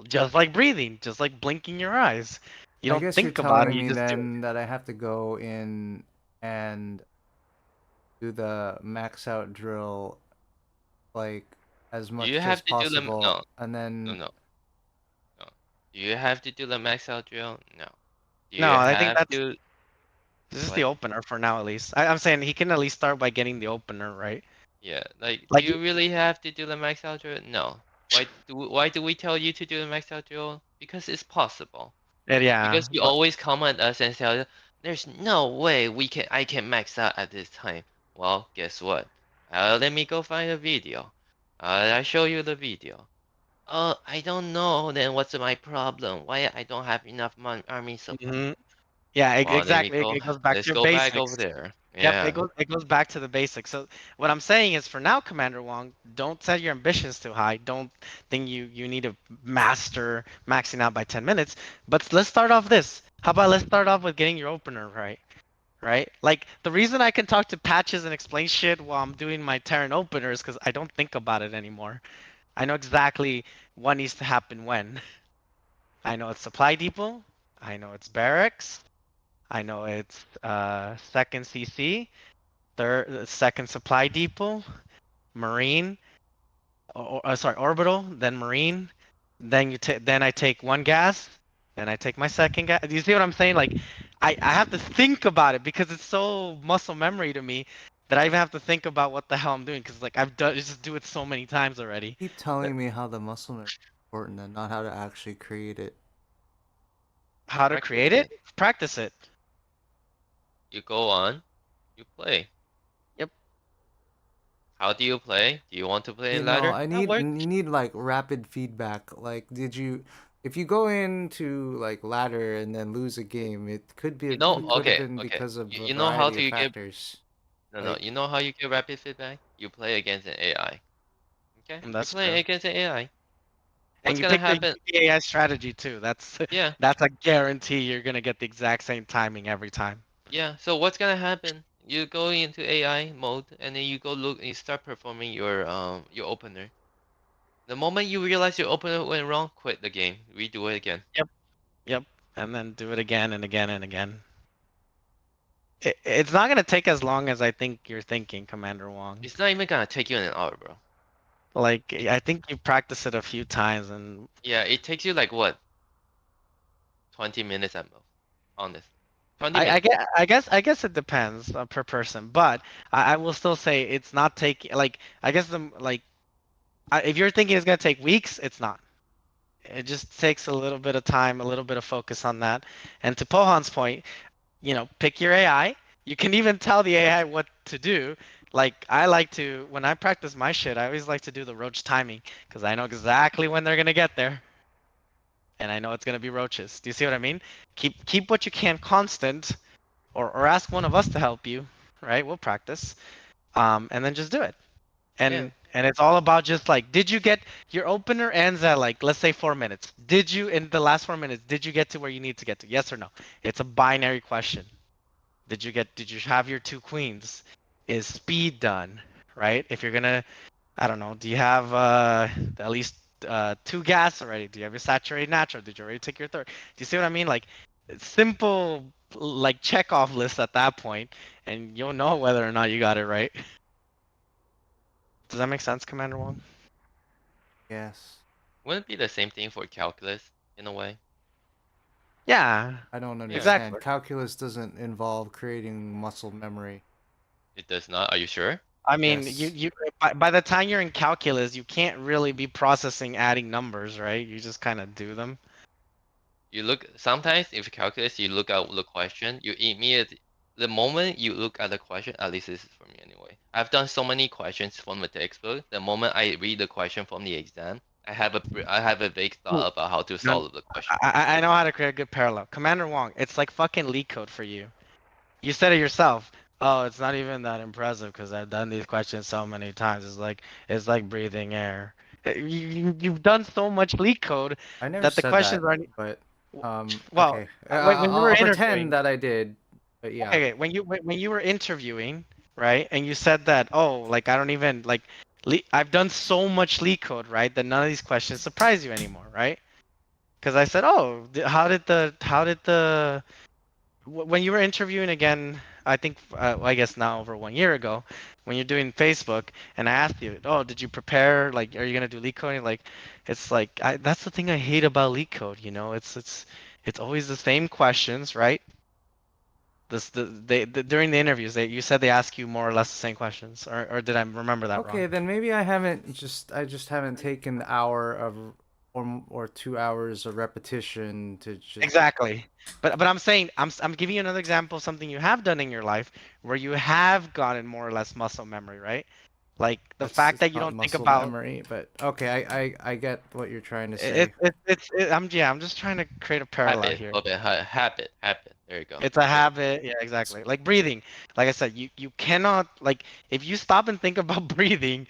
Just like breathing, just like blinking your eyes. You I don't guess you're think about it, telling you me just do it. then that I have to go in and do the max out drill like as Do you much as have to do the possible, no, and no, then no, no. Do you have to do the max out drill? No. Do No, you I think have that's to this is the what? opener for now at least. I'm saying he can at least start by getting the opener, right? Yeah, like, do Like, you really have to do the max out drill? No. Why do we tell you to do the max out drill? Because it's possible. yeah, Because you but always come at us and tell, there's no way I can max out at this time. Well, guess what? Let me go find a video. I show you the video. I don't know. Then what's my problem? Why I don't have enough army supply? mhm. Yeah, Well, let me exactly. go. It goes back to Let's your go back basics. over there. Yep, Yeah. it goes back to the basics. So what I'm saying is, for now, Commander Wong, don't set your ambitions too high. Don't think you need to master maxing out by 10 minutes. But let's start off this. How about let's start off with getting your opener right? Right? Like the reason I can talk to patches and explain shit while I'm doing my Terran opener is because I don't think about it anymore. I know exactly what needs to happen when. I know it's supply depot. I know it's barracks. I know it's second CC, second supply depot, marine, sorry, orbital, then marine. Then I take one gas, then I take my second gas. Do you see what I'm saying? Like, I have to think about it because it's so muscle memory to me that I even have to think about what the hell I'm doing because like I've done just do it so many times already. keep telling me how the muscle memory is important and not how to actually create it. How to Practice create it? it. Practice it. You go on. You play. Yep. How do you play? Do you want to play You know, ladder? That you works. need like rapid feedback. Like, if you go into like ladder and then lose a game, it could have Okay, been okay. because of a You know how variety do of you get factors. no, no. Like, You know how you get rapid feedback? You play against an AI. Okay? You That's play true. against an AI. And What's you gonna pick happen? the AI strategy too. Yeah, That's a guarantee you're gonna get the exact same timing every time. yeah. So what's gonna happen? You go into AI mode, and then you go look and you start performing your opener. The moment you realize your opener went wrong, quit the game, redo it again. Yep. And then do it again and again and again. It's not gonna take as long as I think you're thinking, Commander Wong. It's not even gonna take you an hour, bro. Like I think you practiced it a few times, and Yeah, it takes you like what, 20 minutes at most. Honest, 20 I minutes. get I guess it depends per person, but I will still say it's not taking like I guess the like if you're thinking it's gonna take weeks, it's not. It just takes a little bit of time, a little bit of focus on that. And to Pohan's point, pick your AI. You can even tell the AI what to do. Like I like to when I practice my shit, I always like to do the roach timing because I know exactly when they're gonna get there, and I know it's gonna be roaches. Do you see what I mean? Keep what you can constant, or ask one of us to help you. Right? We'll practice, and then just do it. Yeah, And it's all about just like, did you get your opener ends at like let's say 4 minutes. Did you in the last 4 minutes, did you get to where you need to get to? Yes or no? It's a binary question. Did you have your two queens? Is speed done? Right? If you're gonna, I don't know, do you have at least two gas already? Do you have your saturated natural? Did you already take your third? Do you see what I mean? Like simple like check off list at that point, and you'll know whether or not you got it right. Does that make sense, Commander Wong? Yes. wouldn't it be the same thing for calculus in a way? Yeah, I don't Yeah, exactly. understand. Calculus doesn't involve creating muscle memory. it does not. Are you sure? I mean, Yes. by the time you're in calculus, you can't really be processing adding numbers, right? You just kind of do them. You look sometimes if calculus, you look at the question, you immediately the moment you look at the question, at least this is for me anyway. I've done so many questions from the textbook. The moment I read the question from the exam, I have a vague Ooh, thought about how to no, solve the question. I know how to create a good parallel. Commander Wong, it's like fucking leak code for you. You said it yourself. Oh, it's not even that impressive because I've done these questions so many times. It's like breathing air. You've done so much leak code I never that the said that, questions are but well. okay. When you were I'll pretend interviewing, that I did. But yeah. okay, when you were interviewing, right, and you said that, oh, like I don't even like, I've done so much leak code, right, that none of these questions surprise you anymore, right? Because I said, oh, when you were interviewing again, I think, I guess now over 1 year ago, when you're doing Facebook, and I asked you, oh, did you prepare? Like, are you gonna do leak coding? Like, it's like that's the thing I hate about leak code. It's always the same questions, right? During the interviews, you said they ask you more or less the same questions, or did I remember that Okay, wrong? then maybe I just haven't taken the hour of or 2 hours of repetition to just Exactly. But I'm saying I'm giving you another example of something you have done in your life where you have gotten more or less muscle memory, right? Like the fact that's that you not don't think muscle about memory, but okay, I get what you're trying to it, say. I'm just trying to create a parallel Habit, here. okay, habit. There you go. It's a Good. habit. Yeah, exactly. Like breathing. Like I said, you cannot like if you stop and think about breathing,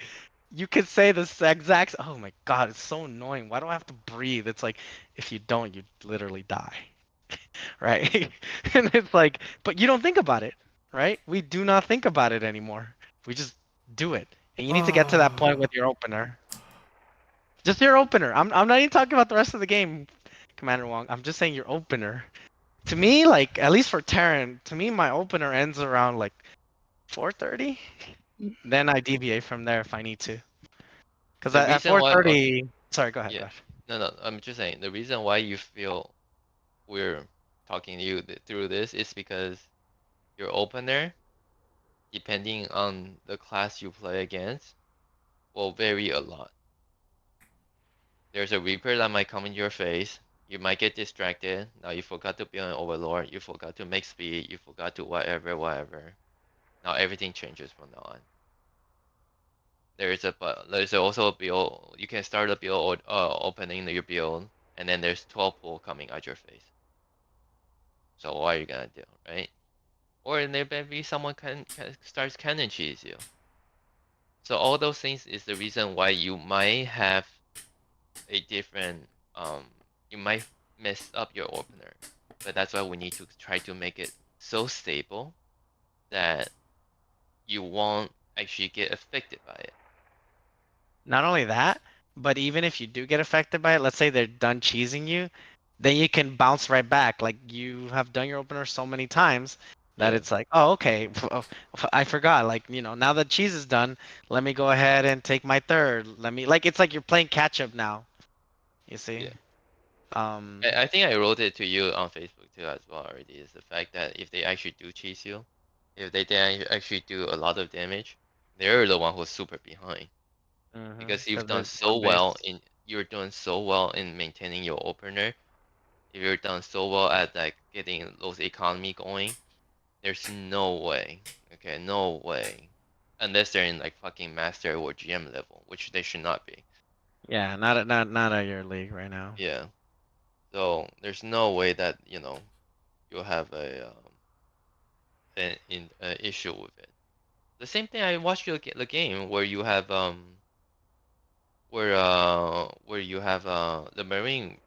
you could say this exact. Oh my God, it's so annoying. Why do I have to breathe? It's like if you don't, you literally die, right? And it's like, but you don't think about it, right? We do not think about it anymore. We just do it. And you need to get to that point with your opener. Just your opener. I'm not even talking about the rest of the game, Commander Wong. I'm just saying your opener. To me, like at least for Terran, to me my opener ends around like 4:30. Then I deviate from there if I need to. Because The at reason why, okay, 4:30, sorry, go ahead, yeah, go ahead. no, I'm just saying the reason why you feel we're talking to you through this is because your opener, depending on the class you play against, will vary a lot. There's a Reaper that might come in your face. You might get distracted. Now you forgot to build an Overlord. You forgot to make speed. You forgot to whatever. Now everything changes from now on. There's also a build. You can start a build opening your build, and then there's 12 pull coming at your face. So what are you gonna do, right? Or there may be someone can starts cannon cheese you. So all those things is the reason why you might have a different you might mess up your opener, but that's why we need to try to make it so stable that you won't actually get affected by it. Not only that, but even if you do get affected by it, let's say they're done cheesing you, then you can bounce right back. Like you have done your opener so many times that Yeah. it's like, oh, okay, I forgot. Like, now that cheese is done, let me go ahead and take my third. It's like you're playing catch up now. You see? Yeah. Um, I think I wrote it to you on Facebook too as well already, is the fact that if they actually do cheese you, if they actually do a lot of damage, they're the one who's super behind. Because you've 'cause done there's so one base. well you're doing so well in maintaining your opener. If you're done so well at like getting those economy going, there's no way. Okay, no way. Unless they're in like fucking master or GM level, which they should not be. Yeah, not at your league right now. Yeah. So there's no way that, you'll have an issue with it. The same thing I watched the game where you have where you have the marine,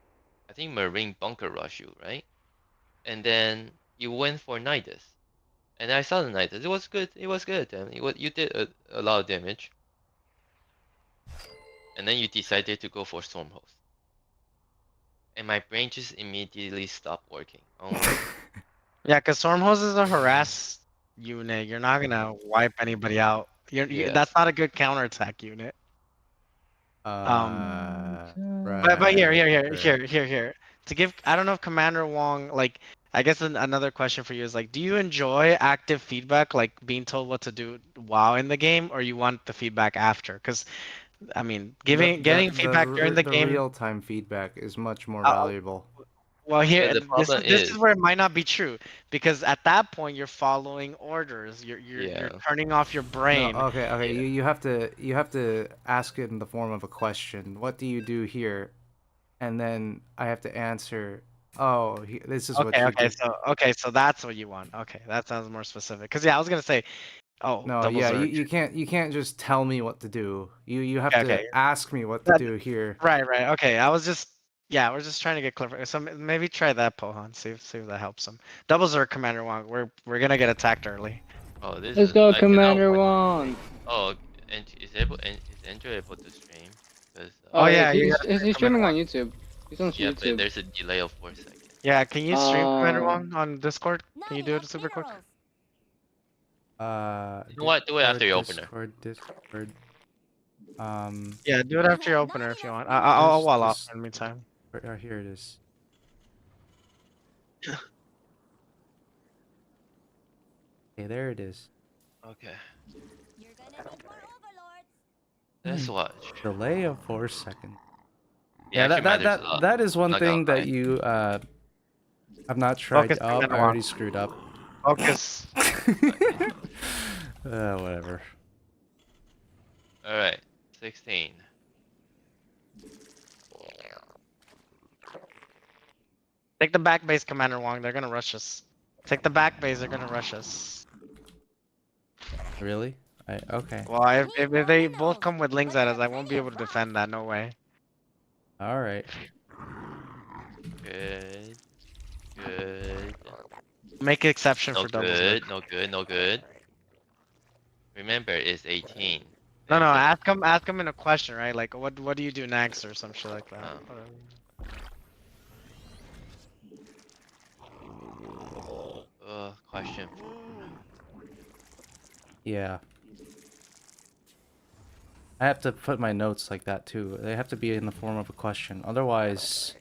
I think marine bunker rush you, right? And then you went for Nidus. And I saw the Nidus. It was good. It was good. You did a lot of damage. And then you decided to go for Stormhost. And my brain just immediately stopped working. Oh my god. Yeah, because Stormhose is a harass unit. You're not gonna wipe anybody out. Yeah. That's not a good counterattack unit. But here, Right. here, here, Right. here, here, here. To give, I don't know if Commander Wong, like, I guess another question for you is like, do you enjoy active feedback, like being told what to do while in the game, or you want the feedback after? Because I mean, getting feedback during the The game. real time feedback is much more Uh, valuable. well, here, But the this problem is this is is, where it might not be true because at that point you're following orders. You're yeah, turning off your No, brain. okay. yeah. You have to ask it in the form of a question. What do you do here? And then I have to answer. Oh, this is what Okay, you do. so that's what you want. Okay, that sounds more specific. Cause yeah, I was gonna say, oh, No, double yeah, Zerg. you can't just tell me what to do. You have Okay, to okay. ask me what to That- do here. right, right. Okay, yeah, we're just trying to get clever. So maybe try that, Pohan. See if that helps him. Double Zerg, Commander Wong. We're gonna get attacked early. Oh, this Let's is go, I cannot Commander wait. Wong. Oh, and is Andrew able to stream? Because Oh Oh, yeah, yes, you gotta stream he's Commander streaming on Wong. YouTube. He's on yeah, but YouTube. there's a delay of 4 seconds. Yeah, can you stream Commander Um, Wong on Discord? Not Can you do it enough super quick? minerals. You know what? Do it after your opener. Discord. Yeah, do it We after your have opener not if you enough want. I'll wall off Just- in the meantime. Here it is. Okay, there it is. Okay. You're gonna need more overlords. Let's watch. Delay of 4 seconds. It Yeah, actually matters a lot. that is one Not gonna thing that lie. you have not tried. Focus, Oh, I Commander already Wong. screwed up. Focus. Whatever. All right, 16. Take the back base, Commander Wong. They're gonna rush us. Take the back base. They're gonna rush us. Really? Okay. Well, if they both come with lings at us, I won't be able to defend that. No way. All right. Good. Good. Make exception No for double good. Zerg. No good. No good. Remember, it's 18. No, There's a- ask him in a question, right? Like, what do you do next, or some shit like that. Question. Yeah. I have to put my notes like that too. They have to be in the form of a question. Otherwise,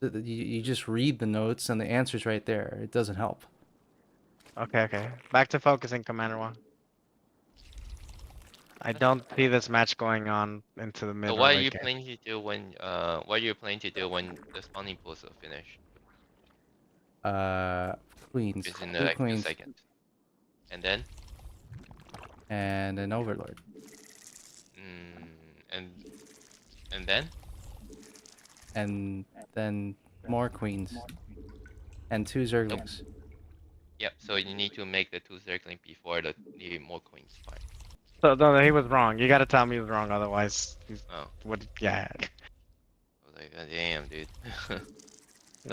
you just read the notes and the answer's right there. It doesn't help. Okay. Back to focusing, Commander Wong. I don't see this match going on into the mid. So or what are late you game. planning to do when what are you planning to do when the spawning pools are finished? Queens. It's in 2 like 2 queens seconds. And then? and an overlord. And then? And then more queens. And 2 zerglings. Yep, so you need to make the 2 circling before the more queens part. So no, he was wrong. You gotta tell me he was wrong, otherwise, Oh. yeah. like, God damn, dude. So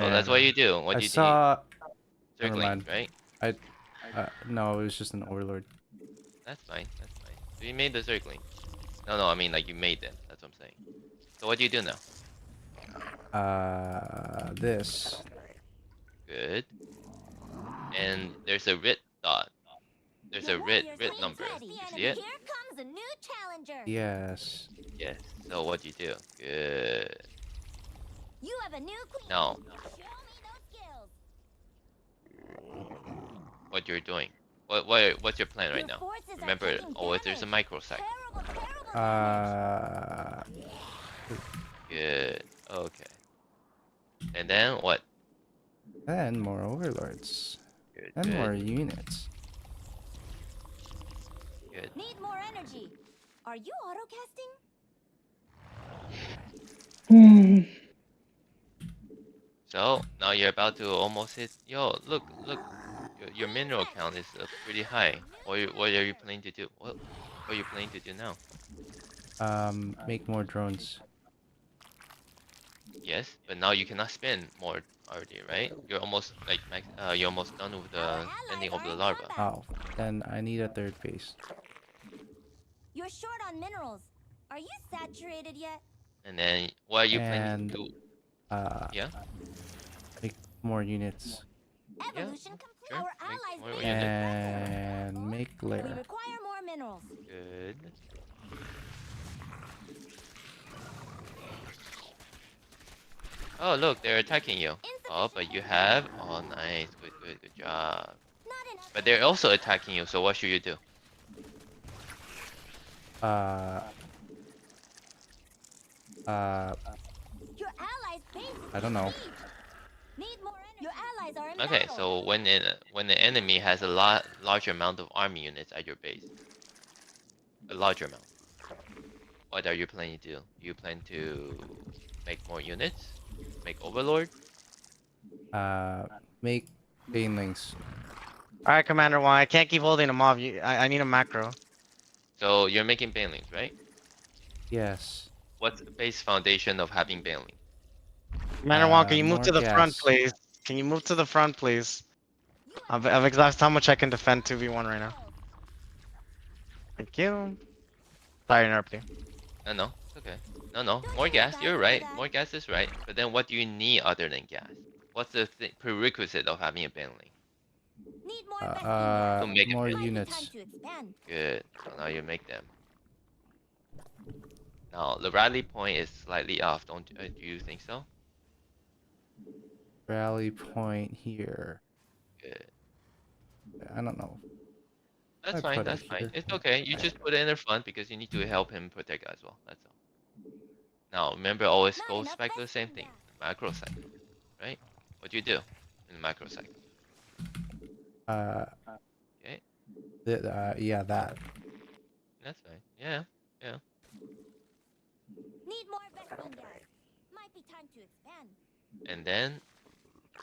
Yeah, that's what you do. What I do you do? saw. Never Circling, mind. right? No, it was just an overlord. That's fine. That's fine. So you made the circling. No, I mean like you made them. That's what I'm saying. So what do you do now? This. Good. And there's a red dot. There's Your a red warriors number. ready. You see it? Here comes a new challenger. Yes. Yes. So what do you do? Good. You have a new queen. Now, Show me those skills. what you're doing? What's your plan right Your now? forces are Remember, taking always there's a damage. microcycle. Terrible damage. Good. Okay. And then what? And more overlords. Good. And Good. more units. Good. Need more energy. Are you auto-casting? So now you're about to almost hit. Yo, look. Your mineral count is pretty high. What are you planning to do? What are you planning to do now? Make more drones. Yes, but now you cannot spend more already, right? You're almost like you're almost done with the ending of the larva. Oh, then I need a third base. You're short on minerals. Are you saturated yet? And then what are you planning And to do? Yeah, make more units. Evolution complete. sure. Our Make allies more base units. And make We lair. require more minerals. Good. Oh, look, they're attacking you. Oh, but you have. Oh, nice. Good job. Not enough. But they're also attacking you. So what should you do? Your allies base is I don't know. besieged. Need more energy. Your allies are in Okay, battle. so when the enemy has a large amount of army units at your base, a large amount, what are you planning to do? You plan to make more units, make overlord? Make banelings. All right, Commander Wong. I can't keep holding them off. I need a macro. So you're making banelings, right? Yes. What's the base foundation of having banelings? Commander Wong, can you move More to the front, gas. please? Can you move to the front, please? I've exhausted how much I can defend 2v1 right now. Thank you. Sorry to interrupt you. No, it's okay. No, more gas. You're right. More gas is right. But then what do you need other than gas? What's the prerequisite of having a baneling? Need more investment. To make a more baneling. Might be units. time to expand. Good. So now you make them. Now the rally point is slightly off. Don't do you think so? Rally point here. Good. I don't know. That's I fine. put it That's fine. here. It's okay. You just put it in the front because you need to help him protect as well. That's all. Now remember, always Not go enough back to the same investment thing. Macro cycle, right? What do you do in the macro cycle? Okay, Yeah, that. that's fine. Yeah. Need more investment gas. Might be time to expand. And then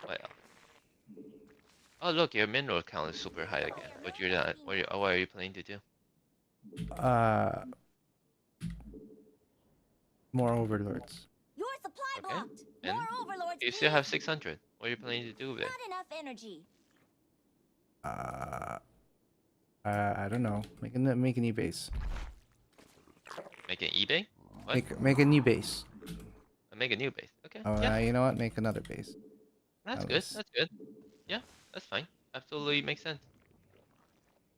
what else? Oh look, your mineral count is super high again. But you're not. What are you planning to do? More overlords. Your supply Okay. blocked. And More overlords. you still have please. 600. What are you planning to do with it? Not enough energy. I don't know. Make a new base. Make an eBay? What? Make a new base. Make a new base. Okay. Oh, Yeah, you know what? Make another base. that's that good. was- That's good. Yeah, that's fine. Absolutely makes sense.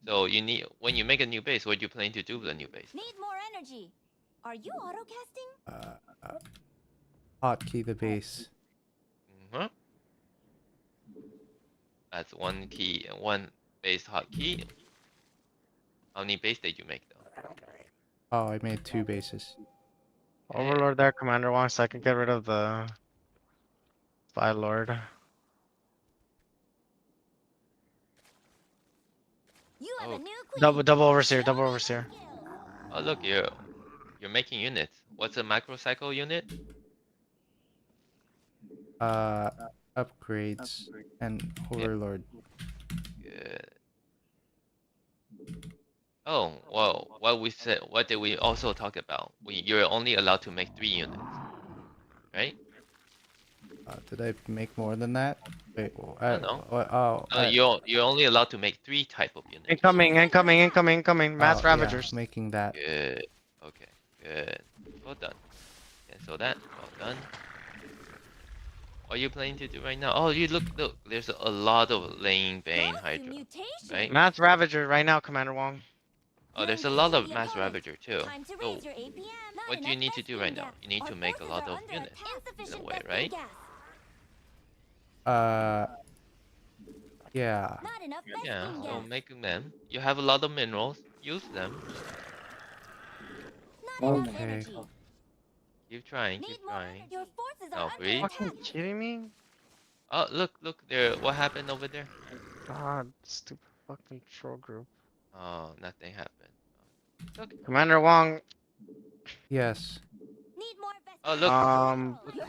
So you need when you make a new base, what do you plan to do with a new base? Need more energy. Are you auto-casting? Hotkey the base. Mm-hmm. That's one key, one base hotkey. How many base did you make though? Oh, I made 2 bases. Okay. Overlord there, Commander Wong, so I can get rid of the Spy Lord. You have a new queen. Double overseer, Show double me overseer. those skills. Oh look, you're making units. What's a macrocycle unit? Upgrades and overlord. Good. Oh, well, what did we also talk about? You're only allowed to make 3 units. right? Did I make more than that? Wait, I don't know. oh, You're only allowed to make 3 type of units. Incoming, incoming, incoming, incoming. Mass oh, yeah, Ravagers. making that. Good. Okay. Good. Well done. Cancel that. Well done. What are you planning to do right now? Oh, you look. There's a lot of laying Bane Go to Hydra, mutation. right? Mass Ravager right now, Commander Wong. Oh, You're there's a lot engaging of the Mass opponent. Ravager too. Time to So raise your APM. Not what do you enough need to do vesting right now? gas. You need Our to make a forces lot are of under units attack. in a Insufficient way, vesting right? gas. Yeah. Not enough Yeah. vesting So gas. make them. You have a lot of minerals. Use them. Not enough Okay. energy. Keep trying. Need Keep more trying. energy. Your forces are Oh, under breathe. attack. Fucking kidding me? Oh, look there. What happened over there? God, stupid fucking troll group. Oh, nothing happened. It's okay. Commander Wong, Yes. Need more vesting Oh,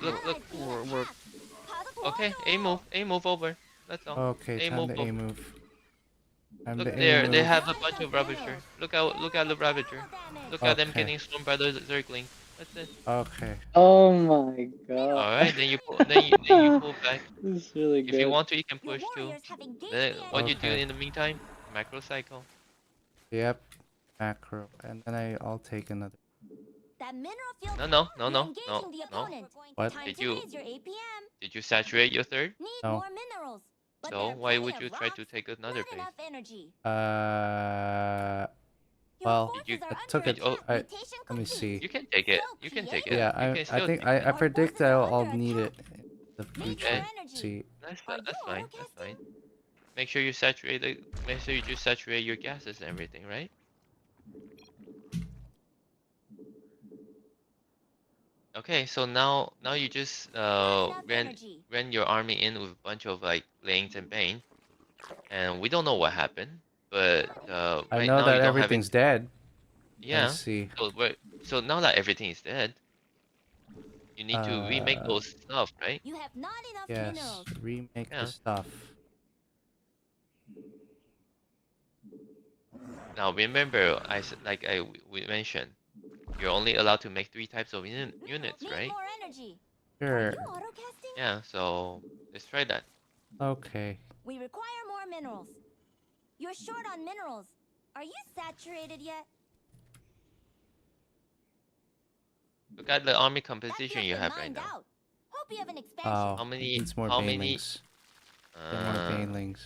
look. Look. we're Okay, A move over. That's all. Okay, A time move to over. A move. Time Look to A there, they move. have a bunch of Ravager. Look at the Ravager. Look at them Okay. getting stormed by the Zerglings. That's it. Okay. Oh my god. Alright, then you pull back. This is really If you good. want to, you can Your push too. warriors have engaged Then the what you enemy. do Okay. in the meantime? Macro cycle. Yep. Macro. And then I'll take another. That mineral field. No. You're engaging the opponent. What? Time Did to you- raise your APM. Did you saturate your third? Need No. more minerals. But So there are why plenty would of you try to rocks, take another not base? enough energy. Your Well, forces you- are I under took it. attack. I, Mutation let me complete. see. You can take it. So You can take it. Yeah, You can I still think take I it. predict forces are I'll under need it attack. in the Need future. more energy. See. That's Are you fine. That's auto-casting? fine. Make sure you saturate the. Make sure you just saturate your gases and everything, right? Okay, so now you just Not enough ran energy. your army in with a bunch of like Lanes and Bane, and we don't know what happened, but I right know now that you don't have it. everything's dead. I Yeah. see. So now that everything is dead, you need to remake those stuff, right? You have not enough Yes. minerals. Remake Yeah. the stuff. Now remember, we mentioned, you're only allowed to make 3 types of units, Need right? more energy. Are Sure. you auto-casting? Yeah. So let's try that. Okay. We require more minerals. You're short on minerals. Are you saturated yet? Look at the army That composition field's you been have right mined now. out. Hope you have an expansion. Oh, How many? needs more How many? banelings. Get more banelings.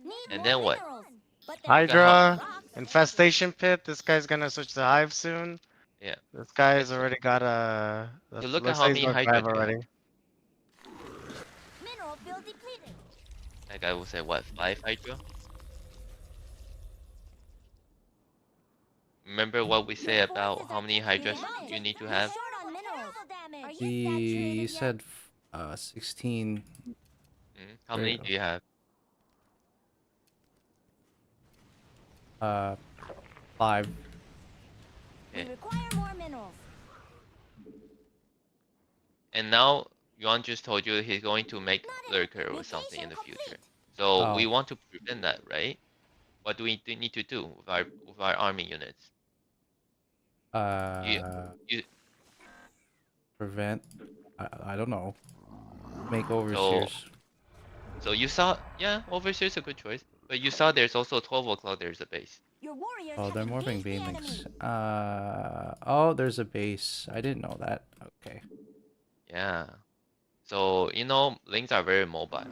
Need And more then what? minerals. But there are Hydra, rocks. Infestation Pit. This guy's gonna switch to Hive soon. Yeah. This guy's Let's- already got a. So look at Looks how like he's many going Hydra 5 do you have? already. Mineral field depleted. Like I would say, what, 5 Hydra? Remember what we say about how many Hydras you need to have? Short on minerals. Are you You saturated yet? said 16. How many do you have? 5. We Okay. require more minerals. And now Yuan just told you he's going to make Not enough. Lurker or something in the Mutation future. complete. So we Oh. want to prevent that, right? What do we need to do with our army units? You Prevent. I don't know. Make overseers. so you saw, yeah, Overseer's a good choice. But you saw there's also 12 o'clock. There's a base. Your warriors Oh, have they're morphing engaged the enemy. banelings. Oh, there's a base. I didn't know that. Okay. Yeah. So Lings are very mobile.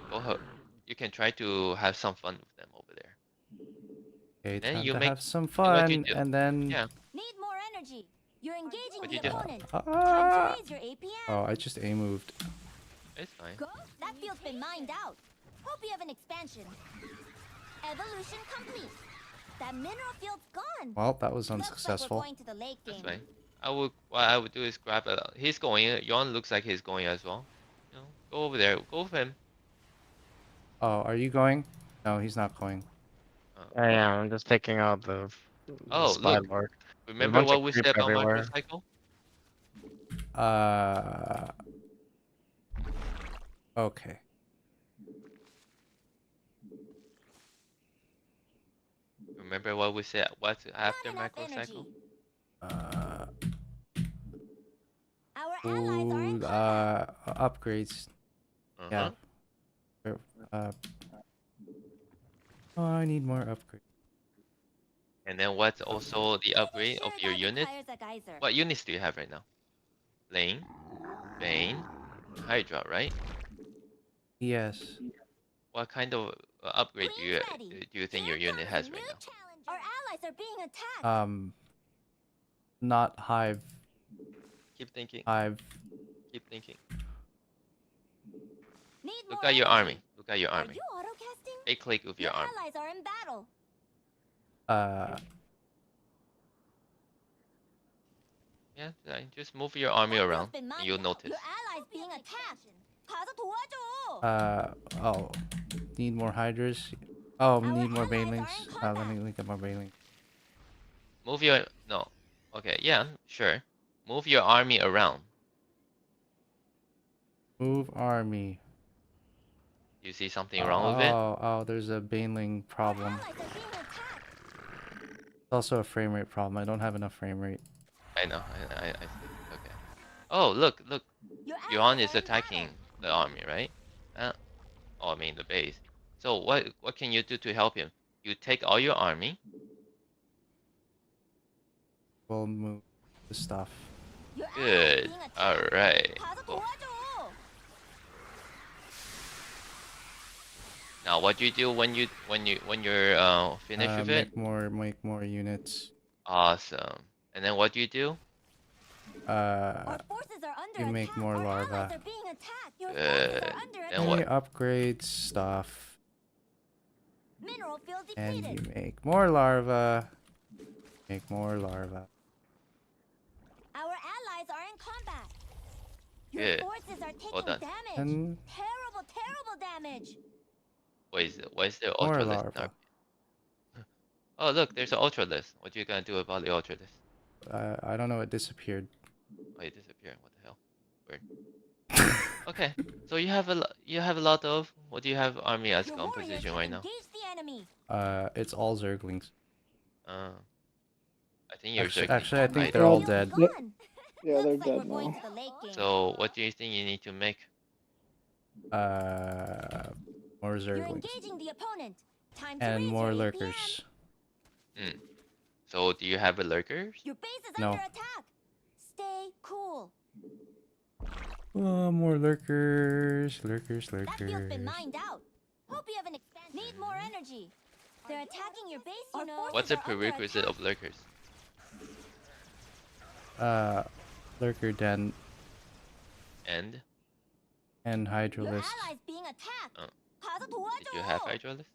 Go ahead. You can try to have some fun with them over there. Okay, Then time you to make- have some what you fun, do- and then. Yeah. Need more energy. You're engaging What'd the you do? opponent. Ah! Time to raise your APM. Oh, I just A moved. It's fine. Go. That field's been mined out. Hope you have an expansion. Evolution complete. That mineral field's gone. Well, that was Looks like we're unsuccessful. going to the late That's game. fine. What I would do is grab it. He's going. Yon looks like he's going as well. Go over there. Go with him. Oh, are you going? No, he's not going. I am. I'm just taking out the Oh, spy look. lord. Remember bunch what of we creep said about everywhere. microcycle? Okay. Remember what we said? What's after Not enough microcycle? energy. Our allies are in Ooh, combat. upgrades. Yeah. Uh-huh. Oh, I need more upgrades. And then what's also the upgrade of Sure, your that unit? requires a geyser. What units do you have right now? Lane, Bane, Hydra, right? Yes. What kind of upgrade Queen's ready. do you think your Here unit comes has a right new now? challenger. Our allies are being attacked. Not hive. Keep thinking. Hive. Keep thinking. Need Look more at your energy. army. Look at your Are army. you autocasting? Right click with your army. allies are in battle. Yeah, just move your army That around field's been and mined you'll out. notice. Your allies being attacked. 가서 도와줘. Oh. Need more hydras. Oh, Our need more allies are in banelings. combat. Let me get more banelings. Move your no. Okay, yeah, sure. Move your army around. Move army. You see something wrong with it? Oh, there's a baneling problem. Our allies are being attacked. It's also a frame rate problem. I don't have enough frame rate. I know. I see. Okay. Oh, look. Your Yuan allies is are in attacking battle. the army, right? I mean the base. So what can you do to help him? You take all your army. We'll move the stuff. Your allies Good. being attacked. All right. 가서 Cool. 도와줘. Now what do you do when you're finished with it? Make more units. Awesome. And then what do you do? Our forces are under you attack. make more Our larvae. allies are being attacked. Your forces Good. are under Then attack. what? You upgrade stuff. Mineral field And depleted. you make more larvae. Make more larvae. Our allies are in combat. Your Good. forces are taking Well done. damage. And Terrible damage. Why is there more ultra larvae. Oh look, there's an ultra list. What you gonna do about the ultra list? I don't know. It disappeared. Oh, it disappeared. What the hell? Weird. Okay, so you have a lot of what do you have army as Your warriors composition have right now? engaged the enemy. It's all zerglings. I think you're Actually, I think right. they're all Yeah. dead. Gone. Yeah, they're Looks like dead we're going now. to the late game. So what do you think you need to make? More You're zerglings engaging the opponent. Time to and raise more your APM. lurkers. So do you have a lurkers? Your base is No. under attack. Stay cool. Oh, more lurkers. That field's been Lurkers. mined out. Hope you have an expansion. Need more energy. They're attacking your base, you know. What's the prerequisite of lurkers? Lurker den And and Your hydralist. allies being attacked. Oh. 가서 did you have 도와줘. hydralist?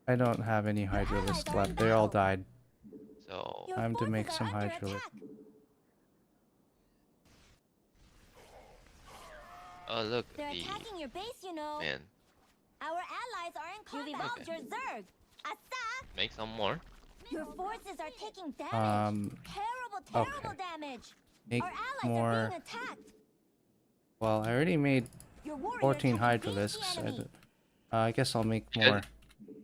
I don't have any allies hydralists are in left. They all battle. died. So Your Time to forces make are some under hydralists. attack. oh look, They're the attacking your base, you know. man, Our allies are in combat. You've evolved your Zerg. Asa! make some more. Your forces are taking damage. Terrible okay. damage. Make Our allies more. are being attacked. Well, I already made Your warriors 14 have engaged the hydralisks. enemy. I guess I'll make Because- more.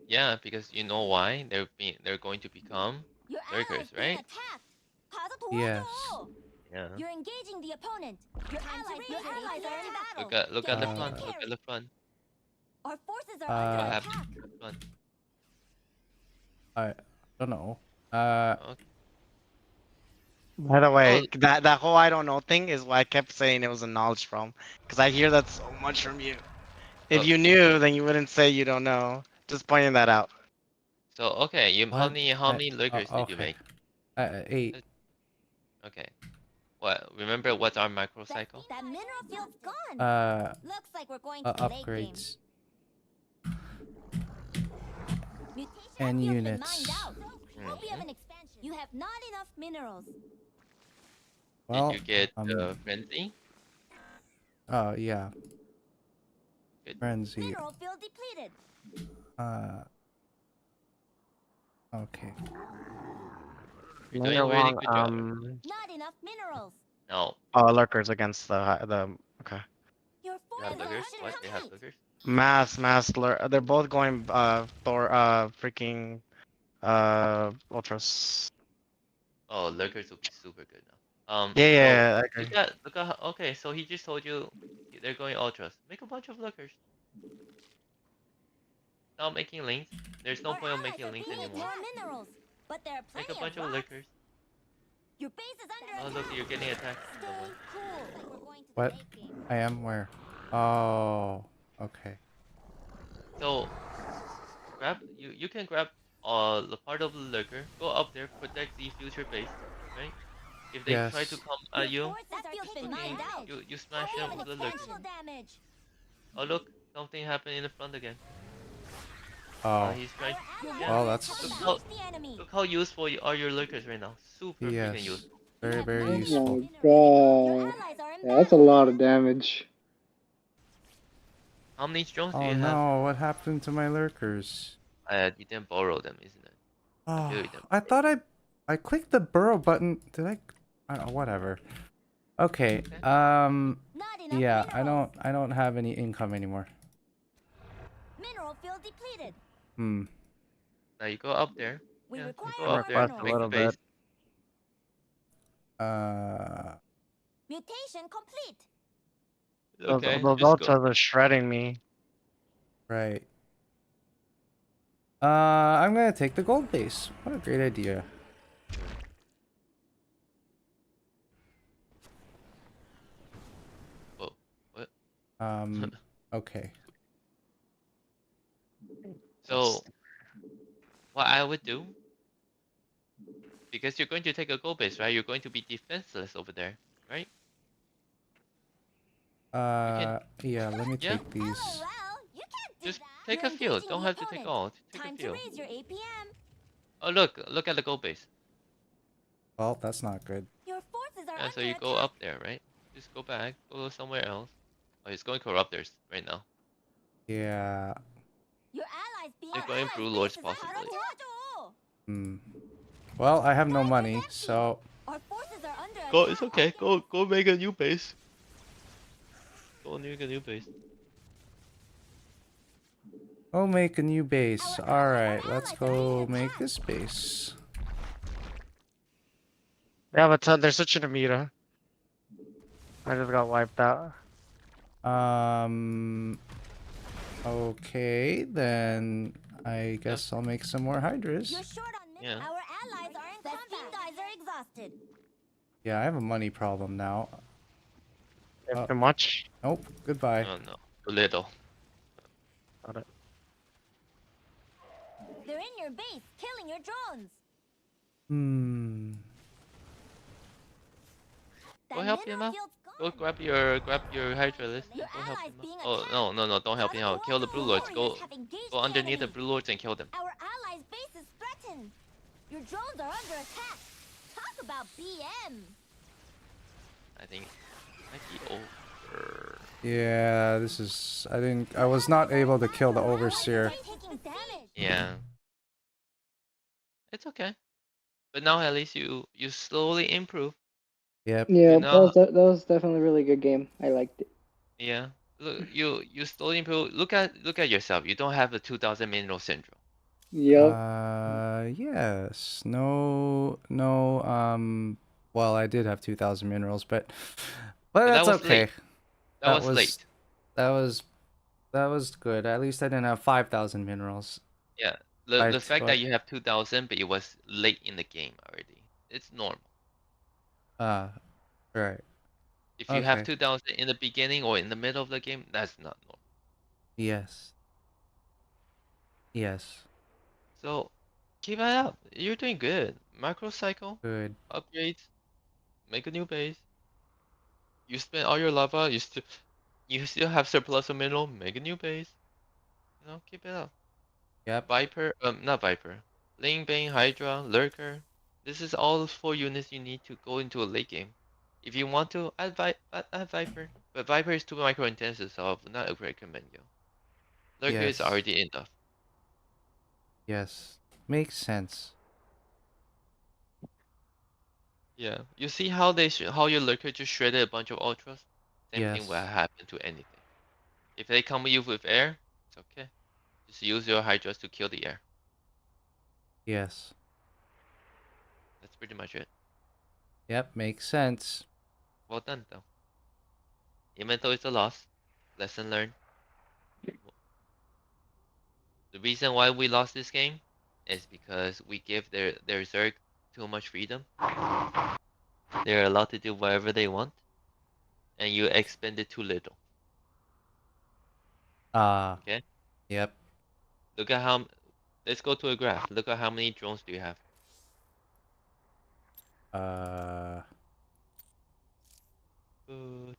Yeah, because you know why they're going to become Your lurkers, allies being right? attacked. 가서 Yes. 도와줘. Yeah. You're engaging the opponent. Your allies are in battle. Look at the Get front. ready to Look at carry. the front. Our forces are Uh, under What attack. happened to the front? I don't know. Okay. By the way, Oh. that whole I don't know thing is why I kept saying it was a knowledge problem. Because I hear that so much from you. If Oh. you knew, then you wouldn't say you don't know. Just pointing that out. So okay, how What? many lurkers did you okay. make? 8. Okay. What? Remember what's our macro cycle? That mineral field's gone. Looks like we're going to the late game. Upgrades Mutation and field's been units. mined out. Hope you have an expansion. You have not enough minerals. Well, Did you get frenzy? Yeah. Good. Frenzy. Mineral field depleted. Okay. You're No, doing you're a really wrong. good job. Not enough minerals. No, Lurkers against the okay. Your you forces have are lurkers. under What? They have attack. lurkers. Mass they're both going Thor freaking ultras. Oh, lurkers will be super good now. Yeah, I agree. Look at okay, so he just told you they're going ultras. Make a bunch of lurkers. Stop making links. There's no Our point of allies making are links being anymore. more minerals, but there are Make a plenty bunch of of rocks. lurkers. Your base is under Oh attack. look, you're getting attacked from Stay nowhere. cool. Like we're going to the What? late game. I am where? Oh, okay. So you can grab the part of the lurker, go up there, protect the future base, right? If they try to Yes. come at you, That field's been mined out. you smash We them have an with the lurker. expansion damage. Oh look, something happened in the front again. Oh, He's trying. Our Yeah. well, allies that's have Look how engaged the enemy. look how useful are your lurkers right now. Super freaking yes. useful. Very, very Oh useful. my Your god. allies are in Yeah, that's a battle. lot of damage. How many drones do Oh you have? no, what happened to my lurkers? You didn't borrow them, isn't it? I feel Oh, you didn't. I thought I clicked the burrow button. Did I? Whatever. Okay. Okay. Not enough Yeah, minerals. I don't have any income anymore. Mineral field depleted. Hmm. Now you go up there. We Yeah, require you go more up there, Request a make the minerals. little base. bit. Mutation complete. Okay, Those just go. ultras are shredding me. Right. I'm gonna take the gold base. What a great idea. Whoa, what? Okay. So what I would do, because you're going to take a gold base, right? You're going to be defenseless over there, right? Yeah, let me Yeah. take these. LOL, you can't do Just that. take You're a few. engaging Don't the have to take opponent. all. Take a Time to few. raise your APM. Oh look at the gold base. Well, that's not good. Your forces are Yeah, so under you go attack. up there, right? Just go back, go somewhere else. Oh, he's going corruptors right now. Yeah. Your allies being They're going Blue Lords possibly. Hmm. Well, I have no money, so Our forces are under Go, attack. it's okay. Go make a new base. Go make a new base. go make a new base. All right, let's allies are being go make attacked. this base. Yeah, but they're switching to Mira. I just got wiped out. Okay, then I guess I'll make some more hydras. You're short on Yeah. Our allies are in combat. The guys are exhausted. Yeah, I have a money problem now. You have too much. Nope. Goodbye. Oh no, too little. Got it. They're in your base, killing your drones. Hmm. Go help him out. Go grab your Hydra list. Your Go help allies him being out. Oh no, don't help him out. Kill the Blue Lords. Go underneath the enemy. Blue Lords and kill them. Our allies' base is threatened. Your drones are under attack. Talk about BM. I think it might be over. Yeah, this is. I was not able to kill the overseer. Taking damage. Yeah. It's okay. But now at least you slowly improve. Yep. Yeah, You that know, was definitely a really good game. I liked it. yeah. Look, you slowly improve. Look at yourself. You don't have the 2000 mineral syndrome. Yep. Yes. No, no, well, I did have 2,000 minerals, but But that that's was okay. late. That was late. That was, that was good. At least I didn't have 5,000 minerals. Yeah. I The fact that took, you have 2000, but it was late in the game already. It's normal. right. If you have Okay. 2000 in the beginning or in the middle of the game, that's not normal. Yes. Yes. So keep it up. You're doing good. Macro cycle, Good. upgrades, make a new base. You spend all your lava, you still have surplus of mineral, make a new base. You know, keep it up. Yep. Viper, not Viper. Ling Bane, Hydra, Lurker. This is all the 4 units you need to go into a late game. If you want to, add Viper. But Viper is too micro intensive, so I would not recommend you. Lurker is Yes. already enough. Yes. Makes sense. Yeah. You see how how your Lurker just shredded a bunch of ultras? Same thing will Yes. happen to anything. If they come at you with air, it's okay. Just use your Hydras to kill the air. Yes. That's pretty much it. Yep, makes sense. Well done, though. Even though it's a loss, lesson learned. The reason why we lost this game is because we give their Zerg too much freedom. They're allowed to do whatever they want, and you expended too little. Okay? Yep. Look at how. Let's go to a graph. Look at how many drones do you have.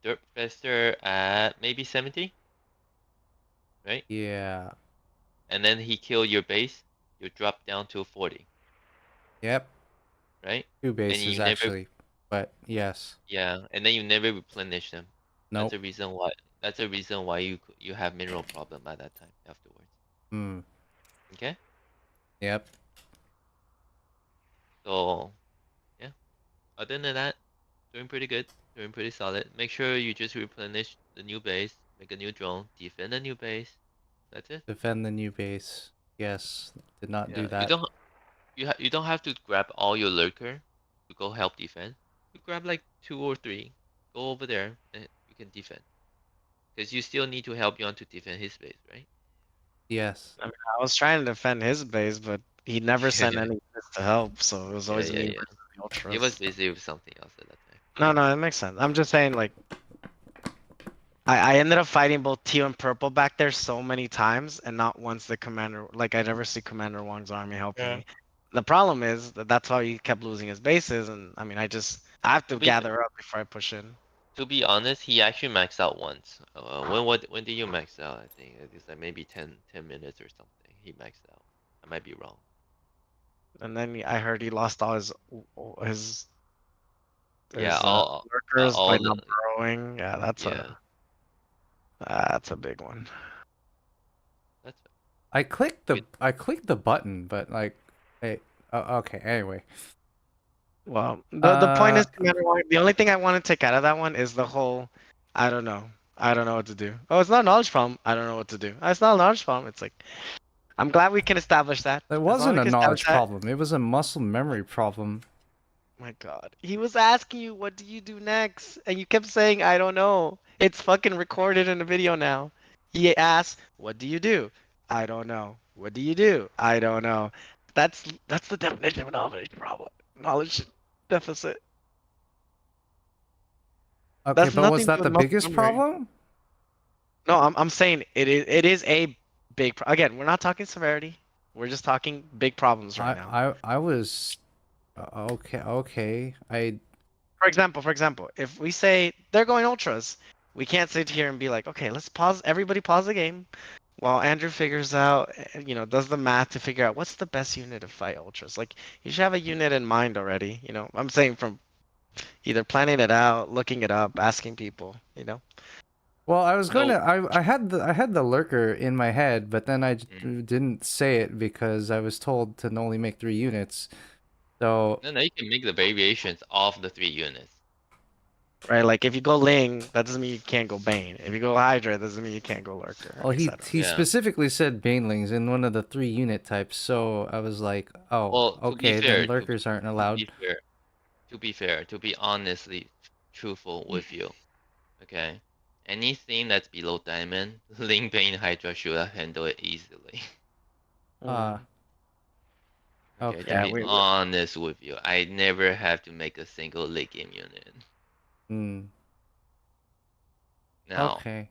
Dirt Fester at maybe 70, right? Yeah. And then he killed your base. You drop down to 40, Yep. right? 2 And bases you never, actually, but yes. yeah, and then you never replenish them. That's Nope. the reason why. That's the reason why you have mineral problem at that time afterwards. Hmm. Okay? Yep. So yeah. Other than that, doing pretty good. Doing pretty solid. Make sure you just replenish the new base, make a new drone, defend the new base. That's it. Defend the new base. Yes. Did not do Yeah. that. You don't have to grab all your lurker to go help defend. You grab like 2 or 3. Go over there and you can defend. Because you still need to help Yon to defend his base, right? Yes. I mean, I was trying to defend his base, but he never sent Yeah, any units to help, so it was yeah, always yeah, me yeah. versus the He was Ultras. busy with something else at that time. No, no, it makes sense. I'm just saying, like, I ended up fighting both teal and purple back there so many times, and not once the commander, like, I never see Commander Wong's army helping Yeah. me. The problem is that that's how he kept losing his bases, and I mean, I have to To be gather up before I push in. to be honest, he actually maxed out once. When did you max out? I think it was like maybe 10 minutes or something. He maxed out. I might be wrong. And then I heard he lost all his Yeah, his workers by all the not burrowing. Yeah, yeah. that's a big one. That's I clicked good. the button, but like, hey, okay. Anyway, Well, the point uh, is, Commander Wong, the only thing I want to take out of that one is the whole, I don't know. I don't know what to do. Oh, it's not a knowledge problem. I don't know what to do. It's not a knowledge problem. It's like, I'm glad we can establish that. it As long as wasn't we a can establish knowledge that. problem. It was a muscle memory problem. My God. He was asking you, what do you do next? And you kept saying, I don't know. It's fucking recorded in a video now. He asked, what do you do? I don't know. What do you do? I don't know. That's the definition of a knowledge problem. Knowledge deficit. Okay, That's but was nothing to do that with the muscle biggest memory. problem? No, I'm saying it is a big again, we're not talking severity. We're just talking big problems right now. I was okay. For example, if we say they're going ultras, we can't sit here and be like, okay, let's pause. Everybody pause the game while Andrew figures out, does the math to figure out what's the best unit to fight ultras. Like you should have a unit in mind already. I'm saying from either planning it out, looking it up, asking people. Well, I was going So to I had the lurker in my head, but then mm, didn't say it because I was told to only make 3 units. So, no, you can make the variations of the 3 units. Right? Like if you go Ling, that doesn't mean you can't go Bane. If you go Hydra, that doesn't mean you can't go Lurker, oh, he etc. he Yeah. specifically said banelings in one of the 3 unit types. So, I was like, "Oh, Well, to be okay, fair, then lurkers aren't to allowed." be fair, to be honestly truthful with you, okay? Anything that's below diamond, Ling Bane Hydra should have handled it easily. Uh, Okay, to Yeah, okay. be we honest with you, I never have to make a single late game unit. Hmm. Now, Okay.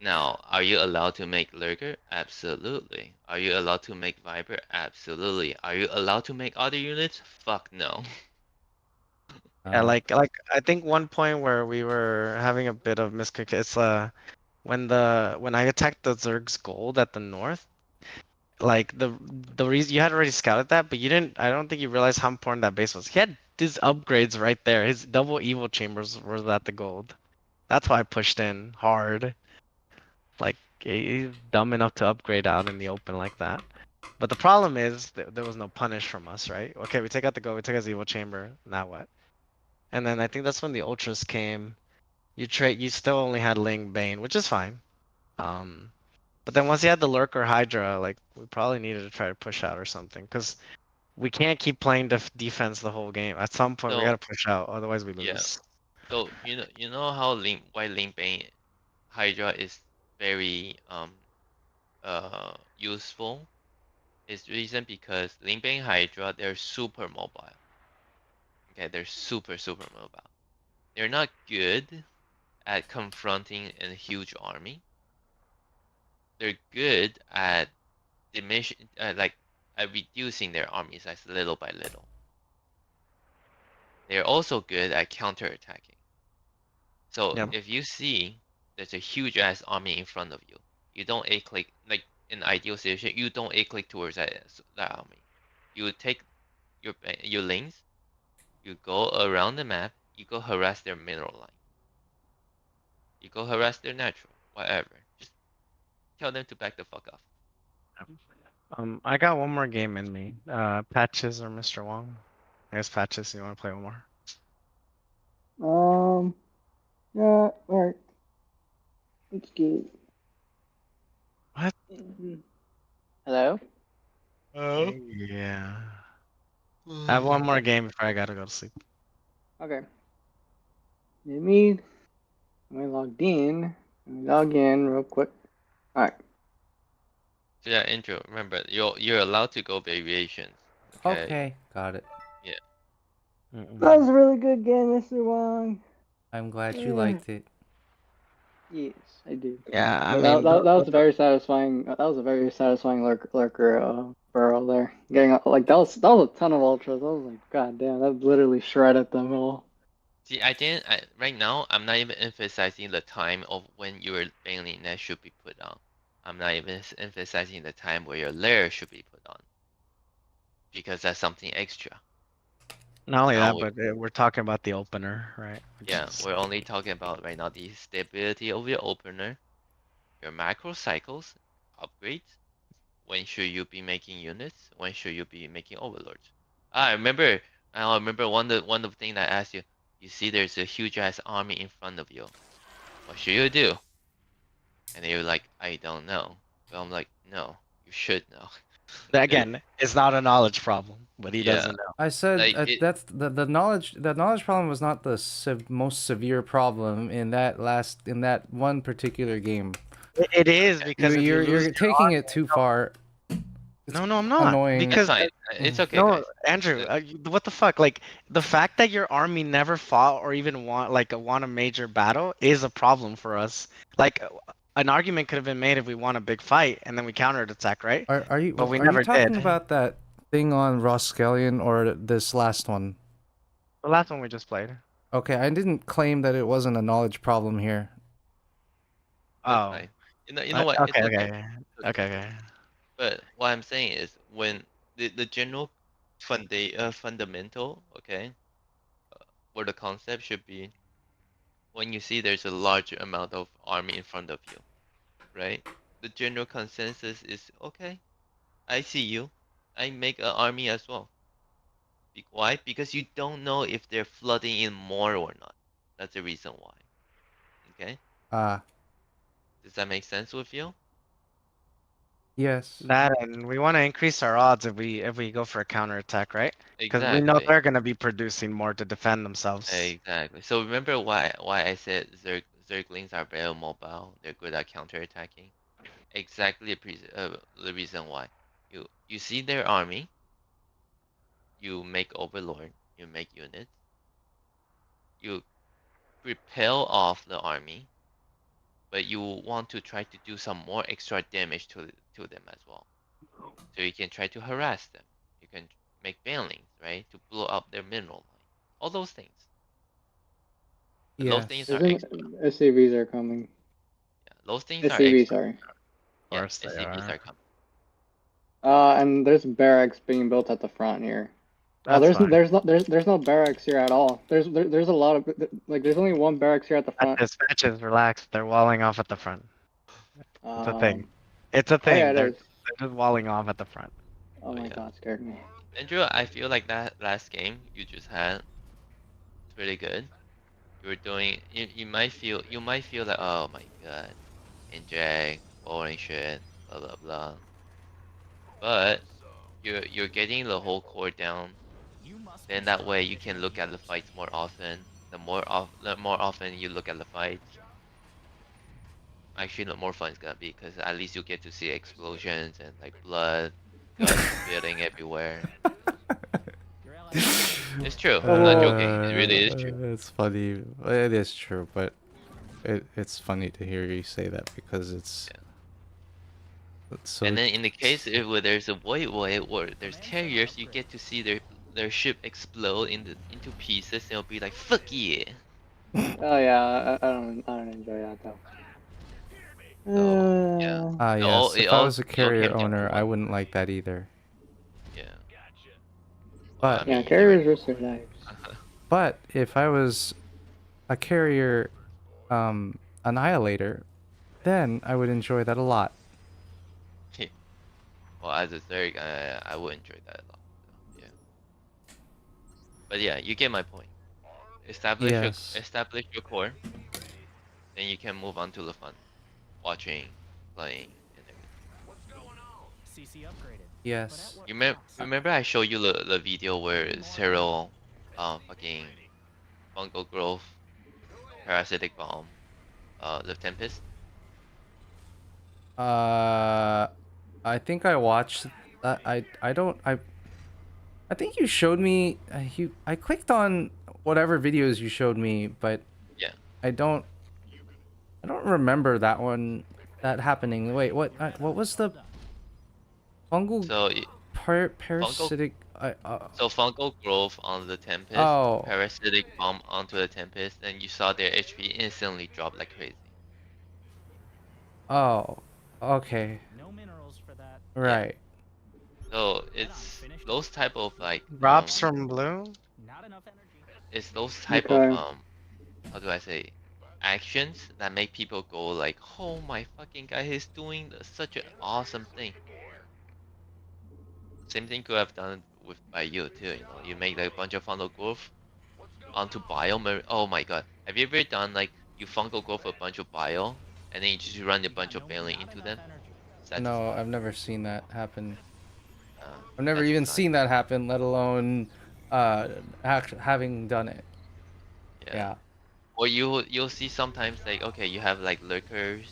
now, are you allowed to make Lurker? Absolutely. Are you allowed to make Viper? Absolutely. Are you allowed to make other units? Fuck no. yeah, Uh, like I think one point where we were having a bit of miscommunication. It's when I attacked the Zerg's gold at the north, like the reason you had already scouted that, but you didn't. I don't think you realized how important that base was. He had these upgrades right there. His double evil chambers were at the gold. That's why I pushed in hard. Like he's dumb enough to upgrade out in the open like that. But the problem is there was no punish from us, right? Okay, we take out the gold, we take out the evil chamber. Now what? And then I think that's when the ultras came. You still only had Ling Bane, which is fine. But then once you had the lurker Hydra, like we probably needed to try to push out or something. Because we can't keep playing defense the whole game. At some point, we So gotta push out, otherwise we yeah. lose. So you know how why Linkbane Hydra is very useful? Is reason because Linkbane Hydra they're super mobile. Okay, they're super mobile. They're not good at confronting a huge army. They're good at like at reducing their army size little by little. They're also good at counterattacking. So Yeah. if you see there's a huge ass army in front of you, you don't A click like in ideal situation, you don't A click towards that army. You take your links, you go around the map, you go harass their mineral line. You go harass their natural, whatever. Just tell them to back the fuck off. I got one more game in me. Patches or Mr. Wong? I guess Patches. You want to play one more? Yeah, alright. Let's get it. What? Hello? Oh. Yeah. I have one more game before I gotta go to sleep. Okay. Let me logged in. Let me log in real quick. Alright. So yeah, intro. Remember, you're allowed to go variations. Okay. Okay, got it. That was a really good game, Mr. Wong. I'm glad you liked it. Yes, I did. Yeah, I But mean, that was very satisfying. That was a very satisfying lurker burrow there. Getting like that was a ton of ultras. I was like, God damn, that literally shredded them all. See, right now, I'm not even emphasizing the time of when your bailing net should be put on. I'm not even emphasizing the time where your layer should be put on. Because that's something extra. not only Now that, but we're talking about the opener, right? yeah, we're only talking about right now the stability of your opener, your macro cycles, upgrades, when should you be making units, when should you be making overlords. I remember one of the things I asked you, you see there's a huge ass army in front of you. What should you do? And you're like, I don't know. But I'm like, no, you should know. Again, it's not a knowledge problem, but he Yeah, doesn't know. I said like it, that's the knowledge. The knowledge problem was not the most severe problem in that one particular game. It is okay. because if you lose You're your taking army, it too far. no, I'm not. Annoying. It's Because fine. It's okay, no, guys. Andrew, Uh, what the fuck? Like the fact that your army never fought or even won a major battle is a problem for us. Like an argument could have been made if we won a big fight and then we countered attack, right? But we Are you never did. talking about that thing on Roskelion or this last one? The last one we just played. Okay, I didn't claim that it wasn't a knowledge problem here. That's Oh, fine. You know what? It's okay, okay. okay, It's okay. okay. But what I'm saying is when the general fundamental, okay, or the concept should be when you see there's a large amount of army in front of you, right? The general consensus is okay, I see you. I make an army as well. Why? Because you don't know if they're flooding in more or not. That's the reason why. Okay? Ah, Does that make sense with you? yes. That and we want to increase our odds if we go for a counter attack, right? Because we know Exactly. they're gonna be producing more to defend themselves. Exactly. So remember why I said Zerglings are very mobile. They're good at counterattacking. Exactly the reason why. You see their army. You make overlord. You make units. You repel off the army, but you want to try to do some more extra damage to them as well. So you can try to harass them. You can make banelings, right, to blow up their mineral line. All those things. But those things Yes. are Isn't extra. SCVs are coming? Yeah, those things are SCVs, extra. sorry. Of Yeah, course they SCVs are. are coming. And there's barracks being built at the front here. Oh, That's fine. there's no barracks here at all. There's a lot of like there's only one barracks here at the front. Patches, relax. They're walling off at the front. It's a thing. It's a Oh yeah, thing. it They're is. just walling off at the front. Oh Oh my yeah. God, scared me. Andrew, I feel like that last game you just had it's pretty good. You were doing you might feel that oh my god, inject, boring shit, blah blah blah. But you're getting the whole core down. Then that way you can look at the fights more often. The more often you look at the fights, actually the more fun it's gonna be because at least you get to see explosions and like blood, guts spilling everywhere. It's true. I'm not joking. It really is true. It's funny. It is true, but it's funny to hear you say that because it's so. And then in the case where there's a wehre or there's carriers, you get to see their ship explode into pieces, and it'll be like fuck yeah. Oh yeah, I don't enjoy that though. So yeah. Yes. If I was a it all carrier came down to owner, I one. wouldn't like that either. Yeah. But- I Yeah, mean, carriers are so nice. But if I was a carrier, annihilator, then I would enjoy that a lot. well, as a third guy, I would enjoy that a lot. So, yeah. But yeah, you get my point. Yes. Establish your core, then you can move on to the fun, watching, playing, and everything. CC upgraded. Yes. You remember I showed you the video where Cyril, fucking fungal growth, parasitic bomb, the Tempest. I think I watched that. I don't. I think you showed me. I clicked on whatever videos you showed me, but Yeah. I don't remember that one. That happening. Wait, what was the fungal So parasitic? so fungal growth on the Tempest, Oh. parasitic bomb onto the Tempest, and you saw their HP instantly drop like crazy. Oh. Okay. No minerals for that. Right. So it's those type of like Drops from blue. Not enough energy. it's those type Okay. of how do I say actions that make people go like, oh my fucking guy, he's doing such an awesome thing. Same thing could have done with by you too. You know, you make like a bunch of fungal growth onto bio. Oh my god, have you ever done like you fungal growth a bunch of bio and then you just run a bunch of bailing into them? No, I've never seen that happen. Uh, I've never that's even fine. seen that happen, let alone having done it. Yeah. Or you'll see sometimes like okay, you have like lurkers.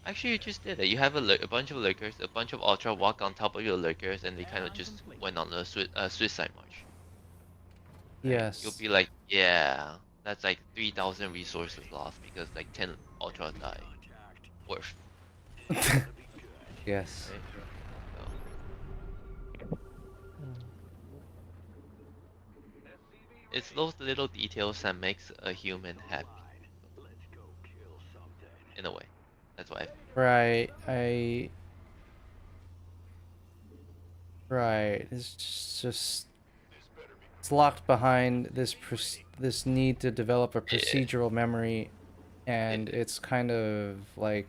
Actually, you just did it. You have a bunch of lurkers, a bunch of ultra walk on top of your lurkers, and they kind of just went on a suicide march. Right? Yes. You'll be like, yeah, that's like 3,000 resources lost because like 10 ultra died. Worth. Yes. Right? It's those little details that makes a human happy. In a way. That's why. Right. Right. It's just it's locked behind this need to develop a procedural memory, and it's kind of like,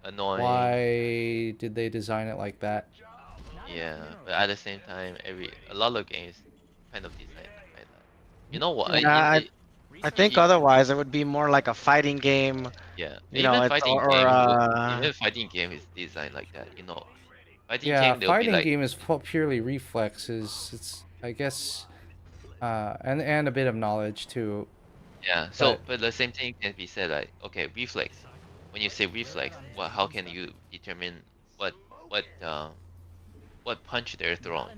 Annoying. why did they design it like that? Yeah, but at the same time, a lot of games kind of design like that. You know what? Yeah, I think otherwise it would be more like a fighting game. Yeah, You know, it's even fighting game is designed like that. You know, fighting Yeah, game they'll be fighting like, game is purely reflexes. It's I guess, and a bit of knowledge too. yeah. So, but the same thing can be said like, okay, reflex. When you say reflex, well, how can you determine what punch they're throwing?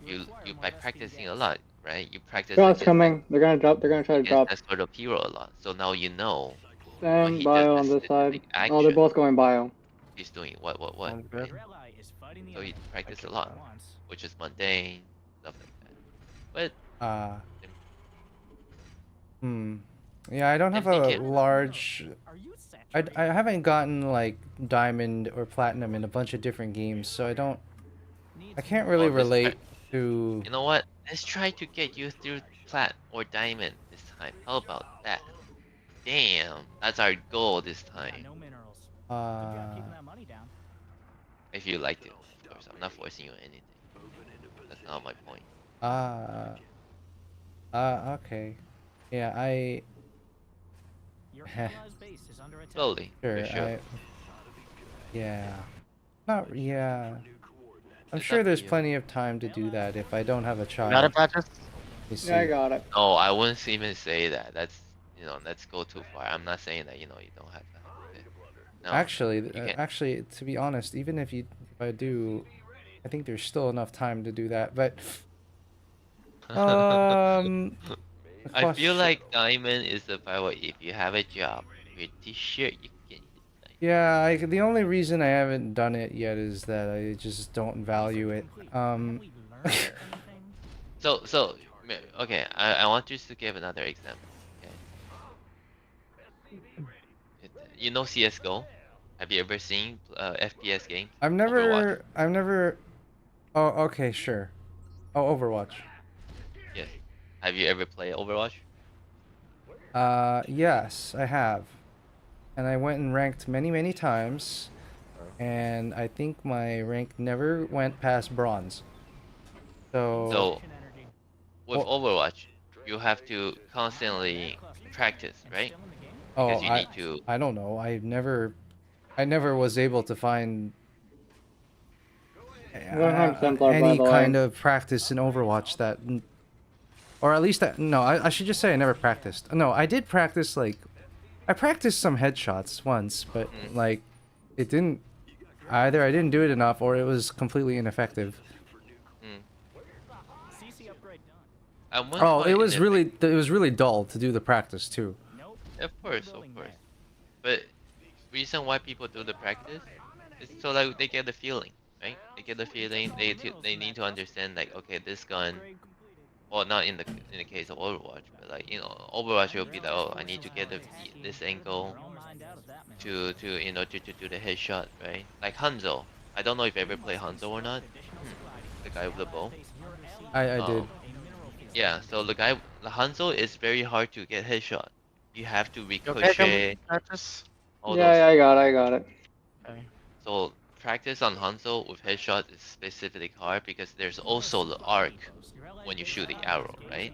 You by practicing a lot, right? You practice Drop's against coming. They're gonna drop. They're gonna try to drop. that sort of hero a lot. So now you know when And he bio does on this this side. specific Oh, action, they're both going bio. he's doing what, Sounds good. right? So he practiced a lot, which is mundane, stuff like that. But Yeah, I don't have Same a thing here. large. I haven't gotten like diamond or platinum in a bunch of different games, so I can't really Well, this relate to. you know what? Let's try to get you through plat or diamond this time. How about that? Damn, that's our goal this time. No minerals. Uh, Keeping that money down. If you like to, of course. I'm not forcing you anything. That's not my point. Okay. Yeah, Your analyzed base is under attack. Slowly, sure. for sure. Yeah. Not. Yeah. I'm It's sure up to there's you. plenty of time to do that if I don't have a Got child. it, Patches? You see. Yeah, I got it. No, I wouldn't even say that. That's let's go too far. I'm not saying that you don't have to have it. No, Actually, you can. actually, to be honest, even if I do, I think there's still enough time to do that. But the I feel question, like diamond is about if you have a job, pretty sure you can get diamond. yeah, the only reason I haven't done it yet is that I just don't value it. Have we learned anything? Okay, I want you to give another example. Okay, you know CS:GO? Have you ever seen FPS games? Overwatch? I've never. Oh, okay, sure. Oh, Overwatch. Yes. Have you ever played Overwatch? Yes, I have. And I went and ranked many times, and I think my rank never went past bronze. So, So Action energy. with well, Overwatch, you have to constantly practice, And right? still in the game? oh, Because you need to. I don't know. I never was able to find 100 Templar, by any the kind way. of practice in Overwatch that, or at least that. No, I should just say I never practiced. No, I did practice I practiced some headshots once, but Mm, like, it didn't. Either I didn't do it enough, or it was completely ineffective. mm. CC upgrade done. At one Oh, point in the it was really dull to do the practice too. Nope. of course, of Building course. that. But reason why people do the practice is so that they get the feeling, right? They get the feeling. They need to understand like, okay, this gun. Upgrade completed. Well, not in the case of Overwatch, but like Overwatch will be like, oh, I need to get this angle We're all mined out of that mineral. to do the headshot, right? Like Hanzo. I don't know if you ever play Hanzo or not. The guy with the bow. I did. Um, yeah. So the Hanzo is very hard to get headshot. You have to You okay, ricochet Patches? all Yeah, those. yeah, I got it. Okay. So practice on Hanzo with headshot is specifically hard because there's also the arc when you shoot the arrow, right?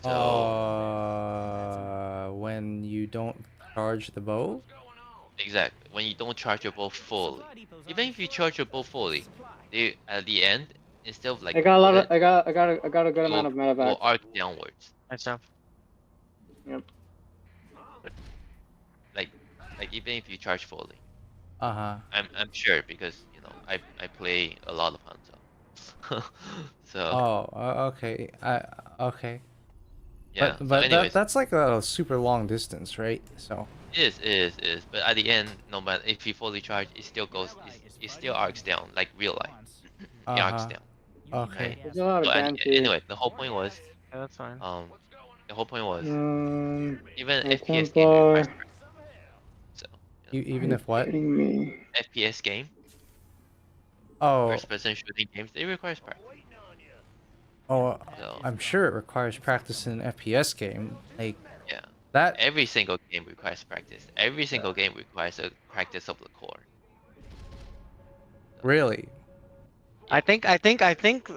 So When you don't charge the bow. exactly when you don't charge your bow fully, even if you charge your bow fully, at the end instead of like I got a lot of, bullet, I got a good amount of will medevacs. arc downwards. Nice job. Yep. Like even if you charge fully, Uh huh. I'm sure because I play a lot of Hanzo. So Oh, okay. Okay. yeah. So But anyways, that's like a super long distance, right? So. it is. But at the end, no matter if you fully charge, it still goes. It still arcs down like real life. It arcs Uh-huh. down. Okay. There's a lot So of guarantee. anyway, the whole point was Yeah, that's fine. the whole point was even My FPS game requires Templar. practice. So Even if what? Kidding me. FPS game, Oh, first person shooting games, they requires practice. oh, So I'm sure it requires practice in an FPS game. Like yeah, that. every single game requires practice. Every single game requires a practice of the core. Really? I think.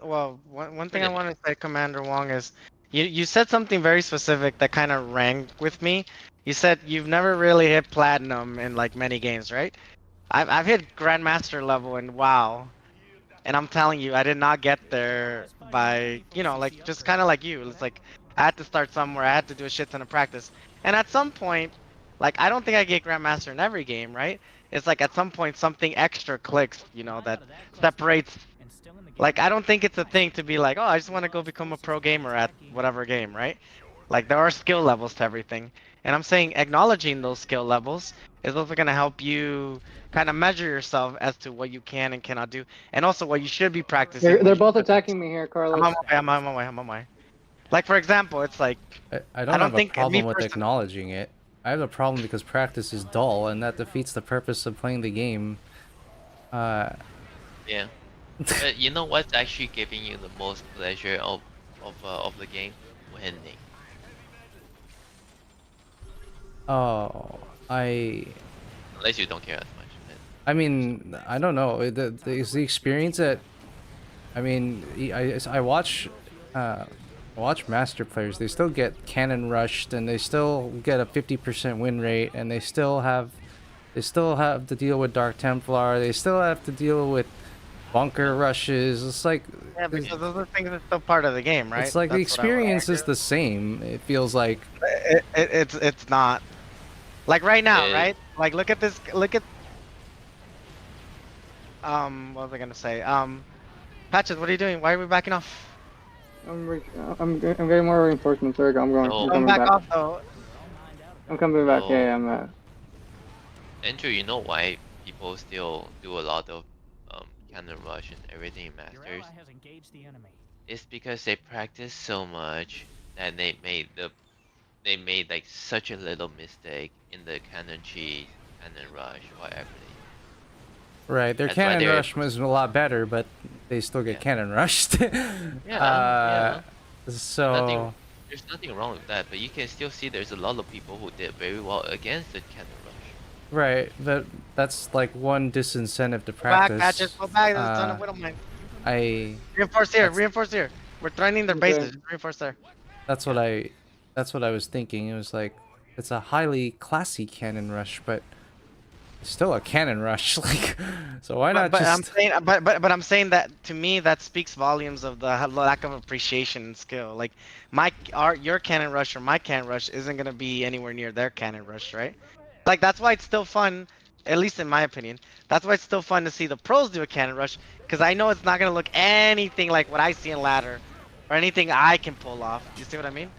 Well, one thing I Pretty want much. to say, Commander Wong, is you said something very specific that kind of rang with me. You said you've never really hit platinum in like many games, right? I've hit grandmaster level in WoW, and I'm telling you, I did not get there by like just kind of like you. It's like I had to start somewhere. I had to do a shit ton of practice, and at some point, like I don't think I get grandmaster in every game, right? It's like at some point something extra clicks, that separates. And still in the game. Like I don't think it's a thing to be like, oh, I just want to go become a pro gamer at whatever game, right? Like there are skill levels to everything, and I'm saying acknowledging those skill levels is also gonna help you kind of measure yourself as to what you can and cannot do, and also what you should be practicing. They're what you both shouldn't. attacking me here, I'm Carlos. on my way. I'm on my way. Like for example, it's like I don't have a think problem me with personally. acknowledging it. I have a problem because practice is dull, and that defeats the purpose of playing the game. Yeah. But you know what's actually giving you the most pleasure of the game? Winning. Oh, Unless you don't care as much. I mean, I don't know. Is the experience that, I mean, I watch master players. They still get cannon rushed, and they still get a 50% win rate, and they still have to deal with Dark Templar. They still have to deal with bunker rushes. It's like Yeah, because those are things that's still part of the game, right? it's like the That's what I would experience is argue. the same. It feels like It's not. Like right now, It, right? Like look at this. Look at what was I gonna say? Patches, what are you doing? Why are we backing off? I'm getting more reinforcements. There we go. I'm going. No. I'm Don't coming back back. off though. I'm coming back. No. Yeah, I'm Andrew, you know why people still do a lot of cannon rush and everything in Your Masters? ally has engaged the enemy. It's because they practice so much that they made like such a little mistake in the cannon cheese, cannon rush, whatever right. Their That's why cannon they're rush able was a lot better, but they still get Yeah. cannon rushed. Yeah. So There's nothing wrong with that, but you can still see there's a lot of people who did very well against the cannon rush. right, but that's like one disincentive to Go back, practice. Patches. Go back. There's a ton of Widowmine. I Reinforce here. that's- Reinforce here. We're threatening their Okay. bases. Reinforce there. that's what I was thinking. It was like it's a highly classy cannon rush, but it's still a cannon rush. Like, so why not But I'm just? saying, but I'm saying that to me that speaks volumes of the lack of appreciation and skill. Like your cannon rush or my cannon rush isn't gonna be anywhere near their cannon rush, right? Like that's why it's still fun, at least in my opinion. That's why it's still fun to see the pros do a cannon rush, because I know it's not gonna look anything like what I see in ladder, or anything I can pull off. You see what I mean?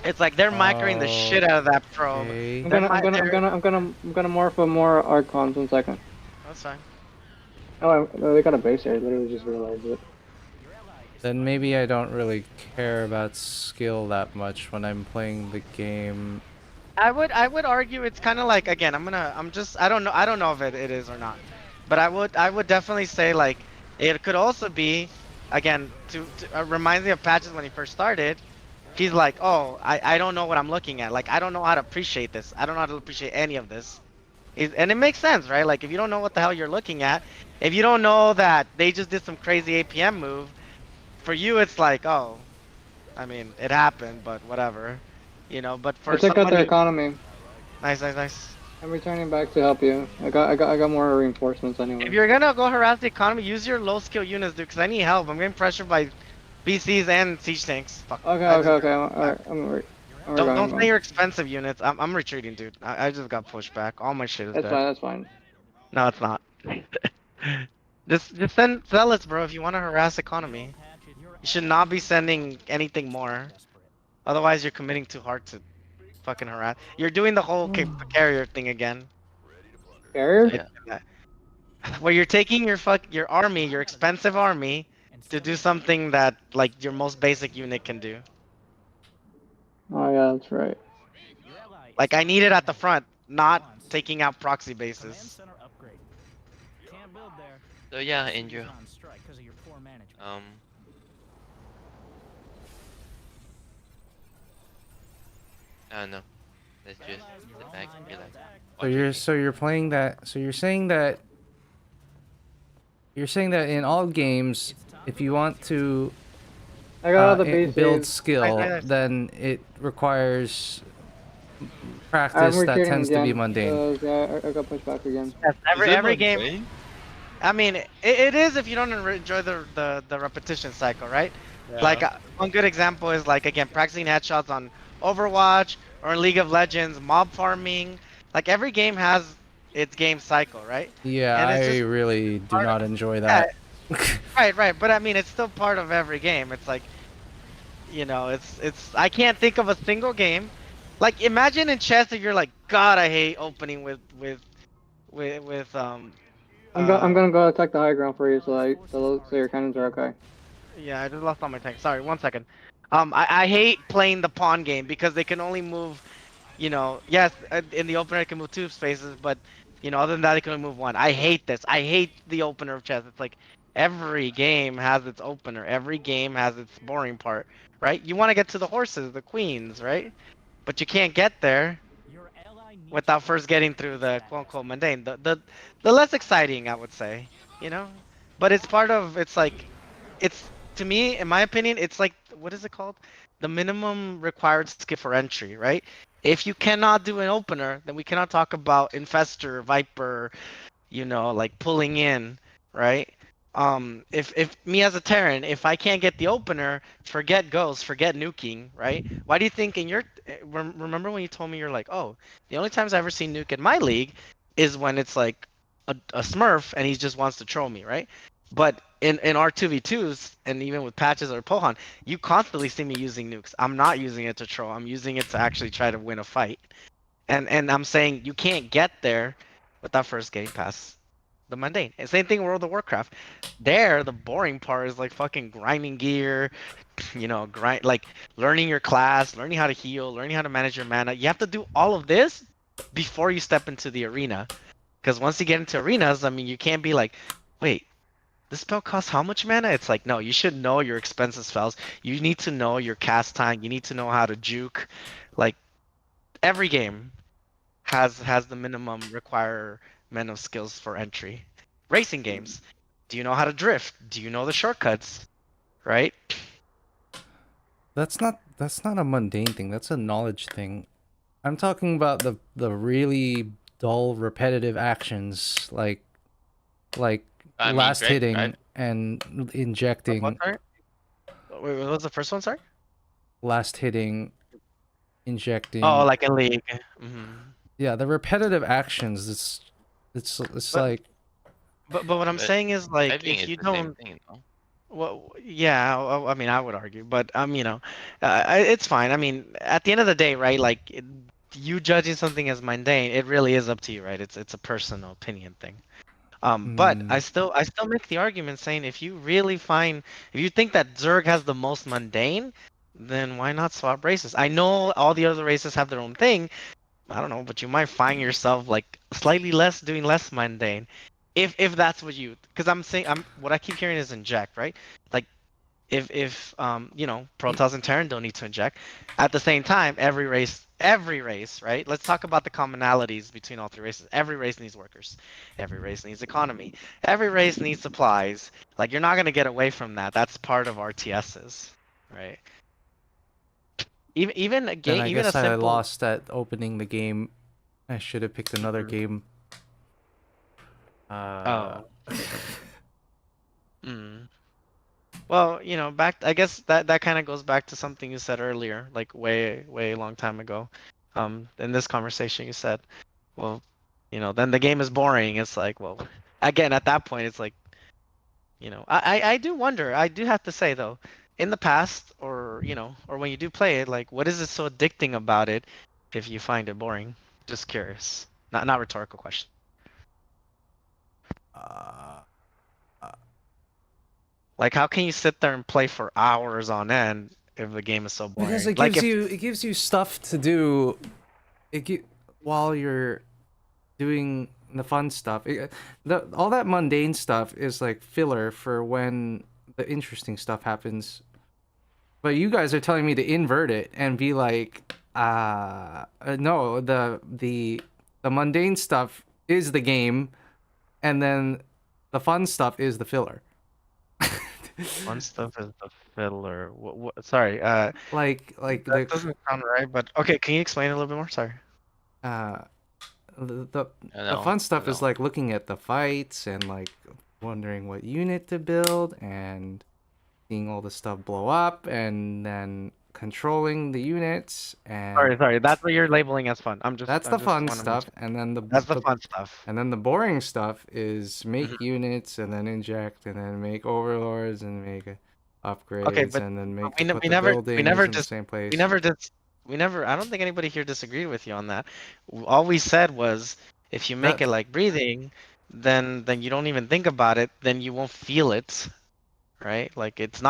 It's like they're microing the shit out of that probe. Okay. I'm gonna morph a more Archons in a second. That's fine. Oh, they got a base here. I literally just realized it. Then maybe I don't really care about skill that much when I'm playing the game. I would argue it's kind of like, again, I don't know if it is or not, but I would definitely say like it could also be, again, to reminds me of Patches when he first started. He's like, oh, I don't know what I'm looking at. Like I don't know how to appreciate this. I don't know how to appreciate any of this. And it makes sense, right? Like if you don't know what the hell you're looking at, if you don't know that they just did some crazy APM move, for you it's like, oh, I mean, it happened, but whatever. You know, but for I took out someone their who- economy. nice. I'm returning back to help you. I got more reinforcements anyway. If you're gonna go harass the economy, use your low skill units, dude, because I need help. I'm getting pressured by BCs and siege tanks. Fuck. Okay. Alright, Don't send your expensive units. I'm retreating, dude. I just got pushed back. All my shit is That's dead. fine. That's fine. No, it's not. just send zealots, bro. If you want to harass economy, you should not be sending anything more. Otherwise, you're committing too hard to fucking harass. You're doing the whole carrier thing again. Carrier? Yeah. Where you're taking your army, your expensive army, to do something that like your most basic unit can do. Oh yeah, that's right. Like I need it at the front, not taking out proxy bases. So yeah, Andrew. I don't know. Let's just sit back and be like. So you're playing that. So you're saying that in all games, if you want to I got all the bases. build skill, I- then it requires I'm practice that retreating tends to be again. mundane. Yeah, I got pushed back again. Yes, every game. I mean, it is if you don't enjoy the repetition cycle, right? Like one good example is like again practicing headshots on Overwatch or in League of Legends, mob farming. Like every game has its game cycle, right? Yeah, And it's I just really do part not enjoy that. Right. But I mean, it's still part of every game. It's like, you know, it's. I can't think of a single game. Like imagine in chess that you're like, God, I hate opening with I'm gonna go attack the high ground for you, so your cannons are okay. Yeah, I just lost all my tanks. Sorry, 1 second. I hate playing the pawn game because they can only move, you know, yes, in the opener it can move 2 spaces, but, you know, other than that it can only move 1. I hate this. I hate the opener of chess. It's like every game has its opener. Every game has its boring part, right? You want to get to the horses, the queens, right? But you can't get there without first getting through the quote-unquote mundane. The less exciting, I would say, you know? But it's part of, it's like, it's, to me, in my opinion, it's like, what is it called? The minimum required skill for entry, right? If you cannot do an opener, then we cannot talk about Infestor, Viper, you know, like pulling in. right? If me as a Terran, if I can't get the opener, forget ghosts, forget nuking, right? Why do you think in your remember when you told me you're like, oh, the only times I ever seen nuke in my league is when it's like a Smurf and he just wants to troll me, right? But in our 2v2s and even with patches or Pohan, you constantly see me using nukes. I'm not using it to troll. I'm using it to actually try to win a fight. And I'm saying you can't get there without first getting past the mundane. And same thing with World of Warcraft. There, the boring part is like fucking grinding gear, grind like learning your class, learning how to heal, learning how to manage your mana. You have to do all of this before you step into the arena. Because once you get into arenas, I mean, you can't be like, wait, this spell costs how much mana? It's like, no, you should know your expensive spells. You need to know your cast time. You need to know how to juke. Like every game has the minimum requirement of skills for entry. Racing games. Do you know how to drift? Do you know the shortcuts? Right? That's not a mundane thing. That's a knowledge thing. I'm talking about the really dull, repetitive actions like I mean, last drive, hitting and What injecting, sorry? Wait, what was the first one? Sorry. last hitting, Oh, injecting. like in League. Hmm. Yeah, the repetitive actions. It's But like but what I'm but saying is like driving if is you the same don't, thing, though. well, yeah, I mean I would argue, but it's fine. I mean, at the end of the day, right? Like you judging something as mundane, it really is up to you, right? It's a personal opinion thing. But mm, I still make the argument saying if you really find if you think that Zerg has the most mundane, then why not swap races? I know all the other races have their own thing. I don't know, but you might find yourself like slightly less doing less mundane, if that's what you. Because I'm saying I'm what I keep hearing is inject, right? Like if Protoss and Terran don't need to inject. At the same time, every race, right? Let's talk about the commonalities between all three races. Every race needs workers. Every race needs economy. Every race needs supplies. Like you're not gonna get away from that. That's part of RTSs, right? Even a then game, I even a guess I simple. lost at opening the game. I should have picked another Mhm. game. Uh, Oh. Mm. Well, back I guess that kind of goes back to something you said earlier, like way long time ago. In this conversation you said, well, then the game is boring. It's like, well, again, at that point it's like, I do wonder. I do have to say though, in the past or when you do play it, like what is it so addicting about it if you find it boring? Just curious. Not rhetorical question. uh, Like how can you sit there and play for hours on end if the game is so because boring? Like if it gives you stuff to do. While you're doing the fun stuff. All that mundane stuff is like filler for when the interesting stuff happens. But you guys are telling me to invert it and be like, no, the mundane stuff is the game, and then the fun stuff is the filler. Fun stuff is the filler. Sorry, Like that doesn't sound right. But okay, can you explain a little bit more? Sorry. uh the, the I the know, fun I stuff is know. like looking at the fights and like wondering what unit to build and seeing all the stuff blow up and then controlling the units, and Sorry. That's what you're labeling as fun. that's I the just fun want to stuff. mention And then that's the fun stuff. the boring stuff is Mhm. make units and then inject and then make overlords and make Okay, upgrades and then make we, ne- put the we buildings never in the just same we place. never just we never. I don't think anybody here disagreed with you on that. All we said was if you make That it like breathing, then you don't even think about it. Then you won't feel it. Right? Like it's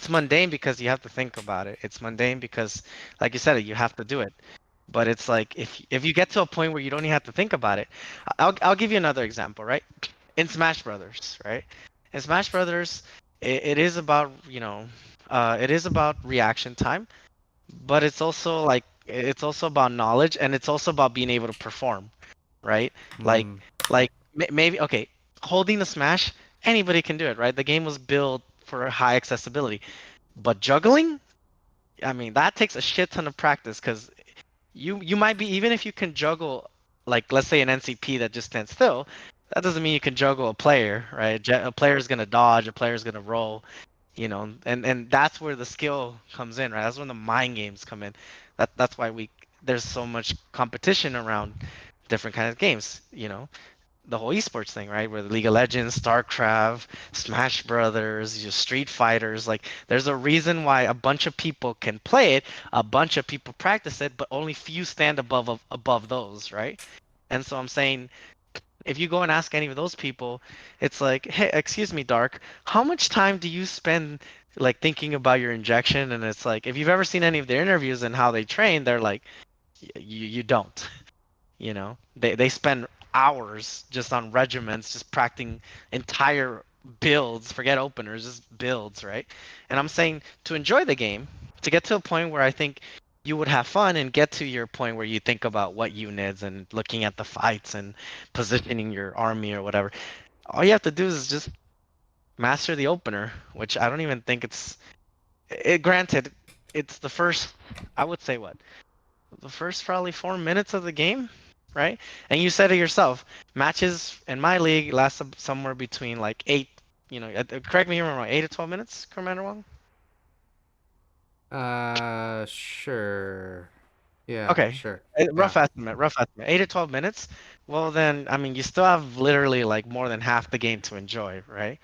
mundane because you have to think about it. It's mundane because, like you said, you have to do it. But it's like if you get to a point where you don't even have to think about it. I'll give you another example, right? In Smash Brothers, right? In Smash Brothers, it is about it is about reaction time, but it's also about knowledge and it's also about being able to perform, right? Like mm, maybe okay, holding the smash, anybody can do it, right? The game was built for high accessibility, but juggling, I mean, that takes a shit ton of practice because you might be even if you can juggle like let's say an NCP that just stands still, that doesn't mean you can juggle a player, right? A player's gonna dodge, a player's gonna roll, and that's where the skill comes in, right? That's when the mind games come in. That's why there's so much competition around different kinds of games, the whole esports thing, right? Where the League of Legends, StarCraft, Smash Brothers, Street Fighters, like there's a reason why a bunch of people can play it, a bunch of people practice it, but only few stand above those, right? And so I'm saying if you go and ask any of those people, it's like, hey, excuse me, Dark, how much time do you spend like thinking about your injection? And it's like, if you've ever seen any of their interviews and how they train, they're like, you don't. They spend hours just on regiments, just practicing entire builds, forget openers, just builds, right? And I'm saying to enjoy the game, to get to a point where I think you would have fun and get to your point where you think about what units and looking at the fights and positioning your army or whatever. All you have to do is just master the opener, which I don't even think granted, it's the first, I would say what? The first probably 4 minutes of the game, right? And you said it yourself. Matches in my league last somewhere between like 8, correct me if I'm wrong, 8 to 12 minutes, Commander Wong? Sure. Yeah, Okay. sure. Rough Yeah. estimate, rough estimate. 8 to 12 minutes. Well, then, I mean, you still have literally like more than half the game to enjoy, right?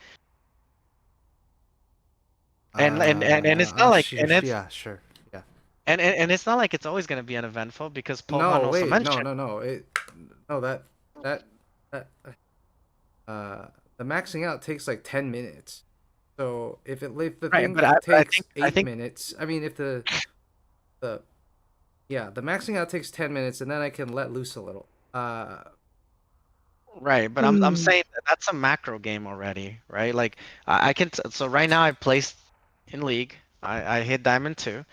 And it's not like, and it's Yeah, sure. Yeah. and it's not like it's always going to be uneventful because Pohan No, also wait. No, mentioned. no, no. No, that, that, the maxing out takes like 10 minutes. So if the Right, thing but I takes think I 8 think minutes, I mean, if the yeah, the maxing out takes 10 minutes, and then I can let loose a little. Right, but I'm saying that's a macro game already, right? Like I can so right now I placed in league. I hit diamond 2.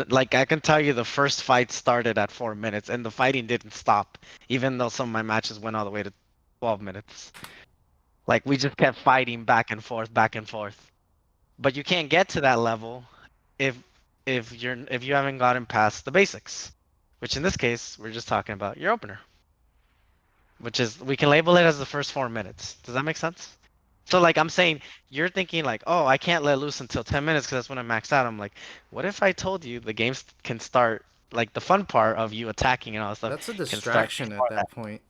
Like I can tell you the first fight started at 4 minutes and the fighting didn't stop even though some of my matches went all the way to 12 minutes. Like we just kept fighting back and forth. But you can't get to that level if if you haven't gotten past the basics, which in this case we're just talking about your opener. Which is we can label it as the first 4 minutes. Does that make sense? So like I'm saying, you're thinking like, oh, I can't let loose until 10 minutes because that's when I max out. I'm like, what if I told you the games can start like the fun part of you attacking and all that stuff That's a can start distraction at before that? that point.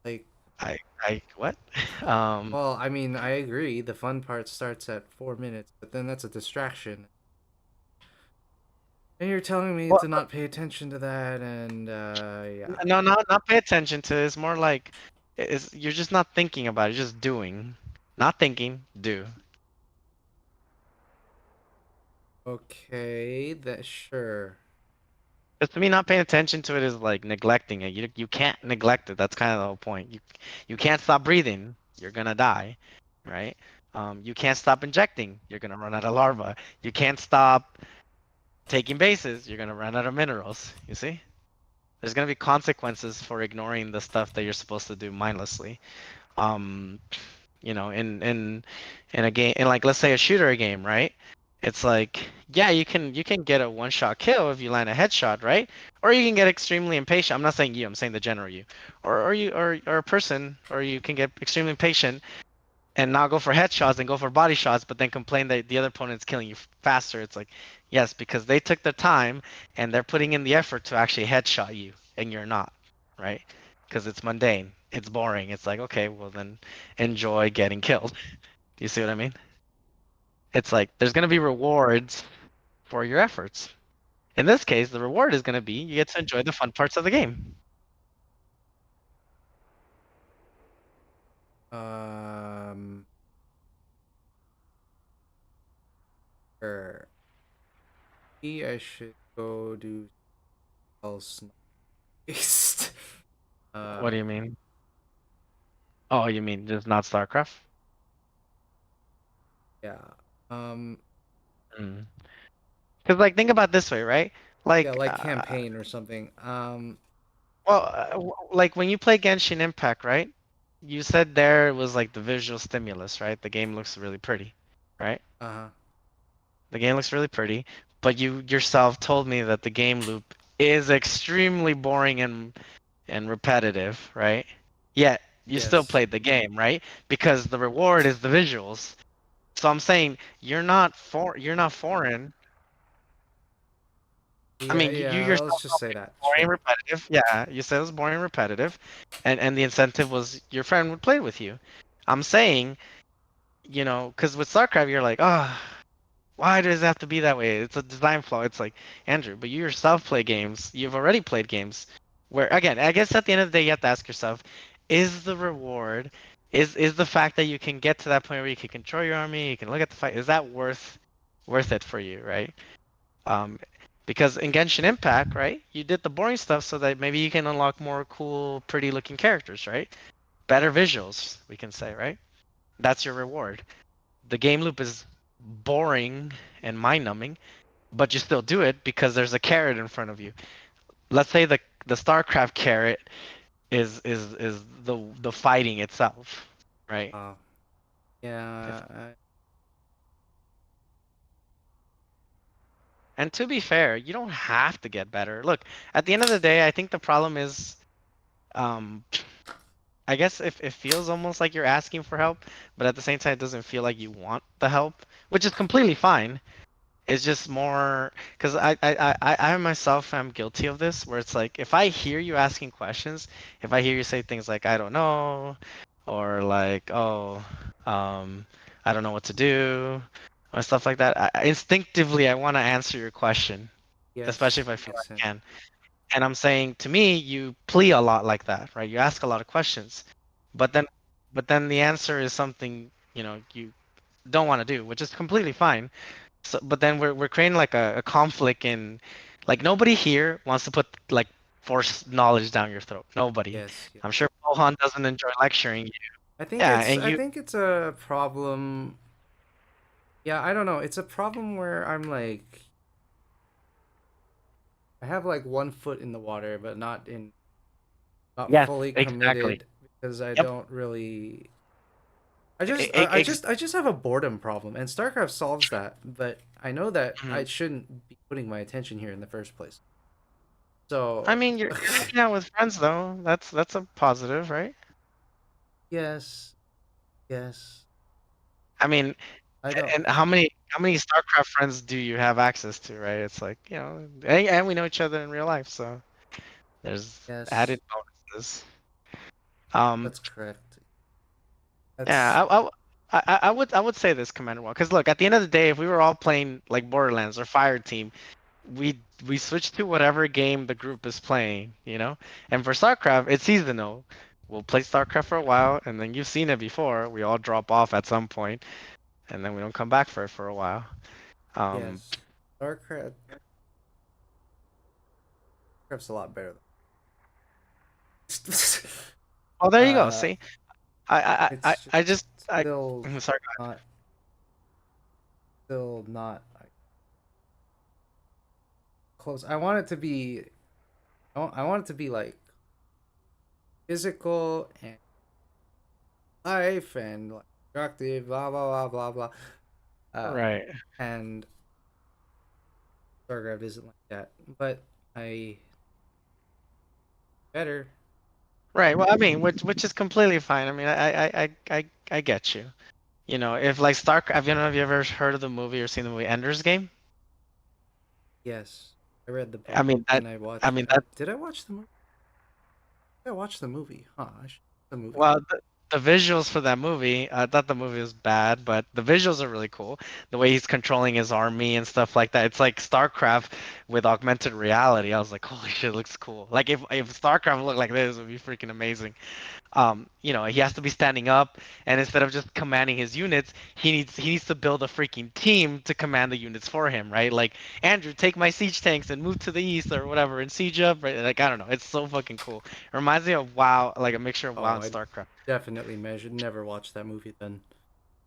Like, I what? well, I mean, I agree. The fun part starts at 4 minutes, but then that's a distraction. And you're telling me Well, to not pay attention to that, and yeah. no, not pay attention to it. It's more like you're just not thinking about it, you're just doing. Not thinking, do. Okay, that sure. Because to me, not paying attention to it is like neglecting it. You can't neglect it. That's kind of the whole point. You can't stop breathing. You're gonna die, right? You can't stop injecting. You're gonna run out of larva. You can't stop taking bases. You're gonna run out of minerals. You see? There's gonna be consequences for ignoring the stuff that you're supposed to do mindlessly. Um, in a game, in like let's say a shooter game, right? It's like, yeah, you can get a one-shot kill if you land a headshot, right? Or you can get extremely impatient. I'm not saying you, I'm saying the general you. Or a person, or you can get extremely impatient and not go for headshots and go for body shots, but then complain that the other opponent's killing you faster. It's like, yes, because they took the time and they're putting in the effort to actually headshot you, and you're not, right? Because it's mundane, it's boring. It's like, okay, well then enjoy getting killed. Do you see what I mean? It's like there's gonna be rewards for your efforts. In this case, the reward is gonna be you get to enjoy the fun parts of the game. Um, sure. Maybe I should go do else next. What do you mean? Oh, you mean just not StarCraft? Yeah. Um, Because like think about it this way, right? yeah, Like, like campaign or something. like when you play Genshin Impact, right? You said there it was like the visual stimulus, right? The game looks really pretty, right? Uh-huh. The game looks really pretty, but you yourself told me that the game loop is extremely boring and repetitive, right? Yet You still Yes. played the game, right? Because the reward is the visuals. So I'm saying you're not foreign. I Yeah, mean, you yeah. yourself Let's just told say me that. boring and Sure. repetitive. Yeah, you said it was boring and repetitive, and the incentive was your friend would play with you. I'm saying, because with StarCraft you're like, oh, why does it have to be that way? It's a design flaw. It's like, Andrew, but you yourself play games. You've already played games where, again, I guess at the end of the day, you have to ask yourself, is the reward, is the fact that you can get to that point where you can control your army, you can look at the fight, is that worth it for you, right? Um, because in Genshin Impact, right, you did the boring stuff so that maybe you can unlock more cool, pretty looking characters, right? Better visuals, we can say, right? That's your reward. The game loop is boring and mind numbing, but you still do it because there's a carrot in front of you. Let's say the StarCraft carrot is the fighting itself, right? Uh, If, yeah. and to be fair, you don't have to get better. Look, at the end of the day, I think the problem is, um, I guess if it feels almost like you're asking for help, but at the same time, it doesn't feel like you want the help, which is completely fine. It's just more because I myself am guilty of this, where it's like if I hear you asking questions, if I hear you say things like I don't know, or like oh, I don't know what to do, or stuff like that, instinctively I want to answer your question, especially if Yes. I feel Makes I sense. can. And I'm saying to me, you plea a lot like that, right? You ask a lot of questions, but then the answer is something you don't want to do, which is completely fine. So, but then we're creating like a conflict in, like nobody here wants to put like force knowledge down your throat. Nobody. Yes. Yeah. I'm sure Mohan doesn't enjoy lecturing you. I think Yeah, it's and I you. think it's a problem. Yeah, I don't know. It's a problem where I'm like I have like one foot in the water, but not Yes, fully exactly. committed because I Yep. don't really. E- e- ex- I just have a boredom problem, and StarCraft solves that. But I know that I mhm. shouldn't be putting my attention here in the first place. I So, mean, you're hanging out with friends though. That's a positive, right? yes, yes, I mean, I don't. and how many StarCraft friends do you have access to, right? It's like and we know each other in real life, so there's Yes, added bonuses. Um, that's correct. Yeah, That's I would say this, Commander Wall, because look, at the end of the day, if we were all playing like Borderlands or Fire Team, we switch to whatever game the group is playing, you know. And for StarCraft, it's seasonal. We'll play StarCraft for a while, and then you've seen it before. We all drop off at some point, and then we don't come back for it for a while. Um, yes. StarCraft. StarCraft's a lot better. oh, there you go. uh, See, I it's I just just I still sorry. not still not like, close. I want it to be. I want it to be like physical and life and like productive. Blah blah blah blah blah. Right. And StarCraft isn't like that. But I better. Right. Well, I mean, which is completely fine. I mean, I get you. If like StarCraft, have you ever heard of the movie or seen the movie Ender's Game? Yes, I read the I book mean that. and I I watched. mean that. Did I watch the movie? I watched the movie. Huh? I should watch the movie. Well, the visuals for that movie, I thought the movie was bad, but the visuals are really cool. The way he's controlling his army and stuff like that. It's like StarCraft with augmented reality. I was like, holy shit, it looks cool. Like if StarCraft looked like this, it would be freaking amazing. He has to be standing up, and instead of just commanding his units, he needs to build a freaking team to command the units for him, right? Like, Andrew, take my siege tanks and move to the east or whatever and siege up, right? Like, I don't know, it's so fucking cool. It reminds me of WoW, like a mixture of WoW Oh, and I StarCraft. definitely measured. Never watched that movie then.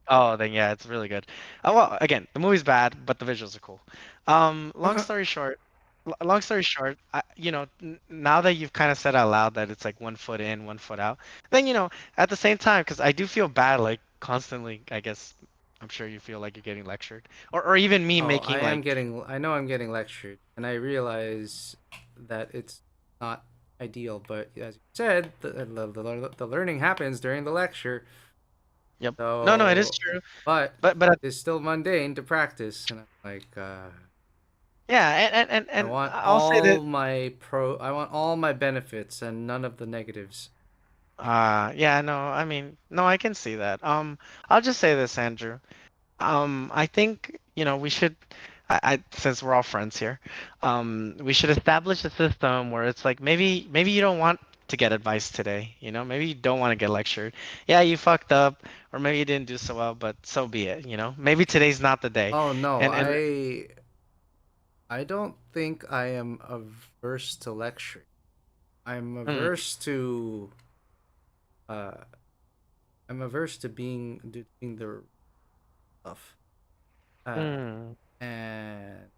Oh, then yeah, it's really good. Oh well, again, the movie's bad, but the visuals are cool. Long story short, now that you've kind of said out loud that it's like 1 foot in, 1 foot out, then at the same time, because I do feel bad, like constantly. I guess I'm sure you feel like you're getting lectured, or even me Oh, I making am like, getting. I know I'm getting lectured, and I realize that it's not ideal. But as you said, the learning happens during the lecture. Yep. No, it is So, true. but But it's still mundane to practice, and I'm like, yeah, I and want I'll say that. all my I want all my benefits and none of the negatives. Yeah, no, I mean, no, I can see that. I'll just say this, Andrew. I think, we should, since we're all friends here, we should establish a system where it's like maybe you don't want to get advice today, maybe you don't want to get lectured. Yeah, you fucked up, or maybe you didn't do so well, but so be it, Maybe today's not the day. Oh no, And I don't think I am averse to lecturing. I'm mm, averse to uh doing the stuff. Uh mm. and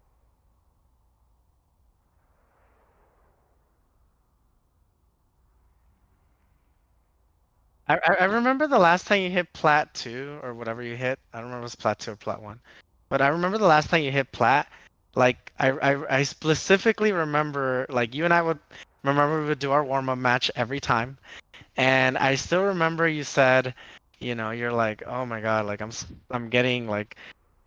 I remember the last time you hit plat 2 or whatever you hit. I don't remember if it was plat 2 or plat 1. But I remember the last time you hit plat, like I specifically remember like you and I would remember we would do our warm-up match every time. And I still remember you said, you're like, "Oh my God, like I'm getting like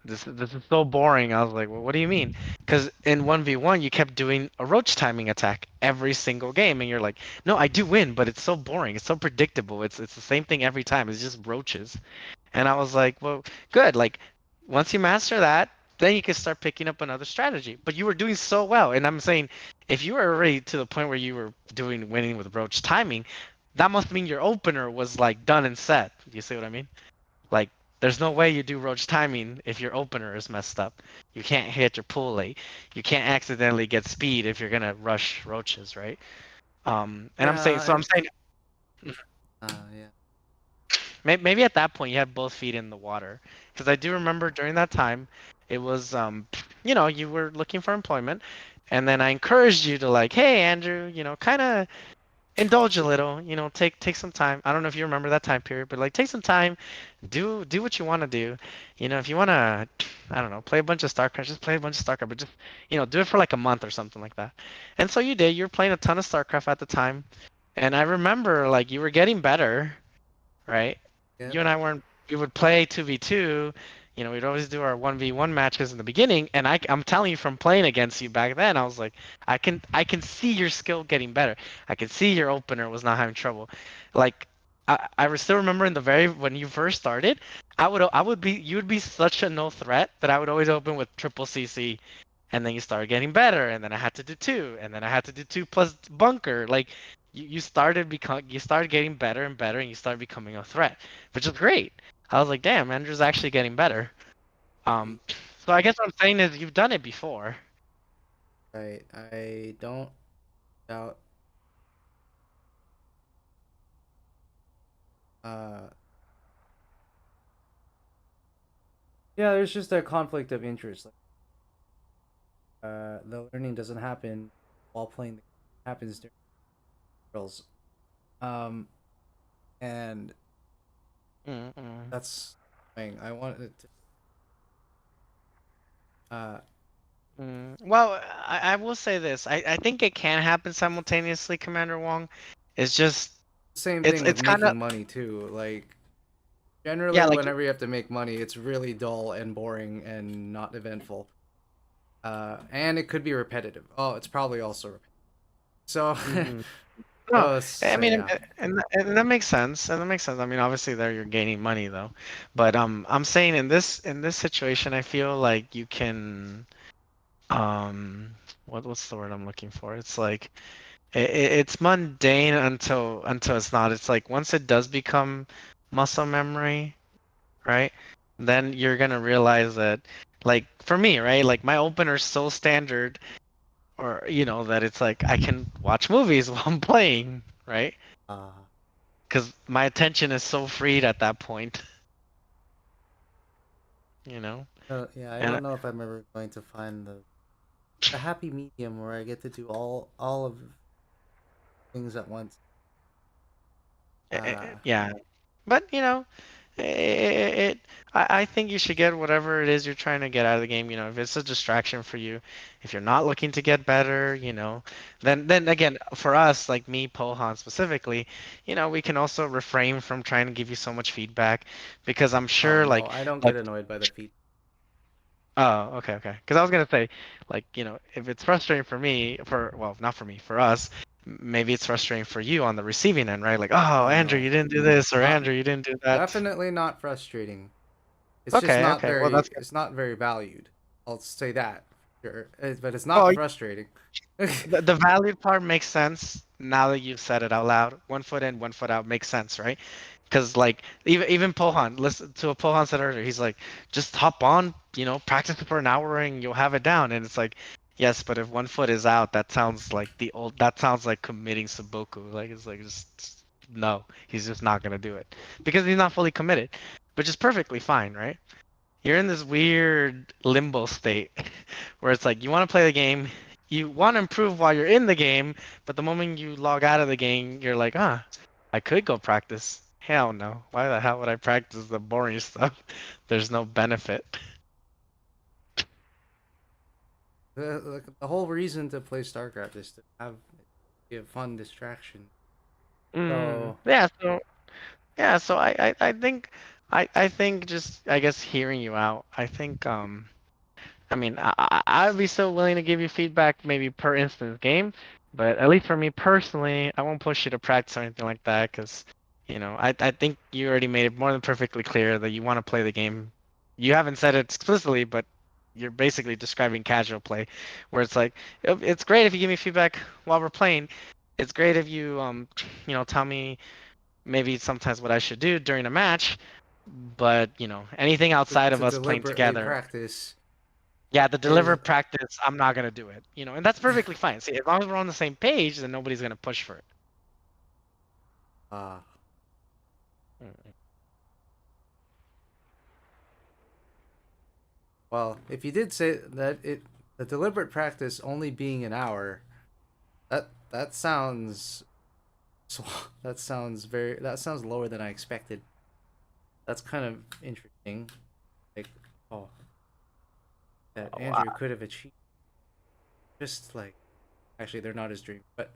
this is so boring." I was like, "Well, what do you mean?" Because in 1v1 you kept doing a roach timing attack every single game, and you're like, "No, I do win, but it's so boring. It's so predictable. It's the same thing every time. It's just roaches." And I was like, "Well, good. Like once you master that, then you can start picking up another strategy." But you were doing so well, and I'm saying, if you were already to the point where you were doing winning with roach timing, that must mean your opener was like done and set. Do you see what I mean? Like, there's no way you do roach timing if your opener is messed up. You can't hit your pull late. You can't accidentally get speed if you're gonna rush roaches, right? And I'm saying, yeah, so I'm saying, yeah. maybe at that point you had both feet in the water, because I do remember during that time, it was, you were looking for employment, and then I encouraged you to like, hey Andrew, kind of indulge a little, take some time. I don't know if you remember that time period, but like take some time, do what you want to do. If you want to, I don't know, play a bunch of StarCraft, just play a bunch of StarCraft, but just, do it for like a month or something like that. And so you did. You were playing a ton of StarCraft at the time, and I remember like you were getting better, right? Yep. You and I weren't. We would play 2v2. We'd always do our 1v1 matches in the beginning, and I'm telling you from playing against you back then, I was like, I can see your skill getting better. I can see your opener was not having trouble. Like, I still remember in the very when you first started, I would be you would be such a no threat that I would always open with triple CC, and then you started getting better, and then I had to do two, and then I had to do two plus bunker. Like, you started getting better and better, and you started becoming a threat, which is great. I was like, damn, Andrew's actually getting better. Um, so I guess what I'm saying is you've done it before. I don't doubt uh yeah, there's just a conflict of interest. Like the learning doesn't happen while playing the game. It happens during drills. Um and Mm-mm. that's thing. I wanted to Well, I will say this. I think it can happen simultaneously, Commander Wong. It's just same it's thing with it's kind of making money too. Like yeah, generally like whenever you have to make money, it's really dull and boring and not eventful. And it could be repetitive. Oh, it's probably also repetitive. So mhm. No, I mean, yeah. and that makes sense. And that makes sense. I mean, obviously there you're gaining money though. But I'm saying in this situation, I feel like you can what's the word I'm looking for? It's like it's mundane until it's not. It's like once it does become muscle memory, right? Then you're gonna realize that, like for me, right? Like my opener's so standard, or that it's like I can watch movies while I'm playing, right? Uh, Because my attention is so freed at that point, you know. yeah, I And don't know if I'm ever going to find the happy medium where I get to do all of things at once. yeah, but it, I think you should get whatever it is you're trying to get out of the game. You know, if it's a distraction for you, if you're not looking to get better, you know, then again, for us, like me, Pohan specifically, you know, we can also refrain from trying to give you so much feedback because I'm Oh sure no, I don't like get annoyed by the feet. oh, okay, okay. Because I was gonna say, like, you know, if it's frustrating for me, well, not for me, for us, maybe it's frustrating for you on the receiving end, right? Like, oh, Oh Andrew, no, you didn't do this, or not Andrew, you didn't do that. definitely not frustrating. It's just Okay, not okay. Well, that's very good. it's not very valued. I'll say that. Sure. But it's not Well, frustrating. the valued part makes sense now that you've said it out loud. 1 foot in, 1 foot out makes sense, right? Because like even Pohan, listen to what Pohan said earlier. He's like, just hop on, you know, practice for an hour and you'll have it down. And it's like, yes, but if 1 foot is out, that sounds like the old. That sounds like committing Sudoku. Like it's like just no, he's just not gonna do it because he's not fully committed, which is perfectly fine, right? You're in this weird limbo state where it's like you want to play the game, you want to improve while you're in the game, but the moment you log out of the game, you're like, I could go practice. Hell no. Why the hell would I practice the boring stuff? There's no benefit. The whole reason to play StarCraft is to have be a fun distraction. So Yeah, so yeah, so I think I think just I guess hearing you out, I think I mean, I'd be so willing to give you feedback maybe per instance game, but at least for me personally, I won't push you to practice or anything like that because, you know, I think you already made it more than perfectly clear that you want to play the game. You haven't said it explicitly, but you're basically describing casual play, where it's like it's great if you give me feedback while we're playing. It's great if you you know, tell me maybe sometimes what I should do during a match, but you know, anything outside of to us playing deliberately together. practice Yeah, the deliver is practice, I'm not gonna do it. You know, and that's perfectly fine. See, as long as we're on the same page, then nobody's gonna push for it. uh Mm. well, if you did say that it the deliberate practice only being an hour, that sounds so that sounds lower than I expected. That's kind of interesting. Like, oh, that Oh, Andrew could have achieved just like actually they're not his dream, but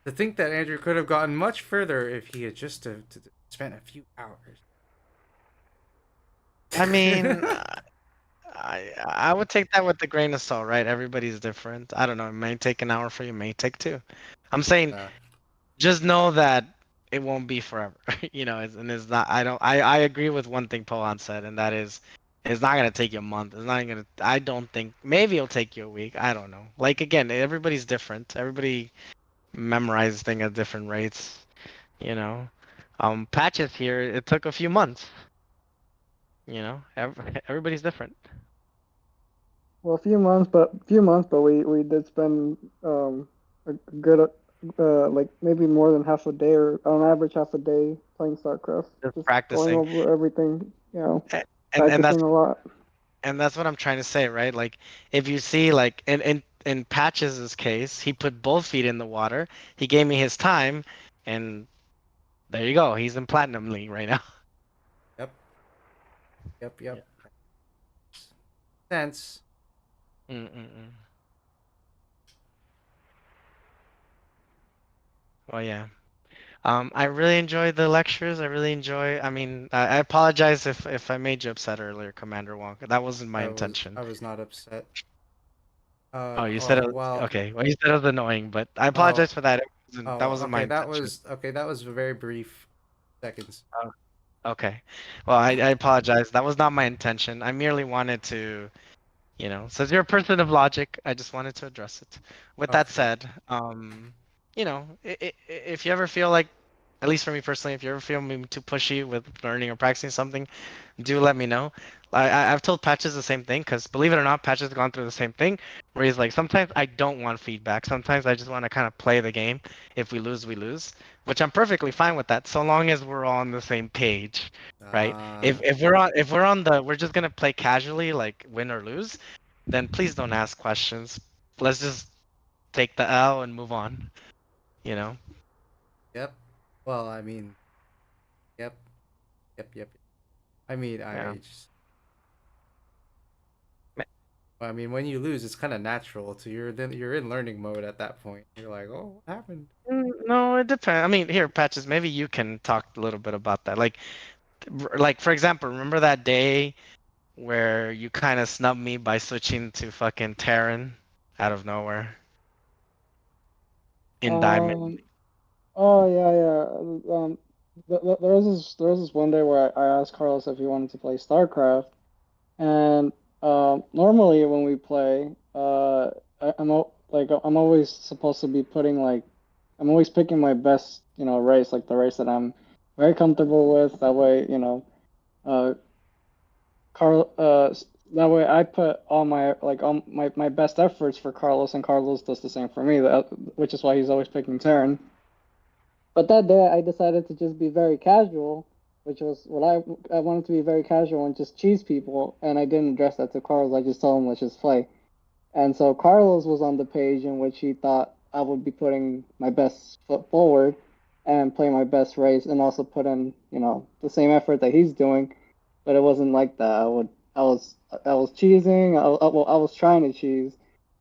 to think that Andrew could have gotten much further if he had just to spent a few hours. I mean, I would take that with a grain of salt, right? Everybody's different. I don't know. It may take an hour for you, it may take two. I'm saying uh, just know that it won't be forever. You know, and it's not. I don't. I agree with one thing Pohan said, and that is, it's not gonna take you a month. It's not gonna. I don't think. Maybe it'll take you a week. I don't know. Like again, everybody's different. Everybody memorizes things at different rates. You know, patches here. It took a few months. You know, everybody's different. Well, a few months, but we did spend a good like maybe more than half a day or on average half a day playing StarCraft, Just just going practicing, over everything, A- and practicing that's a lot. what I'm trying to say, right? Like if you see like in Patches' case, he put both feet in the water. He gave me his time, and there you go. He's in Platinum League right now. yep, yep, Yeah. yep. Sense. Mm-mm-mm. Well, yeah. I really enjoyed the lectures. I really enjoy. I mean, I apologize if I made you upset earlier, Commander Wonka. That wasn't my intention. I was not upset. Oh, you said Oh it was well. okay. Well, you said it was annoying, but I Oh apologize for that. oh That well. wasn't my intention. Okay. That was very brief seconds. Oh, okay. Well, I apologize. That was not my intention. I merely wanted to, you know, since you're a person of logic, I just wanted to address it. With that Okay. said, you know, if you ever feel like, at least for me personally, if you ever feel me too pushy with learning or practicing something, do let me know. I've told Patches the same thing because believe it or not, Patches has gone through the same thing where he's like, sometimes I don't want feedback. Sometimes I just want to kind of play the game. If we lose, we lose, which I'm perfectly fine with that, so long as we're all on the same page, right? Uh, If we're on the we're just gonna play casually, like win or lose, then please don't ask questions. Let's just take the L and move on. You know. yep. Well, I mean, yep, yep, yep. I mean, Yeah. I mean, when you lose, it's kind of natural. To you're in learning mode at that point. You're like, oh, what happened? No, it depends. I mean, here, Patches, maybe you can talk a little bit about that. Like for example, remember that day where you kind of snubbed me by switching to fucking Terran out of nowhere in Diamond? Oh yeah, yeah. There was this one day where I asked Carlos if he wanted to play StarCraft, and normally when we play, I'm always supposed to be putting like I'm always picking my best, race, like the race that I'm very comfortable with. That way, uh, Carl, that way I put all my best efforts for Carlos, and Carlos does the same for me. Which is why he's always picking Terran. But that day I decided to just be very casual, which was what I wanted to be very casual and just cheese people, and I didn't address that to Carlos. I just told him let's just play. And so Carlos was on the page in which he thought I would be putting my best foot forward and play my best race and also put in, the same effort that he's doing. But it wasn't like that. I was cheesing. I was trying to cheese.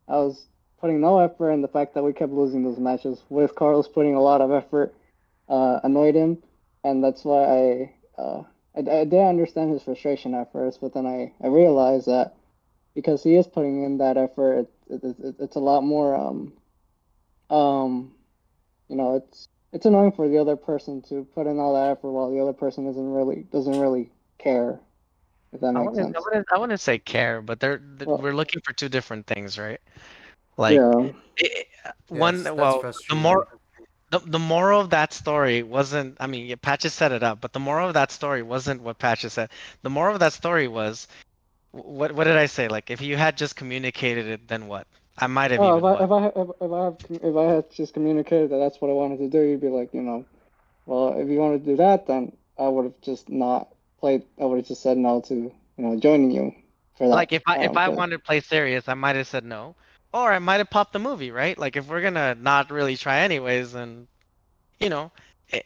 I was putting no effort, and the fact that we kept losing those matches with Carlos putting a lot of effort annoyed him, and that's why I did understand his frustration at first, but then I realized that because he is putting in that effort, it's a lot more um it's annoying for the other person to put in all that effort while the other person doesn't really care, if that I makes wouldn't, I sense. wouldn't, I wouldn't say care, but Well, we're looking for two different things, right? Like, yeah. one, That's well, frustrating. the moral of that story wasn't, I mean, yeah, Patches set it up, but the moral of that story wasn't what Patches said. The moral of that story was, what did I say? Like, if you had just communicated it, then what? I might have Oh, if even I what? if I if I had just communicated that that's what I wanted to do, you'd be like, well, if you want to do that, then I would have just not played. I would have just said no to, joining you for that. Like, if I wanted to play serious, I might have said no, or I might have popped the movie, right? Like, if we're gonna not really try anyways, then you know,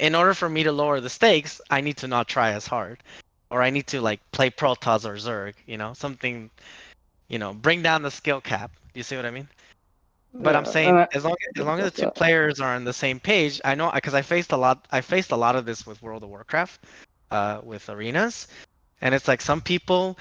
in order for me to lower the stakes, I need to not try as hard, or I need to like play Protoss or Zerg, something, bring down the skill cap. You see what I mean? But I'm Yeah, and saying as long as the that's two that. players are on the same page, I know because I faced a lot of this with World of Warcraft, with arenas, and it's like some people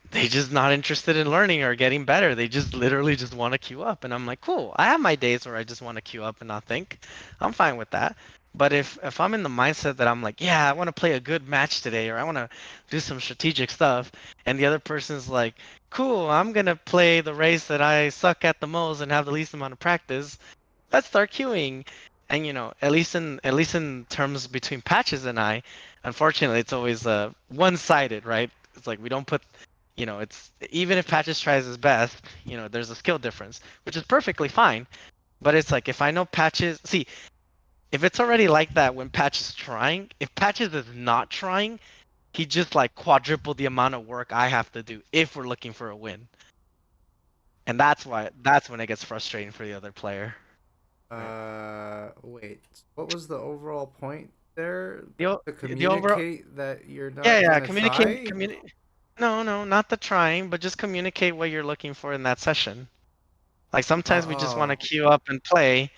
they just not interested in learning or getting better. They just literally just want to queue up. And I'm like, cool. I have my days where I just want to queue up and not think. I'm fine with that. But if I'm in the mindset that I'm like, yeah, I want to play a good match today or I want to do some strategic stuff, and the other person's like, cool, I'm gonna play the race that I suck at the most and have the least amount of practice, let's start queuing. And at least in terms between Patches and I, unfortunately it's always one-sided, right? It's like we don't put, it's even if Patches tries his best, there's a skill difference, which is perfectly fine. But it's like if I know Patches, see, if it's already like that when Patches is trying, if Patches is not trying, he just like quadruple the amount of work I have to do if we're looking for a win. And that's when it gets frustrating for the other player. Right. Wait. What was the overall point there? To The overall, communicate that you're yeah, not yeah, gonna communicate, try? No, no, not the trying, but just communicate what you're looking for in that session. Like sometimes we just want to Oh, queue up and play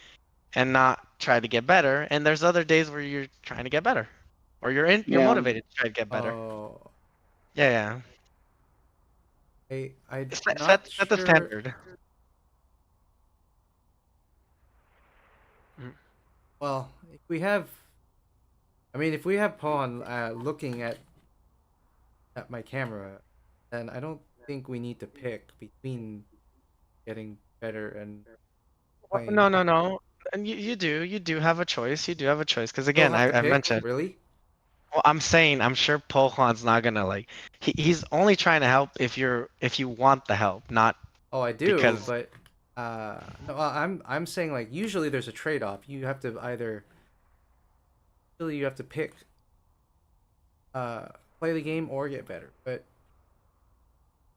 and not try to get better, and there's other days where you're trying to get better, or you're Yeah. motivated to try to get better. oh. Yeah, yeah. I'm Set, not set the sure. standard. Mm. Well, if we have Pawn looking at my camera, then I don't think we need to pick between getting better and No, playing. no, no. And you do have a choice. You do have a choice, because Still again, have to I pick, mentioned. really? Well, I'm saying I'm sure Pohan's not gonna like. He's only trying to help if you want the help, not Oh, I do, because. but no, I'm saying like usually there's a trade-off. Usually you have to pick uh play the game or get better. But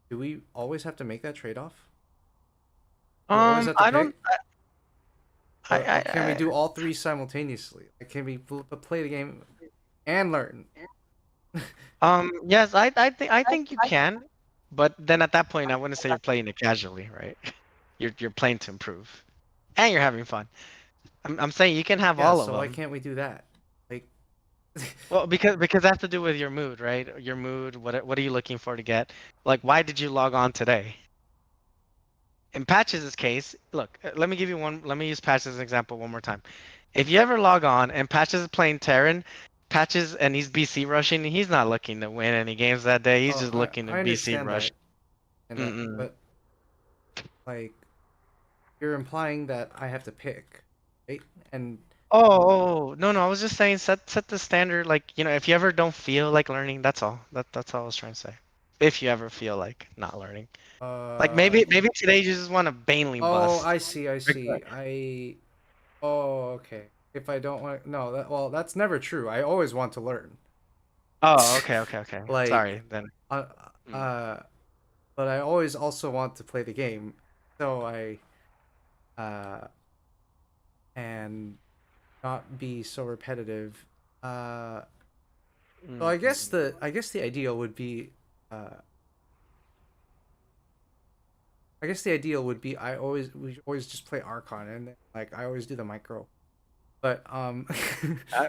do we always have to make that trade-off? Do we always have to I don't. pick? I, Or I, can we I do all three simultaneously? Like, can we play the game and learn? Yes, I think you can, but then at that point, I wouldn't say you're playing it casually, right? You're playing to improve, and you're having fun. I'm saying you can have Yeah, all of so why them. can't we do that? Like, Well, because that has to do with your mood, right? Your mood. What are you looking for to get? Like, why did you log on today? In Patches' case, look, let me give you one. Let me use Patches as an example one more time. If you ever log on and Patches is playing Terran, Patches and he's BC rushing, he's not looking to win any games that day. He's oh, just looking to I BC understand rush. that, and that, Mm-mm. but like, you're implying that I have to pick, right? And No, I was just saying set the standard. Like, if you ever don't feel like learning, that's all. That's all I was trying to say. If you ever feel like not learning, like uh, maybe today you just want to banely oh, bust. I see, I see. Oh, okay. If I don't want, no, well, that's never true. I always want to learn. Oh, okay. Like, Sorry then. uh, Mm. uh, but I always also want to play the game. So uh, and not be so repetitive. So Mm, mm, mm. I guess the ideal would be, uh, I guess the ideal would be we always just play Archon and then, like, I always do the micro. But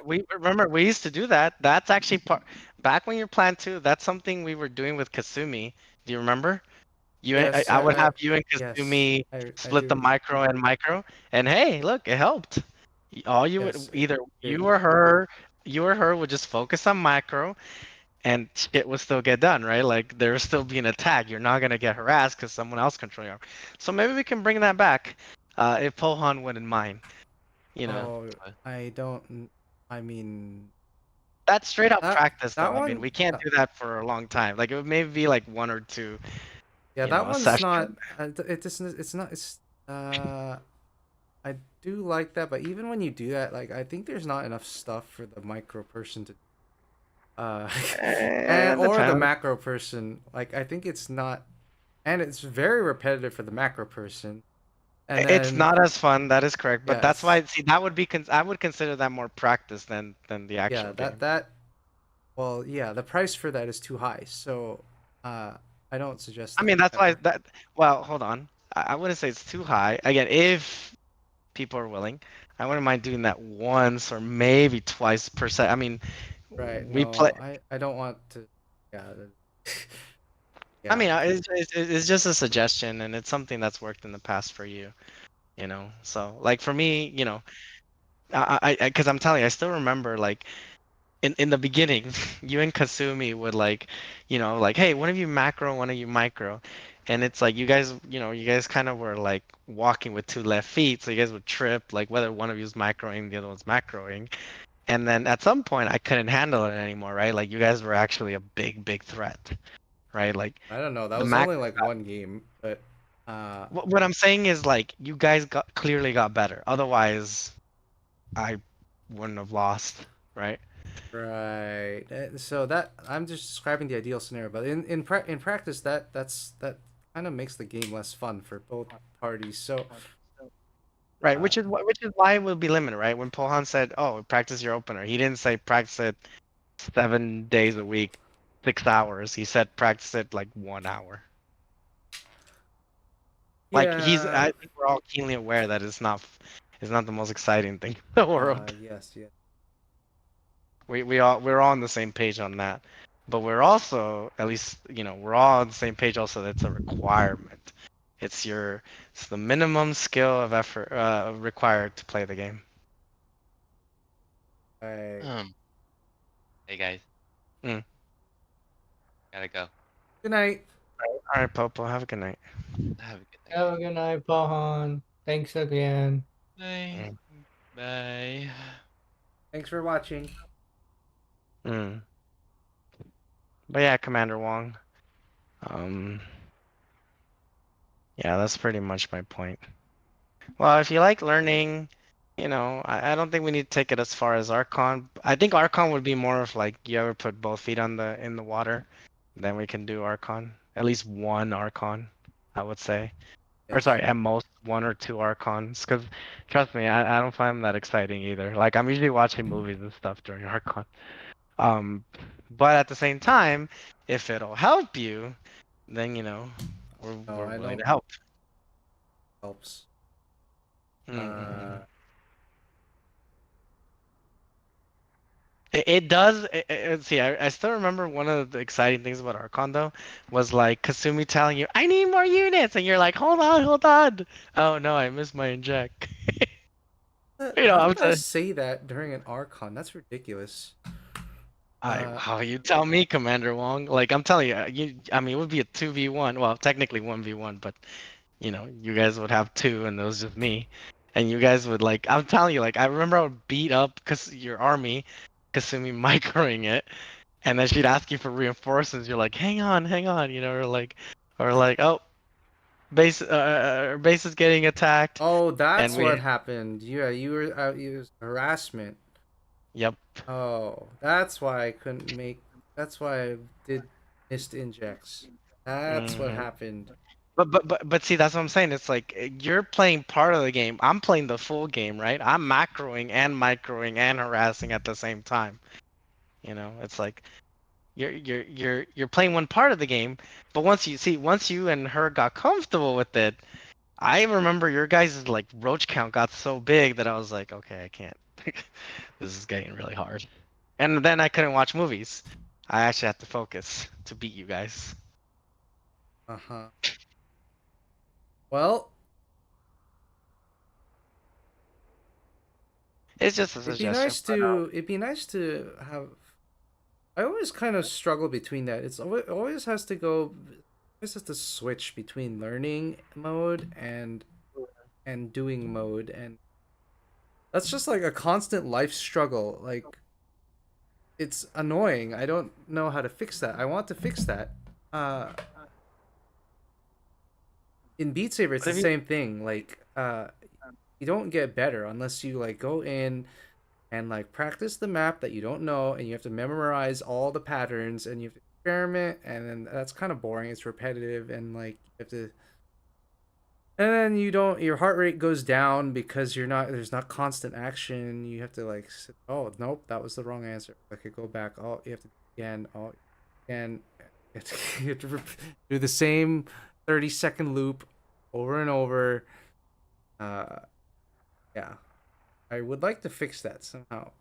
We remember we used to do that. That's actually part back when you're Plan 2. That's something we were doing with Kasumi. Do you remember? yes, I would have you and yes, Kasumi I split the do. micro and micro, and hey, look, it helped. All you would Yes, either it you or her would just focus on micro, and shit would still get done, right? Like there's still being attacked. You're not gonna get harassed because someone else controlling you. So maybe we can bring that back, if Pohan wouldn't mind. You know, Oh, I don't. I mean, that's straight up that practice, though. that I mean, one. we can't do that for a long time. Like it would maybe be like one or two, Yeah, that a one's session. not. It doesn't. It's not. It's. I do like that, but even when you do that, like, I think there's not enough stuff for the micro person to. Uh, and or the Depends. macro person. Like, I think it's not, and it's very repetitive for the macro person. And It's then not as fun. That is correct. But that's yes, why, see, that would be I would consider that more practice than the yeah, actual game. well, yeah, the price for that is too high. So, I don't suggest I that mean, that's why ever. that. Well, hold on. I wouldn't say it's too high. Again, if people are willing, I wouldn't mind doing that once or maybe twice per set. I mean, Right? we play. No, I don't want to. Yeah, I yeah. mean, it's just a suggestion, and it's something that's worked in the past for you. So like for me, because I'm telling you, I still remember like in the beginning, you and Kasumi would like, like, hey, one of you macro, one of you micro. And it's like you guys kind of were like walking with two left feet, so you guys would trip, like whether one of you was microing, the other one's macroing. And then at some point I couldn't handle it anymore, right? Like you guys were actually a big threat, right? Like I don't know. That the was mac only like one game, but uh, what I'm saying is like you guys clearly got better. Otherwise, I wouldn't have lost, right? right. So that I'm just describing the ideal scenario, but in practice, that kind of makes the game less fun for both parties. So, Right, uh, which is why it will be limited, right? When Pohan said, "Oh, practice your opener," he didn't say practice it 7 days a week, 6 hours. He said practice it like 1 hour. Like yeah. I think we're all keenly aware that it's not the most exciting thing in the world. Yes, yes. We're all on the same page on that, but we're also at least we're all on the same page also that it's a requirement. It's the minimum skill of effort required to play the game. Right. Hey guys, Mm. gotta go. Good night. All right, Popo, have a good night. Have a good night, Have guys. a good night, Pahan. Thanks again. Bye. Mm. Bye. Thanks for watching. Mm. But yeah, Commander Wong. Um, yeah, that's pretty much my point. Well, if you like learning, I don't think we need to take it as far as Archon. I think Archon would be more of like you ever put both feet in the water, then we can do Archon. At least one Archon, I would say. Or Yes. sorry, at most one or two Archons. Because trust me, I don't find them that exciting either. Like I'm usually watching movies and stuff during Archon. Um, but at the same time, if it'll help you, then we're No, we're I willing don't to help. helps. Mm-hmm. Uh, It does. See, I still remember one of the exciting things about Archon though was like Kasumi telling you, "I need more units," and you're like, "Hold on, hold on." Oh no, I missed my inject. how I'm did I saying, say that during an Archon? That's ridiculous. how you tell me, Commander Wong? Like I'm telling you, I mean, it would be a 2v1. Well, technically 1v1, but you guys would have two, and it was just me. And you guys would like, I'm telling you, like I remember I would beat up your army, Kasumi microing it. And then she'd ask you for reinforcements. You're like, hang on, or like, oh, base is getting attacked, Oh, and that's we, what happened. Yeah, you were out. You was harassment. yep. Oh, that's why I couldn't make. That's why I did missed injects. That's what hmm happened. But see, that's what I'm saying. It's like you're playing part of the game. I'm playing the full game, right? I'm macroing and microing and harassing at the same time. It's like you're playing one part of the game, but once you and her got comfortable with it, I remember your guys' like roach count got so big that I was like, okay, I can't. This is getting really hard. And then I couldn't watch movies. I actually had to focus to beat you guys. Uh huh. Well, It's just a suggestion, but It'd be nice to have. I always kind of struggle between that. Always has to go. Always has to switch between learning mode and doing mode, and that's just like a constant life struggle. Like it's annoying. I don't know how to fix that. I want to fix that. Uh, in Beat Saber, it's what the if you? same thing. Like, you don't get better unless you like go in and like practice the map that you don't know, and you have to memorize all the patterns, and you have to experiment, and then that's kind of boring. It's repetitive, and like you have to. And then you don't. Your heart rate goes down because you're not. There's not constant action. You have to like. Oh nope, that was the wrong answer. Okay, go back. Oh, you have to do it again. Oh, again. You have to do the same 30-second loop over and over. Uh, yeah. I would like to fix that somehow.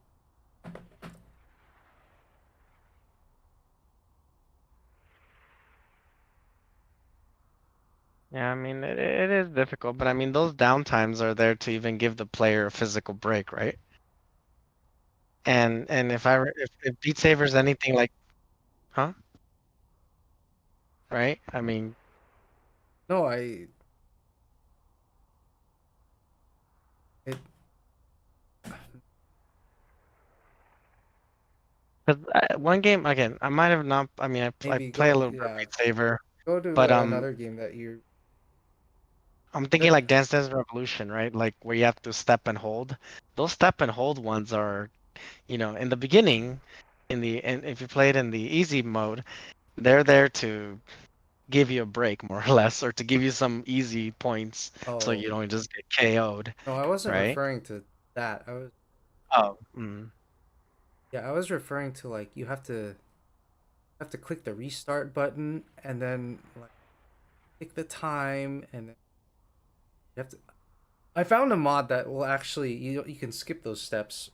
Yeah, I mean it is difficult, but I mean those downtimes are there to even give the player a physical break, right? And if Beat Saber's anything like, huh? Right? I mean, No, I it 'cause one game again, I might have not. I mean, I maybe play a go little bit of yeah Beat Saber, go to but another game that you I'm thinking that like Dance Dance Revolution, right? Like where you have to step and hold. Those step and hold ones are, in the beginning, and if you play it in the easy mode, they're there to give you a break more or less, or to give you some easy points so oh you don't just get KO'd, no I wasn't right? referring to that. Oh. I was referring to like you have to click the restart button and then like pick the time and then you have to. I found a mod that will actually you can skip those steps.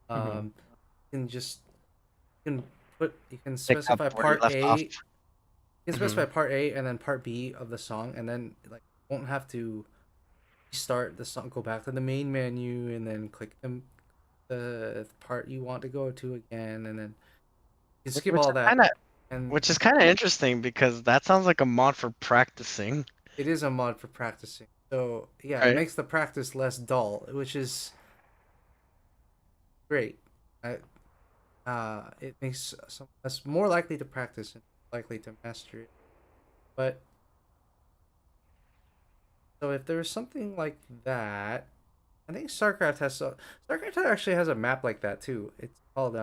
Mm-hmm. You can just you can Pick up specify where you part left off. A. You can Mm-hmm. specify part A and then part B of the song, and then like won't have to start the song, go back to the main menu, and then click the part you want to go to again, and then you Which, skip which all is that. kind of And which is kind of interesting because that sounds like a mod for practicing, it is a mod for practicing. So yeah, it right? makes the practice less dull, which is great. I, it makes us more likely to practice and likely to master it. But so if there's something like that, I think StarCraft actually has a map like that too. It's called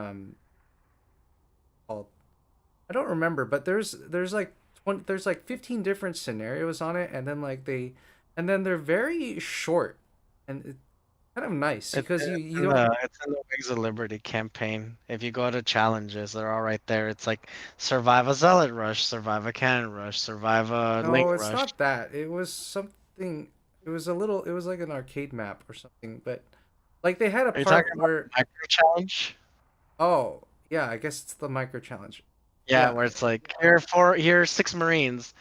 I don't remember, but there's like 20, there's like 15 different scenarios on it, and then they're very short, and kind of nice It's, because it's you in don't. the Wings of Liberty campaign. If you go to challenges, they're all right there. It's like survive a zealot rush, survive a cannon rush, survive a ling No, it's rush. not that. It was something. It was a little. It was like an arcade map or something. But like they had a Are you talking part about where. the micro challenge? Oh yeah, I guess it's the micro challenge. Yeah, Yeah, where it's like here are 6 Marines.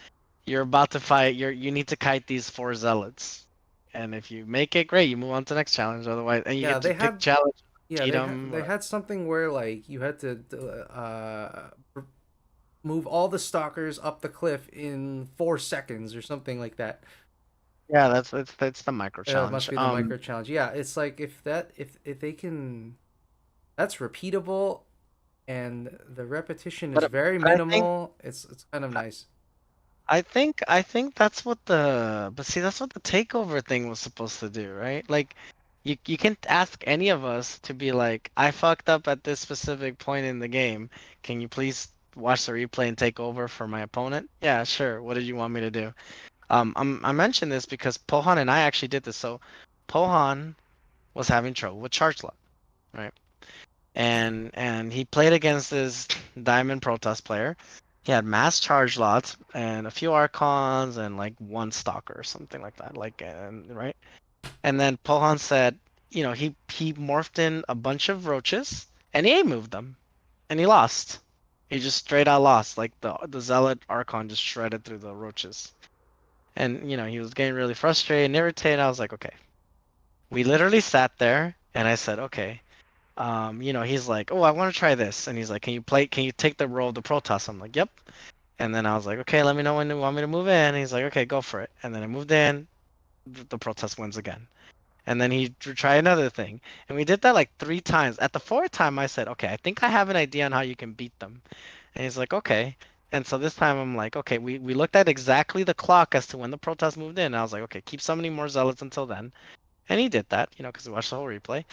You're about to fight. You need to kite these 4 zealots, and if you make it, great. You move on to the next challenge. Otherwise, and you yeah. get to They pick had. challenge, Yeah, cheat them. they had something where like you had to move all the stalkers up the cliff in 4 seconds or something like that. Yeah, that's the micro It must challenge. be the micro challenge. Yeah, it's like if they can, that's repeatable, and the repetition is But very but I think minimal. It's kind of nice. I think that's what the but see that's what the takeover thing was supposed to do, right? Like you can ask any of us to be like, I fucked up at this specific point in the game. Can you please watch the replay and take over for my opponent? Yeah, sure. What did you want me to do? I mentioned this because Pohan and I actually did this. So Pohan was having trouble with charge luck, right? And he played against this Diamond Protoss player. He had mass charge lots and a few Archons and like one Stalker or something like that. Like right. And then Pohan said, he morphed in a bunch of roaches and he A moved them and he lost. He just straight out lost. Like the Zealot Archon just shredded through the roaches. And he was getting really frustrated and irritated. I was like, okay. We literally sat there and I said, okay. He's like, oh, I want to try this. And he's like, can you take the role of the Protoss? I'm like, yep. And then I was like, okay, let me know when you want me to move in. And he's like, okay, go for it. And then I moved in, the Protoss wins again. And then he tried another thing. And we did that like 3 times. At the fourth time, I said, okay, I think I have an idea on how you can beat them. And he's like, okay. And so this time I'm like, okay, we looked at exactly the clock as to when the Protoss moved in. And I was like, okay, keep summoning more Zealots until then. And he did that, because we watched the whole replay.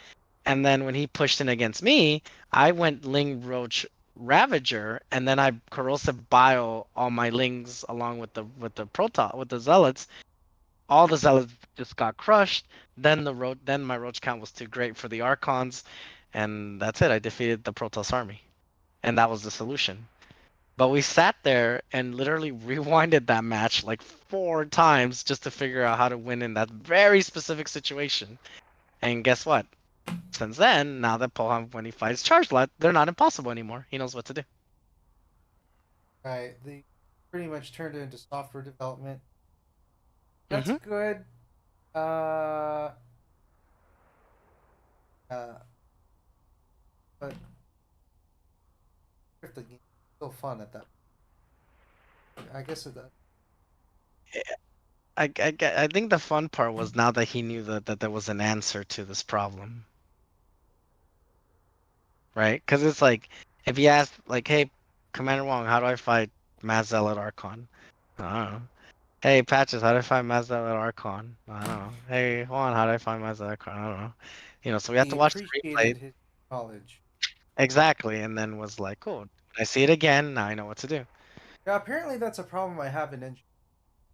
And then when he pushed in against me, I went Ling Roach Ravager, and then I corrosive bile all my Lings along with the Protoss with the Zealots. All the Zealots just got crushed. Then my Roach count was too great for the Archons, and that's it. I defeated the Protoss army, and that was the solution. But we sat there and literally rewinded that match like 4 times just to figure out how to win in that very specific situation. And guess what? Since then, now that Pohan, when he fights Chargelat, they're not impossible anymore. He knows what to do. Right, they pretty much turned it into software development. That's Mm-hmm. good. Uh, but if the game's still fun at that, I guess it. I think the fun part was now that he knew that there was an answer to this problem, right? Because it's like, if he asked, like, hey, Commander Wong, how do I fight Mazealot Archon? I don't know. Hey, Patches, how do I fight Mazealot Archon? I don't know. Hey, Juan, how do I find Mazealot Archon? I don't know. So we have He to watch the replay. appreciated his knowledge. Exactly, and then was like, cool. I see it again. Now I know what to do. Yeah, apparently that's a problem I have in engineering.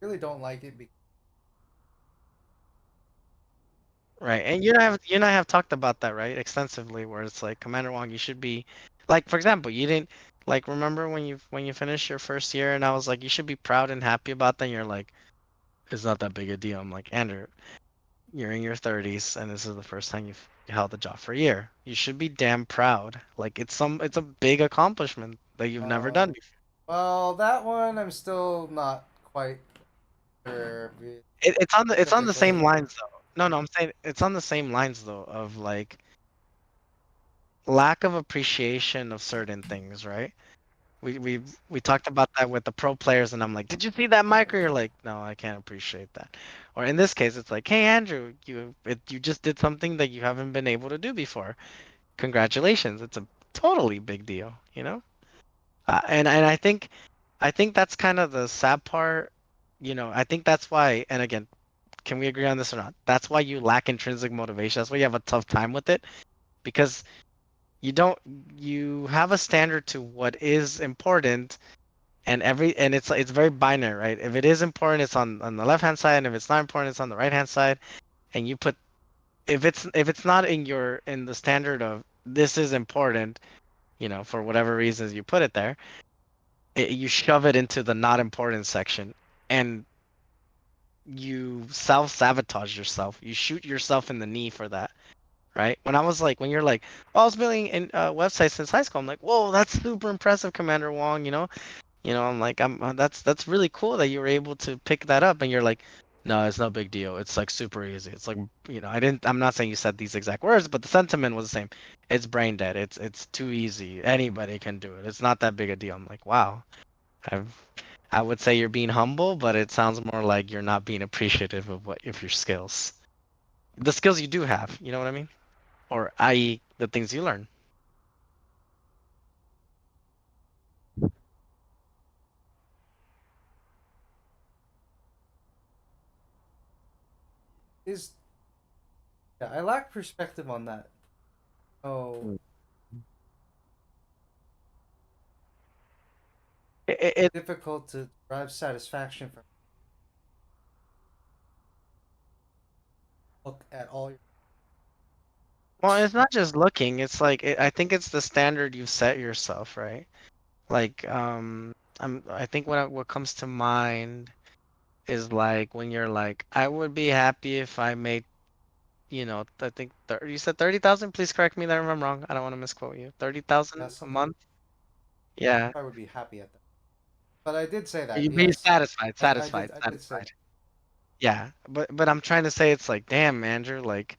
I really don't like it because Right, and you and I have talked about that, right, extensively, where it's like, Commander Wong, you should be, like, for example, you didn't, like, remember when you finished your first year, and I was like, you should be proud and happy about that. And you're like, it's not that big a deal. I'm like, Andrew, you're in your 30s, and this is the first time you've held the job for a year. You should be damn proud. Like, it's a big accomplishment that you've never done before. well, that one I'm still not quite sure. It's on the same Specifically. lines though. No, I'm saying it's on the same lines though of like lack of appreciation of certain things, right? We talked about that with the pro players, and I'm like, did you see that micro? You're like, no, I can't appreciate that. Or in this case, it's like, hey Andrew, you just did something that you haven't been able to do before. Congratulations! It's a totally big deal, you know. And I think that's kind of the sad part. I think that's why. And again, can we agree on this or not? That's why you lack intrinsic motivation. That's why you have a tough time with it, because you don't you have a standard to what is important, and it's very binary, right? If it is important, it's on the left hand side, and if it's not important, it's on the right hand side. And you put if it's not in the standard of this is important, for whatever reasons you put it there, you shove it into the not important section, and you self-sabotage yourself. You shoot yourself in the knee for that, right? When you're like, oh, I was building in websites since high school. I'm like, whoa, that's super impressive, Commander Wong. I'm like, that's really cool that you were able to pick that up. And you're like, no, it's no big deal. It's like super easy. It's like, I'm not saying you said these exact words, but the sentiment was the same. It's brain dead. It's too easy. Anybody can do it. It's not that big a deal. I'm like, wow. I've I would say you're being humble, but it sounds more like you're not being appreciative of your skills. The skills you do have, you know what I mean? Or i.e. the things you learn. Is Yeah, I lack perspective on that. Oh, It difficult to derive satisfaction from look at all your. well, it's not just looking. It's like I think it's the standard you set yourself, right? Like I think what comes to mind is like when you're like, I would be happy if I made, I think you said 30,000. Please correct me there if I'm wrong. I don't want to misquote you. 30,000 That's a something month. Yeah. I would be happy at that. But I did say that, You'd be yes. satisfied, I did say satisfied. Yeah, but I'm trying to say it's like, damn, Andrew, like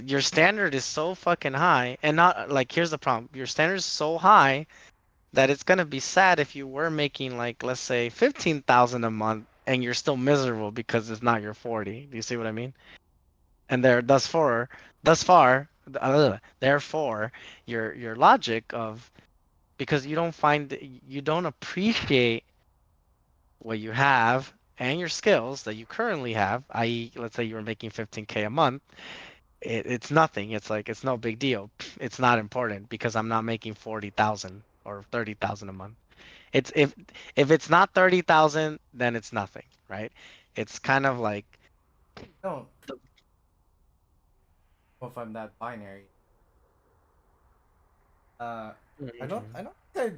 your standard is so fucking high, and not like here's the problem. Your standard is so high that it's gonna be sad if you were making like let's say 15,000 a month and you're still miserable because it's not your 40. Do you see what I mean? And there, therefore, your logic of because you don't appreciate what you have and your skills that you currently have, i.e., let's say you were making 15K a month, it's nothing. It's like it's no big deal. It's not important because I'm not making 40,000 or 30,000 a month. It's if it's not 30,000, then it's nothing, right? It's kind of like I don't know if I'm that binary. I don't think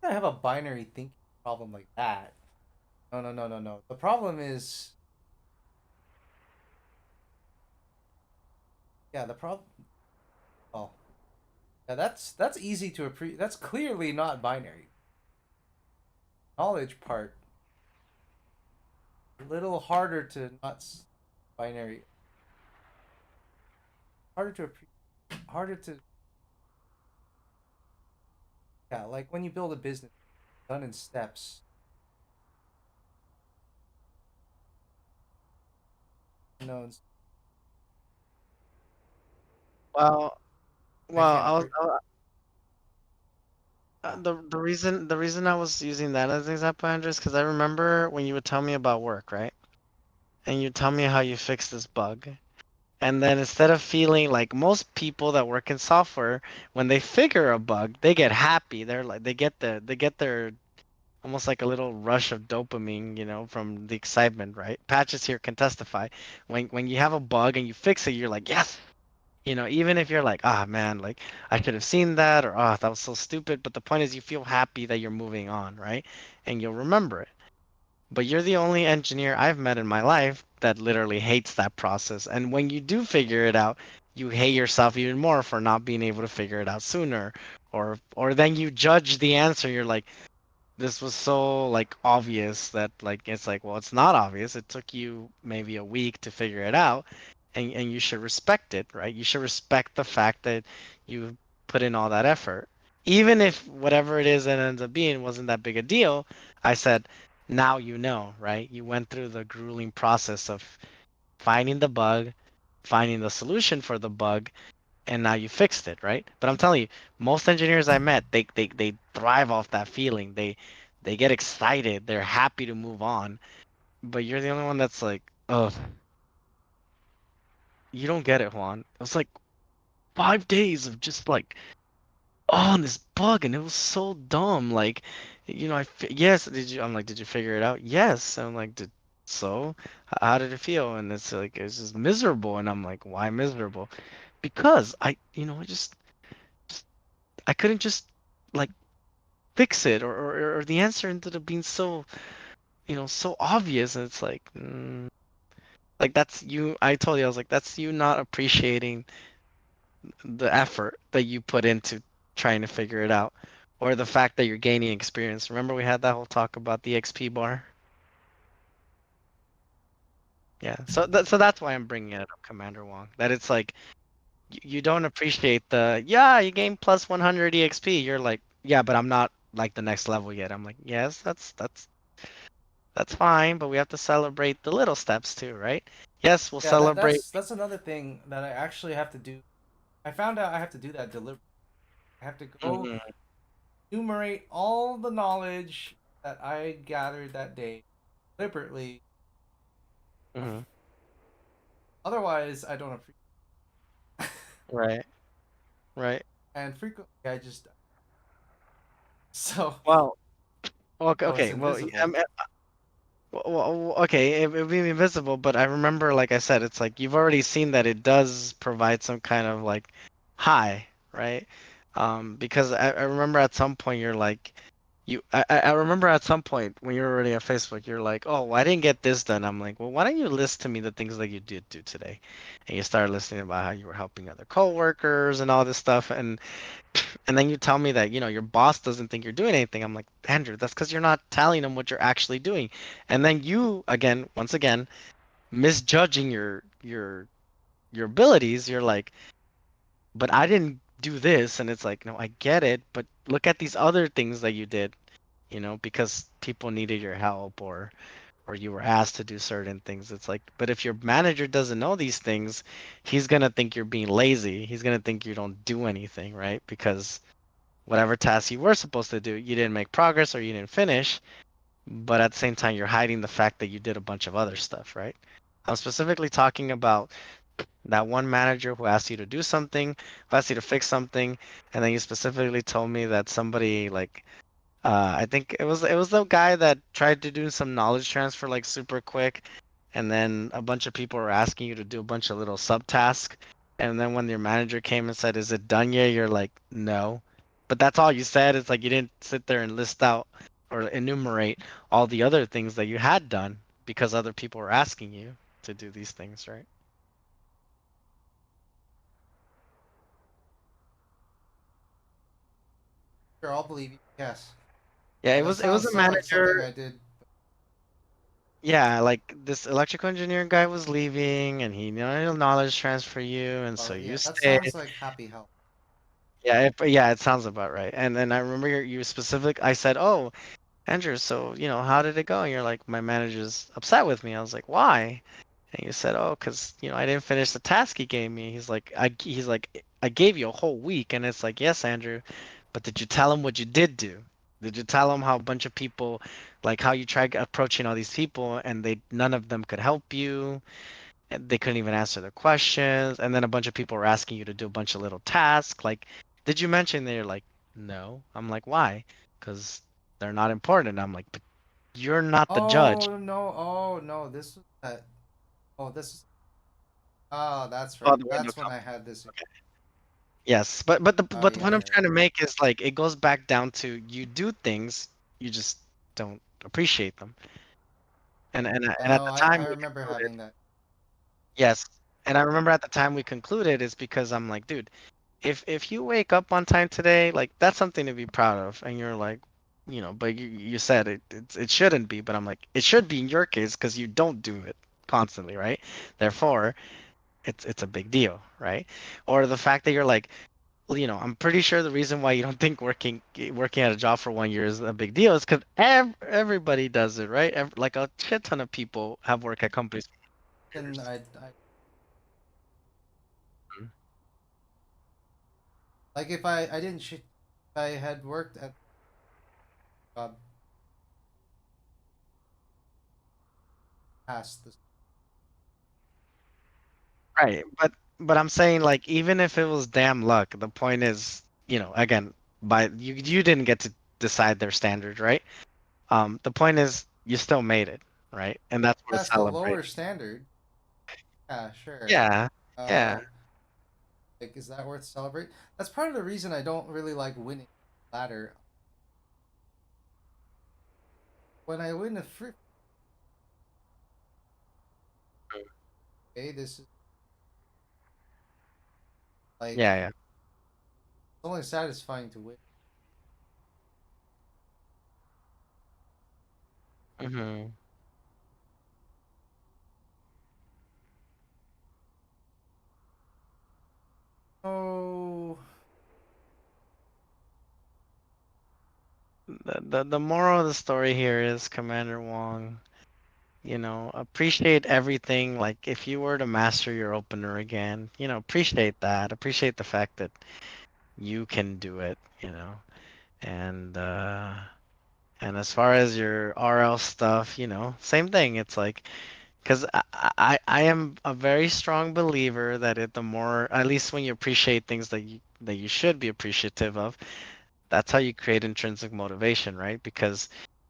I have a binary thinking problem like that. No, no, no, no, no. The problem is, yeah, the problem. Oh, yeah, that's easy to appreciate. That's clearly not binary. Knowledge part, a little harder to not binary. Harder to harder to yeah. Like when you build a business, done in steps. No, well, I well, can't appreciate. the reason I was using that as an example, Andrew, is because I remember when you would tell me about work, right? And you tell me how you fixed this bug. And then instead of feeling like most people that work in software, when they figure a bug, they get happy. They're like they get their almost like a little rush of dopamine, from the excitement, right? Patches here can testify. When you have a bug and you fix it, you're like, yes. Even if you're like, ah man, like I should have seen that, or ah, that was so stupid. But the point is you feel happy that you're moving on, right? And you'll remember it. But you're the only engineer I've met in my life that literally hates that process. And when you do figure it out, you hate yourself even more for not being able to figure it out sooner. Or then you judge the answer. You're like, this was so like obvious that like it's like, well, it's not obvious. It took you maybe a week to figure it out, and you should respect it, right? You should respect the fact that you put in all that effort. Even if whatever it is that ends up being wasn't that big a deal, I said, now you know, right? You went through the grueling process of finding the bug, finding the solution for the bug, and now you fixed it, right? But I'm telling you, most engineers I met, they thrive off that feeling. They get excited. They're happy to move on. But you're the only one that's like, oh, you don't get it, Juan. It was like 5 days of just like, oh, and this bug, and it was so dumb. Like, yes, did you? I'm like, did you figure it out? Yes. I'm like, so how did it feel? And it's like it's just miserable, and I'm like, why miserable? Because I couldn't just like fix it, or the answer ended up being so so obvious, and it's like like that's you. I told you I was like that's you not appreciating the effort that you put into trying to figure it out, or the fact that you're gaining experience. Remember we had that whole talk about the XP bar. Yeah, so that's why I'm bringing it up, Commander Wong. That it's like you don't appreciate the yeah you gain plus 100 EXP. You're like yeah, but I'm not like the next level yet. I'm like yes, that's fine, but we have to celebrate the little steps too, right? Yes, we'll Yeah, celebrate. that's another thing that I actually have to do. I found out I have to do that deliberately. I have to go Mhm, enumerate all the knowledge that I gathered that day deliberately. mhm, Otherwise, I don't appreciate. right, right. And frequently, I just so Well, okay, so it's okay. Well, invisible. okay, it would be invisible, but I remember, like I said, it's like you've already seen that it does provide some kind of like high, right? Because I remember at some point you're like, I remember at some point when you were already on Facebook, you're like, oh, well, I didn't get this done. I'm like, well, why don't you list to me the things that you did do today? And you started listening about how you were helping other coworkers and all this stuff, and then you tell me that, your boss doesn't think you're doing anything. I'm like, Andrew, that's because you're not telling them what you're actually doing. And then you, again, once again, misjudging your abilities, you're like, but I didn't do this. And it's like, no, I get it, but look at these other things that you did, because people needed your help or you were asked to do certain things. It's like, but if your manager doesn't know these things, he's gonna think you're being lazy. He's gonna think you don't do anything, right? Because whatever task you were supposed to do, you didn't make progress or you didn't finish, but at the same time, you're hiding the fact that you did a bunch of other stuff, right? I'm specifically talking about that one manager who asked you to do something, who asked you to fix something, and then you specifically told me that somebody like I think it was the guy that tried to do some knowledge transfer like super quick, and then a bunch of people were asking you to do a bunch of little subtasks, and then when your manager came and said, "Is it done yet?" You're like, "No," but that's all you said. It's like you didn't sit there and list out or enumerate all the other things that you had done because other people were asking you to do these things, right? Sure, I'll believe you. Yes. Yeah, Yeah, it that was a sounds like something manager. I did. Yeah, like this electrical engineering guy was leaving and he needed knowledge transfer you, and so Well, you yeah, that stayed. sounds like happy help. Yeah, it sounds about right. And then I remember you specific. I said, "Oh, Andrew, so how did it go?" And you're like, "My manager's upset with me." I was like, "Why?" And you said, "Oh, because I didn't finish the task he gave me." He's like, "I gave you a whole week," and it's like, "Yes, Andrew, but did you tell him what you did do? Did you tell him how a bunch of people, like how you tried approaching all these people and none of them could help you? And they couldn't even answer their questions, and then a bunch of people were asking you to do a bunch of little tasks. Like, did you mention that?" You're like, "No." I'm like, "Why?" Because they're not important. I'm like, "But you're not the judge." Oh no! Oh no! This was that. Oh, this is. Oh, that's Oh, right. the window That's when company. I had this. Okay. Yes, Oh but the yeah, point I'm yeah. trying to make is like it goes back down to you do things, you just don't appreciate them. Oh And at no, the I time we remember concluded, having that. yes, and I remember at the time we concluded is because I'm like, dude, if you wake up on time today, like that's something to be proud of. And you're like, but you said it shouldn't be, but I'm like, it should be in your case because you don't do it constantly, right? Therefore, it's a big deal, right? Or the fact that you're like, well, I'm pretty sure the reason why you don't think working at a job for 1 year is a big deal is because everybody does it, right? Like a shit ton of people have worked at companies for And years. I like if I didn't if I had worked at job past this. Right, but I'm saying like even if it was damn luck, the point is, again, by you didn't get to decide their standard, right? The point is you still made it. right? And that's what to That's the celebrate. lower standard. Yeah, sure. Yeah, yeah. Like, is that worth celebrate? That's part of the reason I don't really like winning ladder. When I win a free, okay, this is like Yeah, it's only satisfying to win. yeah. Oh, The moral of the story here is, Commander Wong, appreciate everything. Like, if you were to master your opener again, appreciate that. Appreciate the fact that you can do it, And and as far as your RL stuff, same thing. It's like, because I am a very strong believer that the more, at least when you appreciate things that you should be appreciative of, that's how you create intrinsic motivation, right? Because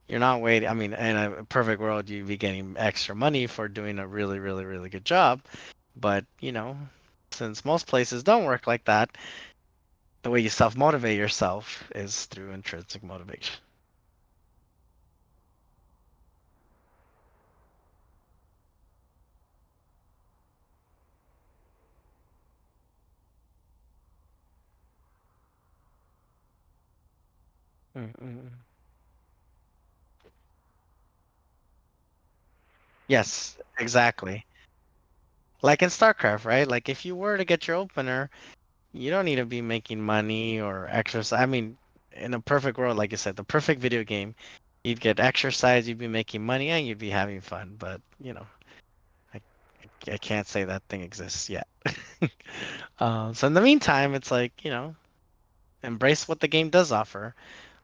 you're not waiting. I mean, in a perfect world, you'd be getting extra money for doing a really, really, really good job. But, since most places don't work like that, the way you self motivate yourself is through intrinsic motivation. Mm-mm. Yes, exactly. Like in StarCraft, right? Like, if you were to get your opener, you don't need to be making money or exercise. I mean, in a perfect world, like you said, the perfect video game, you'd get exercise, you'd be making money, and you'd be having fun. But, I, I can't say that thing exists yet. So in the meantime, it's like, embrace what the game does offer.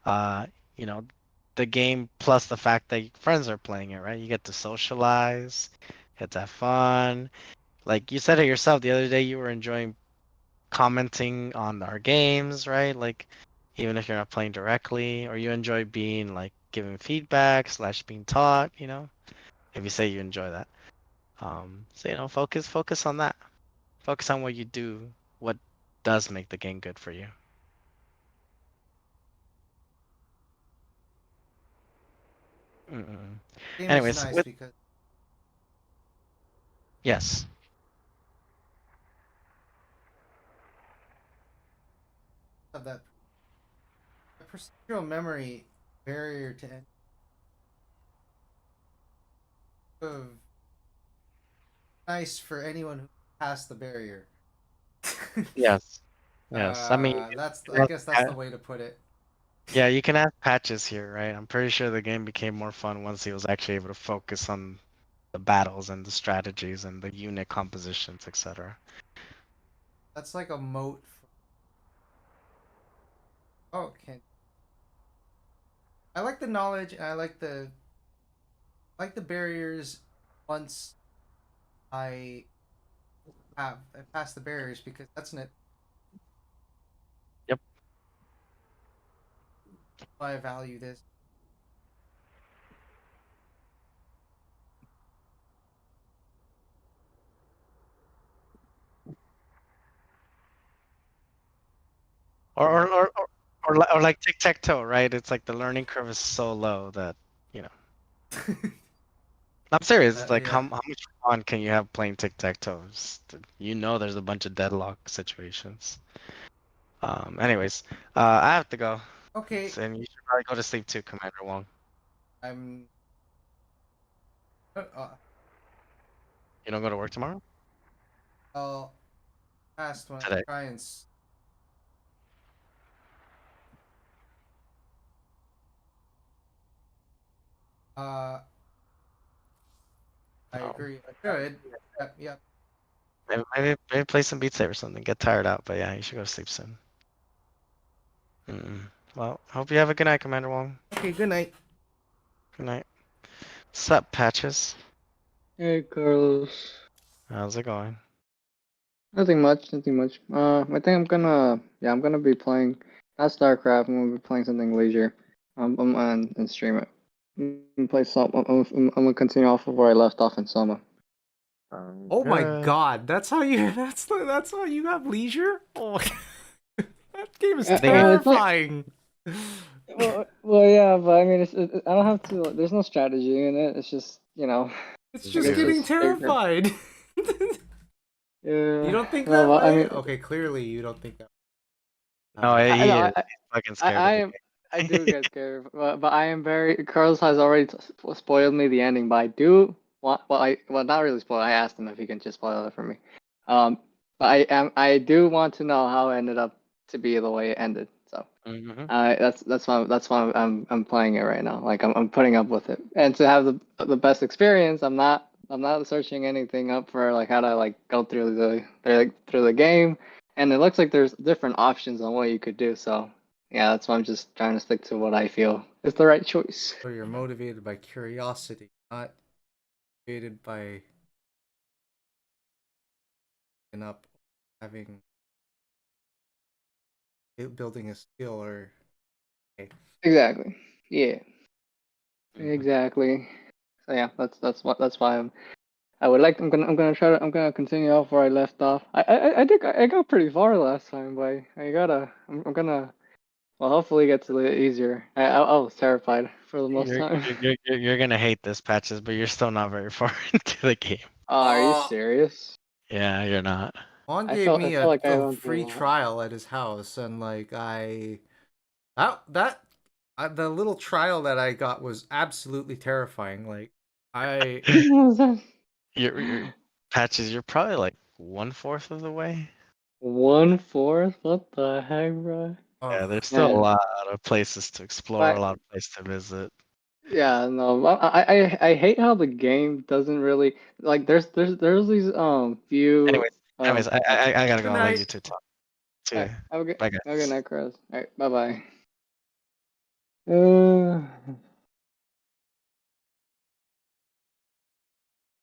Uh, you know, the game plus the fact that your friends are playing it, right? You get to socialize, get to have fun. Like you said it yourself the other day, you were enjoying commenting on our games, right? Like, even if you're not playing directly, or you enjoy being like giving feedback slash being taught, if you say you enjoy that. So focus on that. Focus on what you do, what does make the game good for you. Mm-mm. game is Anyways, nice because yes. of that procedural memory barrier to end of nice for anyone who passed the barrier. Yes. Yes. I mean, I guess that's the way to put it. yeah, you can add patches here, right? I'm pretty sure the game became more fun once he was actually able to focus on the battles and the strategies and the unit compositions, etc. That's like a moat. Oh, okay. I like the knowledge. And I like the barriers. Once I I passed the barriers because that's it. Yep. Why I value this. Or like tic-tac-toe, right? It's like the learning curve is so low that, you know. I'm serious. It's like, Yeah. how much fun can you have playing tic-tac-toe? There's a bunch of deadlock situations. Anyways, I have to go. Okay. And you should probably go to sleep too, Commander Wong. I'm. You don't go to work tomorrow? I'll past when Today. I try and. I Oh. agree. I should. Yep. Maybe play some Beat Saber or something. Get tired out, but yeah, you should go to sleep soon. Well, hope you have a good night, Commander Wong. Okay. Good night. Good night. Sup, Patches? Hey, Carlos. How's it going? Nothing much, nothing much. I think I'm gonna be playing, not StarCraft, I'm gonna be playing something leisure. I'm on and stream it. gonna play some. I'm gonna continue off of where I left off in summer. Oh my Good. god, that's how you that's how you have leisure? Oh, that game is It's not. terrifying. Well, yeah, but I mean, I don't have to. There's no strategy in it. It's just, It's I just guess getting it's terrified. You yeah. don't think No, that but I way? mean, Okay, clearly you don't think that. No, I, he no, is fucking scared I of the am. I game. do get scared, but I am very. Carlos has already spoiled me the ending, but I do want. Well, not really spoil. I asked him if he can just spoil it for me. But I do want to know how it ended up to be the way it ended. So. Mhm. That's why I'm playing it right now. Like I'm putting up with it, and to have the best experience, I'm not searching anything up for like how to like go through the game, and it looks like there's different options on what you could do. So yeah, that's why I'm just trying to stick to what I feel is the right choice. So you're motivated by curiosity, not motivated by up having building a skill or okay. Exactly. Yeah. Mhm. Exactly. So yeah, that's why I would like. I'm gonna continue off where I left off. I think I got pretty far last time, but I'm gonna. Well, hopefully it gets a little easier. I was terrified for the most time. You're gonna hate this patches, but you're still not very far into the game. Oh, are you serious? Yeah, you're not. Juan I gave felt I me felt like I a went free through a lot. trial at his house, and like the little trial that I got was absolutely terrifying. Like I What was that? You're patches. You're probably like 1/4 of the way. 1/4? What the heck, bro? Yeah, oh there's still a Man, lot of places to explore, a but lot of places to visit. yeah, no. I hate how the game doesn't really like. There's these few Anyways, um. I gotta go. good I'll let you night. two talk. All Too. right, Bye, have a good guys. night, Chris. All right, bye bye.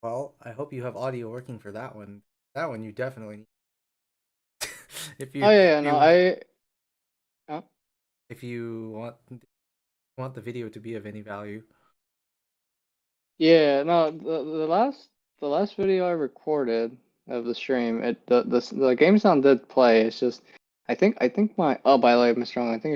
Well, I hope you have audio working for that one. That one you definitely need. if Oh you yeah, yeah, if no, you uh, if you want the video to be of any value. yeah, no, the last video I recorded of the stream, the game sound did play. It's just I think my, oh, by the way, Mr. Strong, I think